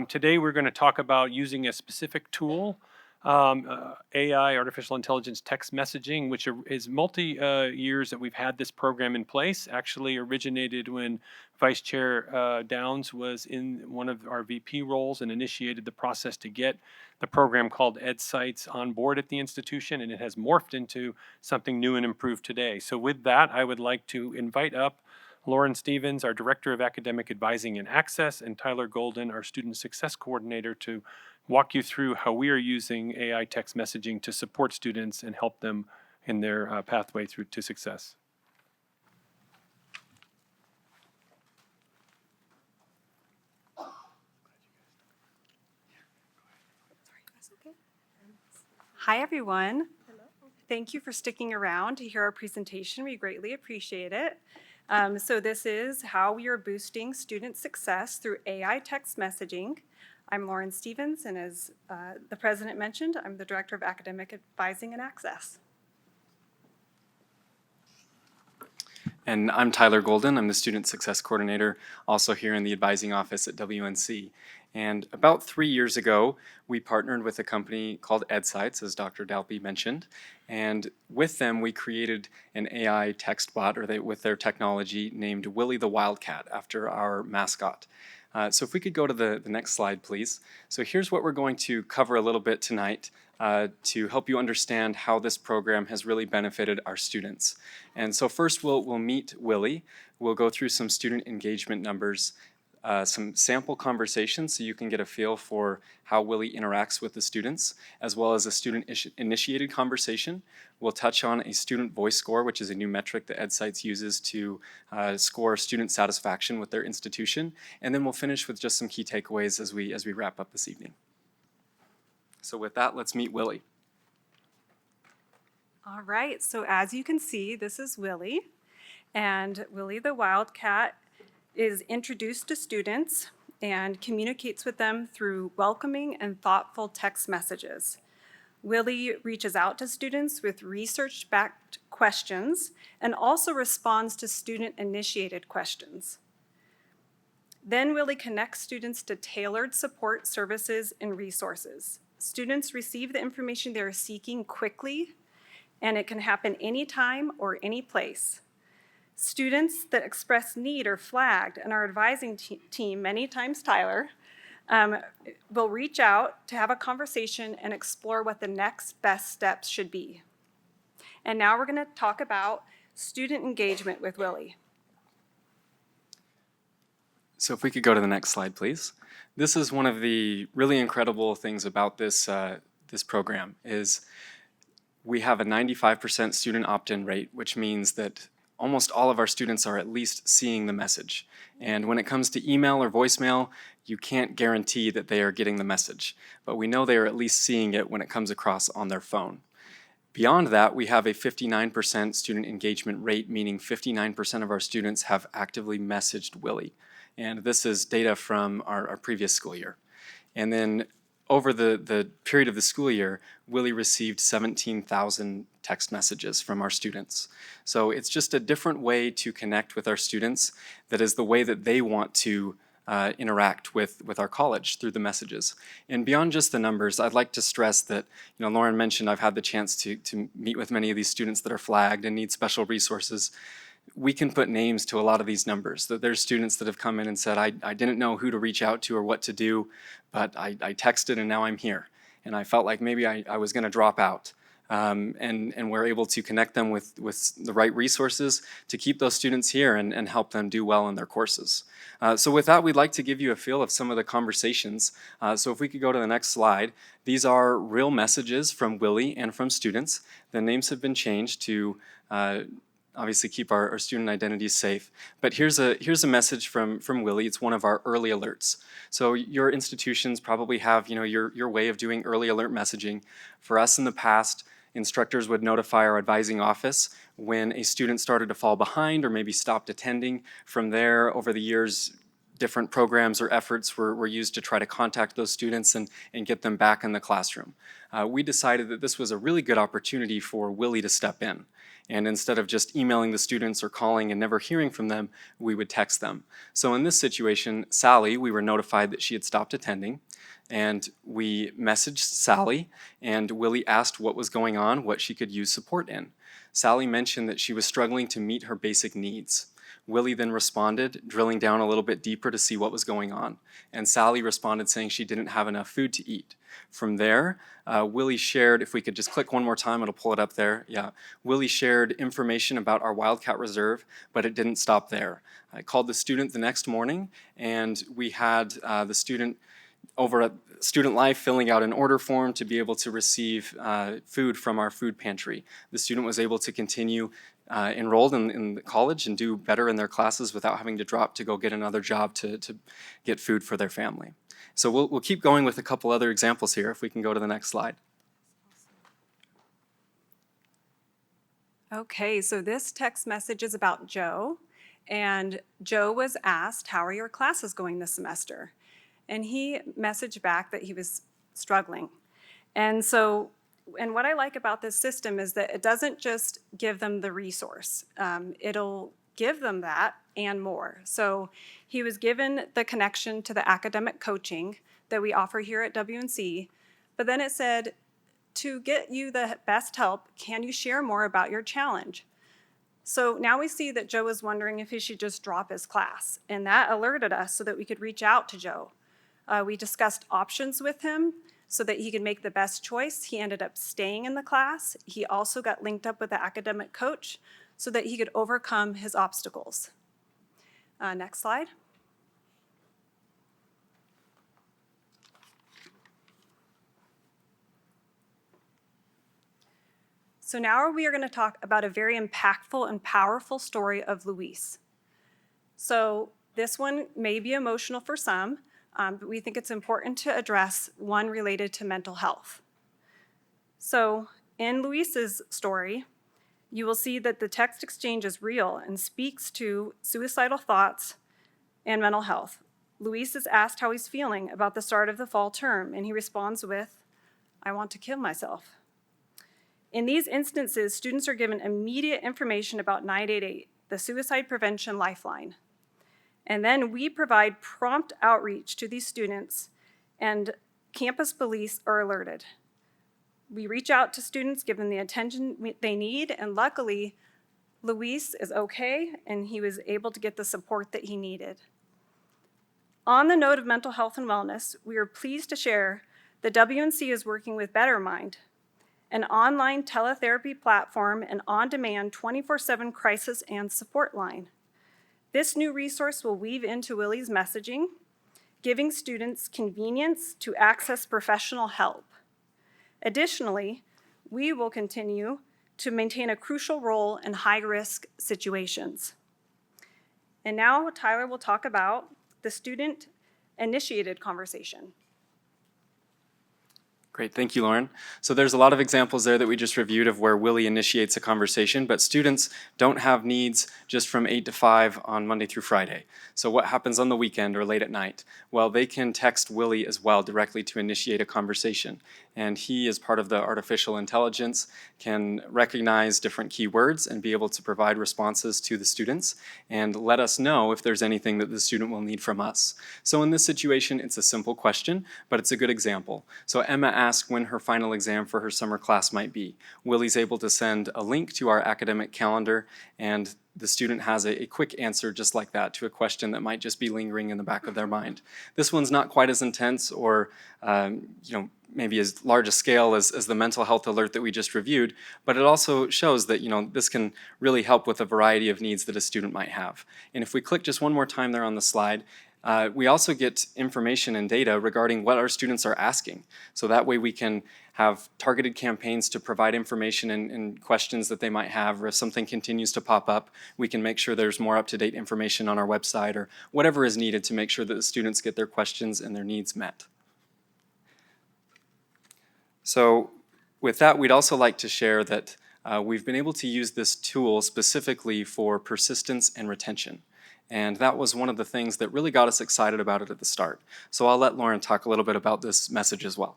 Today, we're going to talk about using a specific tool, AI, artificial intelligence text messaging, which is multi-years that we've had this program in place. Actually originated when Vice Chair Downs was in one of our VP roles and initiated the process to get the program called EdSites on board at the institution, and it has morphed into something new and improved today. So with that, I would like to invite up Lauren Stevens, our Director of Academic Advising and Access, and Tyler Golden, our Student Success Coordinator, to walk you through how we are using AI text messaging to support students and help them in their pathway through to success. Hi, everyone. Thank you for sticking around to hear our presentation. We greatly appreciate it. So this is how we are boosting student success through AI text messaging. I'm Lauren Stevens, and as the president mentioned, I'm the Director of Academic Advising and Access. And I'm Tyler Golden. I'm the Student Success Coordinator, also here in the advising office at WNC. And about 3 years ago, we partnered with a company called EdSites, as Dr. Dalby mentioned. And with them, we created an AI text bot, with their technology, named Willie the Wildcat, after our mascot. So if we could go to the next slide, please. So here's what we're going to cover a little bit tonight to help you understand how this program has really benefited our students. And so first, we'll meet Willie. We'll go through some student engagement numbers, some sample conversations so you can get a feel for how Willie interacts with the students, as well as a student-initiated conversation. We'll touch on a student voice score, which is a new metric that EdSites uses to score student satisfaction with their institution. And then we'll finish with just some key takeaways as we wrap up this evening. So with that, let's meet Willie. All right, so as you can see, this is Willie. And Willie the Wildcat is introduced to students and communicates with them through welcoming and thoughtful text messages. Willie reaches out to students with research-backed questions and also responds to student-initiated questions. Then Willie connects students to tailored support services and resources. Students receive the information they are seeking quickly, and it can happen anytime or any place. Students that express need are flagged, and our advising team, many times Tyler, will reach out to have a conversation and explore what the next best steps should be. And now we're going to talk about student engagement with Willie. So if we could go to the next slide, please. This is one of the really incredible things about this program is we have a 95% student opt-in rate, which means that almost all of our students are at least seeing the message. And when it comes to email or voicemail, you can't guarantee that they are getting the message, but we know they are at least seeing it when it comes across on their phone. Beyond that, we have a 59% student engagement rate, meaning 59% of our students have actively messaged Willie. And this is data from our previous school year. And then over the period of the school year, Willie received 17,000 text messages from our students. So it's just a different way to connect with our students that is the way that they want to interact with our college through the messages. And beyond just the numbers, I'd like to stress that, Lauren mentioned I've had the chance to meet with many of these students that are flagged and need special resources. We can put names to a lot of these numbers. That there's students that have come in and said, I didn't know who to reach out to or what to do, but I texted and now I'm here. And I felt like maybe I was going to drop out. And we're able to connect them with the right resources to keep those students here and help them do well in their courses. So with that, we'd like to give you a feel of some of the conversations. So if we could go to the next slide. These are real messages from Willie and from students. The names have been changed to obviously keep our student identities safe. But here's a message from Willie. It's one of our early alerts. So your institutions probably have, your way of doing early alert messaging. For us in the past, instructors would notify our advising office when a student started to fall behind or maybe stopped attending. From there, over the years, different programs or efforts were used to try to contact those students and get them back in the classroom. We decided that this was a really good opportunity for Willie to step in. And instead of just emailing the students or calling and never hearing from them, we would text them. So in this situation, Sally, we were notified that she had stopped attending. And we messaged Sally, and Willie asked what was going on, what she could use support in. Sally mentioned that she was struggling to meet her basic needs. Willie then responded, drilling down a little bit deeper to see what was going on. And Sally responded saying she didn't have enough food to eat. From there, Willie shared, if we could just click one more time, it'll pull it up there. Yeah, Willie shared information about our Wildcat Reserve, but it didn't stop there. I called the student the next morning, and we had the student over at Student Life filling out an order form to be able to receive food from our food pantry. The student was able to continue enrolled in the college and do better in their classes without having to drop to go get another job to get food for their family. So we'll keep going with a couple other examples here if we can go to the next slide. Okay, so this text message is about Joe, and Joe was asked, how are your classes going this semester? And he messaged back that he was struggling. And what I like about this system is that it doesn't just give them the resource. It'll give them that and more. So he was given the connection to the academic coaching that we offer here at WNC, but then it said, to get you the best help, can you share more about your challenge? So now we see that Joe is wondering if he should just drop his class, and that alerted us so that we could reach out to Joe. We discussed options with him so that he could make the best choice. He ended up staying in the class. He also got linked up with the academic coach so that he could overcome his obstacles. Next slide. So now we are going to talk about a very impactful and powerful story of Luis. So this one may be emotional for some, but we think it's important to address one related to mental health. So in Luis's story, you will see that the text exchange is real and speaks to suicidal thoughts and mental health. Luis is asked how he's feeling about the start of the fall term, and he responds with, "I want to kill myself." In these instances, students are given immediate information about 988, the Suicide Prevention Lifeline. And then we provide prompt outreach to these students, and campus police are alerted. We reach out to students, give them the attention they need, and luckily, Luis is okay, and he was able to get the support that he needed. On the note of mental health and wellness, we are pleased to share that WNC is working with BetterMind, an online teletherapy platform and on-demand 24/7 crisis and support line. This new resource will weave into Willie's messaging, giving students convenience to access professional help. Additionally, we will continue to maintain a crucial role in high-risk situations. And now Tyler will talk about the student-initiated conversation. Great, thank you, Lauren. So there's a lot of examples there that we just reviewed of where Willie initiates a conversation, but students don't have needs just from 8 to 5 on Monday through Friday. So what happens on the weekend or late at night? Well, they can text Willie as well directly to initiate a conversation. And he, as part of the artificial intelligence, can recognize different keywords and be able to provide responses to the students and let us know if there's anything that the student will need from us. So in this situation, it's a simple question, but it's a good example. So Emma asked when her final exam for her summer class might be. Willie's able to send a link to our academic calendar, and the student has a quick answer just like that to a question that might just be lingering in the back of their mind. This one's not quite as intense or maybe as large a scale as the mental health alert that we just reviewed, but it also shows that this can really help with a variety of needs that a student might have. And if we click just one more time there on the slide, We also get information and data regarding what our students are asking. So that way we can have targeted campaigns to provide information and questions that they might have, or if something continues to pop up, we can make sure there's more up-to-date information on our website or whatever is needed to make sure that the students get their questions and their needs met. So with that, we'd also like to share that we've been able to use this tool specifically for persistence and retention. And that was one of the things that really got us excited about it at the start. So I'll let Lauren talk a little bit about this message as well.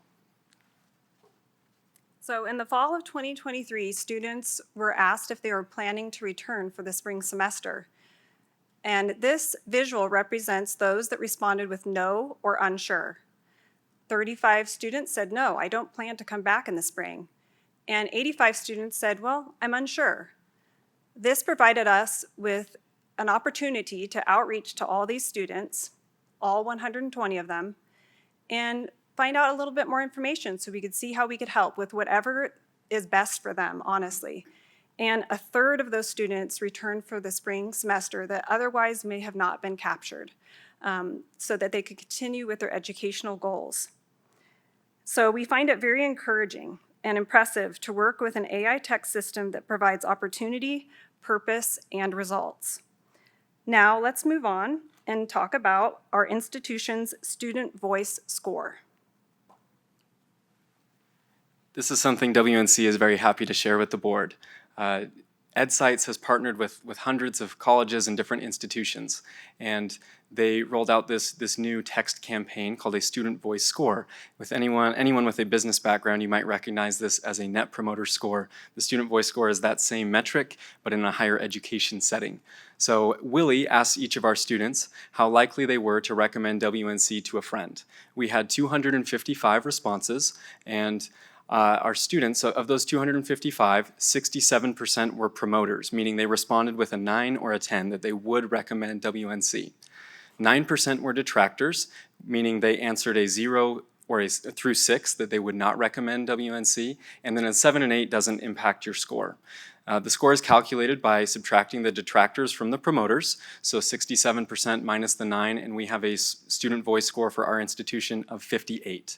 So in the fall of 2023, students were asked if they were planning to return for the spring semester. And this visual represents those that responded with no or unsure. 35 students said, no, I don't plan to come back in the spring. And 85 students said, well, I'm unsure. This provided us with an opportunity to outreach to all these students, all 120 of them, and find out a little bit more information so we could see how we could help with whatever is best for them, honestly. And a third of those students returned for the spring semester that otherwise may have not been captured, so that they could continue with their educational goals. So we find it very encouraging and impressive to work with an AI tech system that provides opportunity, purpose, and results. Now let's move on and talk about our institution's student voice score. This is something WNC is very happy to share with the board. EdSites has partnered with hundreds of colleges and different institutions, and they rolled out this new text campaign called a student voice score. With anyone with a business background, you might recognize this as a net promoter score. The student voice score is that same metric, but in a higher education setting. So Willie asked each of our students how likely they were to recommend WNC to a friend. We had 255 responses, and our students, of those 255, 67% were promoters, meaning they responded with a 9 or a 10 that they would recommend WNC. 9% were detractors, meaning they answered a 0 or a through 6 that they would not recommend WNC, and then a 7 and 8 doesn't impact your score. The score is calculated by subtracting the detractors from the promoters, so 67% minus the 9, and we have a student voice score for our institution of 58.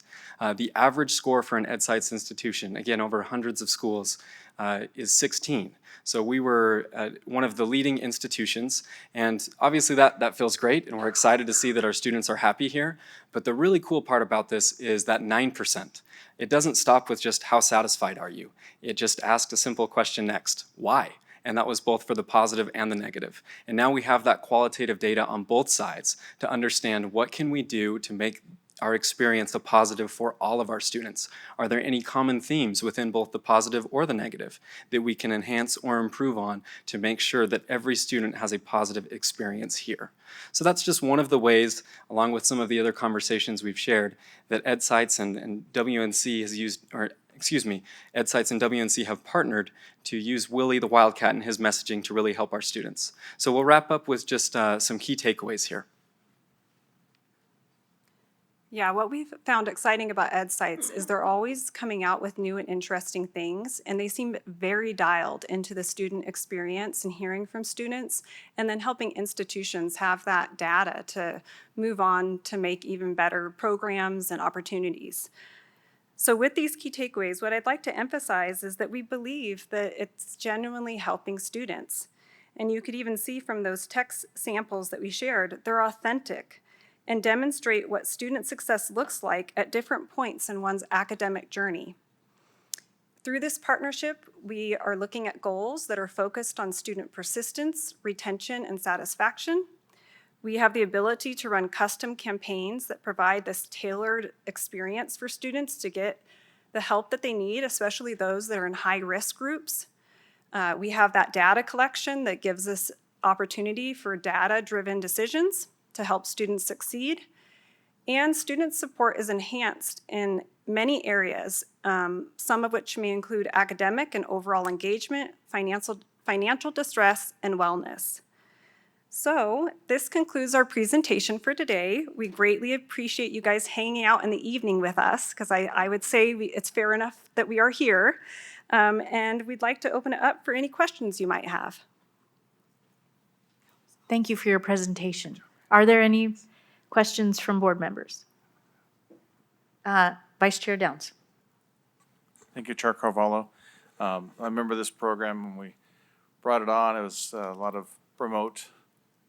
The average score for an EdSites institution, again over hundreds of schools, is 16. So we were one of the leading institutions, and obviously that feels great, and we're excited to see that our students are happy here. But the really cool part about this is that 9%. It doesn't stop with just how satisfied are you. It just asks a simple question next, why? And that was both for the positive and the negative. And now we have that qualitative data on both sides to understand what can we do to make our experience a positive for all of our students. Are there any common themes within both the positive or the negative that we can enhance or improve on to make sure that every student has a positive experience here? So that's just one of the ways, along with some of the other conversations we've shared, that EdSites and WNC has used, or excuse me, EdSites and WNC have partnered to use Willie the Wildcat and his messaging to really help our students. So we'll wrap up with just some key takeaways here. Yeah, what we've found exciting about EdSites is they're always coming out with new and interesting things, and they seem very dialed into the student experience and hearing from students, and then helping institutions have that data to move on to make even better programs and opportunities. So with these key takeaways, what I'd like to emphasize is that we believe that it's genuinely helping students. And you could even see from those text samples that we shared, they're authentic and demonstrate what student success looks like at different points in one's academic journey. Through this partnership, we are looking at goals that are focused on student persistence, retention, and satisfaction. We have the ability to run custom campaigns that provide this tailored experience for students to get the help that they need, especially those that are in high-risk groups. We have that data collection that gives us opportunity for data-driven decisions to help students succeed. And student support is enhanced in many areas, some of which may include academic and overall engagement, financial distress, and wellness. So this concludes our presentation for today. We greatly appreciate you guys hanging out in the evening with us, because I would say it's fair enough that we are here. And we'd like to open it up for any questions you might have. Thank you for your presentation. Are there any Questions from board members? Vice Chair Downs. Thank you, Chair Carvalho. I remember this program when we brought it on. It was a lot of remote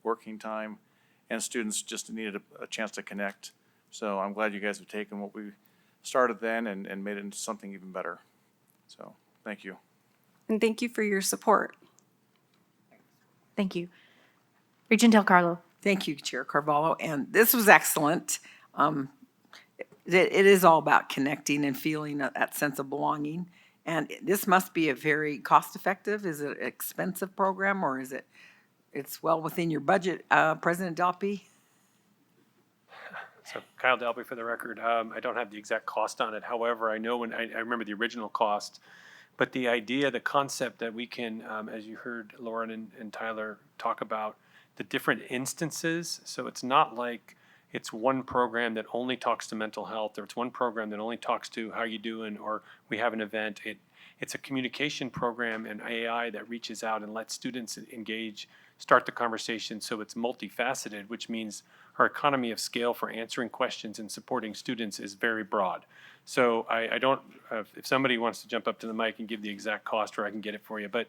working time, and students just needed a chance to connect. So I'm glad you guys have taken what we started then and made it into something even better. So thank you. And thank you for your support. Thank you. Regent Del Carlo. Thank you, Chair Carvalho, and this was excellent. It is all about connecting and feeling that sense of belonging. And this must be a very cost-effective, is it an expensive program, or is it's well within your budget, President Dalpy? So Kyle Dalby for the record. I don't have the exact cost on it. However, I know when I remember the original cost, but the idea, the concept that we can, as you heard Lauren and Tyler talk about, the different instances. So it's not like it's one program that only talks to mental health, or it's one program that only talks to how you doing, or we have an event. It's a communication program and AI that reaches out and lets students engage, start the conversation. So it's multifaceted, which means our economy of scale for answering questions and supporting students is very broad. So I don't, if somebody wants to jump up to the mic and give the exact cost, or I can get it for you, but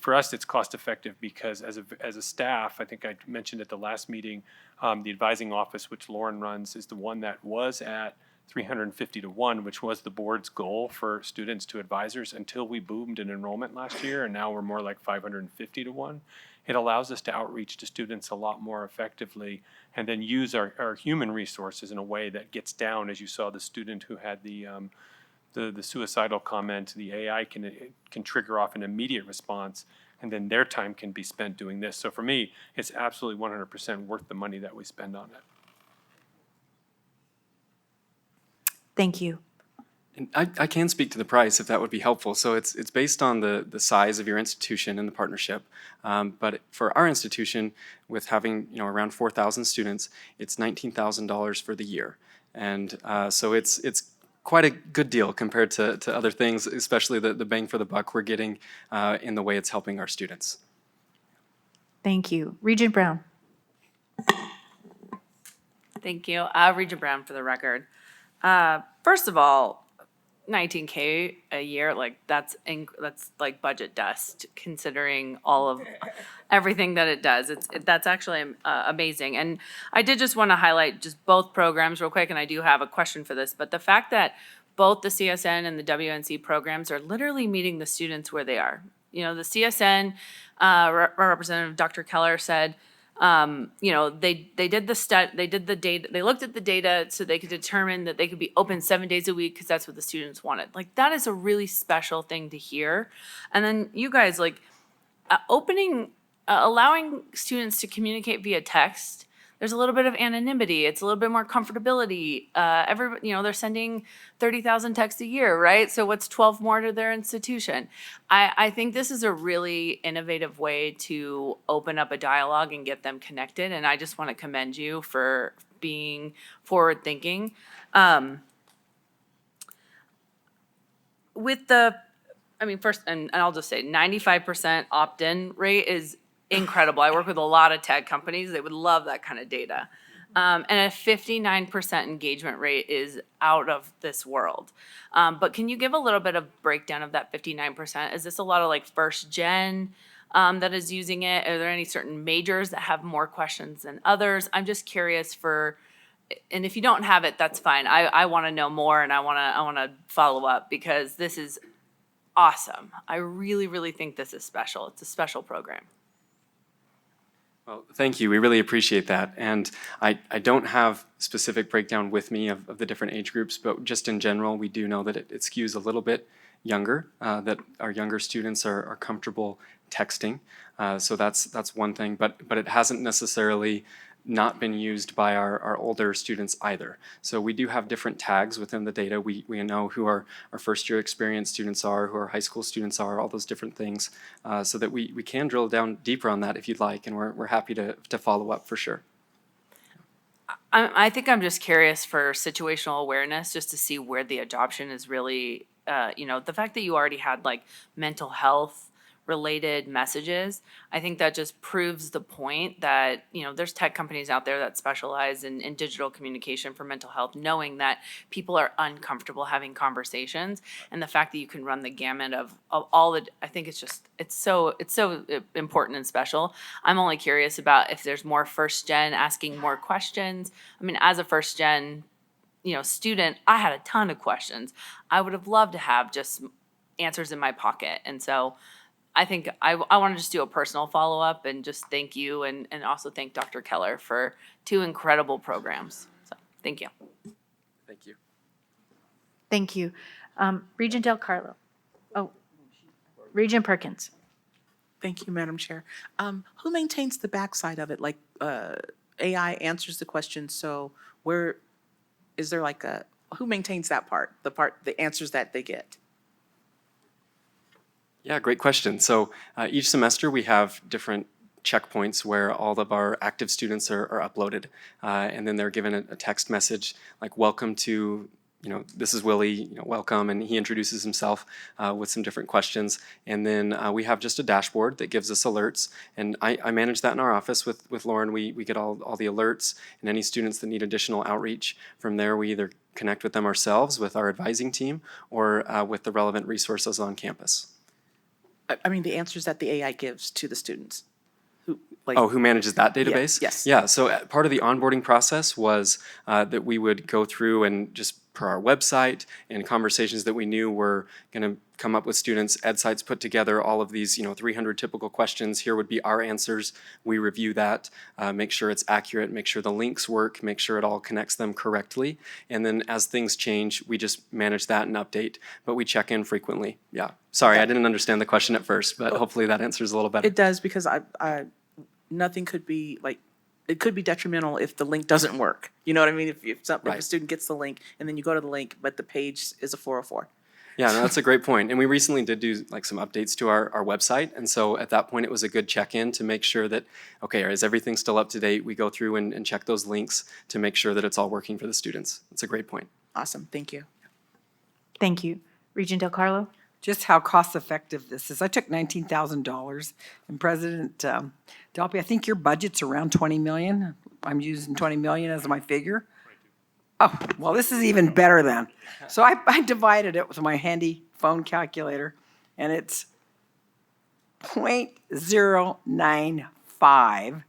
for us, it's cost effective because as a staff, I think I mentioned at the last meeting, the advising office, which Lauren runs, is the one that was at 350 to 1, which was the board's goal for students to advisors until we boomed in enrollment last year, and now we're more like 550 to 1. It allows us to outreach to students a lot more effectively and then use our human resources in a way that gets down, as you saw the student who had the suicidal comment. The AI can trigger off an immediate response, and then their time can be spent doing this. So for me, it's absolutely 100% worth the money that we spend on it. Thank you. And I can speak to the price if that would be helpful. So it's based on the size of your institution and the partnership. But for our institution, with having around 4,000 students, it's $19,000 for the year, and so it's quite a good deal compared to other things, especially the bang for the buck we're getting in the way it's helping our students. Thank you. Regent Brown. Thank you. Regent Brown for the record. First of all, $19K a year, like that's like budget dust, considering all of everything that it does. That's actually amazing. And I did just want to highlight just both programs real quick, and I do have a question for this, but the fact that both the CSN and the WNC programs are literally meeting the students where they are. The CSN Representative Dr. Keller said, they did the data, they looked at the data so they could determine that they could be open 7 days a week because that's what the students wanted. Like, that is a really special thing to hear. And then you guys, allowing students to communicate via text, there's a little bit of anonymity. It's a little bit more comfortability. They're sending 30,000 texts a year, right? So what's 12 more to their institution? I think this is a really innovative way to open up a dialogue and get them connected. And I just want to commend you for being forward thinking. First, and I'll just say 95% opt-in rate is incredible. I work with a lot of tech companies. They would love that kind of data. And a 59% engagement rate is out of this world. But can you give a little bit of breakdown of that 59%? Is this a lot of first gen that is using it? Are there any certain majors that have more questions than others? I'm just curious and if you don't have it, that's fine. I want to know more, and I want to follow up, because this is awesome. I really, really think this is special. It's a special program. Well, thank you. We really appreciate that. And I don't have specific breakdown with me of the different age groups, but just in general, we do know that it skews a little bit younger, that our younger students are comfortable texting. So that's one thing, but it hasn't necessarily not been used by our older students either. So we do have different tags within the data. We know who our first year experience students are, who our high school students are, all those different things, so that we can drill down deeper on that if you'd like, and we're happy to follow up for sure. I think I'm just curious for situational awareness, just to see where the adoption is really, the fact that you already had mental health related messages. I think that just proves the point that, there's tech companies out there that specialize in digital communication for mental health, knowing that people are uncomfortable having conversations. And the fact that you can run the gamut of all the, I think it's so important and special. I'm only curious about if there's more first gen asking more questions. I mean, as a first gen, student, I had a ton of questions. I would have loved to have just answers in my pocket. And so I think I want to just do a personal follow-up and just thank you and also thank Dr. Keller for 2 incredible programs. So thank you. Thank you. Thank you. Regent Del Carlo. Oh, Regent Perkins. Thank you, Madam Chair. Who maintains the backside of it? Like, AI answers the question, so where, is there like who maintains that part, the answers that they get? Yeah, great question. So each semester we have different checkpoints where all of our active students are uploaded. And then they're given a text message like, welcome to, this is Willie, welcome. And he introduces himself with some different questions. And then we have just a dashboard that gives us alerts. And I manage that in our office with Lauren. We get all the alerts and any students that need additional outreach. From there, we either connect with them ourselves with our advising team or with the relevant resources on campus. I mean, the answers that the AI gives to the students. Who manages that database? Yes. Yeah, so part of the onboarding process was that we would go through and just per our website and conversations that we knew were going to come up with students, EdSite's put together all of these, 300 typical questions. Here would be our answers. We review that, make sure it's accurate, make sure the links work, make sure it all connects them correctly. And then as things change, we just manage that and update, but we check in frequently. Yeah, sorry, I didn't understand the question at first, but hopefully that answers a little better. It does, because nothing could be like, it could be detrimental if the link doesn't work. You know what I mean? If a student gets the link and then you go to the link, but the page is a 404. Yeah, no, that's a great point. And we recently did do like some updates to our website. And so at that point, it was a good check-in to make sure that, okay, is everything still up to date? We go through and check those links to make sure that it's all working for the students. It's a great point. Awesome, thank you. Thank you. Regent Del Carlo. Just how cost-effective this is. I took $19,000, and President Delpy, I think your budget's around 20 million. I'm using 20 million as my figure. Oh, well, this is even better then. So I divided it with my handy phone calculator, and it's 0.095.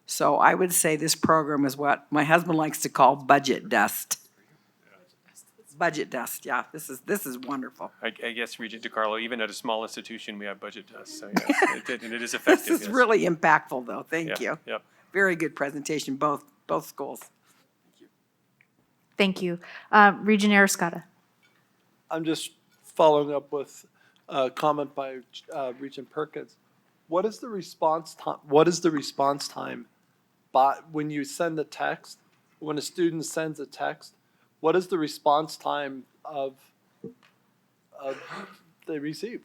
So I would say this program is what my husband likes to call budget dust. Budget dust, yeah, this is wonderful. I guess, Regent DiCarlo, even at a small institution, we have budget dust, so yes, and it is effective. This is yes. really impactful, though, thank you. Yep. Very good presentation, both schools. Thank you. Regent Arascata. I'm just following up with a comment by Regent Perkins. What is the response time? When you send a text? When a student sends a text, what is the response time of they receive?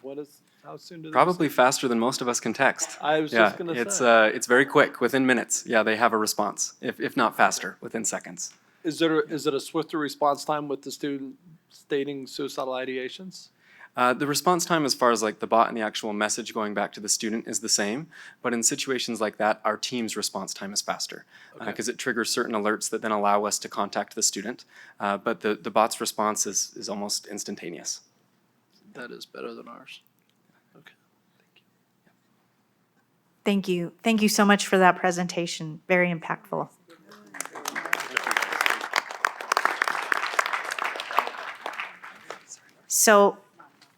How soon do they Probably receive? faster than most of us can text. I was just going to say. It's very quick, within minutes. Yeah, they have a response, if not faster, within seconds. Is it a swifter response time with the student stating suicidal ideations? The response time as far as like the bot and the actual message going back to the student is the same, but in situations like that, our team's response time is faster because it triggers certain alerts that then allow us to contact the student. But the bot's response is almost instantaneous. That is better than ours. Okay, Thank you. Thank you so much for that presentation. Very impactful. So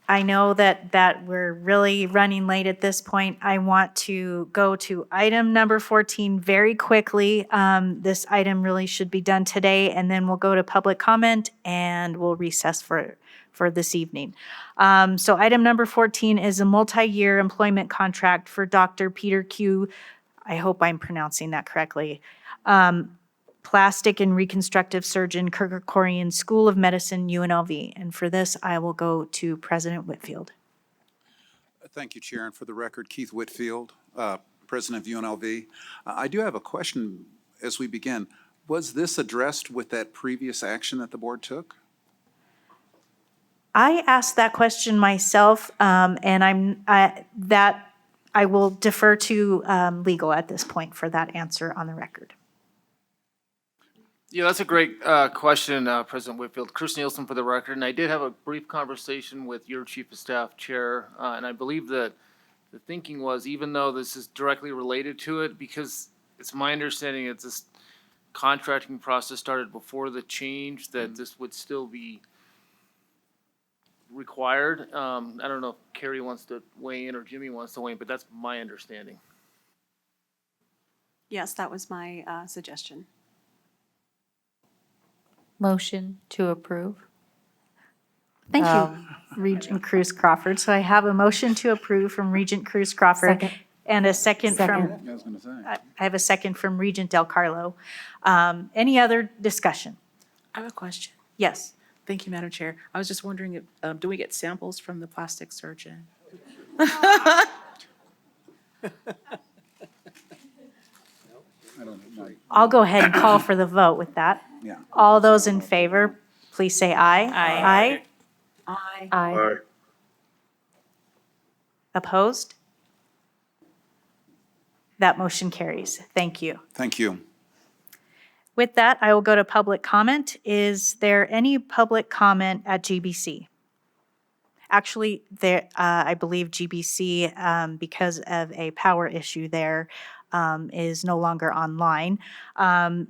I know that we're really running late at this point. I want to go to item number 14 very quickly. This item really should be done today, and then we'll go to public comment and we'll recess for this evening. So item number 14 is a multi-year employment contract for Dr. Peter Q. I hope I'm pronouncing that correctly. Plastic and Reconstructive Surgeon, Kerkorian School of Medicine, UNLV. And for this, I will go to President Whitfield. Thank you, Chair. And for the record, Keith Whitfield, President of UNLV. I do have a question as we begin. Was this addressed with that previous action that the board took? I asked that question myself, and I will defer to legal at this point for that answer on the record. Yeah, that's a great question, President Whitfield. Chris Nielsen for the record, and I did have a brief conversation with your Chief of Staff, Chair, and I believe that the thinking was, even though this is directly related to it, because it's my understanding that this contracting process started before the change, that this would still be required. I don't know if Carrie wants to weigh in or Jimmy wants to weigh in, but that's my understanding. Yes, that was my suggestion. Motion to approve. Thank you, Regent Cruz Crawford. So I have a motion to approve from Regent Cruz Crawford. Second. And a second from, I was gonna say. I have a second from Regent Del Carlo. Any other discussion? I have a question. Yes. Thank you, Madam Chair. I was just wondering, if, do we get samples from the plastic surgeon? I'll go ahead and call for the vote with that. Yeah. All those in favor, please say aye. Aye. Aye. Aye. Opposed? That motion carries. Thank you. Thank you. With that, I will go to public comment. Is there any public comment at GBC? Actually, I believe GBC, because of a power issue there, is no longer online.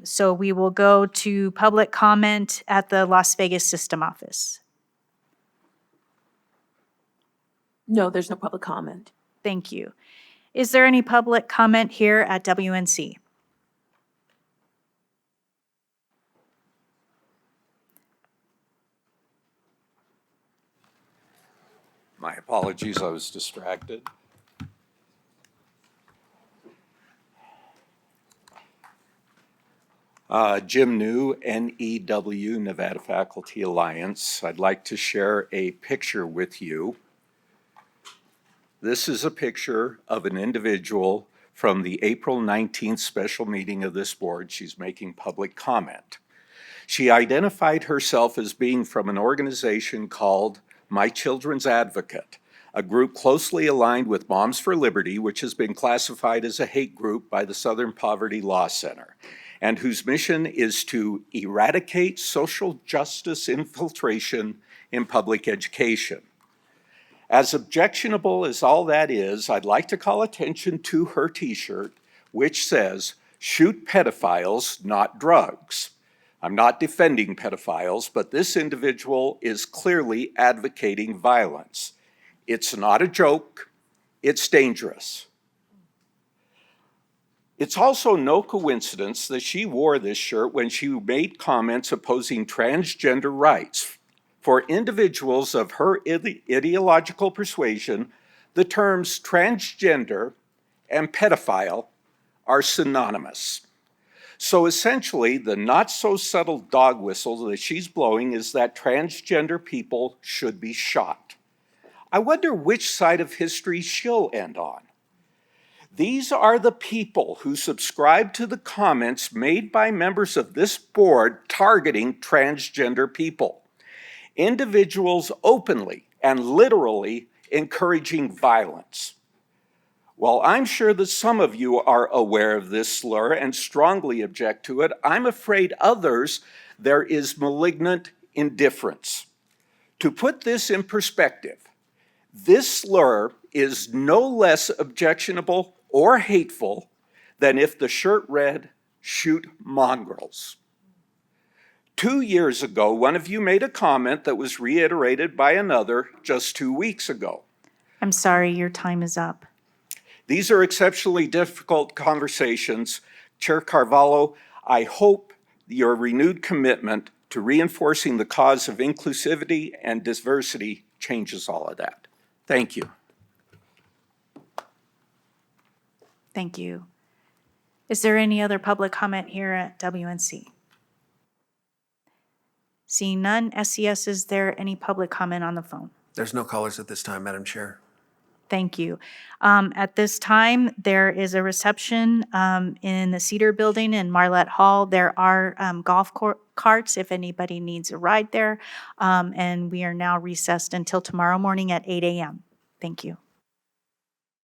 So we will go to public comment at the Las Vegas System Office. No, there's no public comment. Thank you. Is there any public comment here at WNC? My apologies, I was distracted. Jim New, NEW, Nevada Faculty Alliance. I'd like to share a picture with you. This is a picture of an individual from the April 19th special meeting of this board. She's making public comment. She identified herself as being from an organization called My Children's Advocate, a group closely aligned with Moms for Liberty, which has been classified as a hate group by the Southern Poverty Law Center, and whose mission is to eradicate social justice infiltration in public education. As objectionable as all that is, I'd like to call attention to her t-shirt, which says, "Shoot pedophiles, not drugs." I'm not defending pedophiles, but this individual is clearly advocating violence. It's not a joke, it's dangerous. It's also no coincidence that she wore this shirt when she made comments opposing transgender rights. For individuals of her ideological persuasion, the terms transgender and pedophile are synonymous. So essentially, the not-so-subtle dog whistle that she's blowing is that transgender people should be shot. I wonder which side of history she'll end on. These are the people who subscribe to the comments made by members of this board targeting transgender people. Individuals openly and literally encouraging violence. While I'm sure that some of you are aware of this slur and strongly object to it, I'm afraid others there is malignant indifference. To put this in perspective, this slur is no less objectionable or hateful than if the shirt read, "Shoot mongrels." 2 years ago, one of you made a comment that was reiterated by another just 2 weeks ago. I'm sorry, your time is up. These are exceptionally difficult conversations. Chair Carvalho, I hope your renewed commitment to reinforcing the cause of inclusivity and diversity changes all of that. Thank you. Thank you. Is there any other public comment here at WNC? Seeing none, SES, is there any public comment on the phone? There's no callers at this time, Madam Chair. Thank you. At this time, there is a reception in the Cedar Building in Marlette Hall. There are golf carts if anybody needs a ride there. And we are now recessed until tomorrow morning at 8 a.m. Thank you.